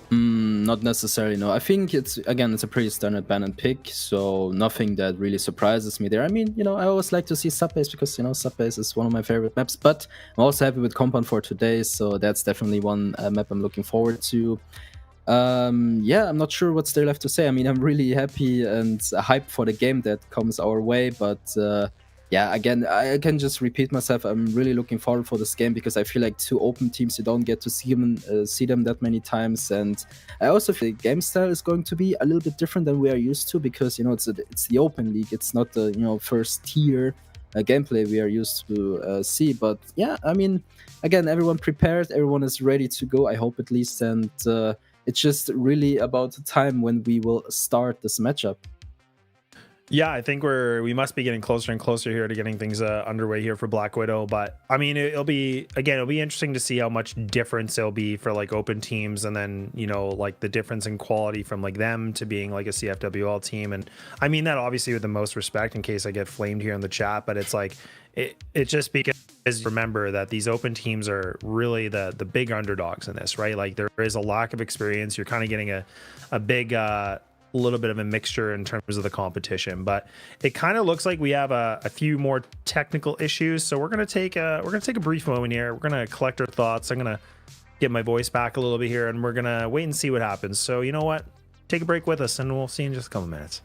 Not necessarily, no. I think it's a pretty standard ban and pick, so nothing that really surprises me there. I mean, I always like to see subbase because, subbase is one of my favorite maps, but I'm also happy with Compound for today, so that's definitely one map I'm looking forward to. Yeah, I'm not sure what's there left to say. I mean, I'm really happy and hyped for the game that comes our way, but yeah, again, I can just repeat myself. I'm really looking forward for this game because I feel like two open teams, you don't get to see them that many times. And I also feel the game style is going to be a little bit different than we are used to because, it's the open league. It's not the, first tier gameplay we are used to see. But yeah, I mean, again, everyone prepared. Everyone is ready to go, I hope at least. And it's just really about the time when we will start this matchup. Yeah, I think we must be getting closer and closer here to getting things underway here for Black Widow. But I mean, it'll be interesting to see how much difference it'll be for like open teams, and then like the difference in quality from like them to being like a CFWL team. And I mean that obviously with the most respect, in case I get flamed here in the chat. But it's like it's just because remember that these open teams are really the big underdogs in this, right? Like there is a lack of experience. You're kind of getting a big little bit of a mixture in terms of the competition, but it kind of looks like we have a few more technical issues. So we're gonna take a brief moment here. We're gonna collect our thoughts. I'm gonna get my voice back a little bit here, and we're gonna wait and see what happens. So you know what? Take a break with us, and we'll see you in just a couple minutes.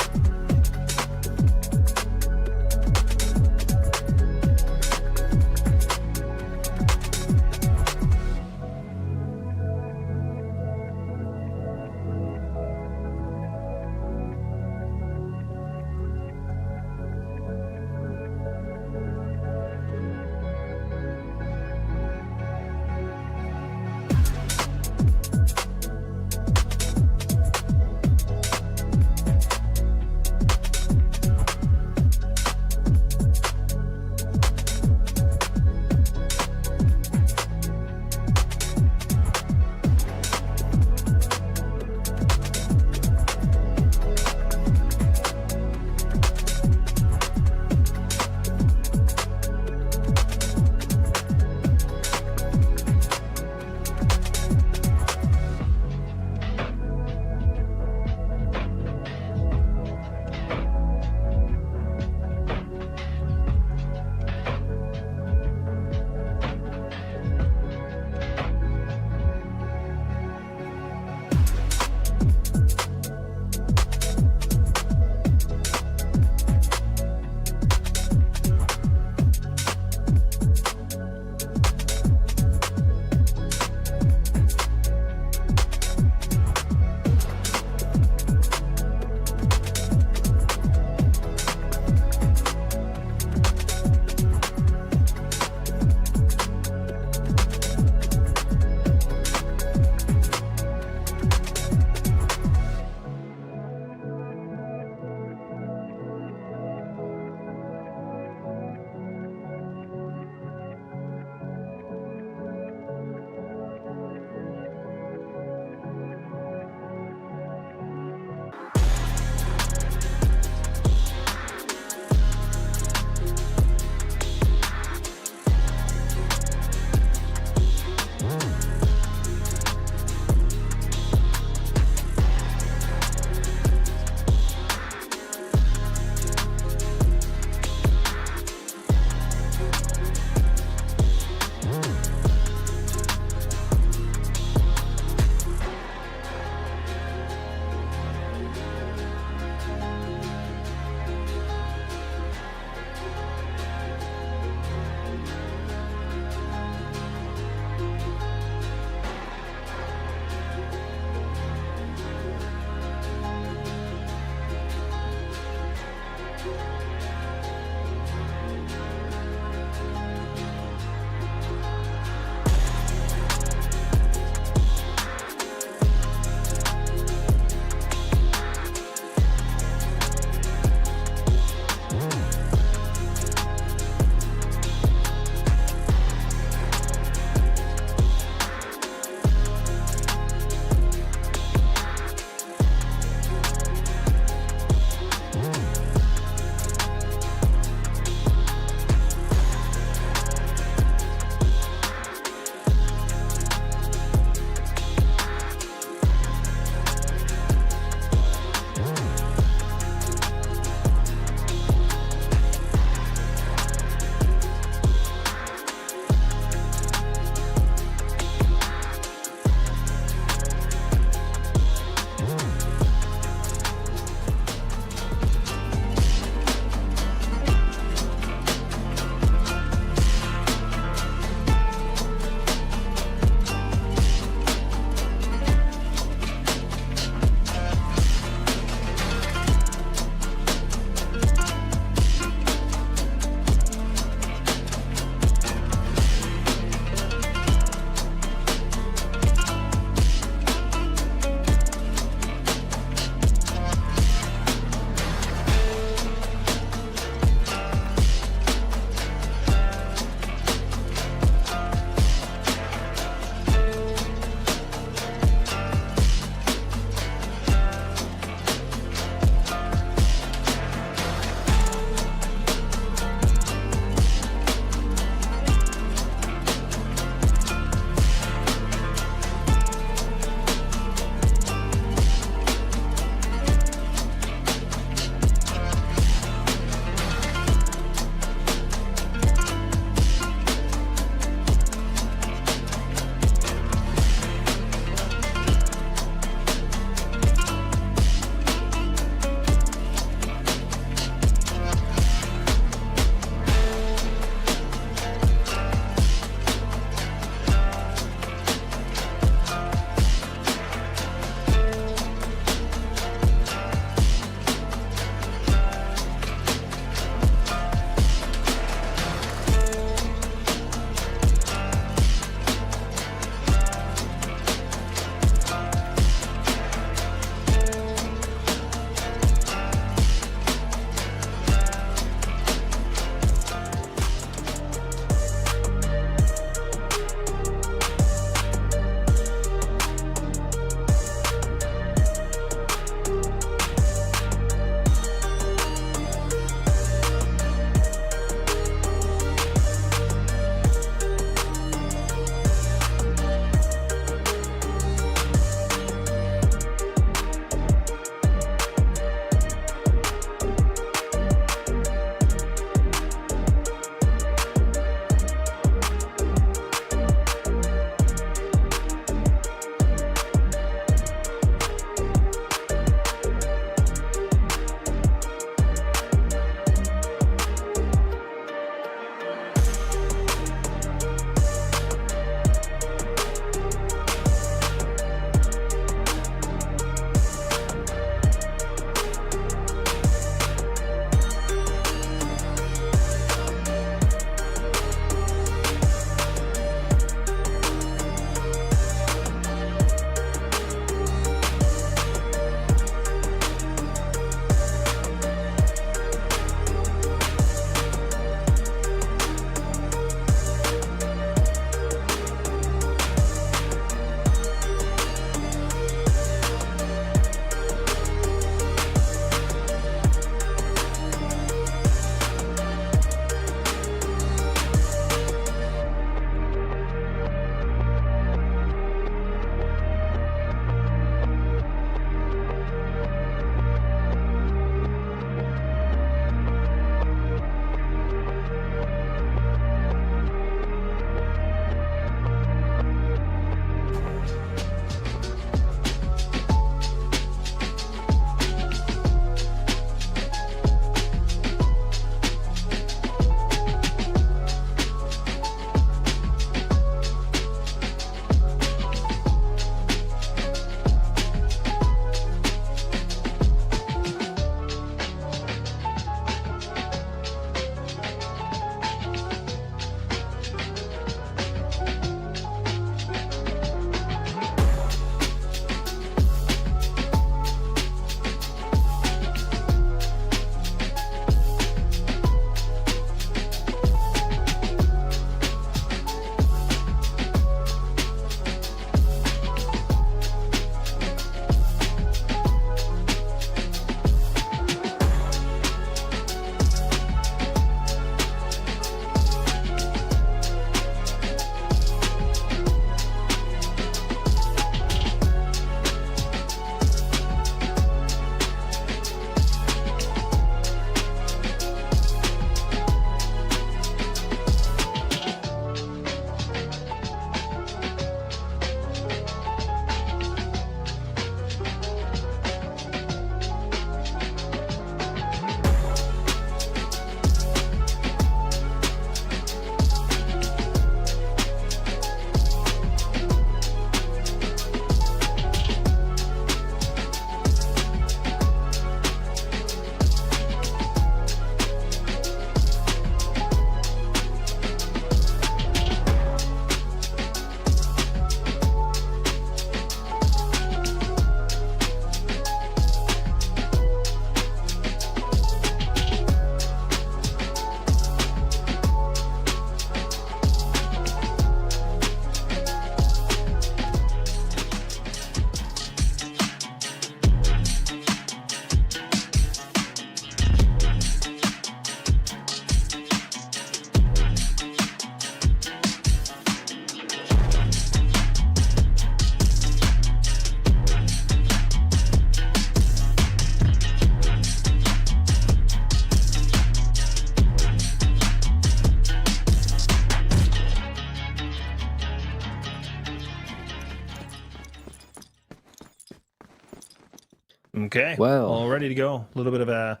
Okay, Well. all ready to go. A little bit of a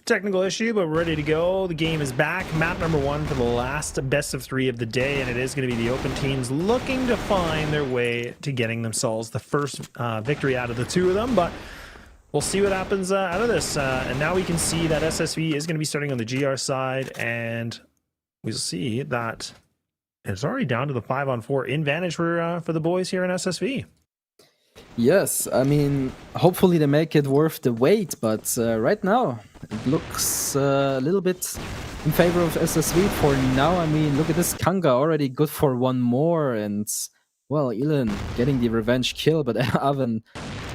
technical issue, but we're ready to go. The game is back. Map number 1 for the last best of 3 of the day, and it is going to be the open teams looking to find their way to getting themselves the first victory out of the 2 of them, but we'll see what happens out of this. And now we can see that SSV is going to be starting on the GR side, and we'll see that it's already down to the 5-on-4 advantage for the boys here in SSV. Yes, I mean, hopefully they make it worth the wait, but right now it looks a little bit in favor of SSV for now. I mean, look at this, Kanga already good for 1 more, and well, Ilan getting the revenge kill, but Avan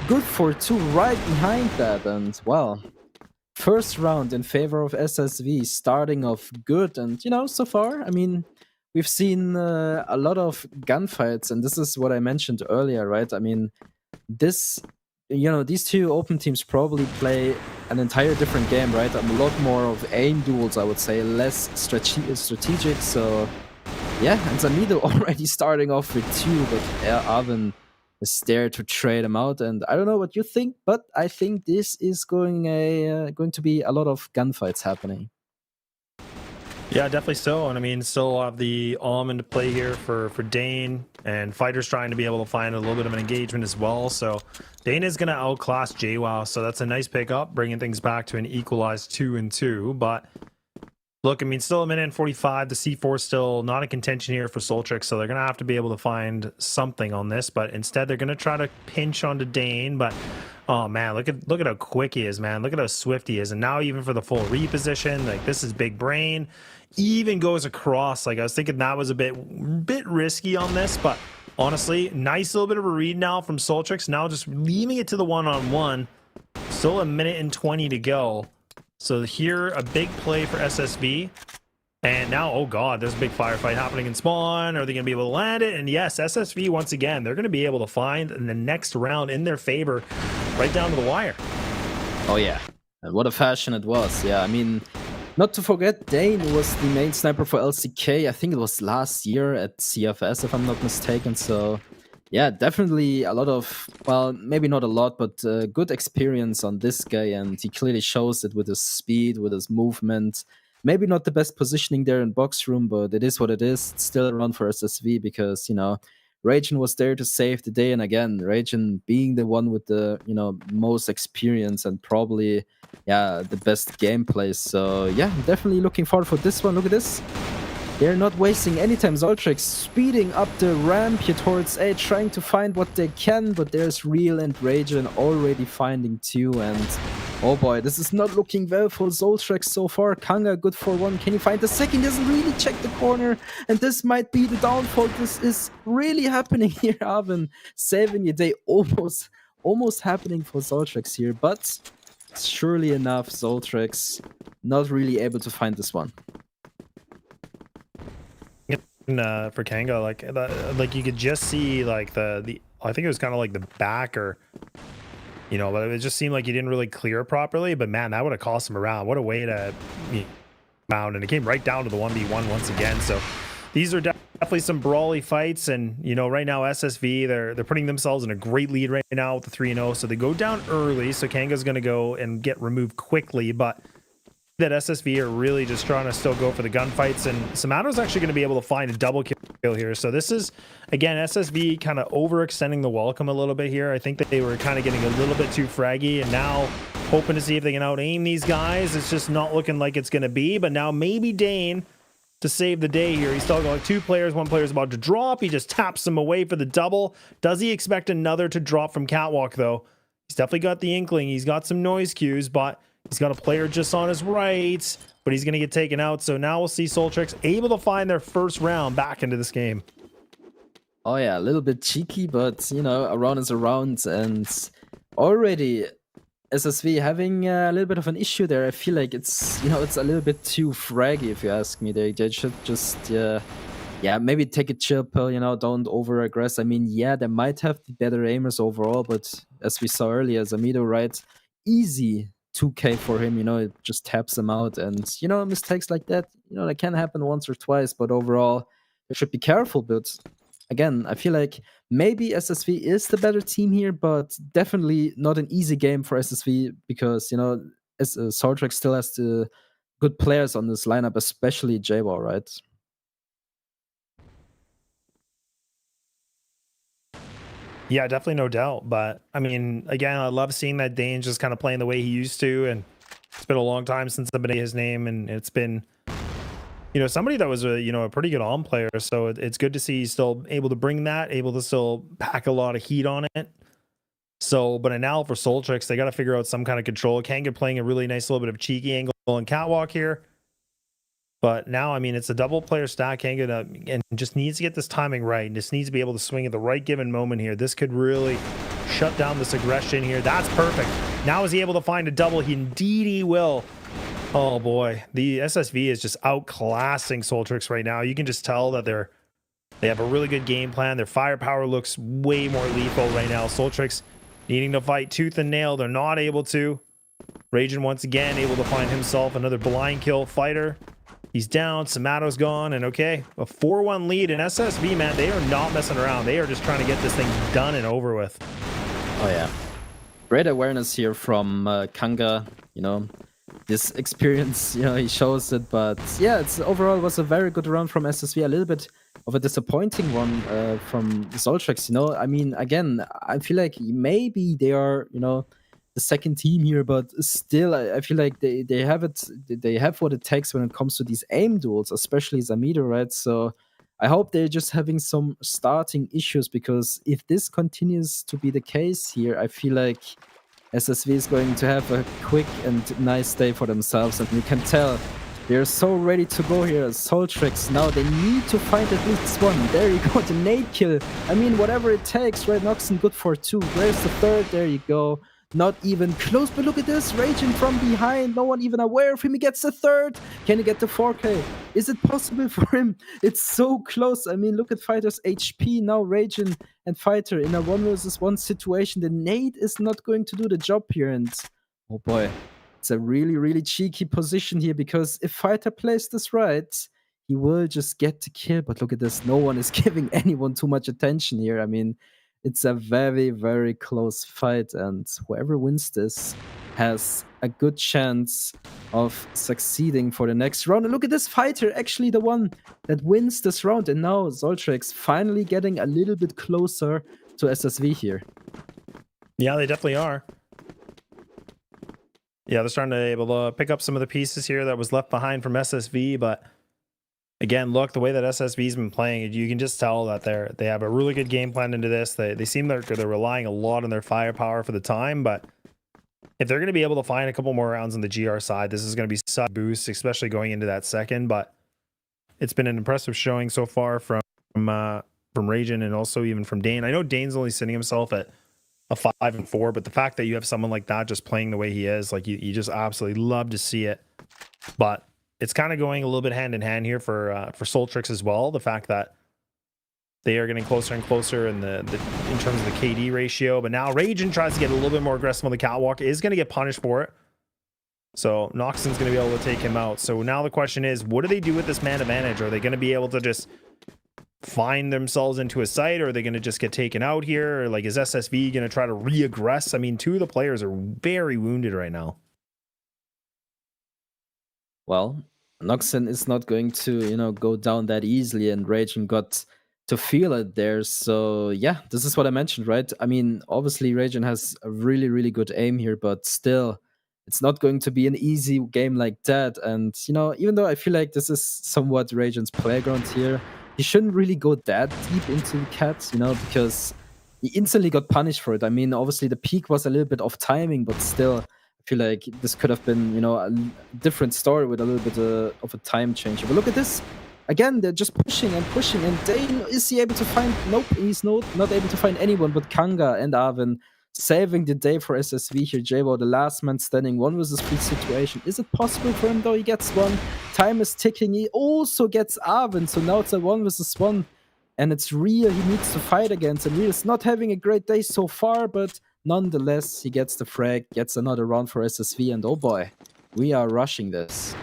good for 2 right behind that, and well, first round in favor of SSV, starting off good, and you know, so far, I mean, we've seen a lot of gunfights, and this is what I mentioned earlier, right? I mean, this, you know, these 2 open teams probably play an entire different game, right? A lot more of aim duels, I would say, less strategic. So, yeah, and Zamido already starting off with 2, but Arvin is there to trade him out. And I don't know what you think, but I think this is going to be a lot of gunfights happening. Yeah, definitely so. And I mean, still have the almond to play here for Dane, and Fighters trying to be able to find a little bit of an engagement as well. So Dane is going to outclass JWoww, so that's a nice pickup, bringing things back to an equalized 2-2. But look, I mean, still a minute and 45. The C4 still not in contention here for SOLTREX, so they're going to have to be able to find something on this. But instead, they're going to try to pinch onto Dane. But oh man, look at how quick he is, man. Look at how swift he is. And now even for the full reposition, like this is big brain. Even goes across. Like I was thinking that was a bit risky on this, but honestly, nice little bit of a read now from SOLTREX. Now just leaving it to the 1-on-1. Still a minute and 20 to go. So here, a big play for SSV. And now, oh god, there's a big firefight happening in spawn. Are they going to be able to land it? And yes, SSV, once again, they're going to be able to find the next round in their favor right down to the wire. Oh yeah, and what a fashion it was. Yeah, I mean, not to forget, Dane was the main sniper for LCK. I think it was last year at CFS, if I'm not mistaken. So yeah, definitely a lot of, well, maybe not a lot, but good experience on this guy. And he clearly shows it with his speed, with his movement. Maybe not the best positioning there in box room, but it is what it is. It's still a run for SSV because, you know, Rajan was there to save the day. And again, Rajan being the one with the, you know, most experience and probably, yeah, the best gameplay. So yeah, I'm definitely looking forward for this one. Look at this. They're not wasting any time. SOLTREX speeding up the ramp here towards A, trying to find what they can, but there's Real and Rajan already finding 2, and oh boy, this is not looking well for SOLTREX so far. Kanga good for 1. Can he find the second? Doesn't really check the corner, and this might be the downfall. This is really happening here, Arvin. Saving your day, almost happening for SOLTREX here, but surely enough, SOLTREX not really able to find this one. For Kanga, like you could just see like the I think it was kind of like the back, or you know, but it just seemed like he didn't really clear properly. But man, that would have cost him a round. What a way to mound, and it came right down to the 1v1 once again. So these are definitely some brawly fights, and you know, right now SSV they're putting themselves in a great lead right now with the 3-0. So they go down early, so Kanga's going to go and get removed quickly, but that SSV are really just trying to still go for the gunfights, and Samato's actually going to be able to find a double kill here. So this is, again, SSV kind of overextending the welcome a little bit here. I think that they were kind of getting a little bit too fraggy, and now hoping to see if they can out-aim these guys. It's just not looking like it's going to be, but now maybe Dane to save the day here. He's still got like 2 players. 1 player's about to drop. He just taps them away for the double. Does he expect another to drop from Catwalk, though? He's definitely got the inkling. He's got some noise cues, but he's got a player just on his right, but he's going to get taken out. So now we'll see SOLTREX able to find their first round back into this game. Oh yeah, a little bit cheeky, but you know, a round is a round, and already SSV having a little bit of an issue there. I feel like it's, you know, it's a little bit too fraggy, if you ask me. They should just, yeah, maybe take a chill pill, you know, don't over-aggress. I mean, yeah, they might have the better aimers overall, but as we saw earlier, Zamido, right, easy 2k for him, you know, it just taps him out, and you know, mistakes like that, you know, that can happen once or twice, but overall they should be careful. But again, I feel like maybe SSV is the better team here, but definitely not an easy game for SSV because, SOLTREX still has the good players on this lineup, especially Jaguar, right? Yeah, definitely, no doubt. But I mean, again, I love seeing that Dane's just kind of playing the way he used to, and it's been a long time since I've been his name, and it's been, somebody that was a pretty good on player. So it's good to see he's still able to bring that, able to still pack a lot of heat on it. So, but now for SOLTREX, they got to figure out some kind of control. Kanga playing a really nice little bit of cheeky angle and catwalk here. But now, I mean, it's a double player stack. Kanga and just needs to get this timing right. Just needs to be able to swing at the right given moment here. This could really shut down this aggression here. That's perfect. Now is he able to find a double? Indeed he will. Oh boy, the SSV is just outclassing SOLTREX right now. You can just tell that they have a really good game plan. Their firepower looks way more lethal right now. SOLTREX needing to fight tooth and nail. They're not able to. Ragin once again able to find himself another blind kill fighter. He's down. Samato's gone. And okay, a 4-1 lead in SSV, man. They are not messing around. They are just trying to get this thing done and over with. Oh, yeah. Great awareness here from Kanga. This experience, he shows it. But yeah, overall was a very good run from SSV. A little bit of a disappointing one from SOLTREX. I mean, again, I feel like maybe they are, the second team here, but still I feel like they have what it takes when it comes to these aim duels, especially Zamido, right? So I hope they're just having some starting issues, because if this continues to be the case here, I feel like SSV is going to have a quick and nice day for themselves, and you can tell they're so ready to go here. SOLTREX, now they need to find at least one. There you go, the nade kill. I mean, whatever it takes, right? Noxon good for 2. Where's the third? There you go. Not even close, but look at this, Raging from behind, no one even aware of him. He gets the third. Can he get the 4K? Is it possible for him? It's so close. I mean, look at Fighter's HP now. Raging and Fighter in a 1-versus-1 situation. The nade is not going to do the job here, and oh boy, it's a really, really cheeky position here, because if Fighter plays this right, he will just get the kill. But look at this, no one is giving anyone too much attention here. I mean, it's a very, very close fight, and whoever wins this has a good chance of succeeding for the next round. And look at this, Fighter, actually the one that wins this round. And now SOLTREX finally getting a little bit closer to SSV here. Yeah, they definitely are. Yeah, they're starting to able to pick up some of the pieces here that was left behind from SSV, but again, look, the way that SSV's been playing, you can just tell that they have a really good game plan into this. They seem like they're relying a lot on their firepower for the time, but if they're going to be able to find a couple more rounds on the GR side, this is going to be such a boost, especially going into that second. But it's been an impressive showing so far from Ragin, and also even from Dane. I know Dane's only sitting himself at a 5-4, but the fact that you have someone like that just playing the way he is, like you just absolutely love to see it. But it's kind of going a little bit hand in hand here for SOLTREX as well. The fact that they are getting closer and closer in the in terms of the KD ratio. But now Ragin tries to get a little bit more aggressive on the catwalk, is going to get punished for it. So Noxon's going to be able to take him out. So now the question is, what do they do with this man advantage? Are they going to be able to just find themselves into a site, or are they going to just get taken out here? Or like, is SSV going to try to re-aggress? I mean, 2 of the players are very wounded right now. Well, Noxon is not going to, go down that easily, and Raging got to feel it there. So yeah, this is what I mentioned, right? I mean, obviously Raging has a really, really good aim here, but still, it's not going to be an easy game like that. And, even though I feel like this is somewhat Raging's playground here, he shouldn't really go that deep into the cats, because he instantly got punished for it. I mean, obviously the peak was a little bit off timing, but still, I feel like this could have been, a different story with a little bit of a time change. But look at this. Again, they're just pushing and pushing. And Dane, is he able to find? Nope, he's not able to find anyone but Kanga and Arvin, saving the day for SSV here. Jaguar, the last man standing, 1-versus-3 situation. Is it possible for him, though? He gets one. Time is ticking. He also gets Arvin. So now it's a 1-versus-1. And it's Real he needs to fight against. And Real is not having a great day so far, but nonetheless, he gets the frag, gets another round for SSV, and oh boy, we are rushing this.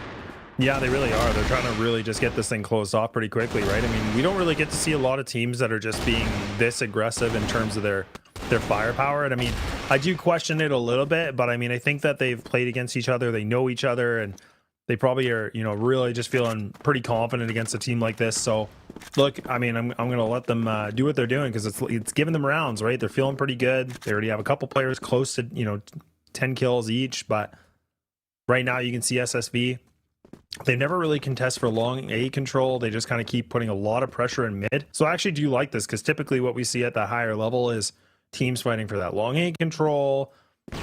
Yeah, they really are. They're trying to really just get this thing closed off pretty quickly, right? I mean, we don't really get to see a lot of teams that are just being this aggressive in terms of their firepower. And I mean, I do question it a little bit, but I mean, I think that they've played against each other. They know each other, and they probably are, you know, really just feeling pretty confident against a team like this. So, look, I mean, I'm going to let them do what they're doing because it's giving them rounds, right? They're feeling pretty good. They already have a couple players close to, you know, 10 kills each, but right now you can see SSV. They never really contest for long A control. They just kind of keep putting a lot of pressure in mid. So I actually do like this because typically what we see at the higher level is teams fighting for that long A control.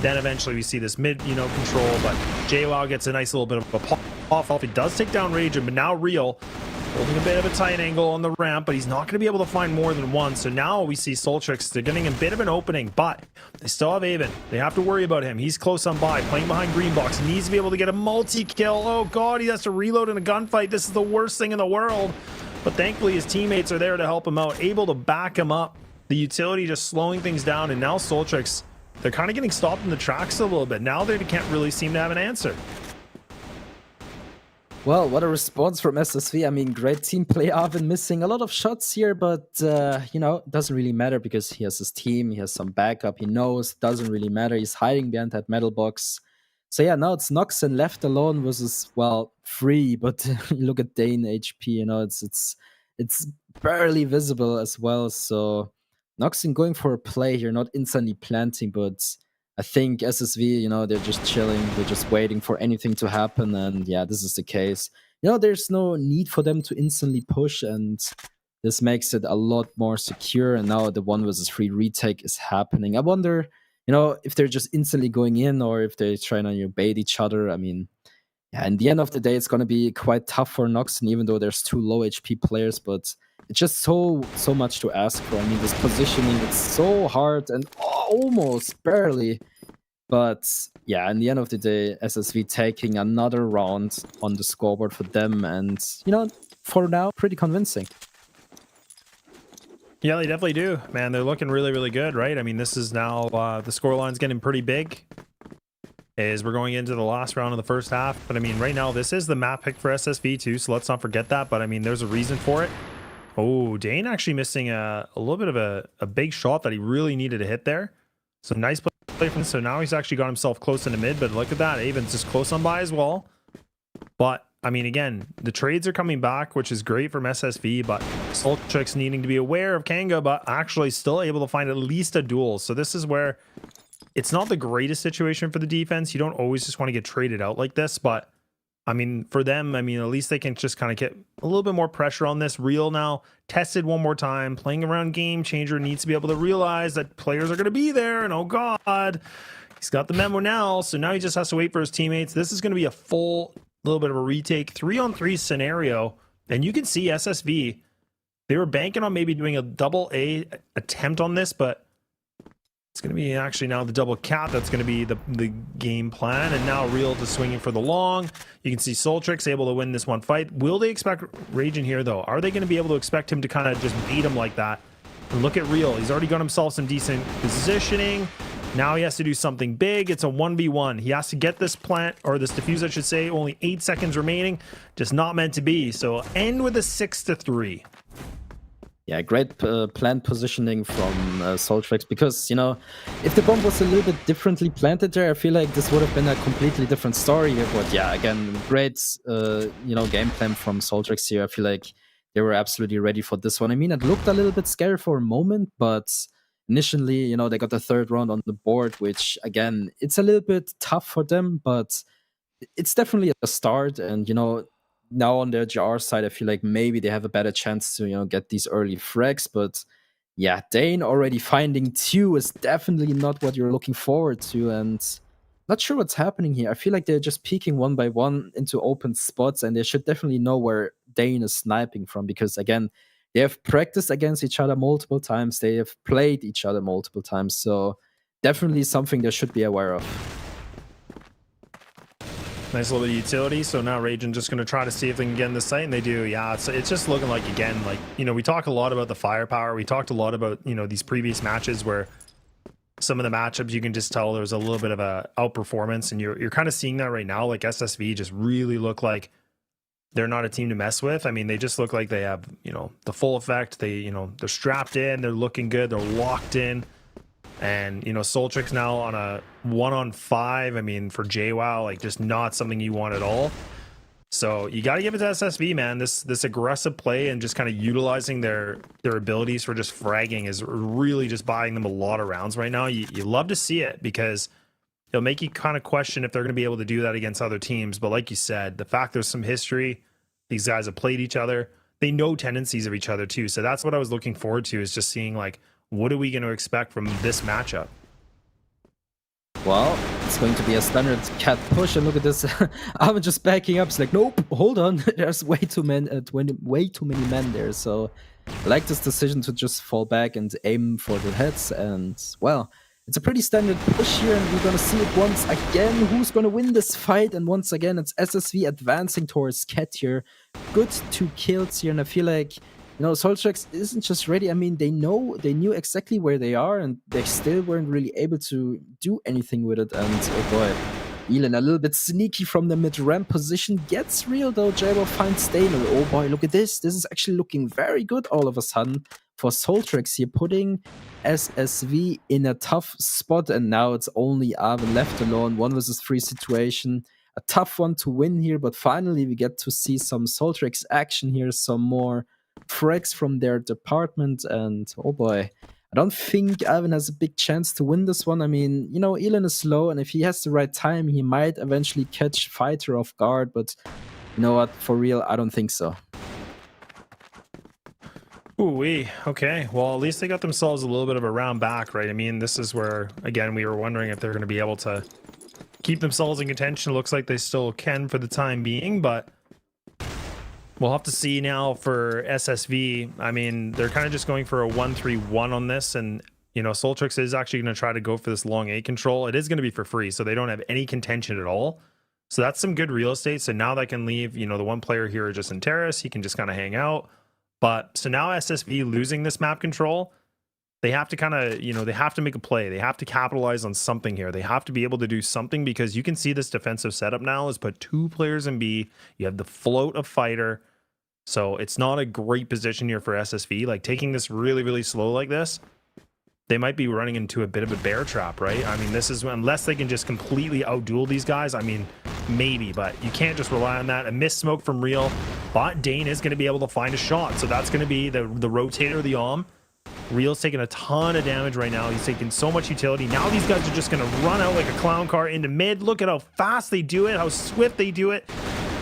Then eventually we see this mid, you know, control. But JWoww gets a nice little bit of a pop off. It does take down Raging, but now Real holding a bit of a tight angle on the ramp, but he's not going to be able to find more than one. So now we see SOLTREX. They're getting a bit of an opening, but they still have Avon. They have to worry about him. He's close on by, playing behind green box. He needs to be able to get a multi-kill. Oh god, he has to reload in a gunfight. This is the worst thing in the world. But thankfully his teammates are there to help him out, able to back him up. The utility just slowing things down, and now SOLTREX, they're kind of getting stopped in the tracks a little bit. Now they can't really seem to have an answer. Well, what a response from SSV. I mean, great team play. Arvin missing a lot of shots here, but, you know, it doesn't really matter because he has his team, he has some backup, he knows, doesn't really matter. He's hiding behind that metal box. So yeah, now it's Noxen left alone versus, well, free, but you look at Dane HP, you know, it's barely visible as well. So Noxen going for a play here, not instantly planting, but I think SSV, you know, they're just chilling. They're just waiting for anything to happen. And yeah, this is the case. You know, there's no need for them to instantly push. And this makes it a lot more secure. And now the 1v3 retake is happening. I wonder, you know, if they're just instantly going in or if they're trying to, you know, bait each other. I mean, yeah, in the end of the day, it's going to be quite tough for Noxen, even though there's two low HP players. But it's just so much to ask for. I mean, this positioning, it's so hard and almost barely. But yeah, in the end of the day, SSV taking another round on the scoreboard for them. And, you know, for now, pretty convincing. Yeah, they definitely do, man. They're looking really, really good, right? I mean, this is now, the scoreline's getting pretty big as we're going into the last round of the first half. But I mean, right now, this is the map pick for SSV too, so let's not forget that. But I mean, there's a reason for it. Oh, Dane actually missing a little bit of a big shot that he really needed to hit there. So nice play from him. So now he's actually got himself close into mid, but look at that. Avon's just close on by as well. But I mean, again, the trades are coming back, which is great from SSV, but SOLTREX needing to be aware of Kanga, but actually still able to find at least a duel. So this is where it's not the greatest situation for the defense. You don't always just want to get traded out like this, but I mean, for them, I mean, at least they can just kind of get a little bit more pressure on this. Real now tested one more time, playing around Game Changer, needs to be able to realize that players are going to be there, and oh god, he's got the memo now, so now he just has to wait for his teammates. This is going to be a full little bit of a retake 3-on-3 scenario, and you can see SSV, they were banking on maybe doing a double A attempt on this, but it's going to be actually now the double cap. That's going to be the game plan. And now Real just swinging for the long. You can see SOLTREX able to win this one fight. Will they expect Raging here, though? Are they going to be able to expect him to kind of just beat him like that? And look at Real. He's already got himself some decent positioning. Now he has to do something big. It's a 1v1. He has to get this plant, or this defuse, I should say. Only 8 seconds remaining. Just not meant to be. So end with a 6-3. Yeah, great plant positioning from SOLTREX, because, you know, if the bomb was a little bit differently planted there, I feel like this would have been a completely different story. But yeah, again, great, you know, game plan from SOLTREX here. I feel like they were absolutely ready for this one. I mean, it looked a little bit scary for a moment, but initially, you know, they got the third round on the board, which, again, it's a little bit tough for them, but it's definitely a start. And, you know, now on their JR side, I feel like maybe they have a better chance to, you know, get these early frags. But yeah, Dane already finding 2 is definitely not what you're looking forward to. And not sure what's happening here. I feel like they're just peeking one by one into open spots, and they should definitely know where Dane is sniping from, because again, they have practiced against each other multiple times. They have played each other multiple times. So definitely something they should be aware of. Nice little bit of utility. So now Raging just going to try to see if they can get in the site, and they do. Yeah, it's just looking like, again, like, you know, we talk a lot about the firepower. We talked a lot about, you know, these previous matches where some of the matchups you can just tell there's a little bit of a outperformance, and you're kind of seeing that right now. Like SSV just really look like they're not a team to mess with. I mean, they just look like they have, the full effect. They, they're strapped in, they're looking good, they're locked in. And, SOLTREX now on a 1-on-5, I mean, for JWoww, like just not something you want at all. So you got to give it to SSV, man. This aggressive play and just kind of utilizing their abilities for just fragging is really just buying them a lot of rounds right now. You love to see it because it'll make you kind of question if they're going to be able to do that against other teams. But like you said, the fact there's some history, these guys have played each other, they know tendencies of each other too. So that's what I was looking forward to, is just seeing like, what are we going to expect from this matchup? Well, it's going to be a standard cat push, and look at this. I'm just backing up. It's like, nope, hold on. There's way too many men there. So I like this decision to just fall back and aim for the heads. And well, it's a pretty standard push here, and we're gonna see it once again. Who's gonna win this fight? And once again, it's SSV advancing towards Cat here. Good 2 kills here, and I feel like, SOLTREX isn't just ready. I mean, they knew exactly where they are, and they still weren't really able to do anything with it. And oh boy, Elon a little bit sneaky from the mid-ramp position. Gets real though. Jaguar finds Daniel. Oh boy, look at this. This is actually looking very good all of a sudden for SOLTREX here, putting SSV in a tough spot. And now it's only Arvin left alone. 1 versus 3 situation. A tough one to win here, but finally we get to see some SOLTREX action here, some more frags from their department. And oh boy, I don't think Alvin has a big chance to win this one. I mean, Elon is slow, and if he has the right time, he might eventually catch Fighter off guard, but you know what, for real, I don't think so. Ooh-wee. Okay, well, at least they got themselves a little bit of a round back, right? I mean, this is where, again, we were wondering if they're going to be able to keep themselves in contention. It looks like they still can for the time being, but we'll have to see now for SSV. I mean, they're kind of just going for a 1-3-1 on this, and SOLTREX is actually going to try to go for this long A control. It is going to be for free, so they don't have any contention at all. So that's some good real estate. So now they can leave, the one player here just in Terrace. He can just kind of hang out. But so now SSV losing this map control, they have to kind of, they have to make a play. They have to capitalize on something here. They have to be able to do something, because you can see this defensive setup now is put 2 players in B. You have the float of Fighter. So it's not a great position here for SSV. Like, taking this really, really slow like this, they might be running into a bit of a bear trap, right? I mean, this is, unless they can just completely outduel these guys, I mean, maybe, but you can't just rely on that. A missed smoke from Real. But Dane is going to be able to find a shot. So that's going to be the rotator, the Om. Real's taking a ton of damage right now. He's taking so much utility. Now these guys are just going to run out like a clown car into mid. Look at how fast they do it, how swift they do it.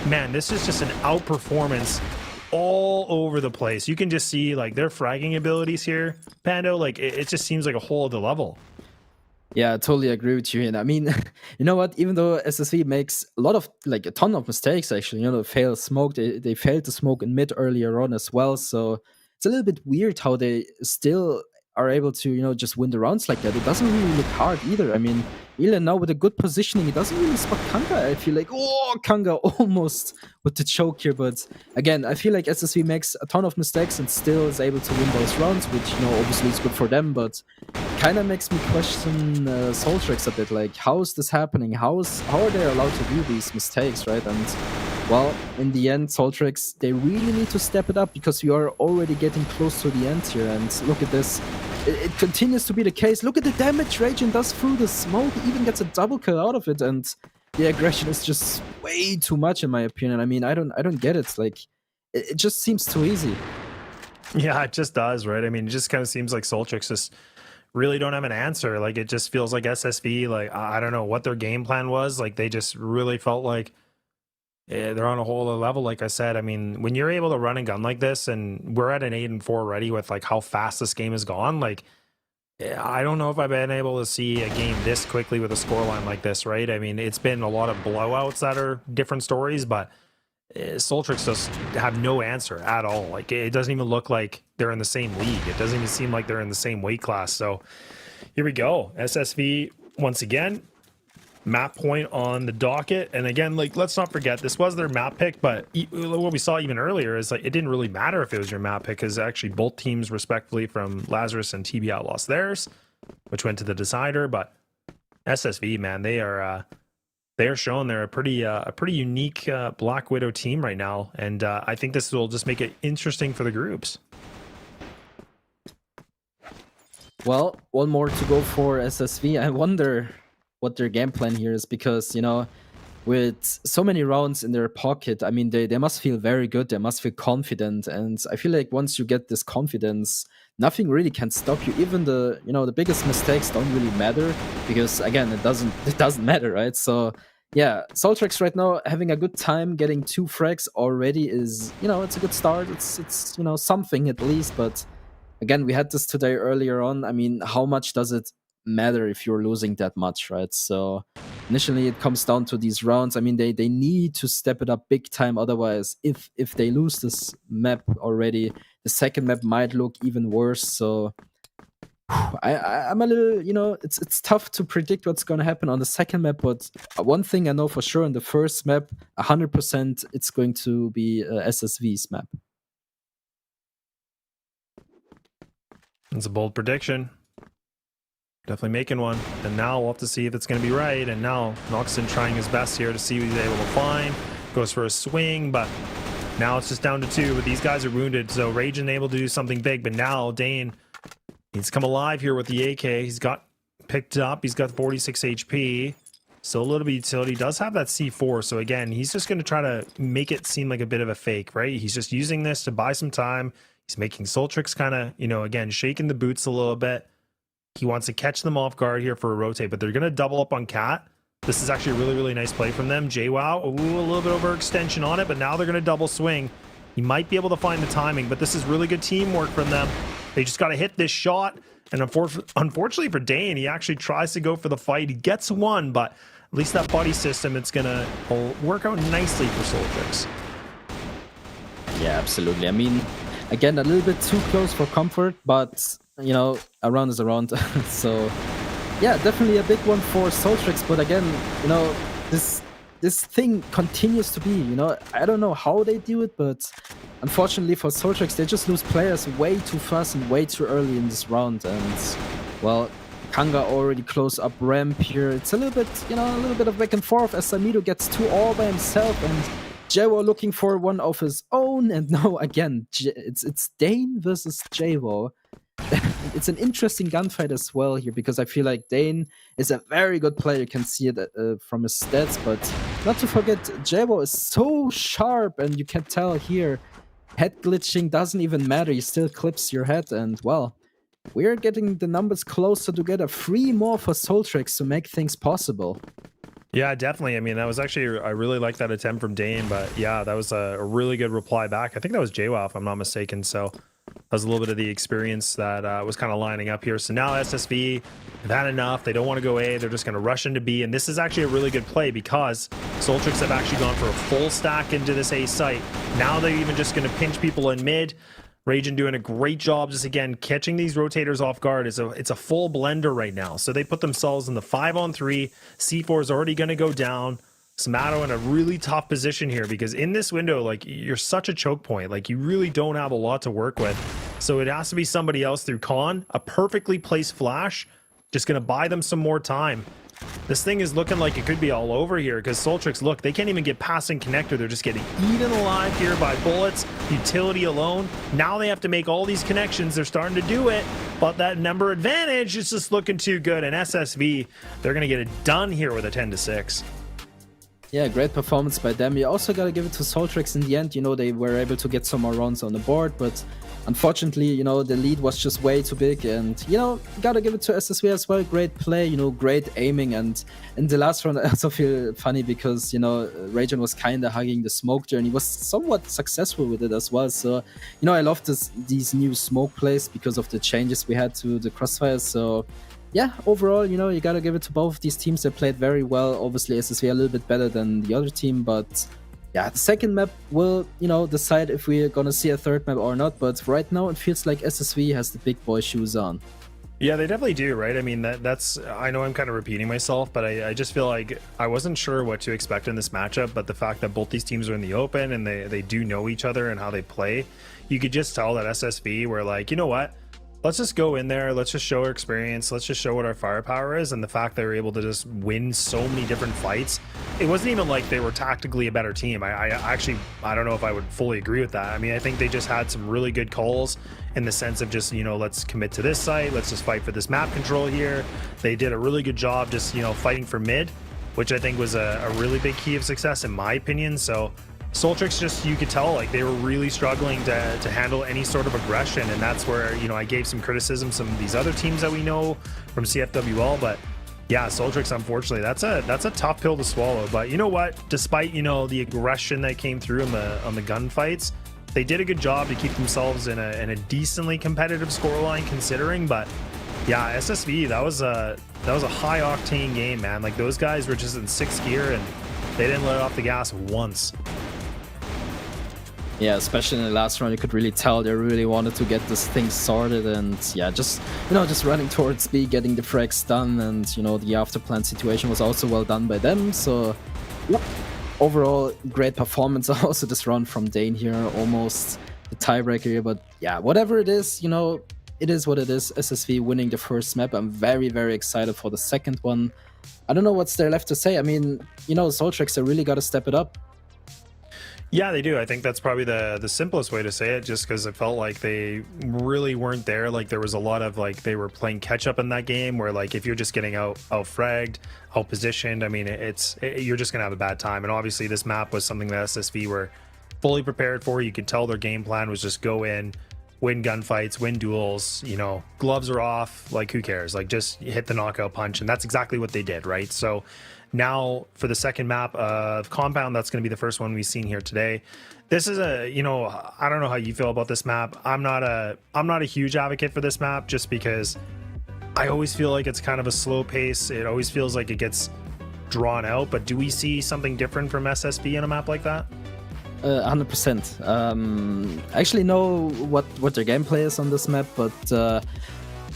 Man, this is just an outperformance all over the place. You can just see like their fragging abilities here, Pando. Like it just seems like a whole other level. Yeah, I totally agree with you. And I mean, you know what? Even though SSV makes a ton of mistakes, actually, fail smoke. They failed to smoke in mid earlier on as well. So it's a little bit weird how they still are able to, just win the rounds like that. It doesn't really look hard either. I mean, Elon now with a good positioning, he doesn't really spot Kanga. I feel like, Kanga almost with the choke here. But again, I feel like SSV makes a ton of mistakes and still is able to win those rounds, which, obviously is good for them. But kind of makes me question SOLTREX a bit. Like, how is this happening? How are they allowed to do these mistakes, right? And well, in the end, SOLTREX, they really need to step it up, because we are already getting close to the end here. And look at this. It continues to be the case. Look at the damage Raging does through the smoke. He even gets a double kill out of it. And the aggression is just way too much, in my opinion. I mean, I don't get it. Like, it just seems too easy. Yeah, it just does, right? I mean, it just kind of seems like SOLTREX just really don't have an answer. Like, it just feels like SSV, like, I don't know what their game plan was. Like, they just really felt like they're on a whole other level. Like I said, I mean, when you're able to run and gun like this, and we're at an 8-4 already with like how fast this game has gone, like, I don't know if I've been able to see a game this quickly with a scoreline like this, right? I mean, it's been a lot of blowouts that are different stories, but SOLTREX just have no answer at all. Like, it doesn't even look like they're in the same league. It doesn't even seem like they're in the same weight class. So here we go. SSV once again. Map point on the docket, and again, like, let's not forget this was their map pick, but what we saw even earlier is like it didn't really matter if it was your map pick, because actually both teams respectively from Lazarus and TBI lost theirs, which went to the decider. But SSV, man, they they're showing they're a pretty unique Black Widow team right now, and I think this will just make it interesting for the groups. Well, one more to go for SSV. I wonder what their game plan here is, because, you know, with so many rounds in their pocket, I mean, they must feel very good. They must feel confident. And I feel like once you get this confidence, nothing really can stop you. Even the, you know, the biggest mistakes don't really matter, because again, it doesn't matter, right? So yeah, SOLTREX right now having a good time. Getting 2 frags already is, you know, it's a good start. It's you know, something at least. But again, we had this today earlier on. I mean, how much does it matter if you're losing that much, right? So initially it comes down to these rounds. I mean, they need to step it up big time. Otherwise, if they lose this map already, the second map might look even worse. So I'm a little, you know, it's tough to predict what's going to happen on the second map. But one thing I know for sure, in the first map, 100% it's going to be SSV's map. It's a bold prediction. Definitely making one. And now we'll have to see if it's going to be right. And now Noxon trying his best here to see what he's able to find. Goes for a swing, but now it's just down to 2. But these guys are wounded, so Raging able to do something big. But now Dane, he's come alive here with the AK. He's got picked up. He's got 46 HP. So a little bit of utility. Does have that C4. So again, he's just going to try to make it seem like a bit of a fake, right? He's just using this to buy some time. He's making SOLTREX kind of, you know, again, shaking the boots a little bit. He wants to catch them off guard here for a rotate, but they're going to double up on Cat. This is actually a really, really nice play from them. JWoww, ooh, a little bit overextension on it, but now they're going to double swing. He might be able to find the timing, but this is really good teamwork from them. They just got to hit this shot, and unfortunately for Dane, he actually tries to go for the fight. He gets one, but at least that buddy system, it's going to work out nicely for SOLTREX. Yeah, absolutely. I mean, again, a little bit too close for comfort, but, you know, a round is a round. So yeah, definitely a big one for SOLTREX. But again, you know, this thing continues to be, you know, I don't know how they do it, but unfortunately for SOLTREX, they just lose players way too fast and way too early in this round. And well, Kanga already close up ramp here. It's a little bit, you know, a little bit of back and forth as Samido gets 2 all by himself, and Jaguar looking for one of his own. And now again, it's Dane versus Jaguar. It's an interesting gunfight as well here, because I feel like Dane is a very good player. You can see it from his stats, but not to forget, Jaguar is so sharp, and you can tell here, head glitching doesn't even matter. He still clips your head, and well, we're getting the numbers closer together. 3 more for SOLTREX to make things possible. Yeah, definitely. I mean, that was actually, I really like that attempt from Dane, but yeah, that was a really good reply back. I think that was JWoww, if I'm not mistaken. So that was a little bit of the experience that was kind of lining up here. So now SSV, they've had enough. They don't want to go A. They're just going to rush into B. And this is actually a really good play, because SOLTREX have actually gone for a full stack into this A site. Now they're even just going to pinch people in mid. Raging doing a great job just, again, catching these rotators off guard. It's a full blender right now. So they put themselves in the 5-on-3. C4 is already going to go down. Samato in a really tough position here, because in this window, like, you're such a choke point. Like, you really don't have a lot to work with. So it has to be somebody else through Con. A perfectly placed flash. Just going to buy them some more time. This thing is looking like it could be all over here, because SOLTREX, look, they can't even get passing connector. They're just getting eaten alive here by bullets, utility alone. Now they have to make all these connections. They're starting to do it, but that number advantage is just looking too good. And SSV, they're going to get it done here with a 10-6. Yeah, great performance by them. You also got to give it to SOLTREX in the end. You know, they were able to get some more rounds on the board, but unfortunately, you know, the lead was just way too big. And, you know, got to give it to SSV as well. Great play, you know, great aiming. And in the last round, I also feel funny because, you know, Rajan was kind of hugging the smoke there, and he was somewhat successful with it as well. So, you know, I love these new smoke plays because of the changes we had to the CrossFire. So, yeah, overall, you know, you got to give it to both of these teams. They played very well. Obviously, SSV a little bit better than the other team, but yeah, the second map will, you know, decide if we're going to see a third map or not. But right now, it feels like SSV has the big boy shoes on. Yeah, they definitely do, right? I mean, that's, I know I'm kind of repeating myself, but I just feel like I wasn't sure what to expect in this matchup, but the fact that both these teams are in the open and they do know each other and how they play, you could just tell that SSV were like, you know what? let's just go in there, let's just show our experience, let's just show what our firepower is. And the fact they were able to just win so many different fights, it wasn't even like they were tactically a better team. I actually, I don't know if I would fully agree with that. I mean, I think they just had some really good calls in the sense of just, you know, let's commit to this site, let's just fight for this map control here. They did a really good job just, you know, fighting for mid, which I think was a really big key of success in my opinion. So SOLTREX, just, you could tell like they were really struggling to handle any sort of aggression, and that's where, you know, I gave some criticism some of these other teams that we know from CFWL. But yeah, SOLTREX, unfortunately, that's a tough pill to swallow. But you know what, despite, you know, the aggression that came through on the gunfights, they did a good job to keep themselves in a decently competitive scoreline considering. But yeah, SSV, that was a high octane game, man. Like, those guys were just in 6th gear and they didn't let off the gas once. Yeah, especially in the last round, you could really tell they really wanted to get this thing sorted, and yeah, just, you know, just running towards B, getting the frags done, and, you know, the after-plan situation was also well done by them. So yeah, overall, great performance also this round from Dane here, almost the tiebreaker here. But yeah, whatever it is, you know, it is what it is. SSV winning the first map. I'm very, very excited for the second one. I don't know what's there left to say. I mean, you know, SOLTREX, they really got to step it up. Yeah, they do. I think that's probably the simplest way to say it, just because it felt like they really weren't there. Like, there was a lot of, like, they were playing catch up in that game where, like, if you're just getting out fragged, out positioned, I mean, you're just gonna have a bad time. And obviously this map was something that SSV were fully prepared for. You could tell their game plan was just go in, win gunfights, win duels, you know, gloves are off, like, who cares? Like, just hit the knockout punch. And that's exactly what they did, right? So now for the second map of Compound, that's going to be the first one we've seen here today. This is you know, I don't know how you feel about this map. I'm not a huge advocate for this map, just because I always feel like it's kind of a slow pace. It always feels like it gets drawn out. But do we see something different from SSV in a map like that? 100%. I actually know what their gameplay is on this map, but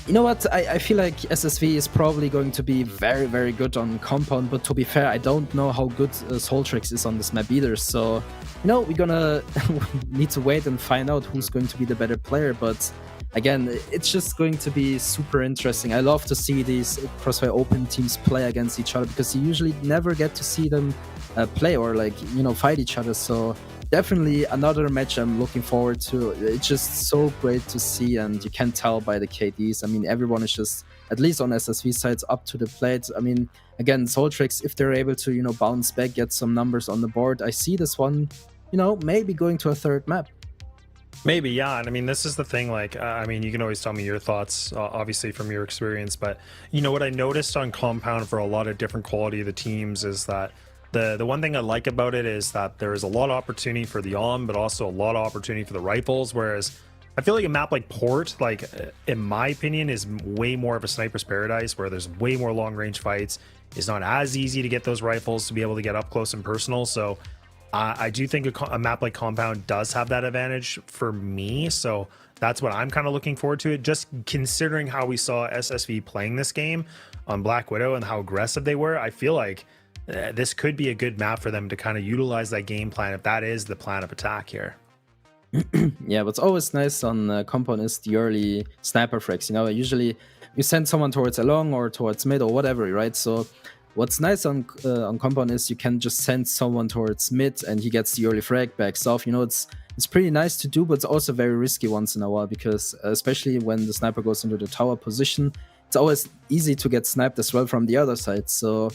you know what? I feel like SSV is probably going to be very, very good on Compound, but to be fair, I don't know how good SOLTREX is on this map either. So, you know, we're gonna need to wait and find out who's going to be the better player. But again, it's just going to be super interesting. I love to see these CrossFire Open teams play against each other, because you usually never get to see them play or, like, you know, fight each other. So definitely another match I'm looking forward to. It's just so great to see, and you can tell by the KDs. I mean, everyone is just, at least on SSV sides, up to the plate. I mean, again, SOLTREX, if they're able to, you know, bounce back, get some numbers on the board, I see this one, you know, maybe going to a third map. Maybe, yeah. And I mean, this is the thing, like, I mean, you can always tell me your thoughts, obviously, from your experience. But, you know, what I noticed on Compound for a lot of different quality of the teams is that the one thing I like about it is that there is a lot of opportunity for the EUM, but also a lot of opportunity for the rifles. Whereas I feel like a map like Port, like, in my opinion, is way more of a sniper's paradise, where there's way more long range fights. It's not as easy to get those rifles to be able to get up close and personal. So I do think a map like Compound does have that advantage for me. So that's what I'm kind of looking forward to. It just considering how we saw SSV playing this game on Black Widow and how aggressive they were, I feel like this could be a good map for them to kind of utilize that game plan, if that is the plan of attack here. Yeah, what's always nice on Compound is the early sniper frags. You know, usually you send someone towards a long or towards mid or whatever, right? So what's nice on Compound is you can just send someone towards mid and he gets the early frag, backs off. You know, it's pretty nice to do, but it's also very risky once in a while, because especially when the sniper goes into the tower position, it's always easy to get sniped as well from the other side. So,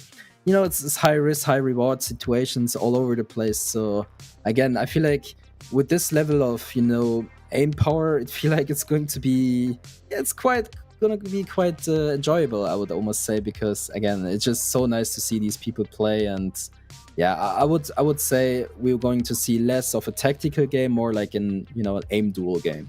you know, it's high risk, high reward situations all over the place. So again, I feel like with this level of, you know, aim power, I feel like it's going to be, yeah, it's gonna be quite enjoyable, I would almost say, because again, it's just so nice to see these people play. And yeah, I would say we're going to see less of a tactical game, more like an, you know, an aim duel game.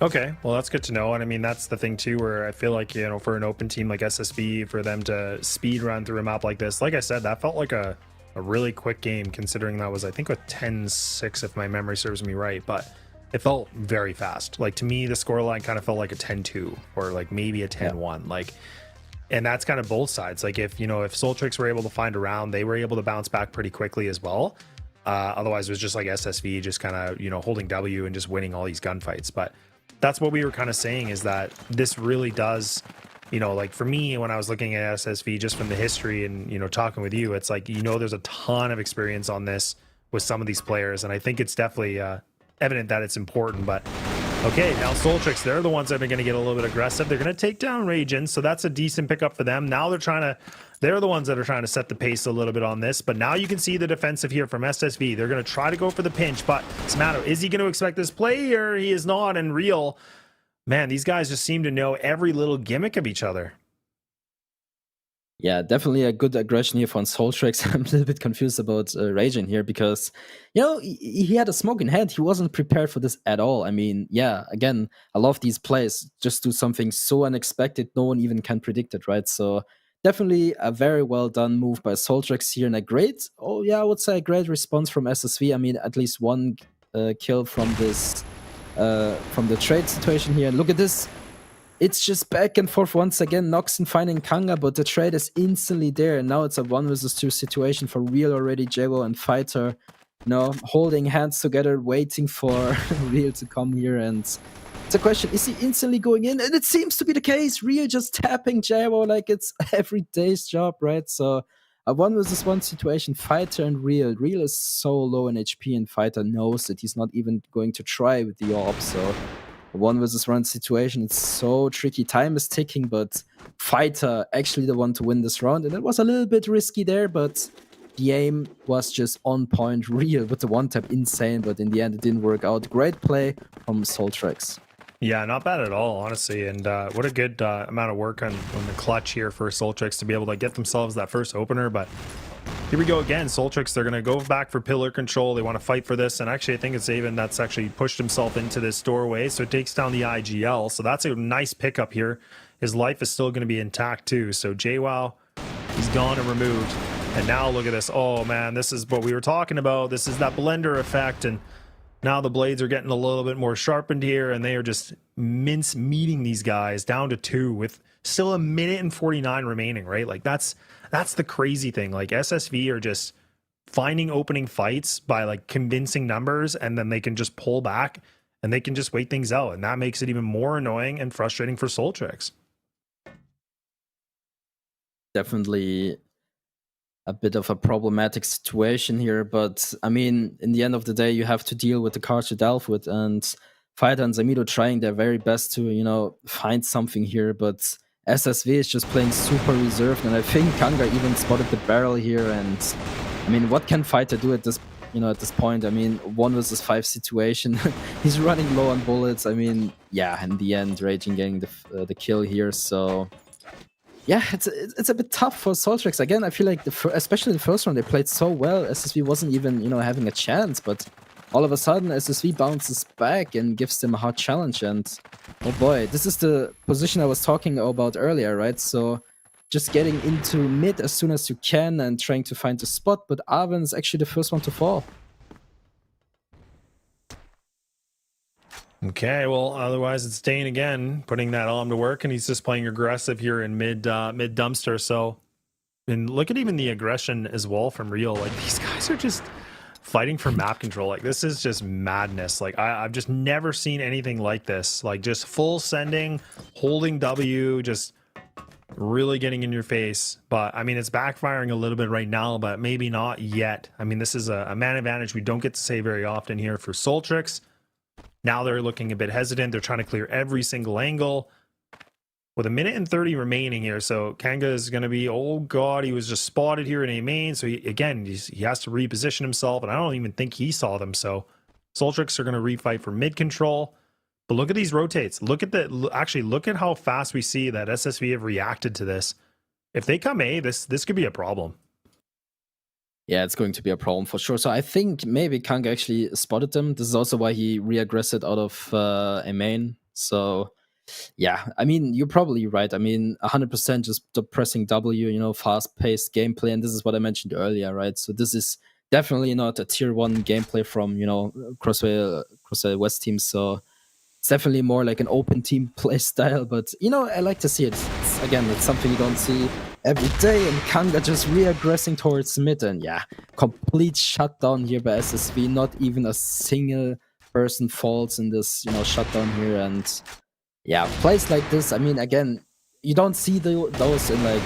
Okay, well, that's good to know. And I mean, that's the thing too, where I feel like, you know, for an open team like SSV, for them to speed run through a map like this, like I said, that felt like a really quick game, considering that was, I think, a 10-6 if my memory serves me right. But it felt very fast. Like, to me, the scoreline kind of felt like a 10-2 or like maybe a 10-1. Like, and that's kind of both sides. Like, if, you know, if SOLTREX were able to find a round, they were able to bounce back pretty quickly as well. Otherwise, it was just like SSV just kind of, you know, holding W and just winning all these gunfights. But that's what we were kind of saying, is that this really does, you know, like for me, when I was looking at SSV just from the history and, you know, talking with you, it's like, you know, there's a ton of experience on this with some of these players. And I think it's definitely evident that it's important. But okay, now SOLTREX, they're the ones that are going to get a little bit aggressive. They're going to take down Ragin, so that's a decent pickup for them. Now they're the ones that are trying to set the pace a little bit on this. But now you can see the defensive here from SSV. They're going to try to go for the pinch, but it's a matter, is he going to expect this play here? He is not. And Real, man, these guys just seem to know every little gimmick of each other. Yeah, definitely a good aggression here from SOLTREX. I'm a little bit confused about Raging here because, you know, he had a smoke in hand. He wasn't prepared for this at all. I mean, yeah, again, I love these plays. Just do something so unexpected, no one even can predict it, right? So definitely a very well done move by SOLTREX here, and a great, I would say a great response from SSV. I mean, at least one kill from this, from the trade situation here. And look at this. It's just back and forth once again. Noxon finding Kanga, but the trade is instantly there. And now it's a 1 versus 2 situation for Real already. Jaguar and Fighter, you know, holding hands together, waiting for Real to come here. And it's a question, is he instantly going in? And it seems to be the case. Real just tapping Jaguar like it's every day's job, right? So a 1 versus 1 situation, Fighter and Real. Real is so low in HP, and Fighter knows that he's not even going to try with the AWP. So 1 versus 1 situation, it's so tricky. Time is ticking, but Fighter actually the one to win this round. And it was a little bit risky there, but the aim was just on point. Real with the one tap, insane, but in the end it didn't work out. Great play from SOLTREX. Yeah, not bad at all, honestly. And what a good amount of work on the clutch here for SOLTREX to be able to get themselves that first opener. But here we go again. SOLTREX, they're going to go back for pillar control. They want to fight for this. And actually, I think it's Aven that's actually pushed himself into this doorway. So it takes down the IGL. So that's a nice pickup here. His life is still going to be intact too. So JWoww, he's gone and removed. And now look at this. Oh man, this is what we were talking about. This is that blender effect. And now the blades are getting a little bit more sharpened here. And they are just mince meeting these guys down to 2 with still 1 minute and 49 remaining, right? Like that's the crazy thing. Like SSV are just finding opening fights by like convincing numbers, and then they can just pull back and they can just wait things out. And that makes it even more annoying and frustrating for SOLTREX. Definitely a bit of a problematic situation here, but I mean, in the end of the day, you have to deal with the cards you dealt with, and Fighter and Zamido trying their very best to, you know, find something here, but SSV is just playing super reserved, and I think Kanga even spotted the barrel here. And I mean, what can Fighter do at this, you know, at this point? I mean, 1 versus 5 situation. He's running low on bullets. I mean, yeah, in the end, Raging getting the kill here. So yeah, it's a bit tough for SOLTREX. Again, I feel like especially the first round they played so well. SSV wasn't even, you know, having a chance, but all of a sudden SSV bounces back and gives them a hard challenge. And oh boy, this is the position I was talking about earlier, right? So just getting into mid as soon as you can and trying to find a spot, but Arven is actually the first one to fall. Okay, well, otherwise it's Dane again putting that arm to work, and he's just playing aggressive here in mid dumpster. So, and look at even the aggression as well from Real. Like, these guys are just fighting for map control. Like, this is just madness. Like, I've just never seen anything like this. Like, just full sending, holding W, just really getting in your face. But I mean, it's backfiring a little bit right now, but maybe not yet. I mean, this is a man advantage we don't get to say very often here for SOLTREX. Now they're looking a bit hesitant. They're trying to clear every single angle with 1 minute and 30 remaining here. So Kanga is going to be, oh god, he was just spotted here in A main. So he has to reposition himself, and I don't even think he saw them. So SOLTREX are going to refight for mid control. But look at these rotates. Look at how fast we see that SSV have reacted to this. If they come A, this could be a problem. Yeah, it's going to be a problem for sure. So I think maybe Kanga actually spotted them. This is also why he re-aggressed out of a main. So yeah, I mean, you're probably right. I mean, 100% just pressing W, you know, fast-paced gameplay. And this is what I mentioned earlier, right? So this is definitely not a tier 1 gameplay from, you know, CrossFire West team. So it's definitely more like an open team play style. But, you know, I like to see it. It's something you don't see every day, and Kanga just re-aggressing towards mid, and yeah, complete shutdown here by SSV. Not even a single person falls in this, shutdown here. And yeah, plays like this, I mean, again, you don't see those in like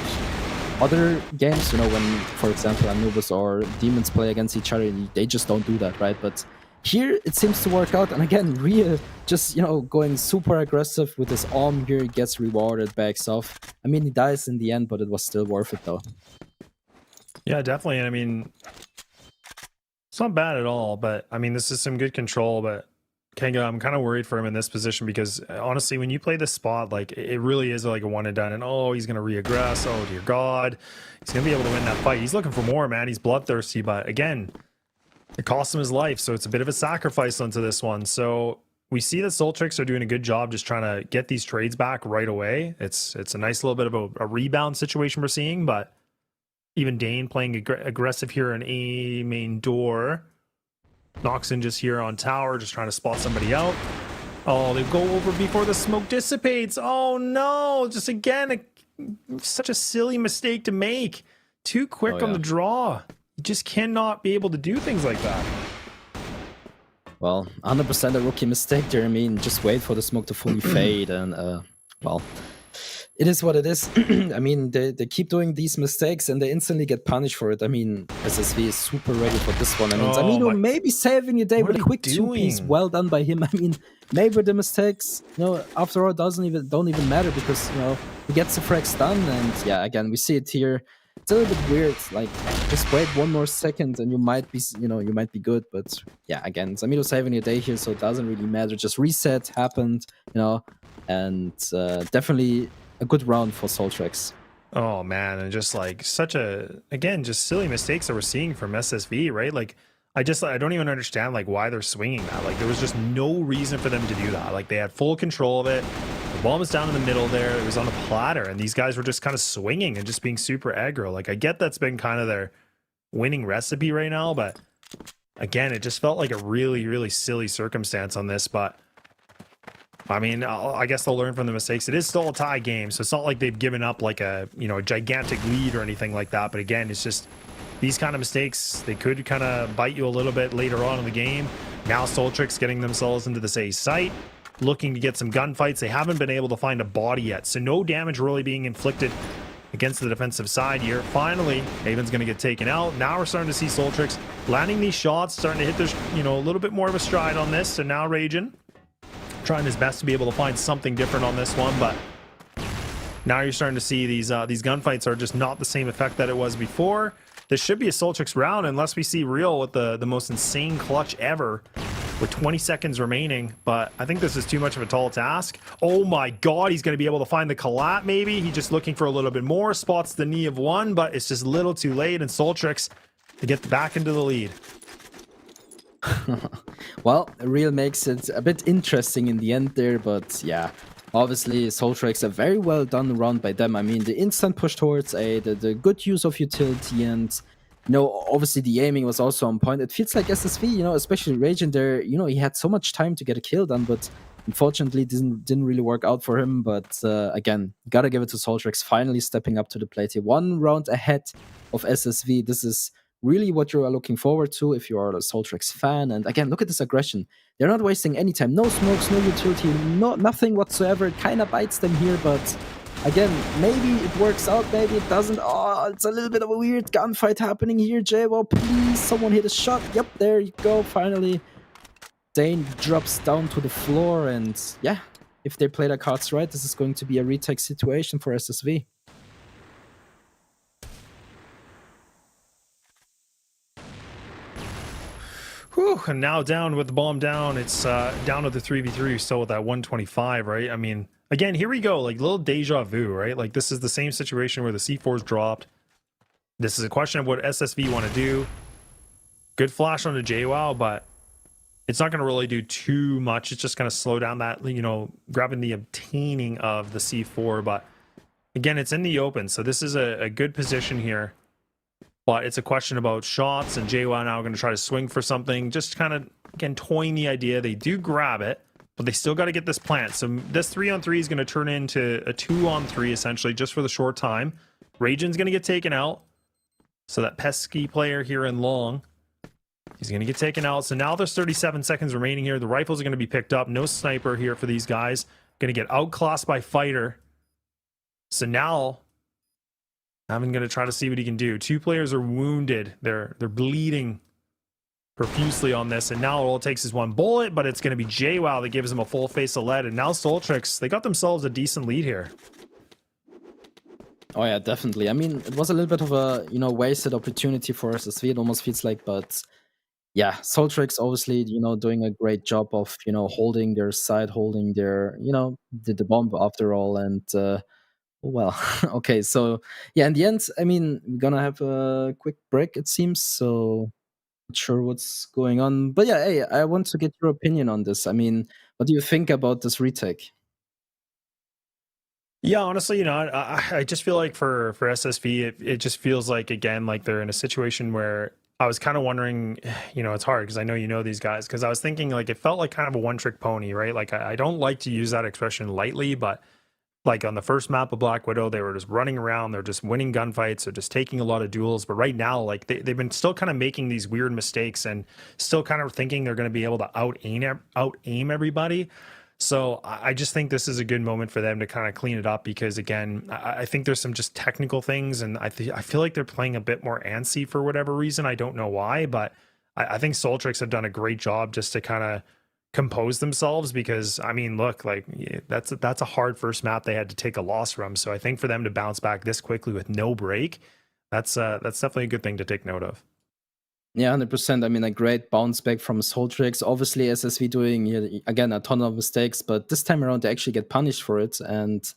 other games, when, for example, Anubis or Demons play against each other, they just don't do that, right? But here it seems to work out, and again, Rhea just, going super aggressive with his arm here, gets rewarded, backs off. I mean, he dies in the end, but it was still worth it, though. Yeah, definitely. And I mean, it's not bad at all, but I mean, this is some good control, but Kenga, I'm kind of worried for him in this position because honestly, when you play this spot, like it really is like a one and done. And oh, he's going to re-aggress. Oh, dear God. He's going to be able to win that fight. He's looking for more, man. He's bloodthirsty, but again, it cost him his life. So it's a bit of a sacrifice onto this one. So we see that SOLTREX are doing a good job just trying to get these trades back right away. It's a nice little bit of a rebound situation we're seeing, but even Dane playing aggressive here in A main door. Noxon just here on tower, just trying to spot somebody out. Oh, they go over before the smoke dissipates. Oh no, just again, such a silly mistake to make. Too quick on the draw. You just cannot be able to do things like that. Well, 100% a rookie mistake there. I mean, just wait for the smoke to fully fade and, well, it is what it is. I mean, they keep doing these mistakes and they instantly get punished for it. I mean, SSV is super ready for this one. I mean, Zamino maybe saving your day with a quick 2-piece. Well done by him. I mean, maybe the mistakes, after all, don't even matter because, he gets the frags done. And yeah, again, we see it here. It's a little bit weird. Like, just wait one more second and you might be, you might be good. But yeah, again, Zamino saving your day here, so it doesn't really matter. Just reset happened, and definitely a good round for SOLTREX. Oh man, and just like just silly mistakes that we're seeing from SSV, right? Like I don't even understand like why they're swinging that. Like there was just no reason for them to do that. Like they had full control of it. The ball was down in the middle there. It was on a platter, and these guys were just kind of swinging and just being super aggro. Like I get that's been kind of their winning recipe right now, but again, it just felt like a really, really silly circumstance on this. But I mean, I guess they'll learn from the mistakes. It is still a tie game, so it's not like they've given up like a gigantic lead or anything like that. But again, it's just these kind of mistakes, they could kind of bite you a little bit later on in the game. Now SOLTREX getting themselves into this A site, looking to get some gunfights. They haven't been able to find a body yet, so no damage really being inflicted against the defensive side here. Finally, Haven's going to get taken out. Now we're starting to see SOLTREX landing these shots, starting to hit their, a little bit more of a stride on this. So now Ragin trying his best to be able to find something different on this one, but now you're starting to see these gunfights are just not the same effect that it was before. This should be a SOLTREX round unless we see Real with the most insane clutch ever with 20 seconds remaining, but I think this is too much of a tall task. Oh my God, he's going to be able to find the collat maybe. He's just looking for a little bit more, spots the knee of one, but it's just a little too late, and SOLTREX to get back into the lead. Well, Real makes it a bit interesting in the end there, but yeah, obviously SOLTREX a very well done round by them. I mean, the instant push towards A, the good use of utility, and obviously the aiming was also on point. It feels like SSV, especially Ragin there, he had so much time to get a kill done, but unfortunately didn't really work out for him. But again, gotta give it to SOLTREX finally stepping up to the plate here. 1 round ahead of SSV. This is really what you are looking forward to if you are a SOLTREX fan. And again, look at this aggression. They're not wasting any time. No smokes, no utility, nothing whatsoever. It kind of bites them here, but again, maybe it works out, maybe it doesn't. Oh, it's a little bit of a weird gunfight happening here. Jaguar, please, someone hit a shot. Yep, there you go. Finally, Dane drops down to the floor, and yeah, if they play their cards right, this is going to be a retake situation for SSV. Whew, and now down with the bomb down. It's down to the 3v3, still with that 125, right? I mean, again, here we go, like little deja vu, right? Like this is the same situation where the C4's dropped. This is a question of what SSV want to do. Good flash on the JWoww, but it's not going to really do too much. It's just going to slow down that, grabbing the obtaining of the C4. But again, it's in the open, so this is a good position here. But it's a question about shots, and JWoww now going to try to swing for something. Just kind of, again, toying the idea. They do grab it, but they still got to get this plant. So this 3-on-3 is going to turn into a 2-on-3, essentially, just for the short time. Raging's going to get taken out. So that pesky player here in long He's going to get taken out. So now there's 37 seconds remaining here. The rifles are going to be picked up. No sniper here for these guys. Going to get outclassed by fighter. So now I'm going to try to see what he can do. 2 players are wounded. They're bleeding profusely on this, and now all it takes is 1 bullet, but it's going to be Jaguar that gives him a full face of lead, and now SOLTREX, they got themselves a decent lead here. Oh yeah, definitely. I mean, it was a little bit of a, you know, wasted opportunity for SSV, it almost feels like, but yeah, SOLTREX obviously, you know, doing a great job of, you know, holding their side, holding their, you know, the bomb after all, and well, okay, so yeah, in the end, I mean, we're gonna have a quick break, it seems, so not sure what's going on. But yeah, hey, I want to get your opinion on this. I mean, what do you think about this retake? Yeah, honestly, you know, I just feel like for SSV, it just feels like, again, like they're in a situation where I was kind of wondering, you know, it's hard because I know you know these guys, because I was thinking like it felt like kind of a one-trick pony, right? Like I don't like to use that expression lightly, but like on the first map of Black Widow, they were just running around, they're just winning gunfights, they're just taking a lot of duels. But right now, like they've been still kind of making these weird mistakes and still kind of thinking they're going to be able to out aim everybody. So I just think this is a good moment for them to kind of clean it up, because again, I think there's some just technical things, and I feel like they're playing a bit more antsy for whatever reason. I don't know why, but I think SOLTREX have done a great job just to kind of compose themselves, because I mean, look, like that's a hard first map they had to take a loss from. So I think for them to bounce back this quickly with no break, that's definitely a good thing to take note of. Yeah, 100%. I mean, a great bounce back from SOLTREX. Obviously, SSV doing, again, a ton of mistakes, but this time around, they actually get punished for it. And,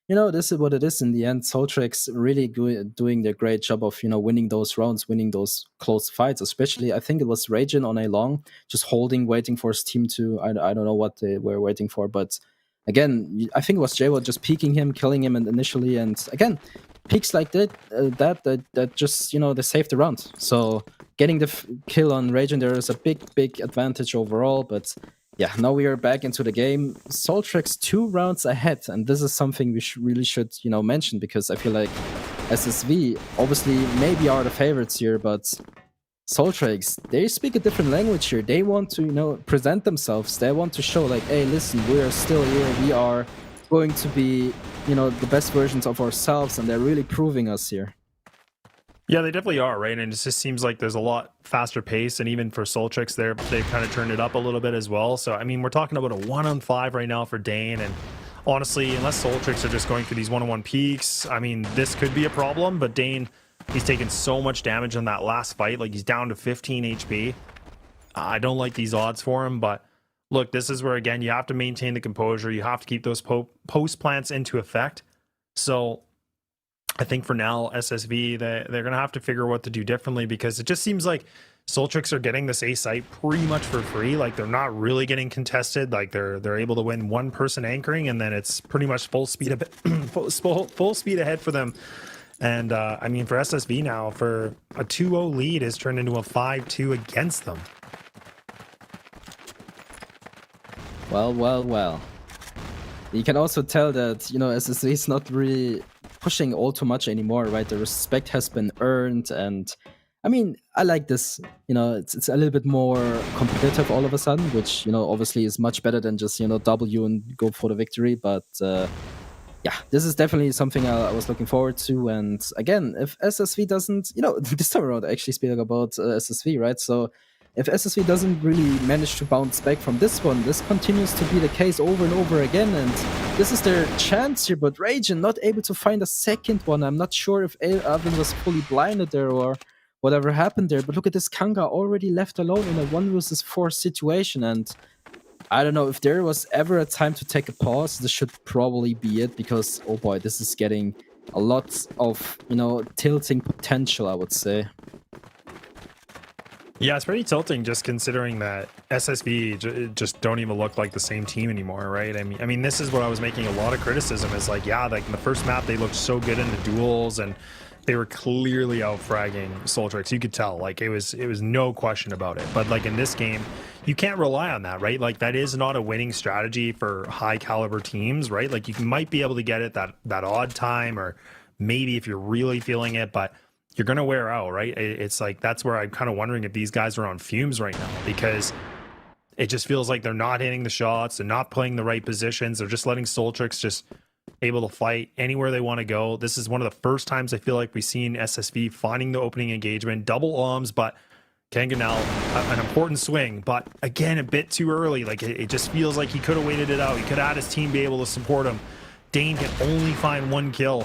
you know, this is what it is in the end. SOLTREX really doing their great job of, you know, winning those rounds, winning those close fights. Especially, I think it was Ragin on a long, just holding, waiting for his team to, I don't know what they were waiting for. But again, I think it was Jaguar just peeking him, killing him initially. And again, peaks like that just, you know, they saved the round. So getting the kill on Ragin there is a big advantage overall. But yeah, now we are back into the game. SOLTREX 2 rounds ahead, and this is something we really should, you know, mention, because I feel like SSV obviously maybe are the favorites here, but SOLTREX, they speak a different language here. They want to, you know, present themselves. They want to show like, hey, listen, we are still here. We are going to be, you know, the best versions of ourselves, and they're really proving us here. Yeah, they definitely are, right? And it just seems like there's a lot faster pace, and even for SOLTREX, they've kind of turned it up a little bit as well. So I mean, we're talking about a 1-on-5 right now for Dane, and honestly, unless SOLTREX are just going for these 1-on-1 peaks, I mean, this could be a problem. But Dane, he's taken so much damage on that last fight, like he's down to 15 HP. I don't like these odds for him, but look, this is where, again, you have to maintain the composure. You have to keep those post plants into effect. So I think for now, SSV, they're going to have to figure what to do differently, because it just seems like SOLTREX are getting this A site pretty much for free. Like they're not really getting contested. Like they're able to win one person anchoring, and then it's pretty much full speed ahead for them. And I mean, for SSV now, for a 2-0 lead is turned into a 5-2 against them. Well. You can also tell that, you know, SSV is not really pushing all too much anymore, right? The respect has been earned, and I mean, I like this. You know, it's a little bit more competitive all of a sudden, which, you know, obviously is much better than just, you know, W and go for the victory. But yeah, this is definitely something I was looking forward to. And again, if SSV doesn't, you know, this time around, I actually speak about SSV, right? So if SSV doesn't really manage to bounce back from this one, this continues to be the case over and over again, and this is their chance here. But Ragin not able to find a second one. I'm not sure if Alvin was fully blinded there or whatever happened there, but look at this, Kanga already left alone in a 1-versus-4 situation, and I don't know if there was ever a time to take a pause. This should probably be it, because oh boy, this is getting a lot of, you know, tilting potential, I would say. Yeah, it's pretty tilting, just considering that SSV just don't even look like the same team anymore, right? I mean, this is what I was making a lot of criticism, is like, yeah, like in the first map they looked so good in the duels, and they were clearly out fragging SOLTREX. You could tell, like it was no question about it. But like in this game, you can't rely on that, right? Like that is not a winning strategy for high caliber teams, right? Like you might be able to get it that odd time, or maybe if you're really feeling it, but you're going to wear out, right? It's like, that's where I'm kind of wondering if these guys are on fumes right now, because it just feels like they're not hitting the shots. They're not playing the right positions. They're just letting SOLTREX just able to fight anywhere they want to go. This is one of the first times I feel like we've seen SSV finding the opening engagement, double arms, but Kanganel, an important swing, but again, a bit too early. Like, it just feels like he could have waited it out. He could have had his team be able to support him. Dane can only find one kill.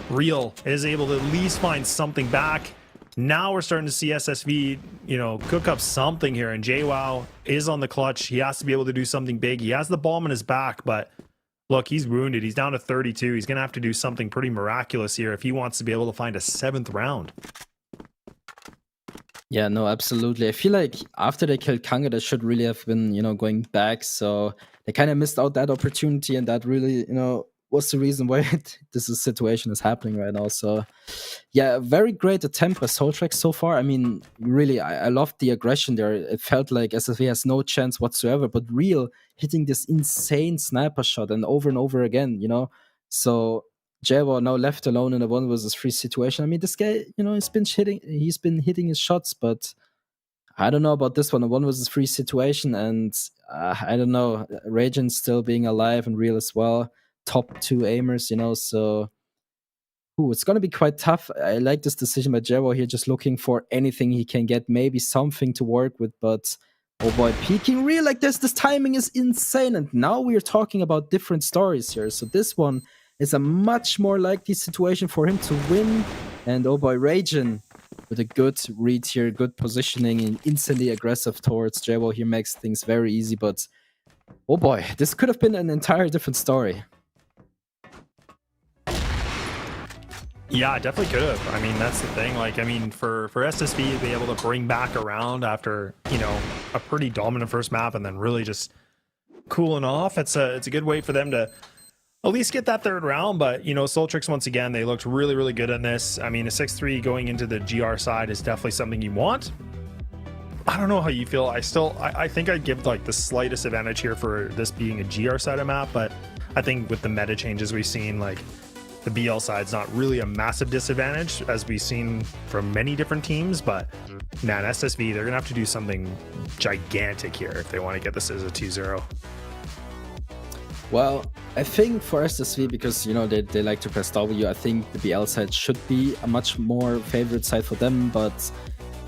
Real is able to at least find something back. Now we're starting to see SSV, you know, cook up something here, and JWoww is on the clutch. He has to be able to do something big. He has the bomb in his back, but look, he's wounded. He's down to 32. He's going to have to do something pretty miraculous here if he wants to be able to find a 7th round. Yeah, no, absolutely. I feel like after they killed Kanga, they should really have been, you know, going back. So they kind of missed out that opportunity, and that really, you know, was the reason why this situation is happening right now. So yeah, very great attempt by SOLTREX so far. I mean, really, I loved the aggression there. It felt like SSV has no chance whatsoever, but Real hitting this insane sniper shot and over again, you know. So Jaguar now left alone in a 1v3 situation. I mean, this guy, you know, he's been hitting his shots, but I don't know about this one, a 1v3 situation, and I don't know, Ragin still being alive and Real as well, top 2 aimers, you know, so it's gonna be quite tough. I like this decision by Jaguar here, just looking for anything he can get, maybe something to work with, but oh boy, peeking Real like this timing is insane, and now we're talking about different stories here. So this one is a much more likely situation for him to win. And oh boy, Ragin with a good read here, good positioning, and instantly aggressive towards Jaguar here makes things very easy. But oh boy, this could have been an entire different story. Yeah, definitely could have. I mean, that's the thing. Like, I mean, for SSV to be able to bring back around after, you know, a pretty dominant first map and then really just cooling off, it's a good way for them to at least get that 3rd round. But, you know, SOLTREX, once again, they looked really good in this. I mean, a 6-3 going into the GR side is definitely something you want. I don't know how you feel. I think I'd give like the slightest advantage here for this being a GR side of map, but I think with the meta changes we've seen, like, the BL side's not really a massive disadvantage, as we've seen from many different teams. But man, SSV, they're gonna have to do something gigantic here if they want to get this as a 2-0. Well, I think for SSV, because, you know, they like to press W, I think the BL side should be a much more favorite side for them. But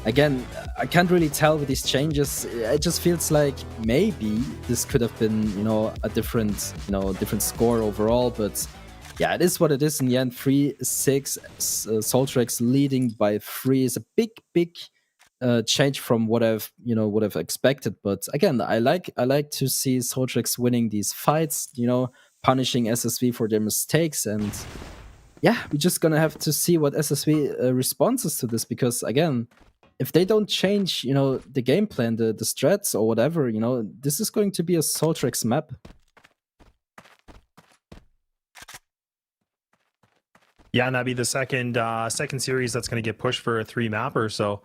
again, I can't really tell with these changes. It just feels like maybe this could have been, you know, a different score overall. But yeah, it is what it is in the end. 3-6, SOLTREX leading by 3 is a big change from what I've expected. But again, I like to see SOLTREX winning these fights, you know, punishing SSV for their mistakes. And yeah, we're just gonna have to see what SSV responses to this, because again, if they don't change, you know, the game plan, the strats or whatever, you know, this is going to be a SOLTREX map. Yeah, and that'd be the second series that's going to get pushed for a 3-mapper. So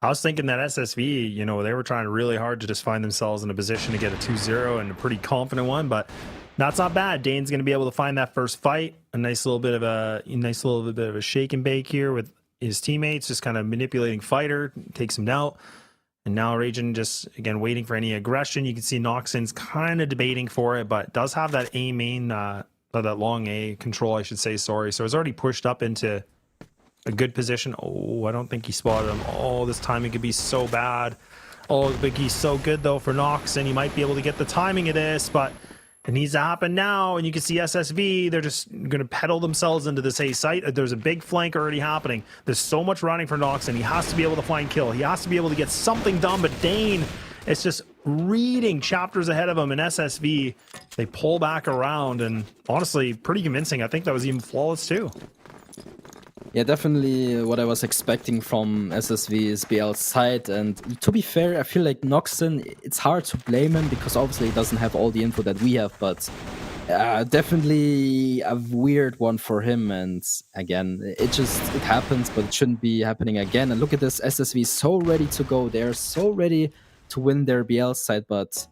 I was thinking that SSV, you know, they were trying really hard to just find themselves in a position to get a 2-0 and a pretty confident one, but that's not bad. Dane's going to be able to find that first fight. A nice little bit of a shake and bake here with his teammates, just kind of manipulating fighter, takes him out. And now Ragin just, again, waiting for any aggression. You can see Noxon's kind of debating for it, but does have that A main, that long A control, I should say, sorry. So it's already pushed up into a good position. Oh, I don't think he spotted him. Oh, this timing could be so bad. Oh, but he's so good, though, for Nox, and he might be able to get the timing of this, but it needs to happen now. And you can see SSV, they're just going to pedal themselves into this A site. There's a big flank already happening. There's so much running for Nox, and he has to be able to find kill. He has to be able to get something done, but Dane, it's just reading chapters ahead of him. And SSV, they pull back around, and honestly, pretty convincing. I think that was even flawless, too. Yeah, definitely what I was expecting from SSV's BL side. And to be fair, I feel like Noxon, it's hard to blame him because obviously he doesn't have all the info that we have, but definitely a weird one for him. And again, it happens, but it shouldn't be happening again. And look at this, SSV is so ready to go. They're so ready to win their BL side, but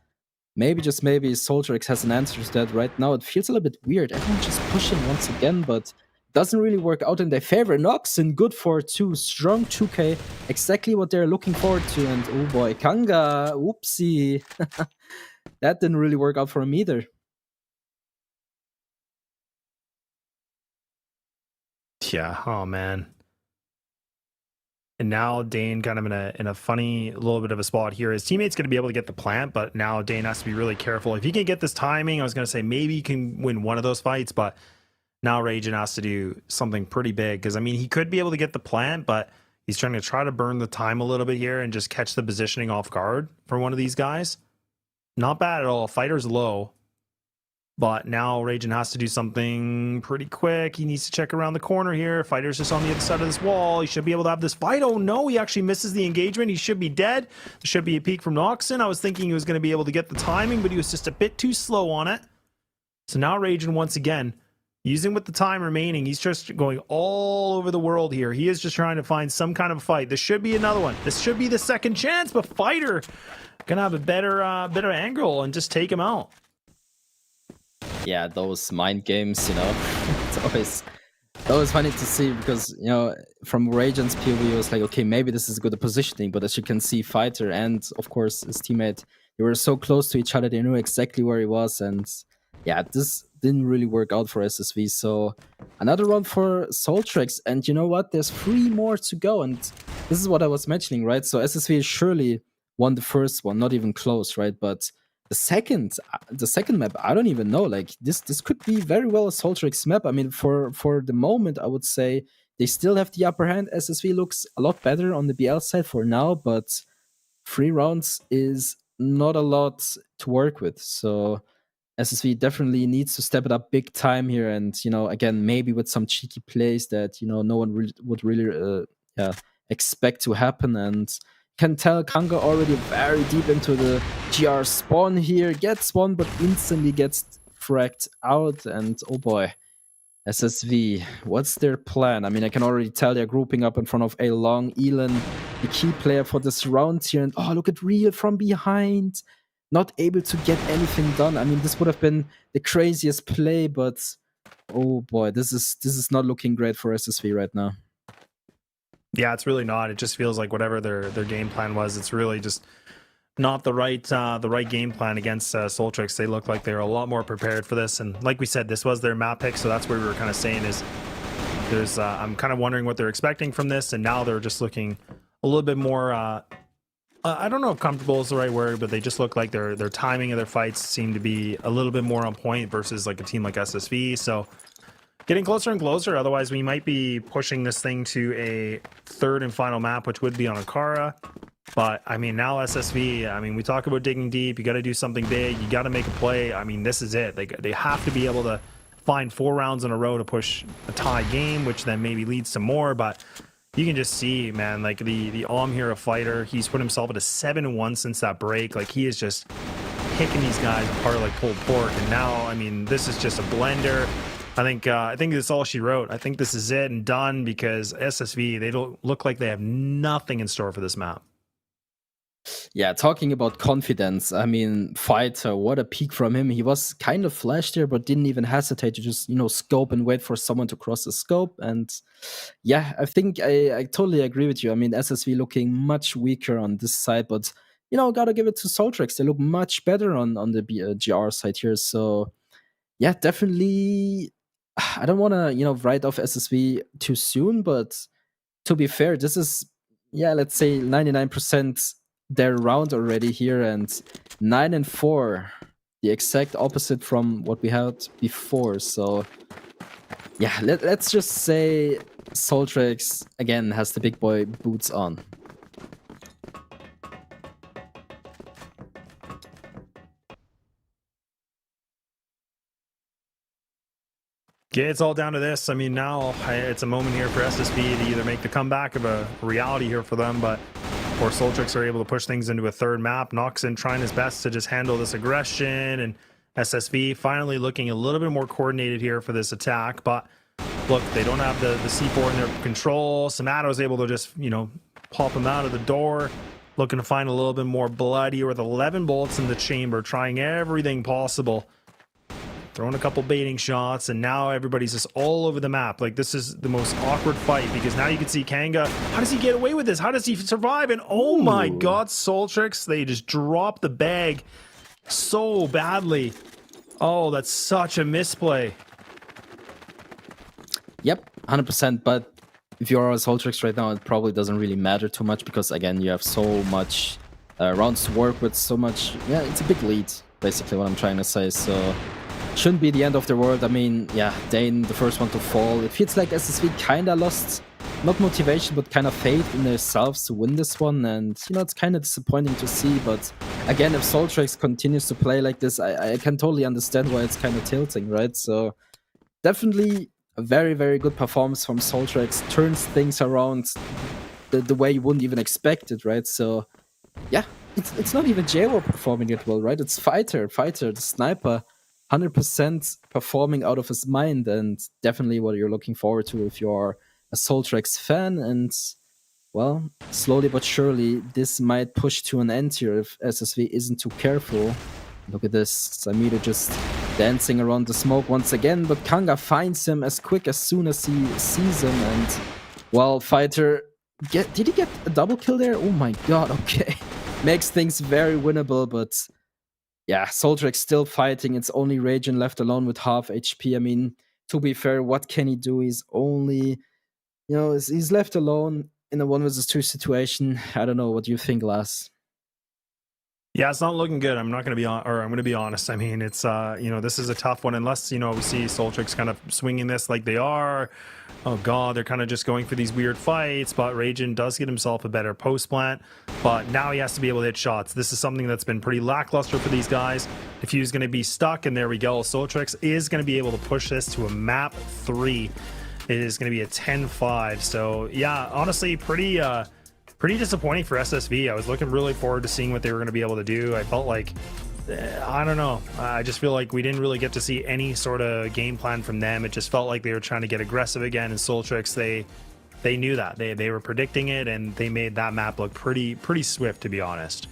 maybe, just maybe, SOLTREX has an answer to that right now. It feels a little bit weird. Everyone's just pushing once again, but doesn't really work out in their favor. Noxin, good for 2, strong 2k, exactly what they're looking forward to. And oh boy, Kanga, whoopsie. That didn't really work out for him either. Yeah, oh man. And now Dane kind of in a funny little bit of a spot here. His teammate's going to be able to get the plant, but now Dane has to be really careful. If he can get this timing, I was going to say maybe he can win one of those fights, but now Ragin has to do something pretty big, because I mean, he could be able to get the plant, but he's trying to burn the time a little bit here and just catch the positioning off guard for one of these guys. Not bad at all. Fighter's low. But now Ragin has to do something pretty quick. He needs to check around the corner here. Fighter's just on the other side of this wall. He should be able to have this fight. Oh no, he actually misses the engagement. He should be dead. There should be a peek from Noxin. I was thinking he was going to be able to get the timing, but he was just a bit too slow on it. So now Ragin once again, using with the time remaining, he's just going all over the world here. He is just trying to find some kind of fight. This should be another one. This should be the second chance, but Fighter gonna have a better angle and just take him out. Yeah, those mind games, you know, it's always funny to see, because, you know, from Ragen's POV, it was like, okay, maybe this is good positioning, but as you can see, Fighter and, of course, his teammate, they were so close to each other, they knew exactly where he was, and yeah, this didn't really work out for SSV, so another round for SOLTREX, and you know what, there's 3 more to go, and this is what I was mentioning, right? So SSV surely won the first one, not even close, right? But the second map, I don't even know. Like this could be very well a SOLTREX map. I mean, for the moment, I would say they still have the upper hand. SSV looks a lot better on the BL side for now, but 3 rounds is not a lot to work with. So SSV definitely needs to step it up big time here, and you know, again, maybe with some cheeky plays that, you know, no one would really expect to happen. And can tell Kanga already very deep into the GR spawn here, gets one, but instantly gets fragged out. And oh boy, SSV, what's their plan? I mean, I can already tell they're grouping up in front of a long Elan, the key player for this round here. And oh, look at Real from behind, not able to get anything done. I mean, this would have been the craziest play, but oh boy, this is not looking great for SSV right now. Yeah, it's really not. It just feels like whatever their game plan was, it's really just not the right game plan against SOLTREX. They look like they're a lot more prepared for this, and like we said, this was their map pick, so that's what we were kind of saying is there's I'm kind of wondering what they're expecting from this, and now they're just looking a little bit more I don't know if comfortable is the right word, but they just look like their timing of their fights seem to be a little bit more on point versus like a team like SSV. So getting closer and closer, otherwise we might be pushing this thing to a 3rd and final map, which would be on Ankara. But I mean, now SSV, I mean, we talk about digging deep, you got to do something big, you got to make a play. I mean, this is it. They have to be able to find 4 rounds in a row to push a tie game, which then maybe leads to more. But you can just see, man, like the here, a Fighter, he's put himself at a 7-1 since that break. Like, he is just picking these guys apart like pulled pork. And now, I mean, this is just a blender. I think that's all she wrote. I think this is it and done, because SSV, they don't look like they have nothing in store for this map. Yeah, talking about confidence, I mean, Fighter, what a peak from him. He was kind of flashed there, but didn't even hesitate to just, you know, scope and wait for someone to cross the scope. And yeah, I think I totally agree with you. I mean, SSV looking much weaker on this side, but, you know, gotta give it to SOLTREX. They look much better on the GR side here. So yeah, definitely, I don't want to, you know, write off SSV too soon, but to be fair, this is, yeah, let's say 99% their round already here, and 9-4, the exact opposite from what we had before. So yeah, let's just say SOLTREX again has the big boy boots on. Yeah, it's all down to this. I mean, now it's a moment here for SSV to either make the comeback of a reality here for them, but or SOLTREX are able to push things into a 3rd map. Noxin trying his best to just handle this aggression, and SSV finally looking a little bit more coordinated here for this attack. But look, they don't have the C4 in their control. Samato's able to just, you know, pop him out of the door, looking to find a little bit more blood here with 11 bullets in the chamber, trying everything possible throwing a couple baiting shots, and now everybody's just all over the map. Like, this is the most awkward fight, because now you can see Kanga. How does he get away with this? How does he survive? And oh my god, SOLTREX, they just drop the bag so badly. Oh, that's such a misplay. Yep, 100%. But if you're a SOLTREX right now, it probably doesn't really matter too much, because again, you have so much rounds to work with, so much. Yeah, it's a big lead, basically what I'm trying to say. So shouldn't be the end of the world. I mean, yeah, Dane, the first one to fall. It feels like SSV kinda lost, not motivation, but kind of faith in themselves to win this one. And, you know, it's kind of disappointing to see. But again, if SOLTREX continues to play like this, I can totally understand why it's kind of tilting, right? So definitely a very, very good performance from SOLTREX. Turns things around the way you wouldn't even expect it, right? So yeah, it's not even Jaguar performing it well, right? It's Fighter, the sniper, 100% performing out of his mind, and definitely what you're looking forward to if you're a SOLTREX fan. And well, slowly but surely, this might push to an end here if SSV isn't too careful. Look at this, Samiro just dancing around the smoke once again, but Kanga finds him as quick as soon as he sees him. And well, Fighter, did he get a double kill there? Oh my god, okay. Makes things very winnable, but yeah, SOLTREX still fighting. It's only Ragin left alone with half HP. I mean, to be fair, what can he do? He's only, you know, he's left alone in a 1 versus 2 situation. I don't know. What do you think, Lars? Yeah, it's not looking good. I'm not going to be on, or I'm going to be honest. I mean, it's you know, this is a tough one unless, you know, we see SOLTREX kind of swinging this like they are. Oh god, they're kind of just going for these weird fights, but Ragin does get himself a better post plant, but now he has to be able to hit shots. This is something that's been pretty lackluster for these guys. If he was going to be stuck, and there we go, SOLTREX is going to be able to push this to a map 3. It is going to be a 10-5. So yeah, honestly, pretty disappointing for SSV. I was looking really forward to seeing what they were going to be able to do. I felt like, I don't know. I just feel like we didn't really get to see any sort of game plan from them. It just felt like they were trying to get aggressive again. And SOLTREX, they knew that. They were predicting it, and they made that map look pretty swift, to be honest.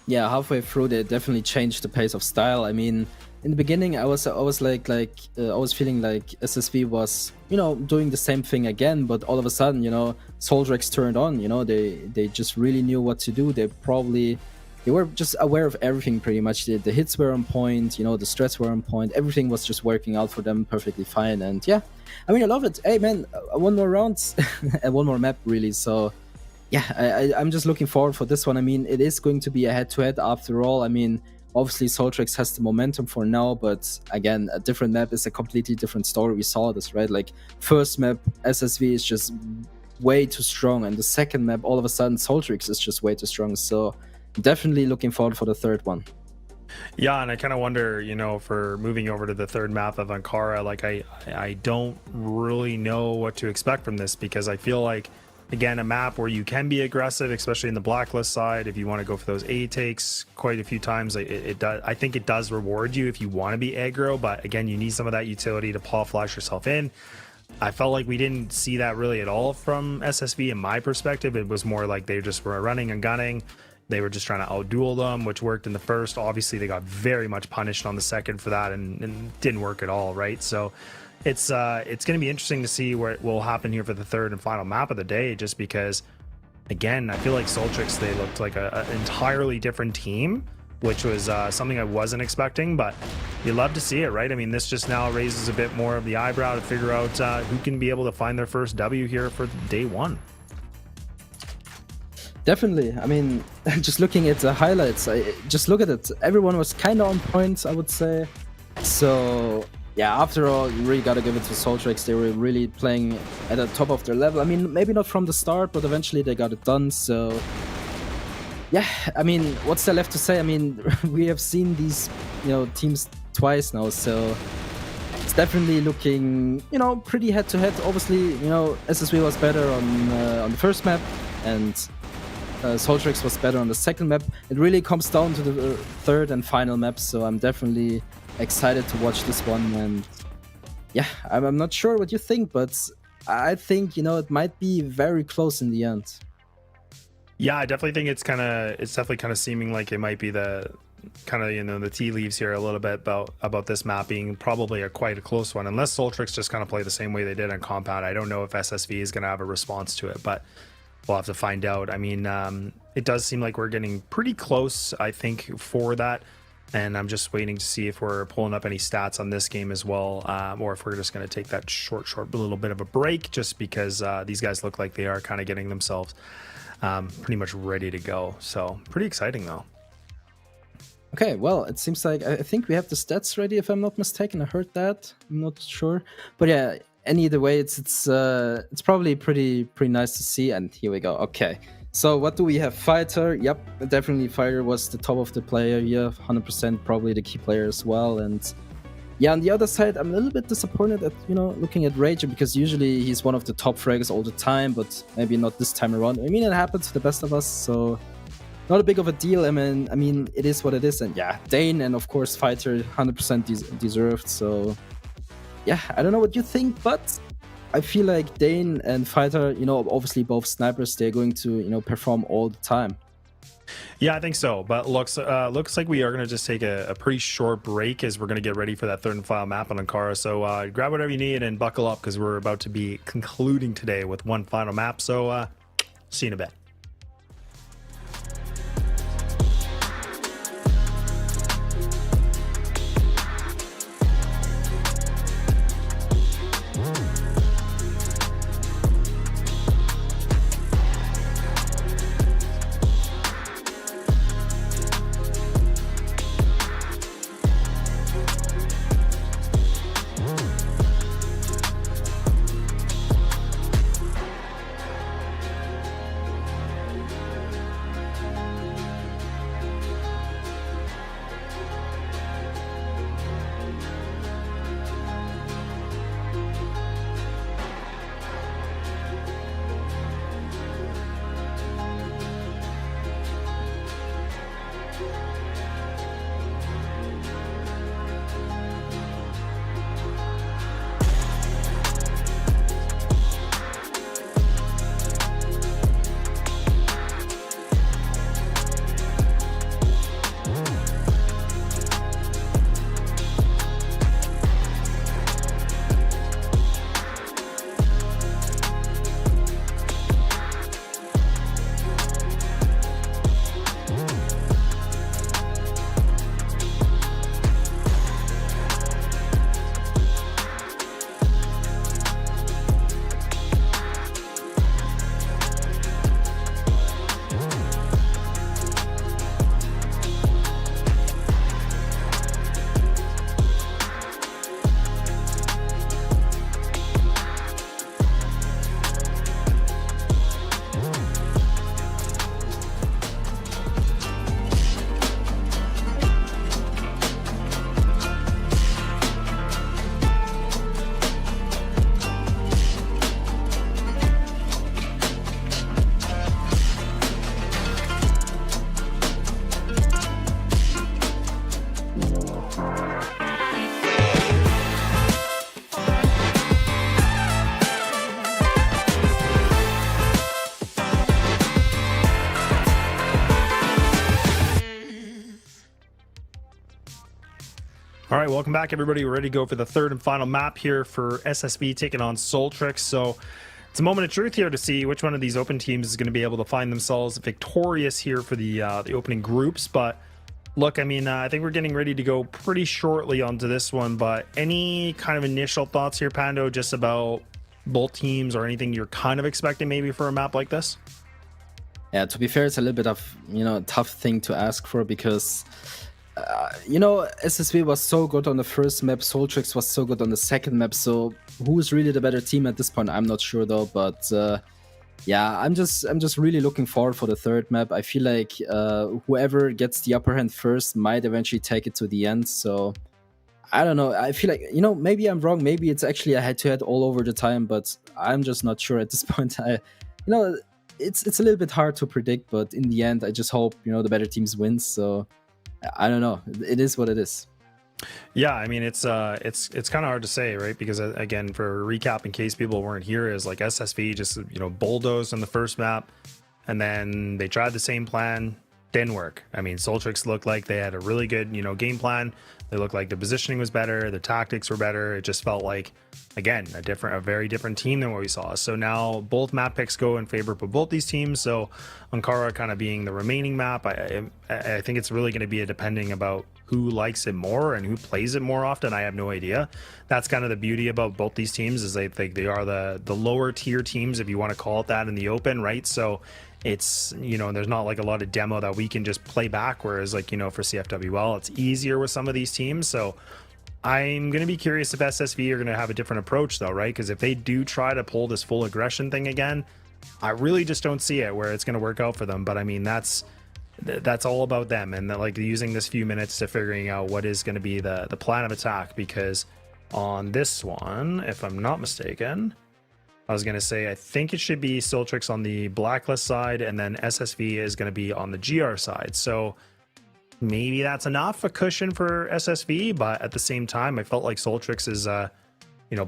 Yeah, halfway through, they definitely changed the pace of style. I mean, in the beginning, I was feeling like SSV was, you know, doing the same thing again, but all of a sudden, you know, SOLTREX turned on. You know, they just really knew what to do. They were just aware of everything pretty much. The hits were on point, you know, the strats were on point. Everything was just working out for them perfectly fine. And yeah, I mean, I love it. Hey man, one more round and one more map really. So yeah, I'm just looking forward for this one. I mean, it is going to be a head-to-head after all. I mean, obviously SOLTREX has the momentum for now, but again, a different map is a completely different story. We saw this, right? Like, first map, SSV is just way too strong, and the second map, all of a sudden, SOLTREX is just way too strong. So definitely looking forward for the third one. Yeah, and I kind of wonder, you know, for moving over to the third map of Ankara, like I don't really know what to expect from this, because I feel like, again, a map where you can be aggressive, especially in the blacklist side. If you want to go for those A takes quite a few times, it does. I think it does reward you if you want to be aggro, but again, you need some of that utility to paw flash yourself in. I felt like we didn't see that really at all from SSV in my perspective. It was more like they just were running and gunning. They were just trying to outduel them, which worked in the first. Obviously, they got very much punished on the second for that, and didn't work at all, right? So it's going to be interesting to see what will happen here for the third and final map of the day, just because, again, I feel like SOLTREX, they looked like an entirely different team, which was something I wasn't expecting, but you love to see it, right? I mean, this just now raises a bit more of the eyebrow to figure out who can be able to find their first W here for day one. Definitely. I mean, just looking at the highlights, just look at it. Everyone was kind of on point, I would say. So yeah, after all, you really got to give it to SOLTREX. They were really playing at the top of their level. I mean, maybe not from the start, but eventually they got it done. So yeah, I mean, what's there left to say? I mean, we have seen these, you know, teams twice now, so it's definitely looking, you know, pretty head-to-head. Obviously, you know, SSV was better on the first map, and SOLTREX was better on the second map. It really comes down to the third and final map, so I'm definitely excited to watch this one. And yeah, I'm not sure what you think, but I think, you know, it might be very close in the end. Yeah, I definitely think it's definitely kind of seeming like it might be the kind of, you know, the tea leaves here a little bit about this map being probably quite a close one, unless SOLTREX just kind of play the same way they did on Compound. I don't know if SSV is going to have a response to it, but we'll have to find out. I mean, it does seem like we're getting pretty close, I think, for that. And I'm just waiting to see if we're pulling up any stats on this game as well, or if we're just going to take that short little bit of a break, just because these guys look like they are kind of getting themselves pretty much ready to go. So pretty exciting though. Okay, well, it seems like I think we have the stats ready, if I'm not mistaken. I heard that. I'm not sure, but yeah. Either way, it's probably pretty nice to see. And here we go. Okay, so what do we have? Fighter. Yep, definitely Fighter was the top of the player here, 100% probably the key player as well. And yeah, on the other side, I'm a little bit disappointed at, you know, looking at Rager, because usually he's one of the top fraggers all the time, but maybe not this time around. I mean, it happens to the best of us, so not a big of a deal. I mean, it is what it is. And yeah, Dane and of course Fighter 100% deserved. So yeah, I don't know what you think, but I feel like Dane and Fighter, you know, obviously both snipers, they're going to, you know, perform all the time. Yeah, I think so. But looks like we are going to just take a pretty short break as we're going to get ready for that third and final map on Ankara. So grab whatever you need and buckle up, because we're about to be concluding today with one final map. So see you in a bit. All right, welcome back, everybody. We're ready to go for the third and final map here for SSV taking on SOLTREX. So it's a moment of truth here to see which one of these open teams is going to be able to find themselves victorious here for the opening groups. But look, I mean, I think we're getting ready to go pretty shortly onto this one. But any kind of initial thoughts here, Pando, just about both teams or anything you're kind of expecting maybe for a map like this? Yeah, to be fair, it's a little bit of, you know, a tough thing to ask for, because you know, SSV was so good on the first map, SOLTREX was so good on the second map, so who is really the better team at this point? I'm not sure though, but yeah, I'm just really looking forward for the third map. I feel like whoever gets the upper hand first might eventually take it to the end, so I don't know. I feel like, you know, maybe I'm wrong, maybe it's actually a head-to-head all over the time, but I'm just not sure at this point. You know, it's a little bit hard to predict, but in the end, I just hope, you know, the better teams win, so I don't know. It is what it is. Yeah, I mean, it's kind of hard to say, right? Because again, for a recap, in case people weren't here, is like SSV just, you know, bulldozed on the first map, and then they tried the same plan, didn't work. I mean, SOLTREX looked like they had a really good, game plan. They looked like the positioning was better, the tactics were better. It just felt like, again, a very different team than what we saw. So now both map picks go in favor of both these teams. So Ankara kind of being the remaining map, I think it's really going to be depending about who likes it more and who plays it more often. I have no idea. That's kind of the beauty about both these teams, is they think they are the lower tier teams, if you want to call it that, in the open, right? So it's, there's not like a lot of demo that we can just play back, whereas like, for CFWL, it's easier with some of these teams. So I'm going to be curious if SSV are going to have a different approach though, right? Because if they do try to pull this full aggression thing again, I really just don't see it where it's going to work out for them. But I mean, that's all about them, and like using this few minutes to figuring out what is going to be the plan of attack. Because on this one, if I'm not mistaken, I was going to say I think it should be SOLTREX on the blacklist side, and then SSV is going to be on the GR side. So maybe that's enough a cushion for SSV, but at the same time, I felt like SOLTREX's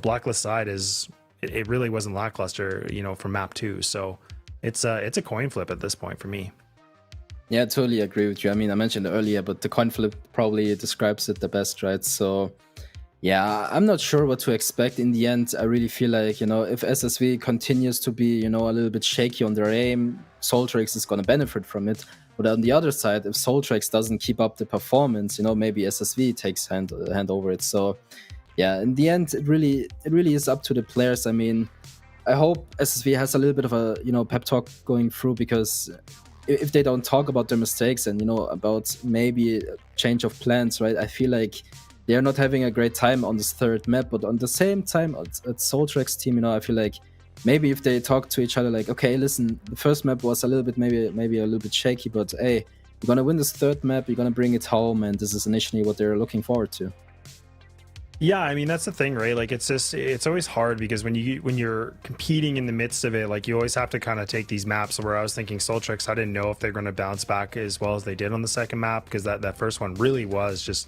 blacklist side it really wasn't lackluster, for map 2. So it's a coin flip at this point for me. Yeah, I totally agree with you. I mean, I mentioned it earlier, but the coin flip probably describes it the best, right? So, yeah, I'm not sure what to expect in the end. I really feel like, if SSV continues to be, a little bit shaky on their aim, SOLTREX is going to benefit from it. But on the other side, if SOLTREX doesn't keep up the performance, maybe SSV takes hand over it. So, yeah, in the end, it really is up to the players. I mean, I hope SSV has a little bit of a, pep talk going through, because if they don't talk about their mistakes and about maybe a change of plans, right, I feel like they're not having a great time on this third map. But on the same time, at SOLTREX team, I feel like maybe if they talk to each other, like, okay, listen, the first map was a little bit maybe a little bit shaky, but hey, you're gonna win this third map, you're gonna bring it home, and this is initially what they're looking forward to. Yeah, I mean, that's the thing, right? Like, it's always hard, because when you're competing in the midst of it, like, you always have to kind of take these maps. Where I was thinking SOLTREX, I didn't know if they're going to bounce back as well as they did on the second map, because that first one really was just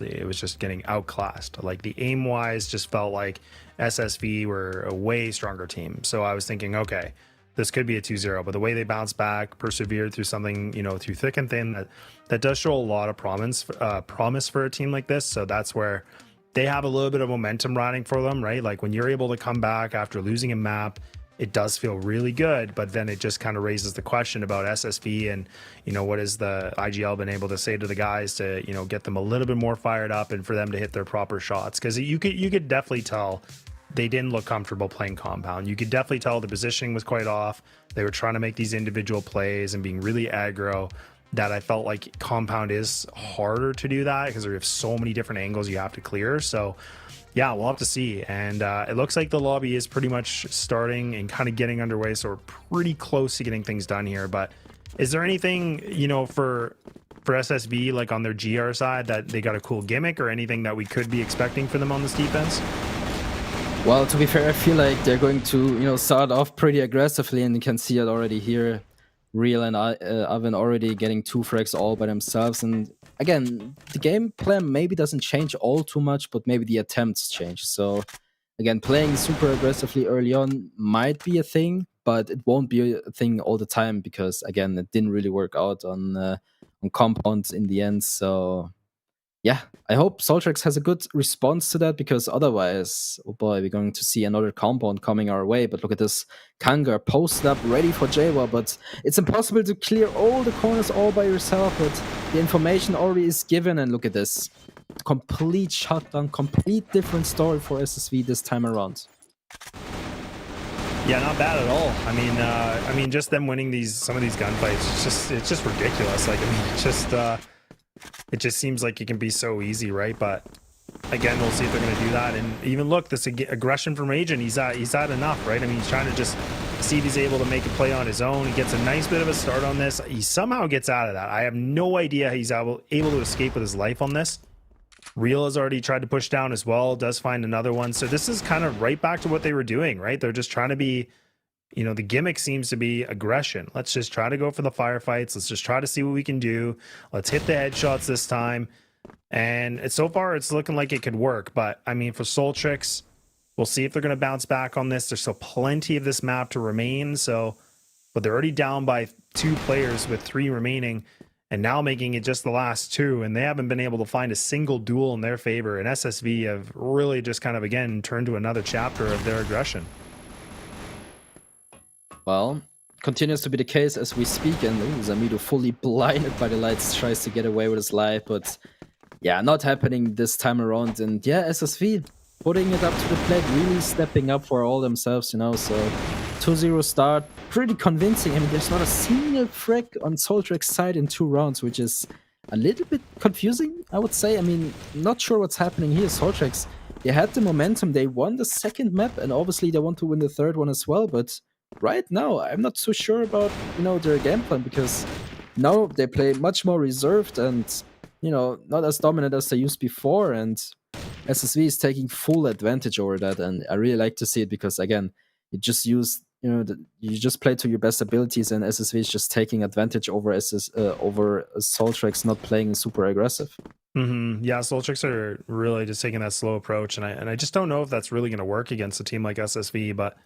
getting outclassed. Like, the aim wise just felt like SSV were a way stronger team. So I was thinking, okay, this could be a 2-0, but the way they bounced back, persevered through something, through thick and thin, that does show a lot of promise for a team like this. So that's where they have a little bit of momentum riding for them, right? Like, when you're able to come back after losing a map, it does feel really good, but then it just kind of raises the question about SSV and, what has the IGL been able to say to the guys to, get them a little bit more fired up and for them to hit their proper shots. Because you could definitely tell they didn't look comfortable playing compound. You could definitely tell the positioning was quite off. They were trying to make these individual plays and being really aggro. That I felt like compound is harder to do that, because we have so many different angles you have to clear. So yeah, we'll have to see. And it looks like the lobby is pretty much starting and kind of getting underway, so we're pretty close to getting things done here. But is there anything, for SSV, like on their GR side, that they got a cool gimmick, or anything that we could be expecting for them on this defense? Well, to be fair, I feel like they're going to, start off pretty aggressively, and you can see it already here. Real and Oven already getting 2 frags all by themselves. And again, the game plan maybe doesn't change all too much, but maybe the attempts change. So again, playing super aggressively early on might be a thing, but it won't be a thing all the time, because again, it didn't really work out on compounds in the end. So yeah, I hope SOLTREX has a good response to that, because otherwise, oh boy, we're going to see another compound coming our way. But look at this, Kanga posted up, ready for Jaguar, but it's impossible to clear all the corners all by yourself, but the information already is given, and look at this. Complete shutdown, complete different story for SSV this time around. Yeah, not bad at all. I mean, just them winning some of these gunfights, it's just ridiculous. Like, I mean, it just seems like it can be so easy, right? But again, we'll see if they're going to do that. And even look, this aggression from Agent, he's at enough, right? I mean, he's trying to just see if he's able to make a play on his own. He gets a nice bit of a start on this. He somehow gets out of that. I have no idea how he's able to escape with his life on this. Real has already tried to push down as well, does find another one. So this is kind of right back to what they were doing, right? They're just trying to be, the gimmick seems to be aggression. Let's just try to go for the firefights. Let's just try to see what we can do. Let's hit the headshots this time. And so far, it's looking like it could work. But, I mean, for SOLTREX, we'll see if they're going to bounce back on this. There's still plenty of this map to remain. But they're already down by 2 players with 3 remaining. and now making it just the last 2, and they haven't been able to find a single duel in their favor, and SSV have really just kind of, again, turned to another chapter of their aggression. Well, continues to be the case as we speak, and Zamido fully blinded by the lights, tries to get away with his life, but yeah, not happening this time around. And yeah, SSV putting it up to the plate, really stepping up for all themselves, you know. So 2-0 start, pretty convincing. I mean, there's not a single frag on SOLTREX side in 2 rounds, which is a little bit confusing, I would say. I mean, not sure what's happening here. SOLTREX, they had the momentum, they won the second map, and obviously they want to win the third one as well, but right now, I'm not so sure about, you know, their game plan, because now they play much more reserved and, you know, not as dominant as they used before, and SSV is taking full advantage over that, and I really like to see it because, again, you just use, you know, you just play to your best abilities, and SSV is just taking advantage over over SOLTREX not playing super aggressive. Yeah, SOLTREX are really just taking that slow approach, and I just don't know if that's really going to work against a team like SSV, but...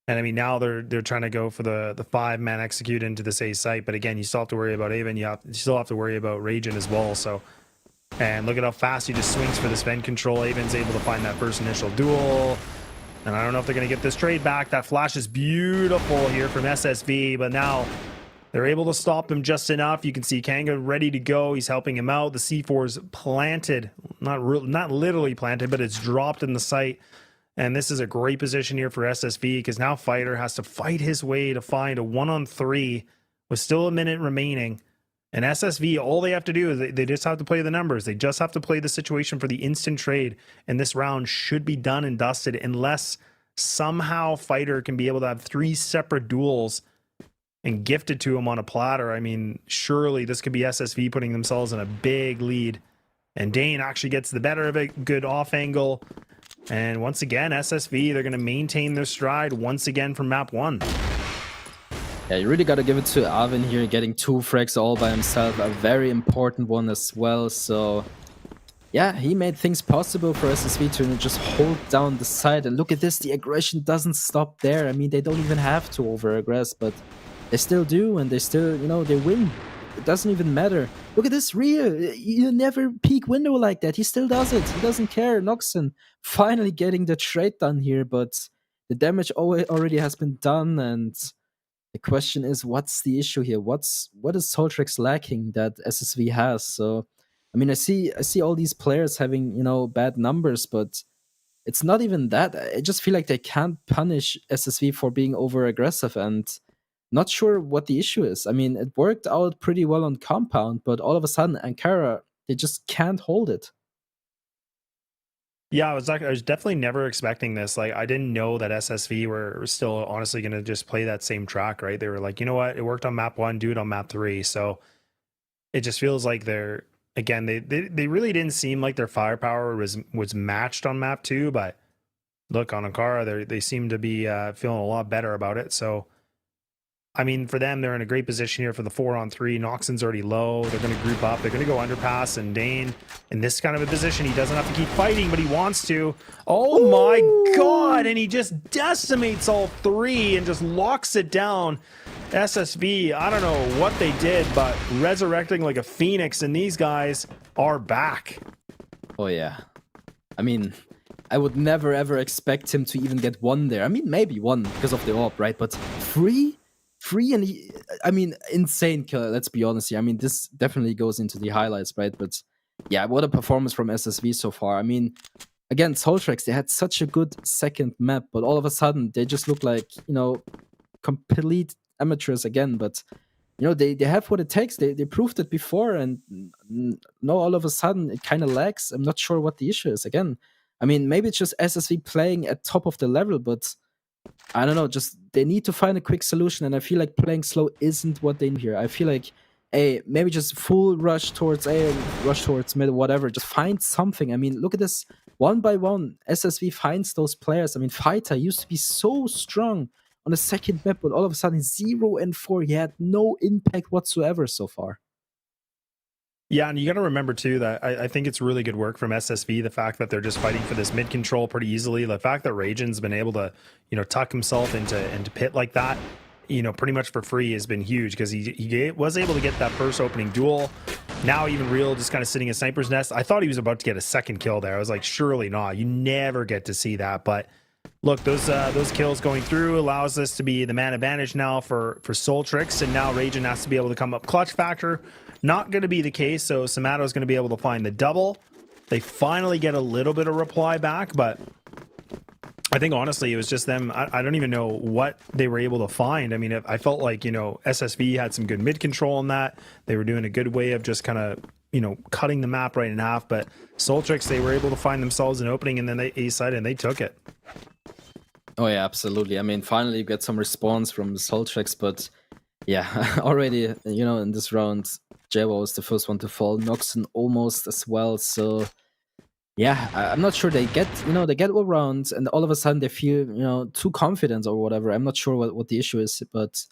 And I mean, now they're trying to go for the 5-man execute into the A site, but again, you still have to worry about Avon. You still have to worry about Ragin as well. So, and look at how fast he just swings for this vent control. Avon's able to find that first initial duel, and I don't know if they're going to get this trade back. That flash is beautiful here from SSV, but now they're able to stop him just enough. You can see Kanga ready to go. He's helping him out. The C4 is planted, not literally planted, but it's dropped in the site. And this is a great position here for SSV because now Fighter has to fight his way to find a 1-on-3 with still a minute remaining. And SSV, all they have to do is they just have to play the numbers. They just have to play the situation for the instant trade. And this round should be done and dusted unless somehow Fighter can be able to have 3 separate duels and gifted to him on a platter. I mean, surely this could be SSV putting themselves in a big lead. And Dane actually gets the better of it. Good off angle. And once again, SSV, they're going to maintain their stride once again from map 1. Yeah, you really got to give it to Arvin here, getting 2 frags all by himself, a very important one as well. So, yeah, he made things possible for SSV to just hold down the side. And look at this, the aggression doesn't stop there. I mean, they don't even have to over-aggress, but they still do, and they still, you know, they win. It doesn't even matter. Look at this Rhea. You never peek window like that. He still does it. He doesn't care. Noxon finally getting the trade done here, but the damage already has been done, and the question is, what's the issue here? What is SOLTREX lacking that SSV has? So, I mean, I see all these players having, you know, bad numbers, but it's not even that. I just feel like they can't punish SSV for being over aggressive, and not sure what the issue is. I mean, it worked out pretty well on Compound, but all of a sudden, Ankara, they just can't hold it. Yeah, I was definitely never expecting this. Like, I didn't know that SSV were still honestly going to just play that same track, right? They were like, you know what? It worked on map 1, do it on map 3. So it just feels like they're, again, they really didn't seem like their firepower was matched on map 2, but look, on Ankara, they seem to be feeling a lot better about it. So, I mean, for them, they're in a great position here for the 4-on-3. Noxon's already low. They're going to group up. They're going to go underpass. And Dane, in this kind of a position, he doesn't have to keep fighting, but he wants to. Oh my God! And he just decimates all 3 and just locks it down. SSV, I don't know what they did, but resurrecting like a phoenix, and these guys are back. Oh yeah. I mean, I would never ever expect him to even get 1 there. I mean, maybe 1 because of the AWP, right? But 3? And I mean, insane killer, let's be honest here. I mean, this definitely goes into the highlights, right? But yeah, what a performance from SSV so far. I mean, again, SOLTREX, they had such a good second map, but all of a sudden, they just look like, you know, complete amateurs again. But, you know, they have what it takes. They proved it before, and now all of a sudden, it kind of lags. I'm not sure what the issue is. Again, I mean, maybe it's just SSV playing at top of the level, but I don't know, just they need to find a quick solution, and I feel like playing slow isn't what they need here. I feel like, maybe just full rush towards A, rush towards mid, whatever. Just find something. I mean, look at this. 1 by 1, SSV finds those players. I mean, Fighter used to be so strong on the second map, but all of a sudden 0 and 4, he had no impact whatsoever so far. Yeah, and you got to remember too that I think it's really good work from SSV. The fact that they're just fighting for this mid control pretty easily. The fact that Ragen's been able to, you know, tuck himself into pit like that you know, pretty much for free has been huge because he was able to get that first opening duel. Now even Real just kind of sitting in Sniper's Nest. I thought he was about to get a second kill there. I was like, surely not. You never get to see that. But look, those kills going through allows this to be the man advantage now for SOLTREX, and now Raging has to be able to come up clutch factor. Not going to be the case, so Samato is going to be able to find the double. They finally get a little bit of reply back, but I think honestly it was just them. I don't even know what they were able to find. I mean, I felt like, you know, SSV had some good mid control on that. They were doing a good way of just kind of, you know, cutting the map right in half, but SOLTREX, they were able to find themselves an opening, and then they A-sided and they took it. Oh yeah, absolutely. I mean, finally you get some response from SOLTREX, but yeah, already, you know, in this round, Jaguar was the first one to fall. Noxon almost as well. So yeah, I'm not sure they get, you know, they get around and all of a sudden they feel, you know, too confident or whatever. I'm not sure what the issue is, but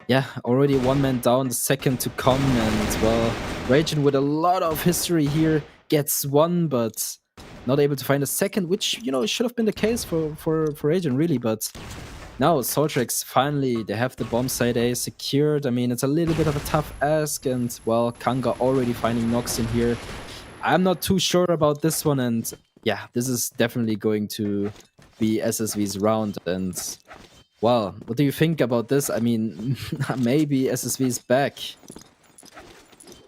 yeah, already one man down, the second to come, and well, Raging with a lot of history here gets one, but not able to find a second, which, you know, should have been the case for Raging really, but now SOLTREX finally, they have the bomb site A secured. I mean, it's a little bit of a tough ask, and well, Kanga already finding Nox in here. I'm not too sure about this one, and yeah, this is definitely going to be SSV's round, and well, what do you think about this? I mean, maybe SSV is back.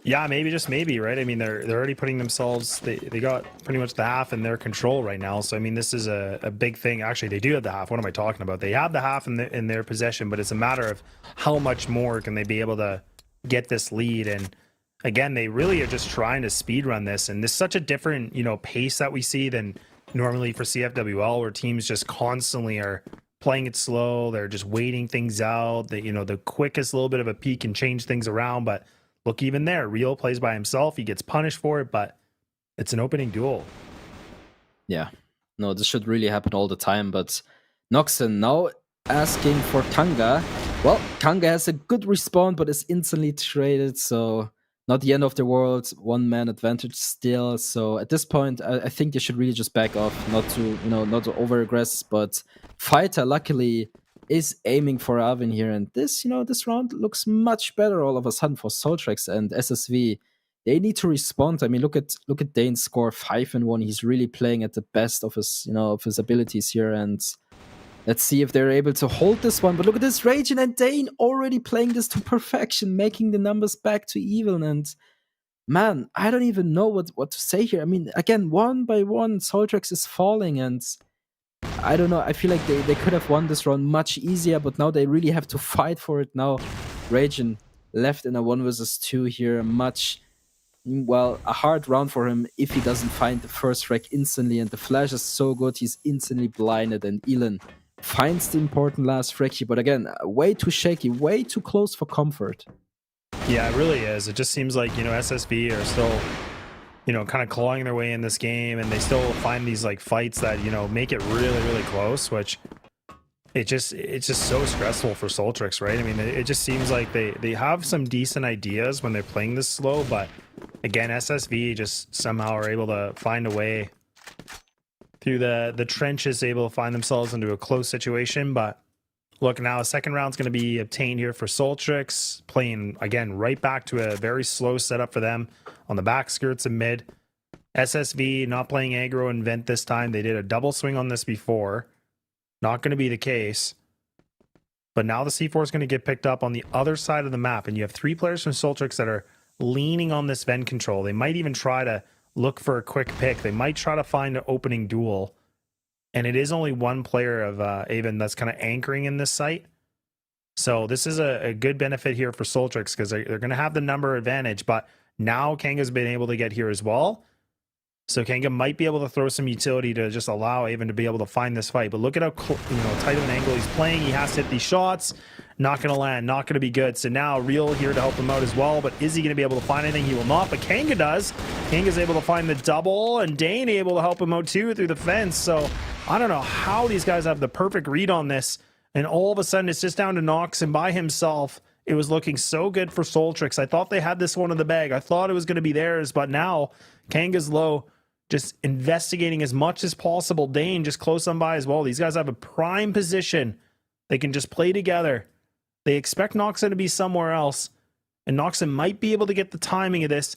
Yeah, maybe, just maybe, right? I mean, they're already putting themselves, they got pretty much the half in their control right now. So I mean, this is a big thing. Actually, they do have the half. What am I talking about? They have the half in their possession, but it's a matter of how much more can they be able to get this lead. And again, they really are just trying to speed run this, and this is such a different, you know, pace that we see than normally for CFWL, where teams just constantly are playing it slow. They're just waiting things out. That, you know, the quickest little bit of a peak can change things around. But look, even there, Real plays by himself. He gets punished for it, but it's an opening duel. Yeah, no, this should really happen all the time. But Noxon now asking for Kanga. Well, Kanga has a good respawn, but is instantly traded, so not the end of the world. One man advantage still. So at this point, I think they should really just back off, not to, you know, not to over aggress. But Fighter luckily is aiming for Alvin here, and this, you know, this round looks much better all of a sudden for SOLTREX and SSV. They need to respond. I mean, look at Dane's score, 5-1. He's really playing at the best of his, you know, of his abilities here, and let's see if they're able to hold this one. But look at this, Raging and Dane already playing this to perfection, making the numbers back to even. And man, I don't even know what to say here. I mean, again, one by one, SOLTREX is falling, and I don't know. I feel like they could have won this round much easier, but now they really have to fight for it. Now, Raging left in a 1 versus 2 here. Well, a hard round for him if he doesn't find the first frag instantly, and the flash is so good, he's instantly blinded, and Elon finds the important last frag here, but again, way too shaky, way too close for comfort. Yeah, it really is. It just seems like, you know, SSV are still, you know, kind of clawing their way in this game, and they still find these like fights that, you know, make it really, really close, which it's just so stressful for SOLTREX, right? I mean, it just seems like they have some decent ideas when they're playing this slow, but again, SSV just somehow are able to find a way through the trenches, able to find themselves into a close situation. But look, now a second round's going to be obtained here for SOLTREX, playing again right back to a very slow setup for them on the back skirts and mid. SSV not playing aggro and vent this time. They did a double swing on this before. Not going to be the case. But now the C4 is going to get picked up on the other side of the map, and you have 3 players from SOLTREX that are leaning on this vent control. They might even try to look for a quick pick. They might try to find an opening duel. And it is only one player of Avon that's kind of anchoring in this site. So this is a good benefit here for SOLTREX, because they're going to have the number advantage. But now Kanga's been able to get here as well. So Kanga might be able to throw some utility to just allow Avon to be able to find this fight. But look at how tight of an angle he's playing. He has to hit these shots. Not going to land. Not going to be good. So now Real here to help him out as well. But is he going to be able to find anything? He will not. But Kanga does. Kanga's able to find the double. And Dane able to help him out too through the fence. So I don't know how these guys have the perfect read on this. And all of a sudden it's just down to Nox. And by himself, it was looking so good for SOLTREX. I thought they had this one in the bag. I thought it was going to be theirs. But now Kanga's low, just investigating as much as possible. Dane just close on by as well. These guys have a prime position. They can just play together. They expect Noxon to be somewhere else, and Noxon might be able to get the timing of this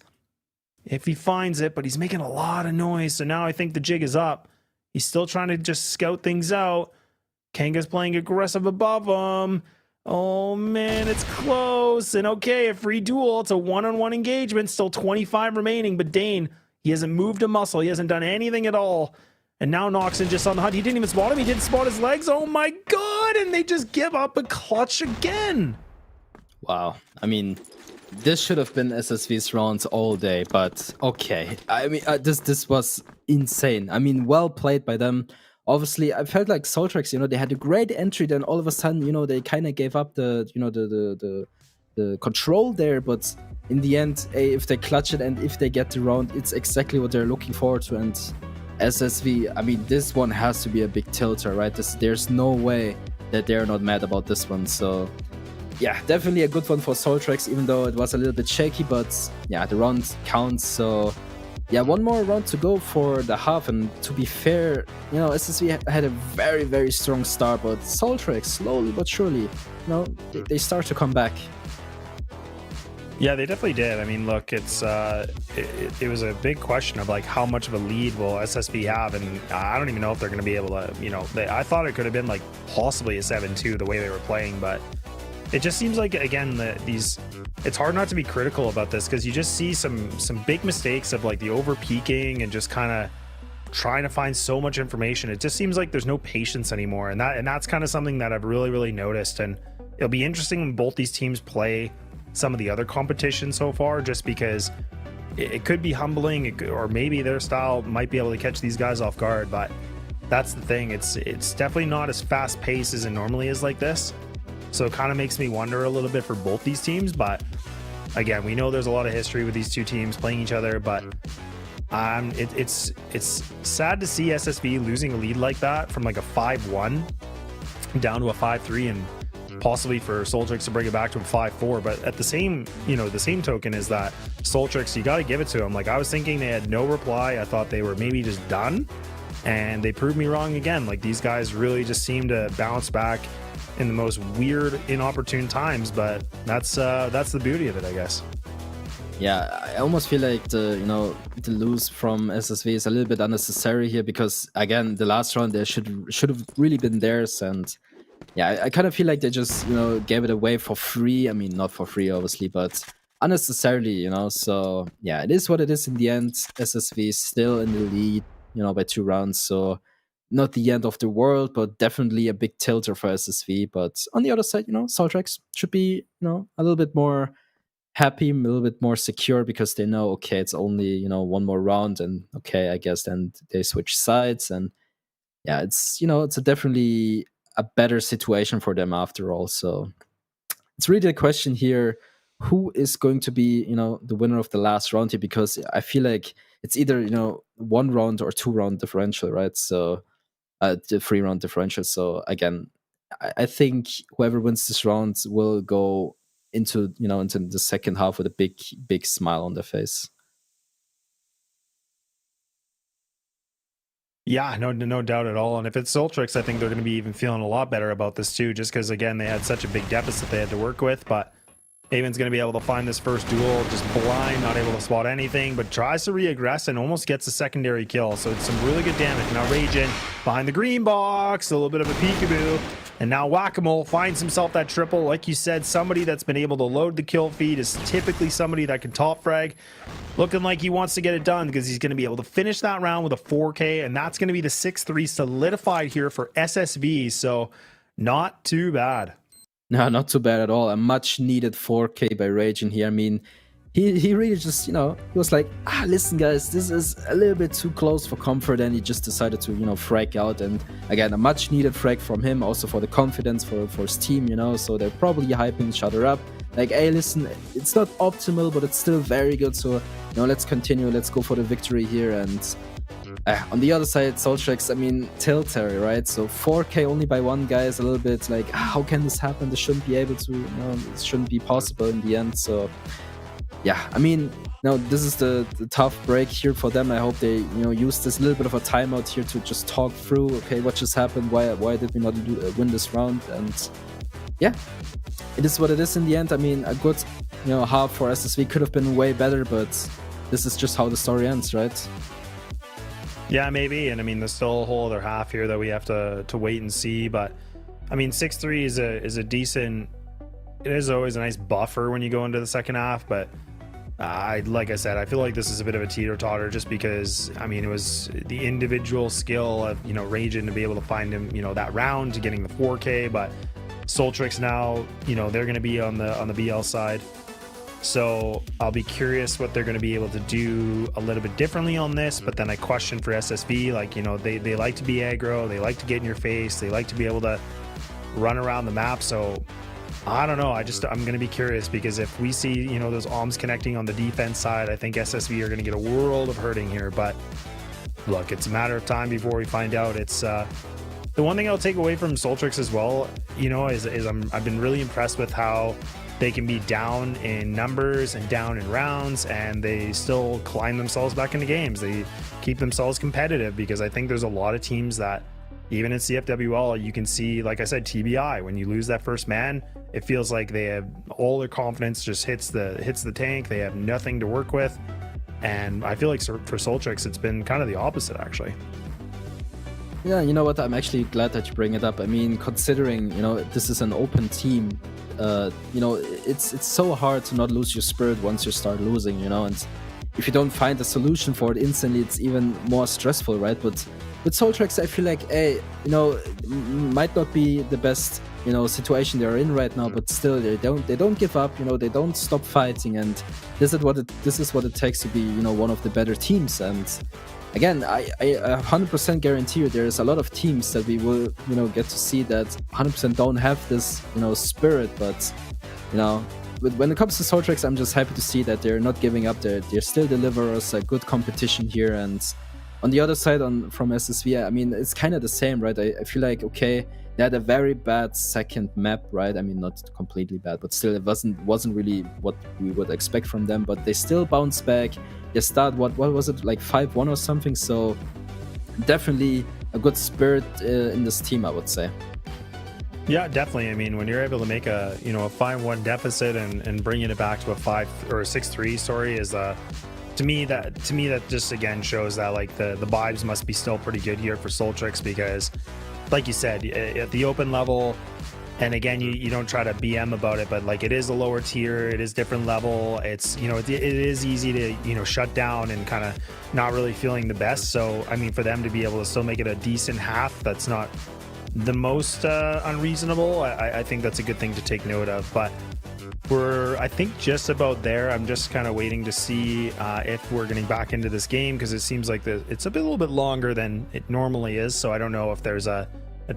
if he finds it, but he's making a lot of noise. So now I think the jig is up. He's still trying to just scout things out. Kanga's playing aggressive above him. Oh man, it's close. And okay, a free duel. It's a one-on-one engagement. Still 25 remaining, but Dane, he hasn't moved a muscle. He hasn't done anything at all. And now Noxon just on the hunt. He didn't even spot him. He didn't spot his legs. Oh my god! And they just give up a clutch again. Wow. I mean, this should have been SSV's rounds all day, but okay. I mean, this was insane. I mean, well played by them. Obviously, I felt like SOLTREX, you know, they had a great entry, then all of a sudden, you know, they kind of gave up the, you know, the control there, but in the end, if they clutch it and if they get the round, it's exactly what they're looking forward to. And SSV, I mean, this one has to be a big tilter, right? There's no way that they're not mad about this one. So yeah, definitely a good one for SOLTREX, even though it was a little bit shaky, but yeah, the round counts. So yeah, one more round to go for the half, and to be fair, you know, SSV had a very, very strong start, but SOLTREX, slowly but surely, you know, they start to come back. Yeah, they definitely did. I mean, look, it's it was a big question of like how much of a lead will SSV have, and I don't even know if they're going to be able to, you know, I thought it could have been like possibly a 7-2 the way they were playing, but it just seems like, again, it's hard not to be critical about this, because you just see some big mistakes of like the over peaking and just kind of trying to find so much information. It just seems like there's no patience anymore, and that's kind of something that I've really noticed. And it'll be interesting when both these teams play some of the other competitions so far, just because it could be humbling, or maybe their style might be able to catch these guys off guard. But that's the thing, it's definitely not as fast paced as it normally is like this. So it kind of makes me wonder a little bit for both these teams. But again, we know there's a lot of history with these two teams playing each other, but it's sad to see SSV losing a lead like that from like a 5-1 down to a 5-3, and possibly for SOLTREX to bring it back to a 5-4. But at the same token is that SOLTREX, you got to give it to them. Like, I was thinking they had no reply. I thought they were maybe just done, and they proved me wrong again. Like, these guys really just seem to bounce back in the most weird, inopportune times. But that's the beauty of it, I guess. Yeah, I almost feel like the lose from SSV is a little bit unnecessary here, because again, the last round they should have really been theirs. And yeah, I kind of feel like they just, gave it away for free. I mean, not for free, obviously, but unnecessarily, So yeah, it is what it is in the end. SSV is still in the lead, by 2 rounds. So not the end of the world, but definitely a big tilter for SSV. But on the other side, SOLTREX should be, a little bit more happy, a little bit more secure, because they know, okay, it's only, one more round, and okay, I guess then they switch sides. And yeah, it's, it's definitely a better situation for them after all. So it's really a question here, who is going to be, the winner of the last round here, because I feel like it's either, 1 round or 2 round differential, right? So the 3 round differential. So again, I think whoever wins this round will go into the second half with a big smile on their face. Yeah, no doubt at all. And if it's SOLTREX, I think they're going to be even feeling a lot better about this too, just because, again, they had such a big deficit they had to work with. But Haven's going to be able to find this first duel, just blind, not able to spot anything, but tries to reaggress and almost gets a secondary kill. So it's some really good damage. Now Ragin behind the green box, a little bit of a peekaboo. And now Whack-A-Mole finds himself that triple. Like you said, somebody that's been able to load the kill feed is typically somebody that can top frag. Looking like he wants to get it done, because he's going to be able to finish that round with a 4K, and that's going to be the 6-3 solidified here for SSV. So not too bad. No, not too bad at all. A much needed 4K by Ragin here. I mean, he really just, he was like, listen guys, this is a little bit too close for comfort, and he just decided to, frag out. And again, a much needed frag from him, also for the confidence for his team, so they're probably hyping each other up. Like, hey, listen, it's not optimal, but it's still very good. So, let's continue. Let's go for the victory here. And on the other side, SOLTREX, I mean, Tiltary, right? So 4K only by 1 guy is a little bit like, how can this happen? This shouldn't be able to, it shouldn't be possible in the end. So yeah, I mean, this is the tough break here for them. I hope they, use this little bit of a timeout here to just talk through, okay, what just happened? Why did we not win this round? And yeah, it is what it is in the end. I mean, a good, half for SSV could have been way better, but this is just how the story ends, right? Yeah, maybe. And I mean, there's still a whole other half here that we have to wait and see. But I mean, 6-3 is a decent. It is always a nice buffer when you go into the second half, but like I said, I feel like this is a bit of a teeter-totter just because, I mean, it was the individual skill of, Ragin to be able to find him, that round to getting the 4K, but SOLTREX now, they're going to be on the BL side. So I'll be curious what they're going to be able to do a little bit differently on this, but then I question for SSV, like, they like to be aggro, they like to get in your face, they like to be able to run around the map, so I don't know. I'm going to be curious because if we see, those alms connecting on the defense side, I think SSV are going to get a world of hurting here. But look, it's a matter of time before we find out. It's the one thing I'll take away from SOLTREX as well, is I've been really impressed with how they can be down in numbers and down in rounds, and they still climb themselves back into games. They keep themselves competitive because I think there's a lot of teams that, even in CFWL, you can see, like I said, TBI, when you lose that first man, it feels like they have all their confidence just hits the tank. They have nothing to work with. And I feel like for SOLTREX, it's been kind of the opposite, actually. Yeah, you know what? I'm actually glad that you bring it up. I mean, considering, this is an open team, it's so hard to not lose your spirit once you start losing, and if you don't find a solution for it instantly, it's even more stressful, right? But with SOLTREX, I feel like, might not be the best, situation they're in right now, but still they don't give up, they don't stop fighting, and this is what it takes to be, one of the better teams. And again, I 100% guarantee you there's a lot of teams that we will, get to see that 100% don't have this, spirit, but when it comes to SOLTREX, I'm just happy to see that they're not giving up. They still deliver us a good competition here. And on the other side, from SSV, I mean, it's kind of the same, right? I feel like, okay, they had a very bad second map, right? I mean, not completely bad, but still, it wasn't really what we would expect from them. But they still bounce back. They start, what was it, like 5-1 or something? So definitely a good spirit in this team, I would say. Yeah, definitely. I mean, when you're able to make a 5-1 deficit and bringing it back to a 5 or a 6-3, sorry, is to me that just again shows that like the vibes must be still pretty good here for SOLTREX, because like you said, at the open level, and again, you don't try to BM about it, but like it is a lower tier, it is different level, it's it is easy to shut down and kind of not really feeling the best. So I mean, for them to be able to still make it a decent half, that's not the most unreasonable. I think that's a good thing to take note of. But we're, I think, just about there. I'm just kind of waiting to see if we're getting back into this game, because it seems like it's a little bit longer than it normally is. So I don't know if there's a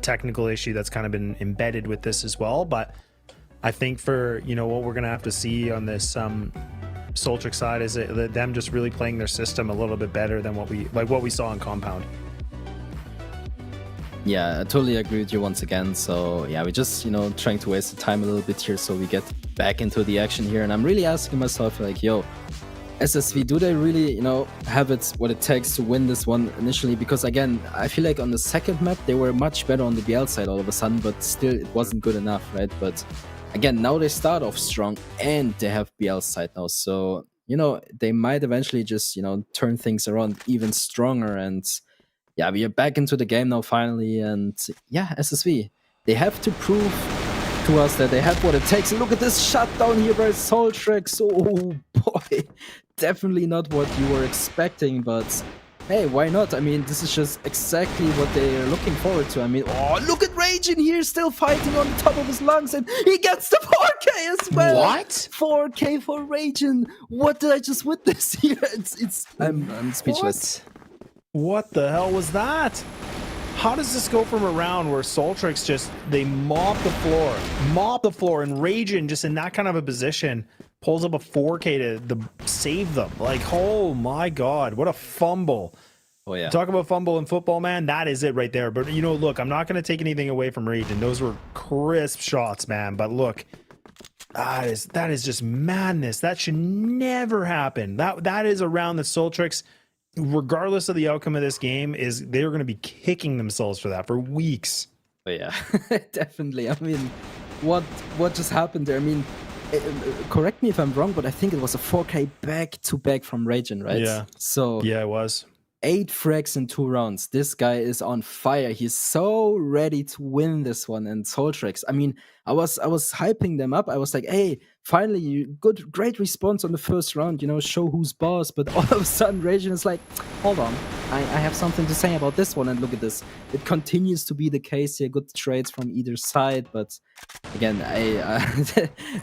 technical issue that's kind of been embedded with this as well. But I think for what we're gonna have to see on this SOLTREX side is them just really playing their system a little bit better than what we saw in Compound. Yeah, I totally agree with you once again. So yeah, we're just, trying to waste the time a little bit here so we get back into the action here. And I'm really asking myself, like, yo, SSV, do they really, have what it takes to win this one initially? Because again, I feel like on the second map, they were much better on the BL side all of a sudden, but still it wasn't good enough, right? But again, now they start off strong and they have BL side now. So, they might eventually just, turn things around even stronger. And yeah, we are back into the game now finally, and yeah, SSV, they have to prove to us that they have what it takes. And look at this shutdown here by SOLTREX. Oh boy, definitely not what you were expecting, but hey, why not? I mean, this is just exactly what they're looking forward to. I mean, oh, look at Rage in here still fighting on the top of his lungs, and he gets the 4K as well. What? 4K for Ragin. What did I just witness here? I'm speechless. What the hell was that? How does this go from a round where SOLTREX just, they mop the floor, and Ragin just in that kind of a position pulls up a 4K to save them? Like, oh my God, what a fumble. Oh yeah. Talk about fumble in football, man. That is it right there. But look, I'm not going to take anything away from Ragin. Those were crisp shots, man. But look, that is just madness. That should never happen. That is a round that SOLTREX, regardless of the outcome of this game, they're going to be kicking themselves for that for weeks. But yeah, definitely. I mean, what just happened there. I mean, correct me if I'm wrong, but I think it was a 4K back-to-back from Ragin, right? Yeah. So Yeah, it was. 8 frags in 2 rounds. This guy is on fire. He's so ready to win this one. And SOLTREX, I mean, I was hyping them up. I was like, hey, finally, great response on the first round, show who's boss. But all of a sudden, Ragin is like, hold on, I have something to say about this one. And look at this. It continues to be the case here. Good trades from either side. But again,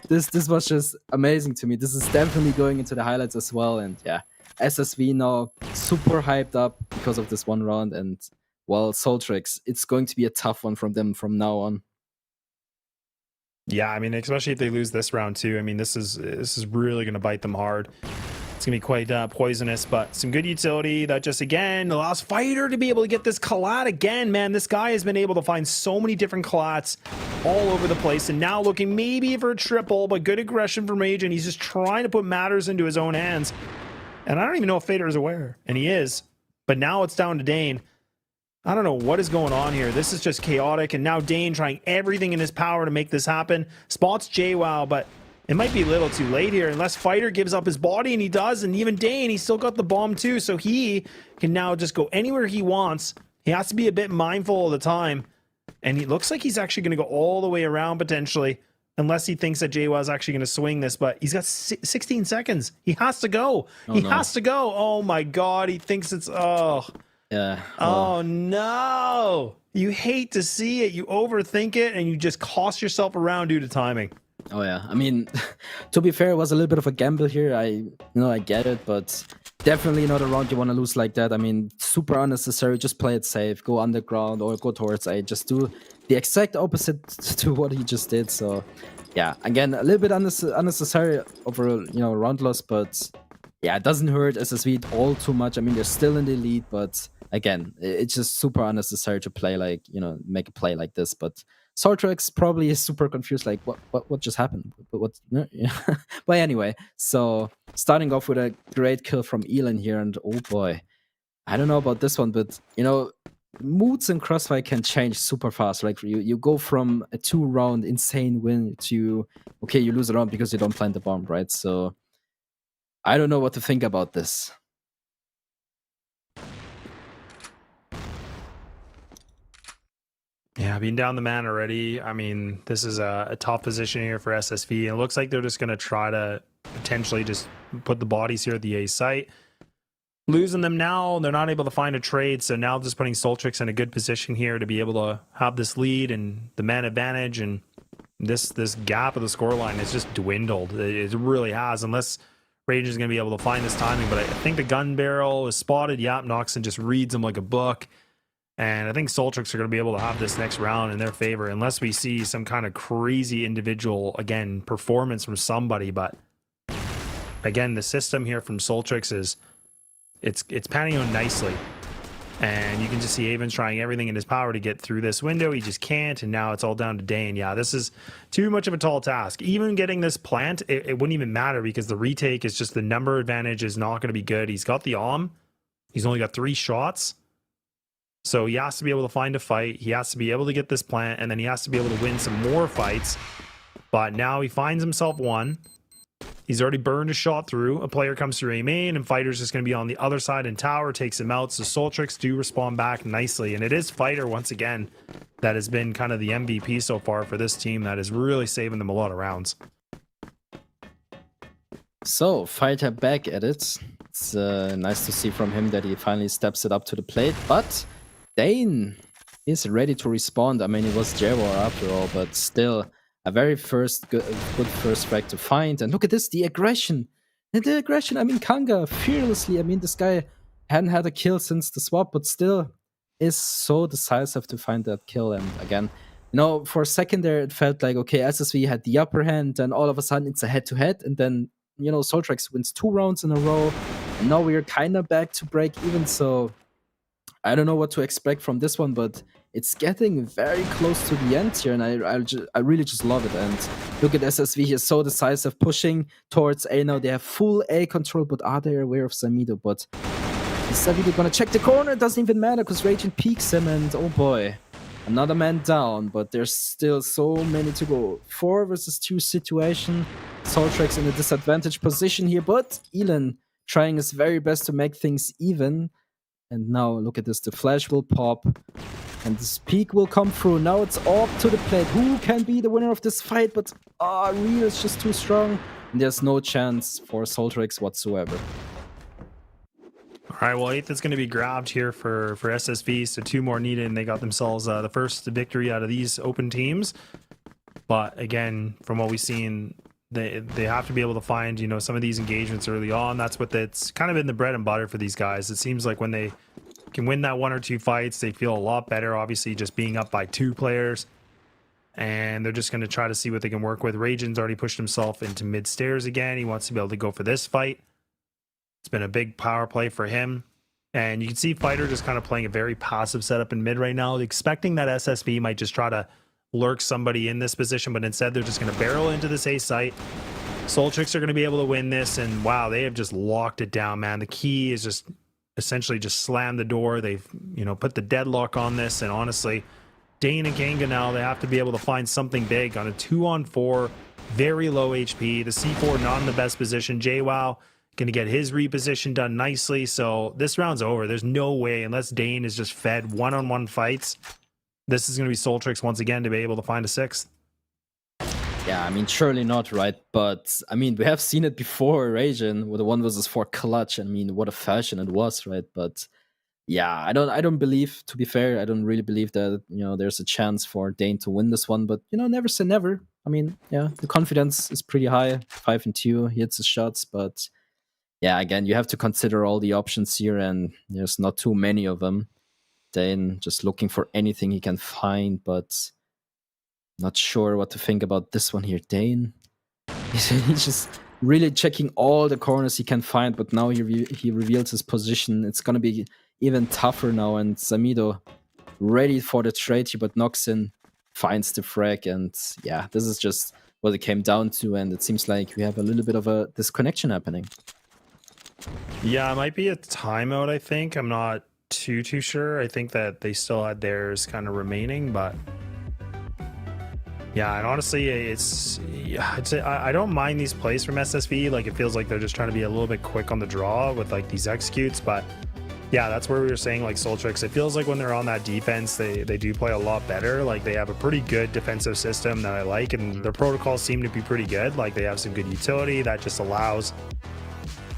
this was just amazing to me. This is definitely going into the highlights as well. And yeah. SSV now super hyped up because of this one round, and well, SOLTREX, it's going to be a tough one from them from now on. Yeah, I mean, especially if they lose this round too. I mean, this is really going to bite them hard. It's going to be quite poisonous, but some good utility that just, again, allows Fighter to be able to get this collat again, man. This guy has been able to find so many different collats all over the place, and now looking maybe for a triple, but good aggression from Rage, and he's just trying to put matters into his own hands. And I don't even know if Fader is aware, and he is. But now it's down to Dane. I don't know what is going on here. This is just chaotic, and now Dane trying everything in his power to make this happen. Spots JWoww, but it might be a little too late here unless Fighter gives up his body, and he does. And even Dane, he's still got the bomb too, so he can now just go anywhere he wants. He has to be a bit mindful of the time. And he looks like he's actually going to go all the way around potentially. Unless he thinks that JWoww is actually going to swing this, but he's got 16 seconds. He has to go. He has to go. Oh my God. He thinks it's, Yeah. Oh no. You hate to see it. You overthink it and you just cost yourself around due to timing. Oh yeah. I mean, to be fair, it was a little bit of a gamble here. I get it, but definitely not a round you want to lose like that. I mean, super unnecessary. Just play it safe. Go underground or go towards A. Just do the exact opposite to what he just did. So yeah, again, a little bit unnecessary over round loss, but yeah, it doesn't hurt SSV all too much. I mean, they're still in the lead, but again, it's just super unnecessary to play like, make a play like this. But SOLTREX probably is super confused, like what just happened? What? But anyway, so starting off with a great kill from Elon here, and oh boy, I don't know about this one, but moods in CrossFire can change super fast. Like you go from a 2-round insane win to okay, you lose a round because you don't plant the bomb, right? So I don't know what to think about this. Yeah, being down the man already. I mean, this is a tough position here for SSV. It looks like they're just going to try to potentially just put the bodies here at the A site. Losing them now, they're not able to find a trade. So now just putting SOLTREX in a good position here to be able to have this lead and the man advantage. And this gap of the scoreline has just dwindled. It really has, unless Rage is going to be able to find this timing. But I think the gun barrel is spotted. Yap Noxon just reads them like a book. And I think SOLTREX are going to be able to have this next round in their favor, unless we see some kind of crazy individual, again, performance from somebody. But again, the system here from SOLTREX is it's panning out nicely. And you can just see Avon's trying everything in his power to get through this window. He just can't, and now it's all down to Dane. Yeah, this is too much of a tall task. Even getting this plant, it wouldn't even matter because the retake is just the number advantage is not going to be good. He's got the Om. He's only got 3 shots. So he has to be able to find a fight. He has to be able to get this plant, and then he has to be able to win some more fights. But now he finds himself one. He's already burned a shot through. A player comes through A main, and Fighter's just going to be on the other side, and Tower takes him out. So SOLTREX do respond back nicely. And it is Fighter, once again, that has been kind of the MVP so far for this team that is really saving them a lot of rounds. So, Fighter back at it. It's nice to see from him that he finally steps it up to the plate. But Dane is ready to respond. I mean, it was Jaguar after all, but still a very good first frag to find. And look at this, the aggression. And the aggression, I mean, Kanga fearlessly. I mean, this guy hadn't had a kill since the swap, but still is so decisive to find that kill. And again, for a second there, it felt like, okay, SSV had the upper hand, and all of a sudden it's a head-to-head, and then, SOLTREX wins 2 rounds in a row, and now we're kind of back to break even, so I don't know what to expect from this one, but it's getting very close to the end here, and I really just love it. And look at SSV here, so decisive, pushing towards A now. They have full A control, but are they aware of Samido? But is Samido gonna check the corner? It doesn't even matter, because Raging peeks him, and oh boy. Another man down, but there's still so many to go. 4 versus 2 situation. SOLTREX in a disadvantaged position here, but Elon trying his very best to make things even. And now look at this, the flash will pop. And this peak will come through. Now it's up to the plate. Who can be the winner of this fight? But Real is just too strong. And there's no chance for SOLTREX whatsoever. All right, well, 8th is going to be grabbed here for SSV, so 2 more needed, and they got themselves the first victory out of these open teams. But again, from what we've seen, they have to be able to find, you know, some of these engagements early on. That's what it's kind of been the bread and butter for these guys. It seems like when they can win that 1 or 2 fights, they feel a lot better, obviously, just being up by 2 players. And they're just going to try to see what they can work with. Rajin's already pushed himself into mid-stairs again. He wants to be able to go for this fight. It's been a big power play for him. And you can see Fighter just kind of playing a very passive setup in mid right now, expecting that SSV might just try to lurk somebody in this position, but instead they're just going to barrel into this A site. SOLTREX are going to be able to win this, and wow, they have just locked it down, man. The key is just essentially just slam the door. They've, you know, put the deadlock on this, and honestly, Dane and Kanga now, they have to be able to find something big on a 2-on-4, very low HP. The C4 not in the best position. JWoww going to get his reposition done nicely. So this round's over. There's no way, unless Dane is just fed one-on-one fights, this is going to be SOLTREX once again to be able to find a 6th. Yeah, I mean, surely not, right? But, I mean, we have seen it before, Rajin, with the 1 versus 4 clutch. I mean, what a fashion it was, right? But, yeah, I don't believe, to be fair, I don't really believe that, you know, there's a chance for Dane to win this one. But, you know, never say never. I mean, yeah, the confidence is pretty high. 5-2, he hits his shots, but yeah, again, you have to consider all the options here, and there's not too many of them. Dane just looking for anything he can find, but not sure what to think about this one here. Dane, he's just really checking all the corners he can find, but now he reveals his position. It's going to be even tougher now, and Samido ready for the trade here, but Noxin finds the frag, and yeah, this is just what it came down to, and it seems like we have a little bit of a disconnection happening. Yeah, it might be a timeout, I think. I'm not too sure. I think that they still had theirs kind of remaining, but yeah, and honestly, I don't mind these plays from SSV. Like, it feels like they're just trying to be a little bit quick on the draw with like these executes, but yeah, that's where we were saying like SOLTREX, it feels like when they're on that defense, they do play a lot better. Like, they have a pretty good defensive system that I like, and their protocols seem to be pretty good. Like, they have some good utility that just allows,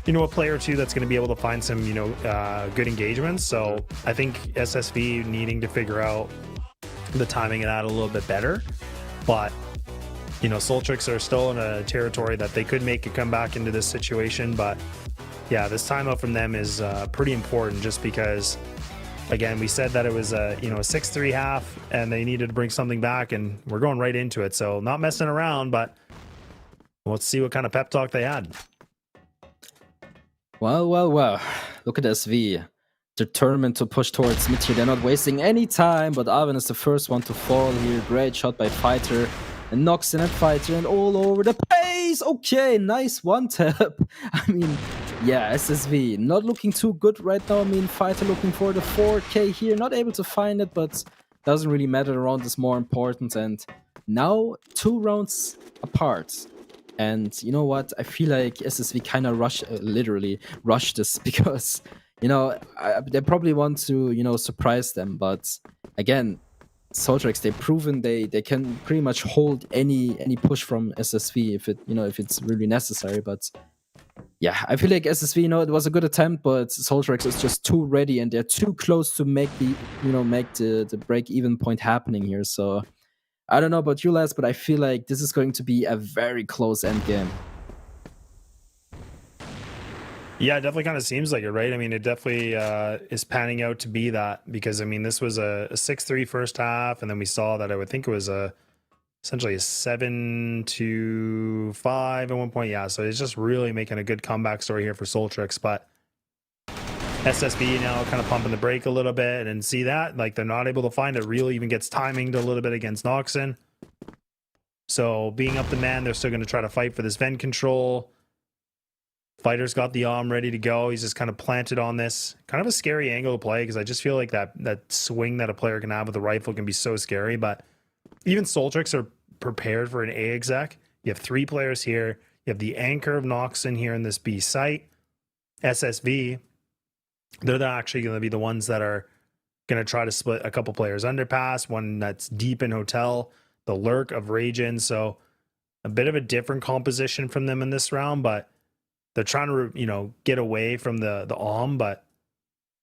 you know, a player or two that's going to be able to find some, you know, good engagements. So I think SSV needing to figure out the timing of that a little bit better. But, you know, SOLTREX are still in a territory that they could make a comeback into this situation. But yeah, this timeout from them is pretty important, just because, again, we said that it was a, you know, a 6-3 half and they needed to bring something back, and we're going right into it. So not messing around, but let's see what kind of pep talk they had. Well. Look at SV. Determined to push towards mid here. They're not wasting any time, but Arvin is the first one to fall here. Great shot by Fighter. And knocks in at Fighter and all over the pace. Okay, nice one tap. I mean, yeah, SSV not looking too good right now. I mean, Fighter looking for the 4K here. Not able to find it, but doesn't really matter. The round is more important. And now 2 rounds apart. And you know what? I feel like SSV kind of literally rushed this, because, you know, they probably want to, you know, surprise them. But again, SOLTREX, they've proven they can pretty much hold any push from SSV if it's really necessary. But yeah, I feel like SSV, you know, it was a good attempt, but SOLTREX is just too ready, and they're too close to make the break-even point happening here. So I don't know about you, lads, but I feel like this is going to be a very close end game. Yeah, it definitely kind of seems like it, right? I mean, it definitely is panning out to be that, because, I mean, this was a 6-3 first half, and then we saw that I would think it was essentially a 7-5 at one point. Yeah, so it's just really making a good comeback story here for SOLTREX, but SSV now kind of pumping the brake a little bit, and see that, like, they're not able to find it. Real even gets timinged a little bit against Noxin. So being up the man, they're still going to try to fight for this vent control. Fighter's got the arm ready to go. He's just kind of planted on this. Kind of a scary angle to play because I just feel like that swing that a player can have with a rifle can be so scary. But even SOLTREX are prepared for an A exec. You have 3 players here. You have the anchor of Nox in here in this B site. SSV, they're actually going to be the ones that are going to try to split a couple players underpass, one that's deep in hotel, the lurk of Ragin. So a bit of a different composition from them in this round, but they're trying to, get away from the but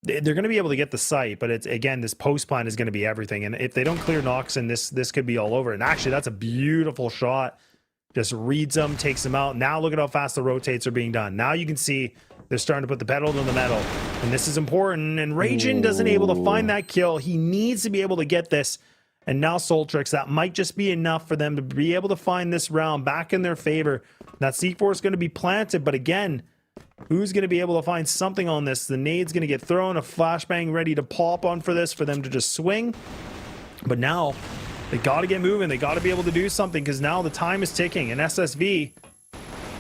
they're going to be able to get the site. But it's, again, this post plan is going to be everything. And if they don't clear Nox, and this could be all over. And actually, that's a beautiful shot. Just reads them, takes them out. Now look at how fast the rotates are being done. Now you can see they're starting to put the pedal to the metal. And this is important. And Ragin doesn't able to find that kill. He needs to be able to get this. And now SOLTREX, that might just be enough for them to be able to find this round back in their favor. That C4 is going to be planted, but again, who's going to be able to find something on this? The nade's going to get thrown, a flashbang ready to pop on for this, for them to just swing. But now, they got to get moving. They got to be able to do something because now the time is ticking. And SSV,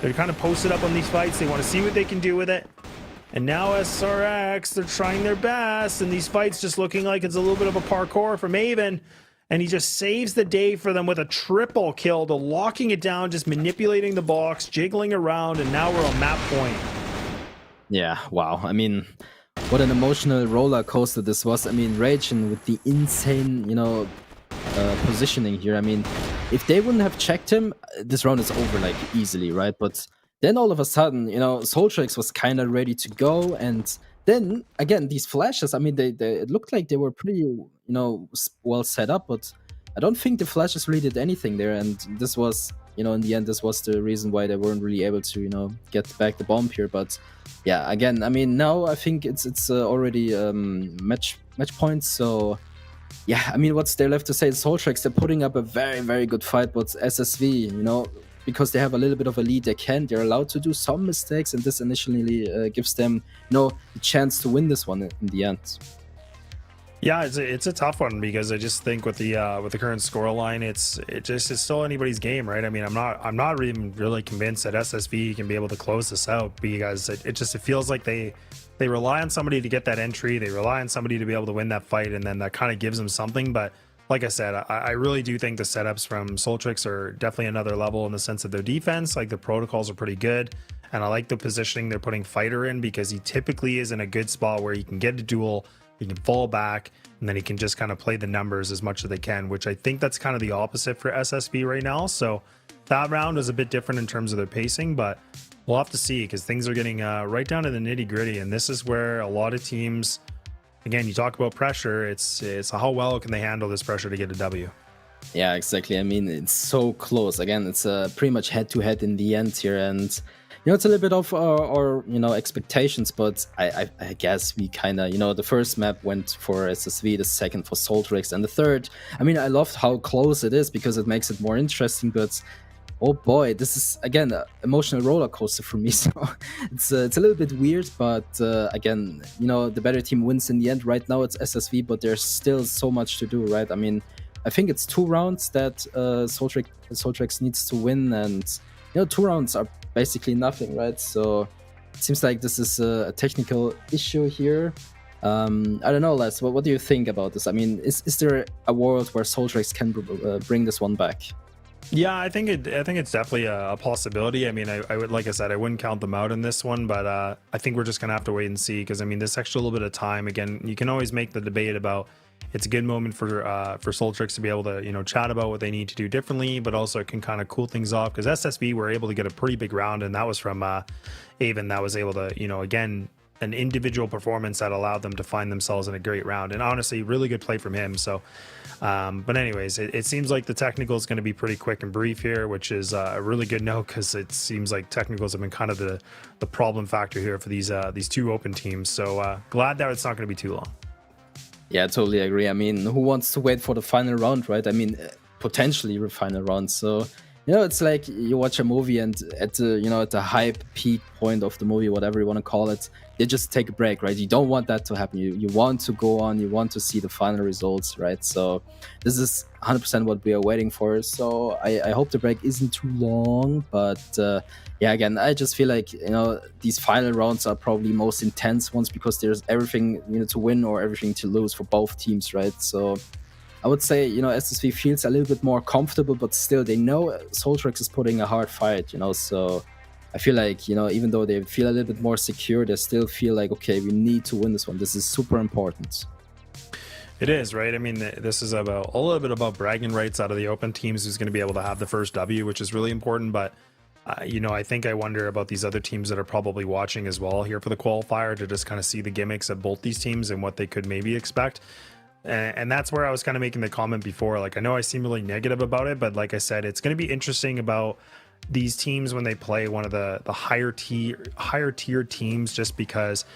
they're kind of posted up on these fights. They want to see what they can do with it. And now SRX, they're trying their best. And these fights just looking like it's a little bit of a parkour from Avon. And he just saves the day for them with a triple kill to locking it down, just manipulating the box, jiggling around, and now we're on map point. Yeah, wow. I mean, what an emotional roller coaster this was. I mean, Ragin with the insane, positioning here. I mean, if they wouldn't have checked him, this round is over like easily, right? But then all of a sudden, SOLTREX was kind of ready to go, and then again, these flashes, I mean, they it looked like they were pretty, well set up, but I don't think the flashes really did anything there. And this was, in the end, this was the reason why they weren't really able to, get back the bomb here. But yeah, again, I mean, now I think it's already match points. So yeah, I mean, what's there left to say? SOLTREX, they're putting up a very, very good fight, but SSV, because they have a little bit of a lead, they're allowed to do some mistakes, and this initially gives them, the chance to win this one in the end. Yeah, it's a tough one because I just think with the current scoreline, it's still anybody's game, right? I mean, I'm not even really convinced that SSV can be able to close this out because it feels like they rely on somebody to get that entry, they rely on somebody to be able to win that fight, and then that kind of gives them something. But like I said, I really do think the setups from SOLTREX are definitely another level in the sense of their defense. Like the protocols are pretty good, and I like the positioning they're putting Fighter in because he typically is in a good spot where he can get a duel, he can fall back, and then he can just kind of play the numbers as much as they can, which I think that's kind of the opposite for SSV right now. So that round was a bit different in terms of their pacing, but we'll have to see because things are getting right down to the nitty gritty, and this is where a lot of teams, again, you talk about pressure, it's how well can they handle this pressure to get a W. Yeah, exactly. I mean, it's so close. Again, it's pretty much head-to-head in the end here, and it's a little bit of our expectations, but I guess we kind of, the first map went for SSV, the second for SOLTREX, and the third, I mean, I loved how close it is because it makes it more interesting, but oh boy, this is, again, an emotional roller coaster for me. So it's a little bit weird, but again, the better team wins in the end. Right now it's SSV, but there's still so much to do, right? I mean, I think it's 2 rounds that SOLTREX needs to win, and 2 rounds are basically nothing, right? So it seems like this is a technical issue here. I don't know, Les, what do you think about this? I mean, is there a world where SOLTREX can bring this one back? Yeah, I think it's definitely a possibility. I mean, I would, like I said, I wouldn't count them out in this one, but I think we're just gonna have to wait and see because I mean, this extra little bit of time. Again, you can always make the debate about it's a good moment for SOLTREX to be able to chat about what they need to do differently, but also it can kind of cool things off because SSV were able to get a pretty big round, and that was from Avon that was able to again, an individual performance that allowed them to find themselves in a great round, and honestly, really good play from him. So but anyways, it seems like the technical is going to be pretty quick and brief here, which is a really good note because it seems like technicals have been kind of the problem factor here for these 2 open teams. So glad that it's not going to be too long. Yeah, I totally agree. I mean, who wants to wait for the final round, right? I mean, potentially the final round. So It's like you watch a movie and at the hype peak point of the movie, whatever you want to call it, they just take a break, right? You don't want that to happen. You want to go on, you want to see the final results, right? So this is 100% what we are waiting for. So I hope the break isn't too long, but again, I just feel like these final rounds are probably most intense ones because there's everything to win or everything to lose for both teams, right? So I would say, SSV feels a little bit more comfortable, but still they know SOLTREX is putting a hard fight, so I feel like, even though they feel a little bit more secure, they still feel like, okay, we need to win this one. This is super important. It is, right? I mean, this is about a little bit about bragging rights out of the open teams who's going to be able to have the first W, which is really important. But, I think I wonder about these other teams that are probably watching as well here for the qualifier to just kind of see the gimmicks of both these teams and what they could maybe expect. And that's where I was kind of making the comment before. Like, I know I seem really negative about it, but like I said, it's going to be interesting about these teams when they play one of the higher tier teams, just because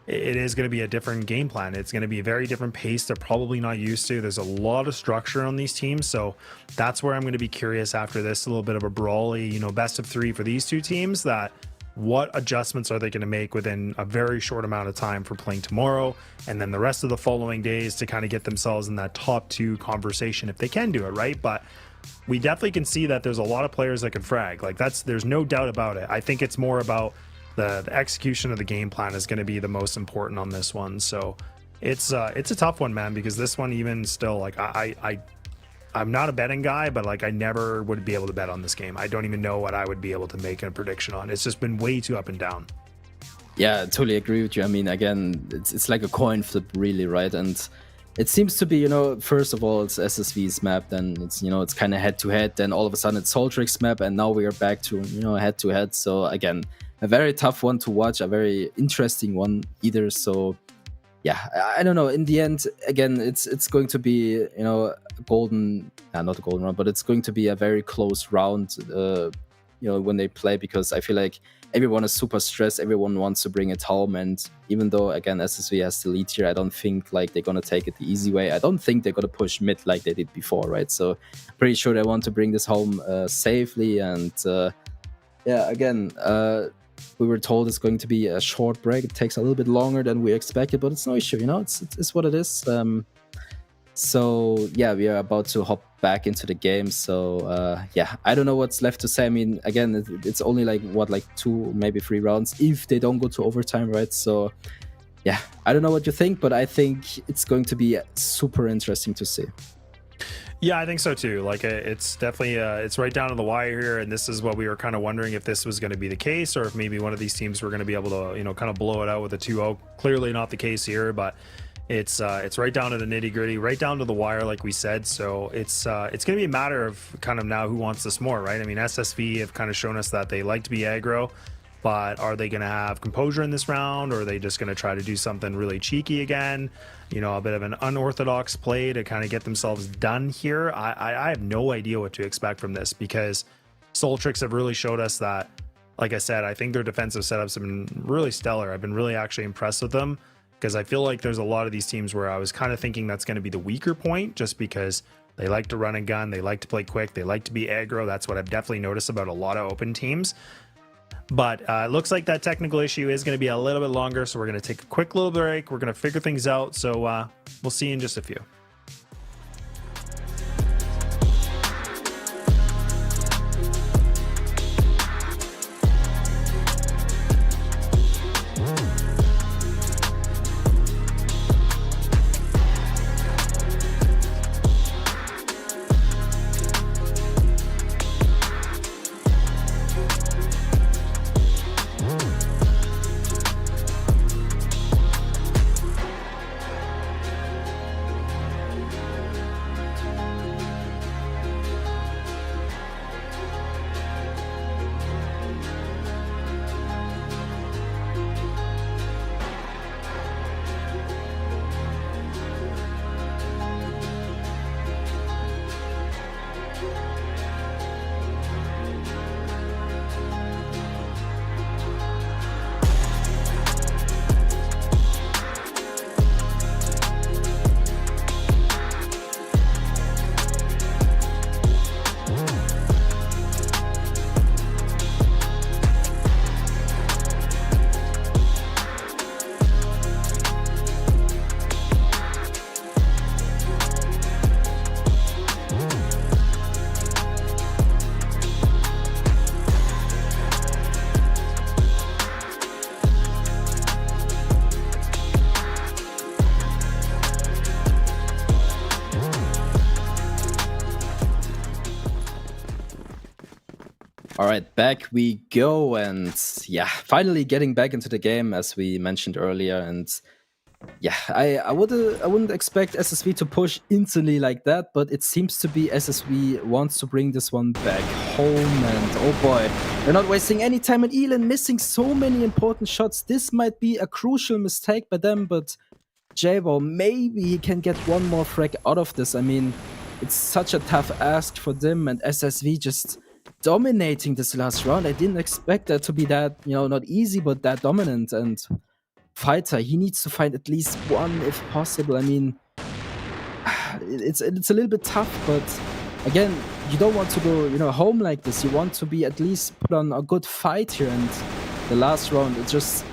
it is going to be a different game plan. It's going to be a very different pace they're probably not used to. There's a lot of structure on these teams, so that's where I'm going to be curious after this, a little bit of a brawly, best of 3 for these two teams, that what adjustments are they going to make within a very short amount of time for playing tomorrow and then the rest of the following days to kind of get themselves in that top 2 conversation if they can do it, right? But we definitely can see that there's a lot of players that can frag. Like, there's no doubt about it. I think it's more about the execution of the game plan is going to be the most important on this one. So it's a tough one, man, because this one, even still, like, I'm not a betting guy, but like I never would be able to bet on this game. I don't even know what I would be able to make a prediction on. It's just been way too up and down. Yeah, I totally agree with you. I mean, again, it's like a coin flip, really, right? And it seems to be, first of all, it's SSV's map, then it's kind of head to head, then all of a sudden it's SOLTREX map, and now we are back to head to head. So again, a very tough one to watch, a very interesting one either. So yeah, I don't know. In the end, again, it's going to be not a golden round, but it's going to be a very close round. When they play, because I feel like everyone is super stressed. Everyone wants to bring it home, and even though again SSV has the lead here, I don't think like they're gonna take it the easy way. I don't think they're gonna push mid like they did before, right? So pretty sure they want to bring this home safely. And again. We were told it's going to be a short break. It takes a little bit longer than we expected, but it's no issue. It's what it is. So yeah, we are about to hop back into the game. So I don't know what's left to say. I mean, again, it's only like 2, maybe 3 rounds if they don't go to overtime, right? So yeah, I don't know what you think, but I think it's going to be super interesting to see. Yeah, I think so too. Like, it's definitely it's right down to the wire here, and this is what we were kind of wondering, if this was going to be the case, or if maybe one of these teams were going to be able to kind of blow it out with a 2-0. Clearly not the case here, but it's right down to the nitty gritty, right down to the wire, like we said. So it's going to be a matter of kind of now who wants this more, right? I mean, SSV have kind of shown us that they like to be aggro, but are they going to have composure in this round, or are they just going to try to do something really cheeky again? A bit of an unorthodox play to kind of get themselves done here. I have no idea what to expect from this, because SOLTREX have really showed us that, like I said, I think their defensive setups have been really stellar. I've been really actually impressed with them, because I feel like there's a lot of these teams where I was kind of thinking that's going to be the weaker point, just because they like to run and gun, they like to play quick, they like to be aggro. That's what I've definitely noticed about a lot of open teams. But it looks like that technical issue is going to be a little bit longer, so we're going to take a quick little break. We're going to figure things out, so we'll see you in just a few. right, back we go, and yeah, finally getting back into the game as we mentioned earlier. And yeah, I wouldn't expect SSV to push instantly like that, but it seems to be SSV wants to bring this one back home. And oh boy, they're not wasting any time. And Elon missing so many important shots. This might be a crucial mistake by them, but Jaguar, maybe he can get one more frag out of this. I mean, it's such a tough ask for them, and SSV just dominating this last round. I didn't expect that to be that, not easy, but that dominant. And Fighter, he needs to find at least one if possible. I mean, it's a little bit tough, but again, you don't want to go, home like this. You want to be at least put on a good fight here. And the last round, it just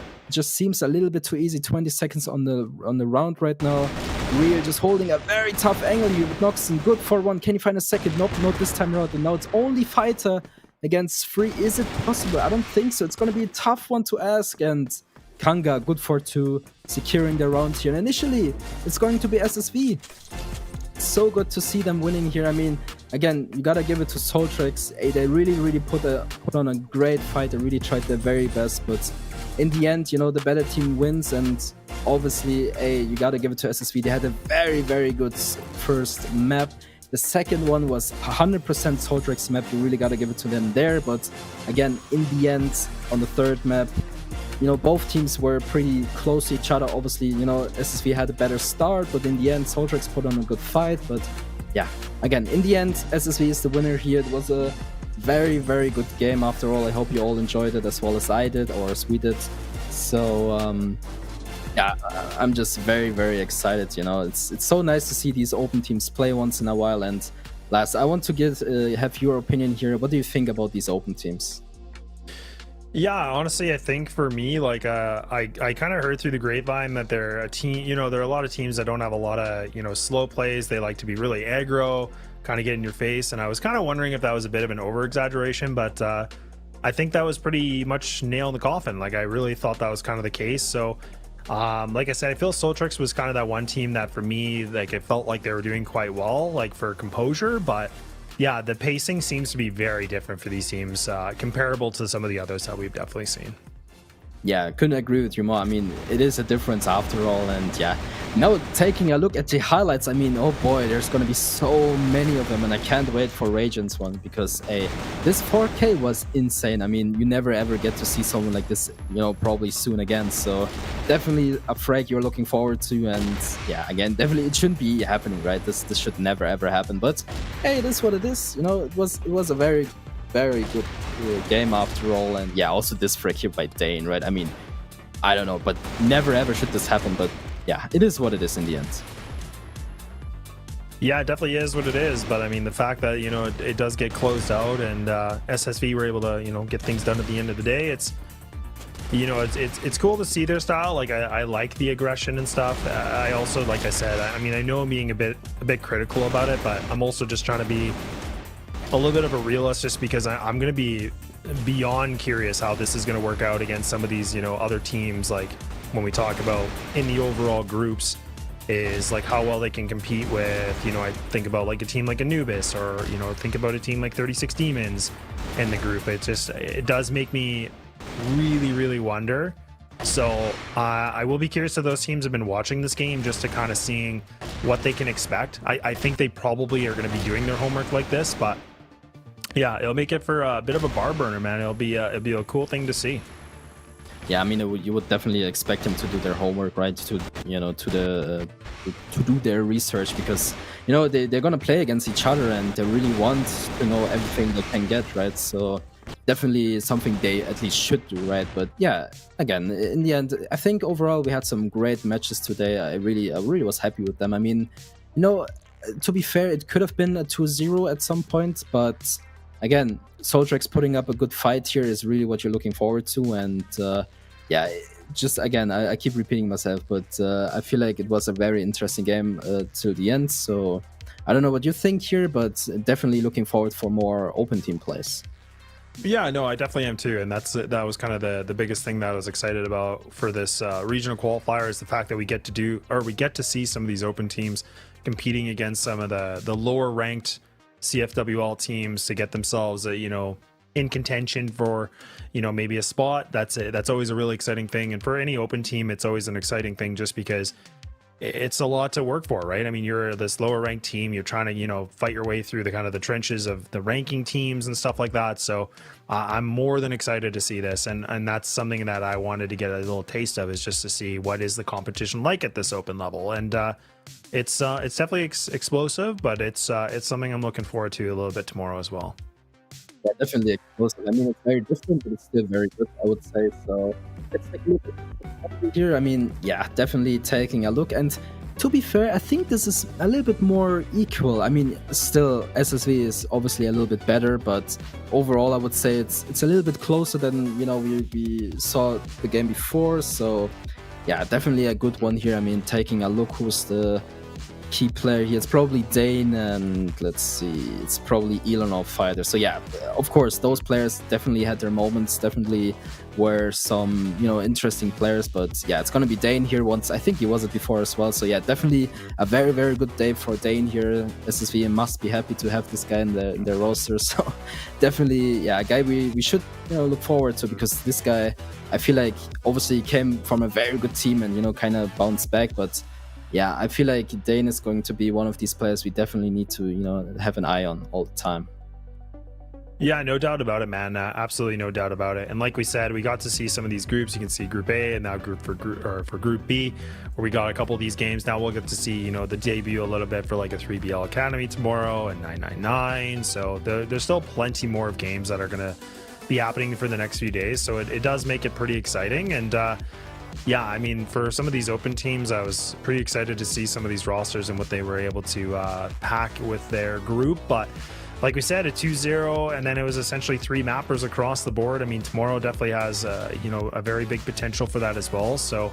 seems a little bit too easy. 20 seconds on the round right now. Real just holding a very tough angle here with Noxon. Good for one. Can he find a second? Nope, not this time around. And now it's only Fighter against 3. Is it possible? I don't think so. It's going to be a tough one to ask. And Kanga, good for 2, securing the round here. And initially, it's going to be SSV. So good to see them winning here. I mean, again, you gotta give it to SOLTREX. They really put on a great fight. They really tried their very best, but in the end, the better team wins. And obviously, you gotta give it to SSV. They had a very good first map. The second one was 100% SOLTREX map. You really gotta give it to them there. But again, in the end, on the third map, both teams were pretty close to each other. Obviously, SSV had a better start, but in the end, SOLTREX put on a good fight. But yeah, again, in the end, SSV is the winner here. It was a very good game after all. I hope you all enjoyed it as well as I did, or as we did. So yeah, I'm just very excited. It's so nice to see these open teams play once in a while. And Lars, I want to have your opinion here. What do you think about these open teams? Yeah, honestly, I think for me, like, I kind of heard through the grapevine that they're a team, there are a lot of teams that don't have a lot of, slow plays. They like to be really aggro, kind of get in your face. And I was kind of wondering if that was a bit of an over-exaggeration, but I think that was pretty much nail in the coffin. Like, I really thought that was kind of the case. So, like I said, I feel SOLTREX was kind of that one team that for me, like, it felt like they were doing quite well, like, for composure, but yeah, the pacing seems to be very different for these teams, comparable to some of the others that we've definitely seen. Yeah, I couldn't agree with you more. I mean, it is a difference after all. And yeah, now taking a look at the highlights, I mean, oh boy, there's going to be so many of them. And I can't wait for Radiant's one because, this 4K was insane. I mean, you never ever get to see someone like this, probably soon again. So definitely a frag you're looking forward to. And yeah, again, definitely it shouldn't be happening, right? This should never ever happen. But hey, it is what it is. It was a very good game after all. And yeah, also this frag here by Dane, right? I mean, I don't know, but never ever should this happen. But yeah, it is what it is in the end. Yeah, it definitely is what it is. But I mean, the fact that, it does get closed out and SSV were able to, get things done at the end of the day, it's cool to see their style. Like, I like the aggression and stuff. I also, like I said, I mean, I know I'm being a bit critical about it, but I'm also just trying to be a little bit of a realist, just because I'm going to be beyond curious how this is going to work out against some of these, other teams. Like, when we talk about in the overall groups, is like how well they can compete with, I think about like a team like Anubis, or, think about a team like 36 Demons in the group. It does make me really wonder. So I will be curious if those teams have been watching this game just to kind of seeing what they can expect. I think they probably are going to be doing their homework like this, but yeah, it'll make it for a bit of a bar burner, man. It'll be a cool thing to see. Yeah, I mean, you would definitely expect them to do their homework, right? To do their research, because they're gonna play against each other and they really want to know everything they can get, right? So definitely something they at least should do, right? But yeah, again, in the end, I think overall we had some great matches today. I really was happy with them. I mean, to be fair, it could have been a 2-0 at some point, but again, SOLTREX putting up a good fight here is really what you're looking forward to. And yeah, just again, I keep repeating myself, but I feel like it was a very interesting game till the end. So I don't know what you think here, but definitely looking forward for more open team plays. Yeah, no, I definitely am too, and that was kind of the biggest thing that I was excited about for this regional qualifier, is the fact that we get to see some of these open teams competing against some of the lower ranked CFWL teams to get themselves in contention for, you know, maybe a spot. That's always a really exciting thing. And for any open team, it's always an exciting thing just because it's a lot to work for, right? I mean, you're this lower ranked team, you're trying to, you know, fight your way through the kind of the trenches of the ranking teams and stuff like that. So I'm more than excited to see this, and that's something that I wanted to get a little taste of, is just to see what is the competition like at this open level. And it's definitely explosive, but it's something I'm looking forward to a little bit tomorrow as well. Yeah, definitely explosive. I mean, it's very different, but it's still very good, I would say. So let's take a look at here. I mean, yeah, definitely taking a look. And to be fair, I think this is a little bit more equal. I mean, still, SSV is obviously a little bit better, but overall, I would say it's a little bit closer than, you know, we saw the game before. So yeah, definitely a good one here. I mean, taking a look who's the key player here. It's probably Dane, and let's see, it's probably Elon Fighter. So yeah, of course, those players definitely had their moments, definitely were some, you know, interesting players. But yeah, it's gonna be Dane here once. I think he was it before as well. So yeah, definitely a very, very good day for Dane here. SSV must be happy to have this guy in their roster. So definitely, yeah, a guy we should, you know, look forward to, because this guy, I feel like obviously he came from a very good team and, you know, kind of bounced back. But yeah, I feel like Dane is going to be one of these players we definitely need to, you know, have an eye on all the time. Yeah, no doubt about it, man. Absolutely no doubt about it. And like we said, we got to see some of these groups. You can see Group A and now Group B, where we got a couple of these games. Now we'll get to see, you know, the debut a little bit for like a 3BL Academy tomorrow and 999. So there's still plenty more of games that are going to be happening for the next few days. So it does make it pretty exciting. And yeah, I mean, for some of these open teams, I was pretty excited to see some of these rosters and what they were able to pack with their group. But like we said, a 2-0, and then it was essentially 3 mappers across the board. I mean, tomorrow definitely has, you know, a very big potential for that as well. So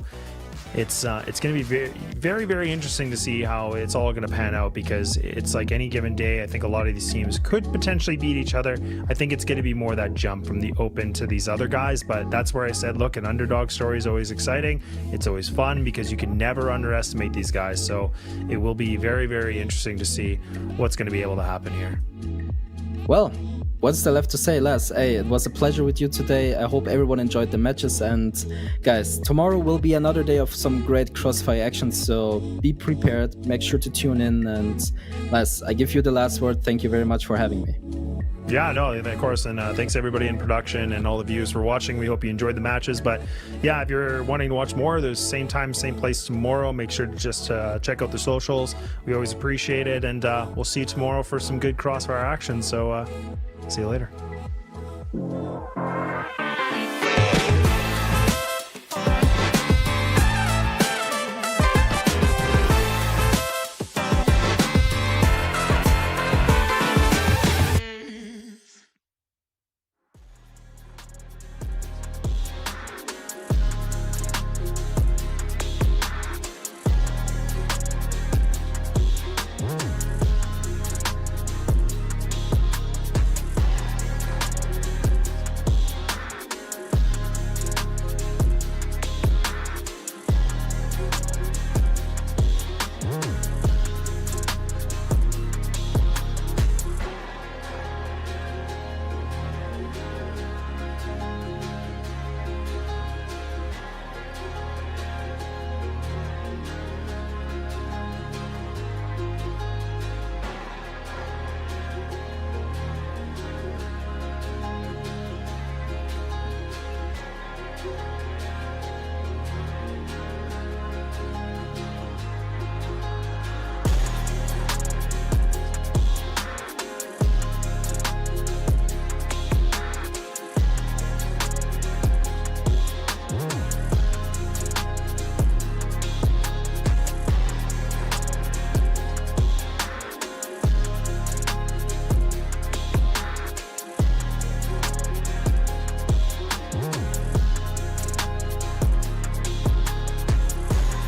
it's going to be very, very, very interesting to see how it's all going to pan out, because it's like any given day, I think a lot of these teams could potentially beat each other. I think it's going to be more that jump from the open to these other guys, but that's where I said, look, an underdog story is always exciting. It's always fun because you can never underestimate these guys. So it will be very, very interesting to see what's going to be able to happen here. Well, what's there left to say, Les? Hey, it was a pleasure with you today. I hope everyone enjoyed the matches. And guys, tomorrow will be another day of some great CrossFire action. So be prepared. Make sure to tune in. And Les, I give you the last word. Thank you very much for having me. Yeah, no, of course. And thanks everybody in production and all the viewers for watching. We hope you enjoyed the matches. But yeah, if you're wanting to watch more, there's same time, same place tomorrow. Make sure to just check out the socials. We always appreciate it. And we'll see you tomorrow for some good Crossfire action. So see you later.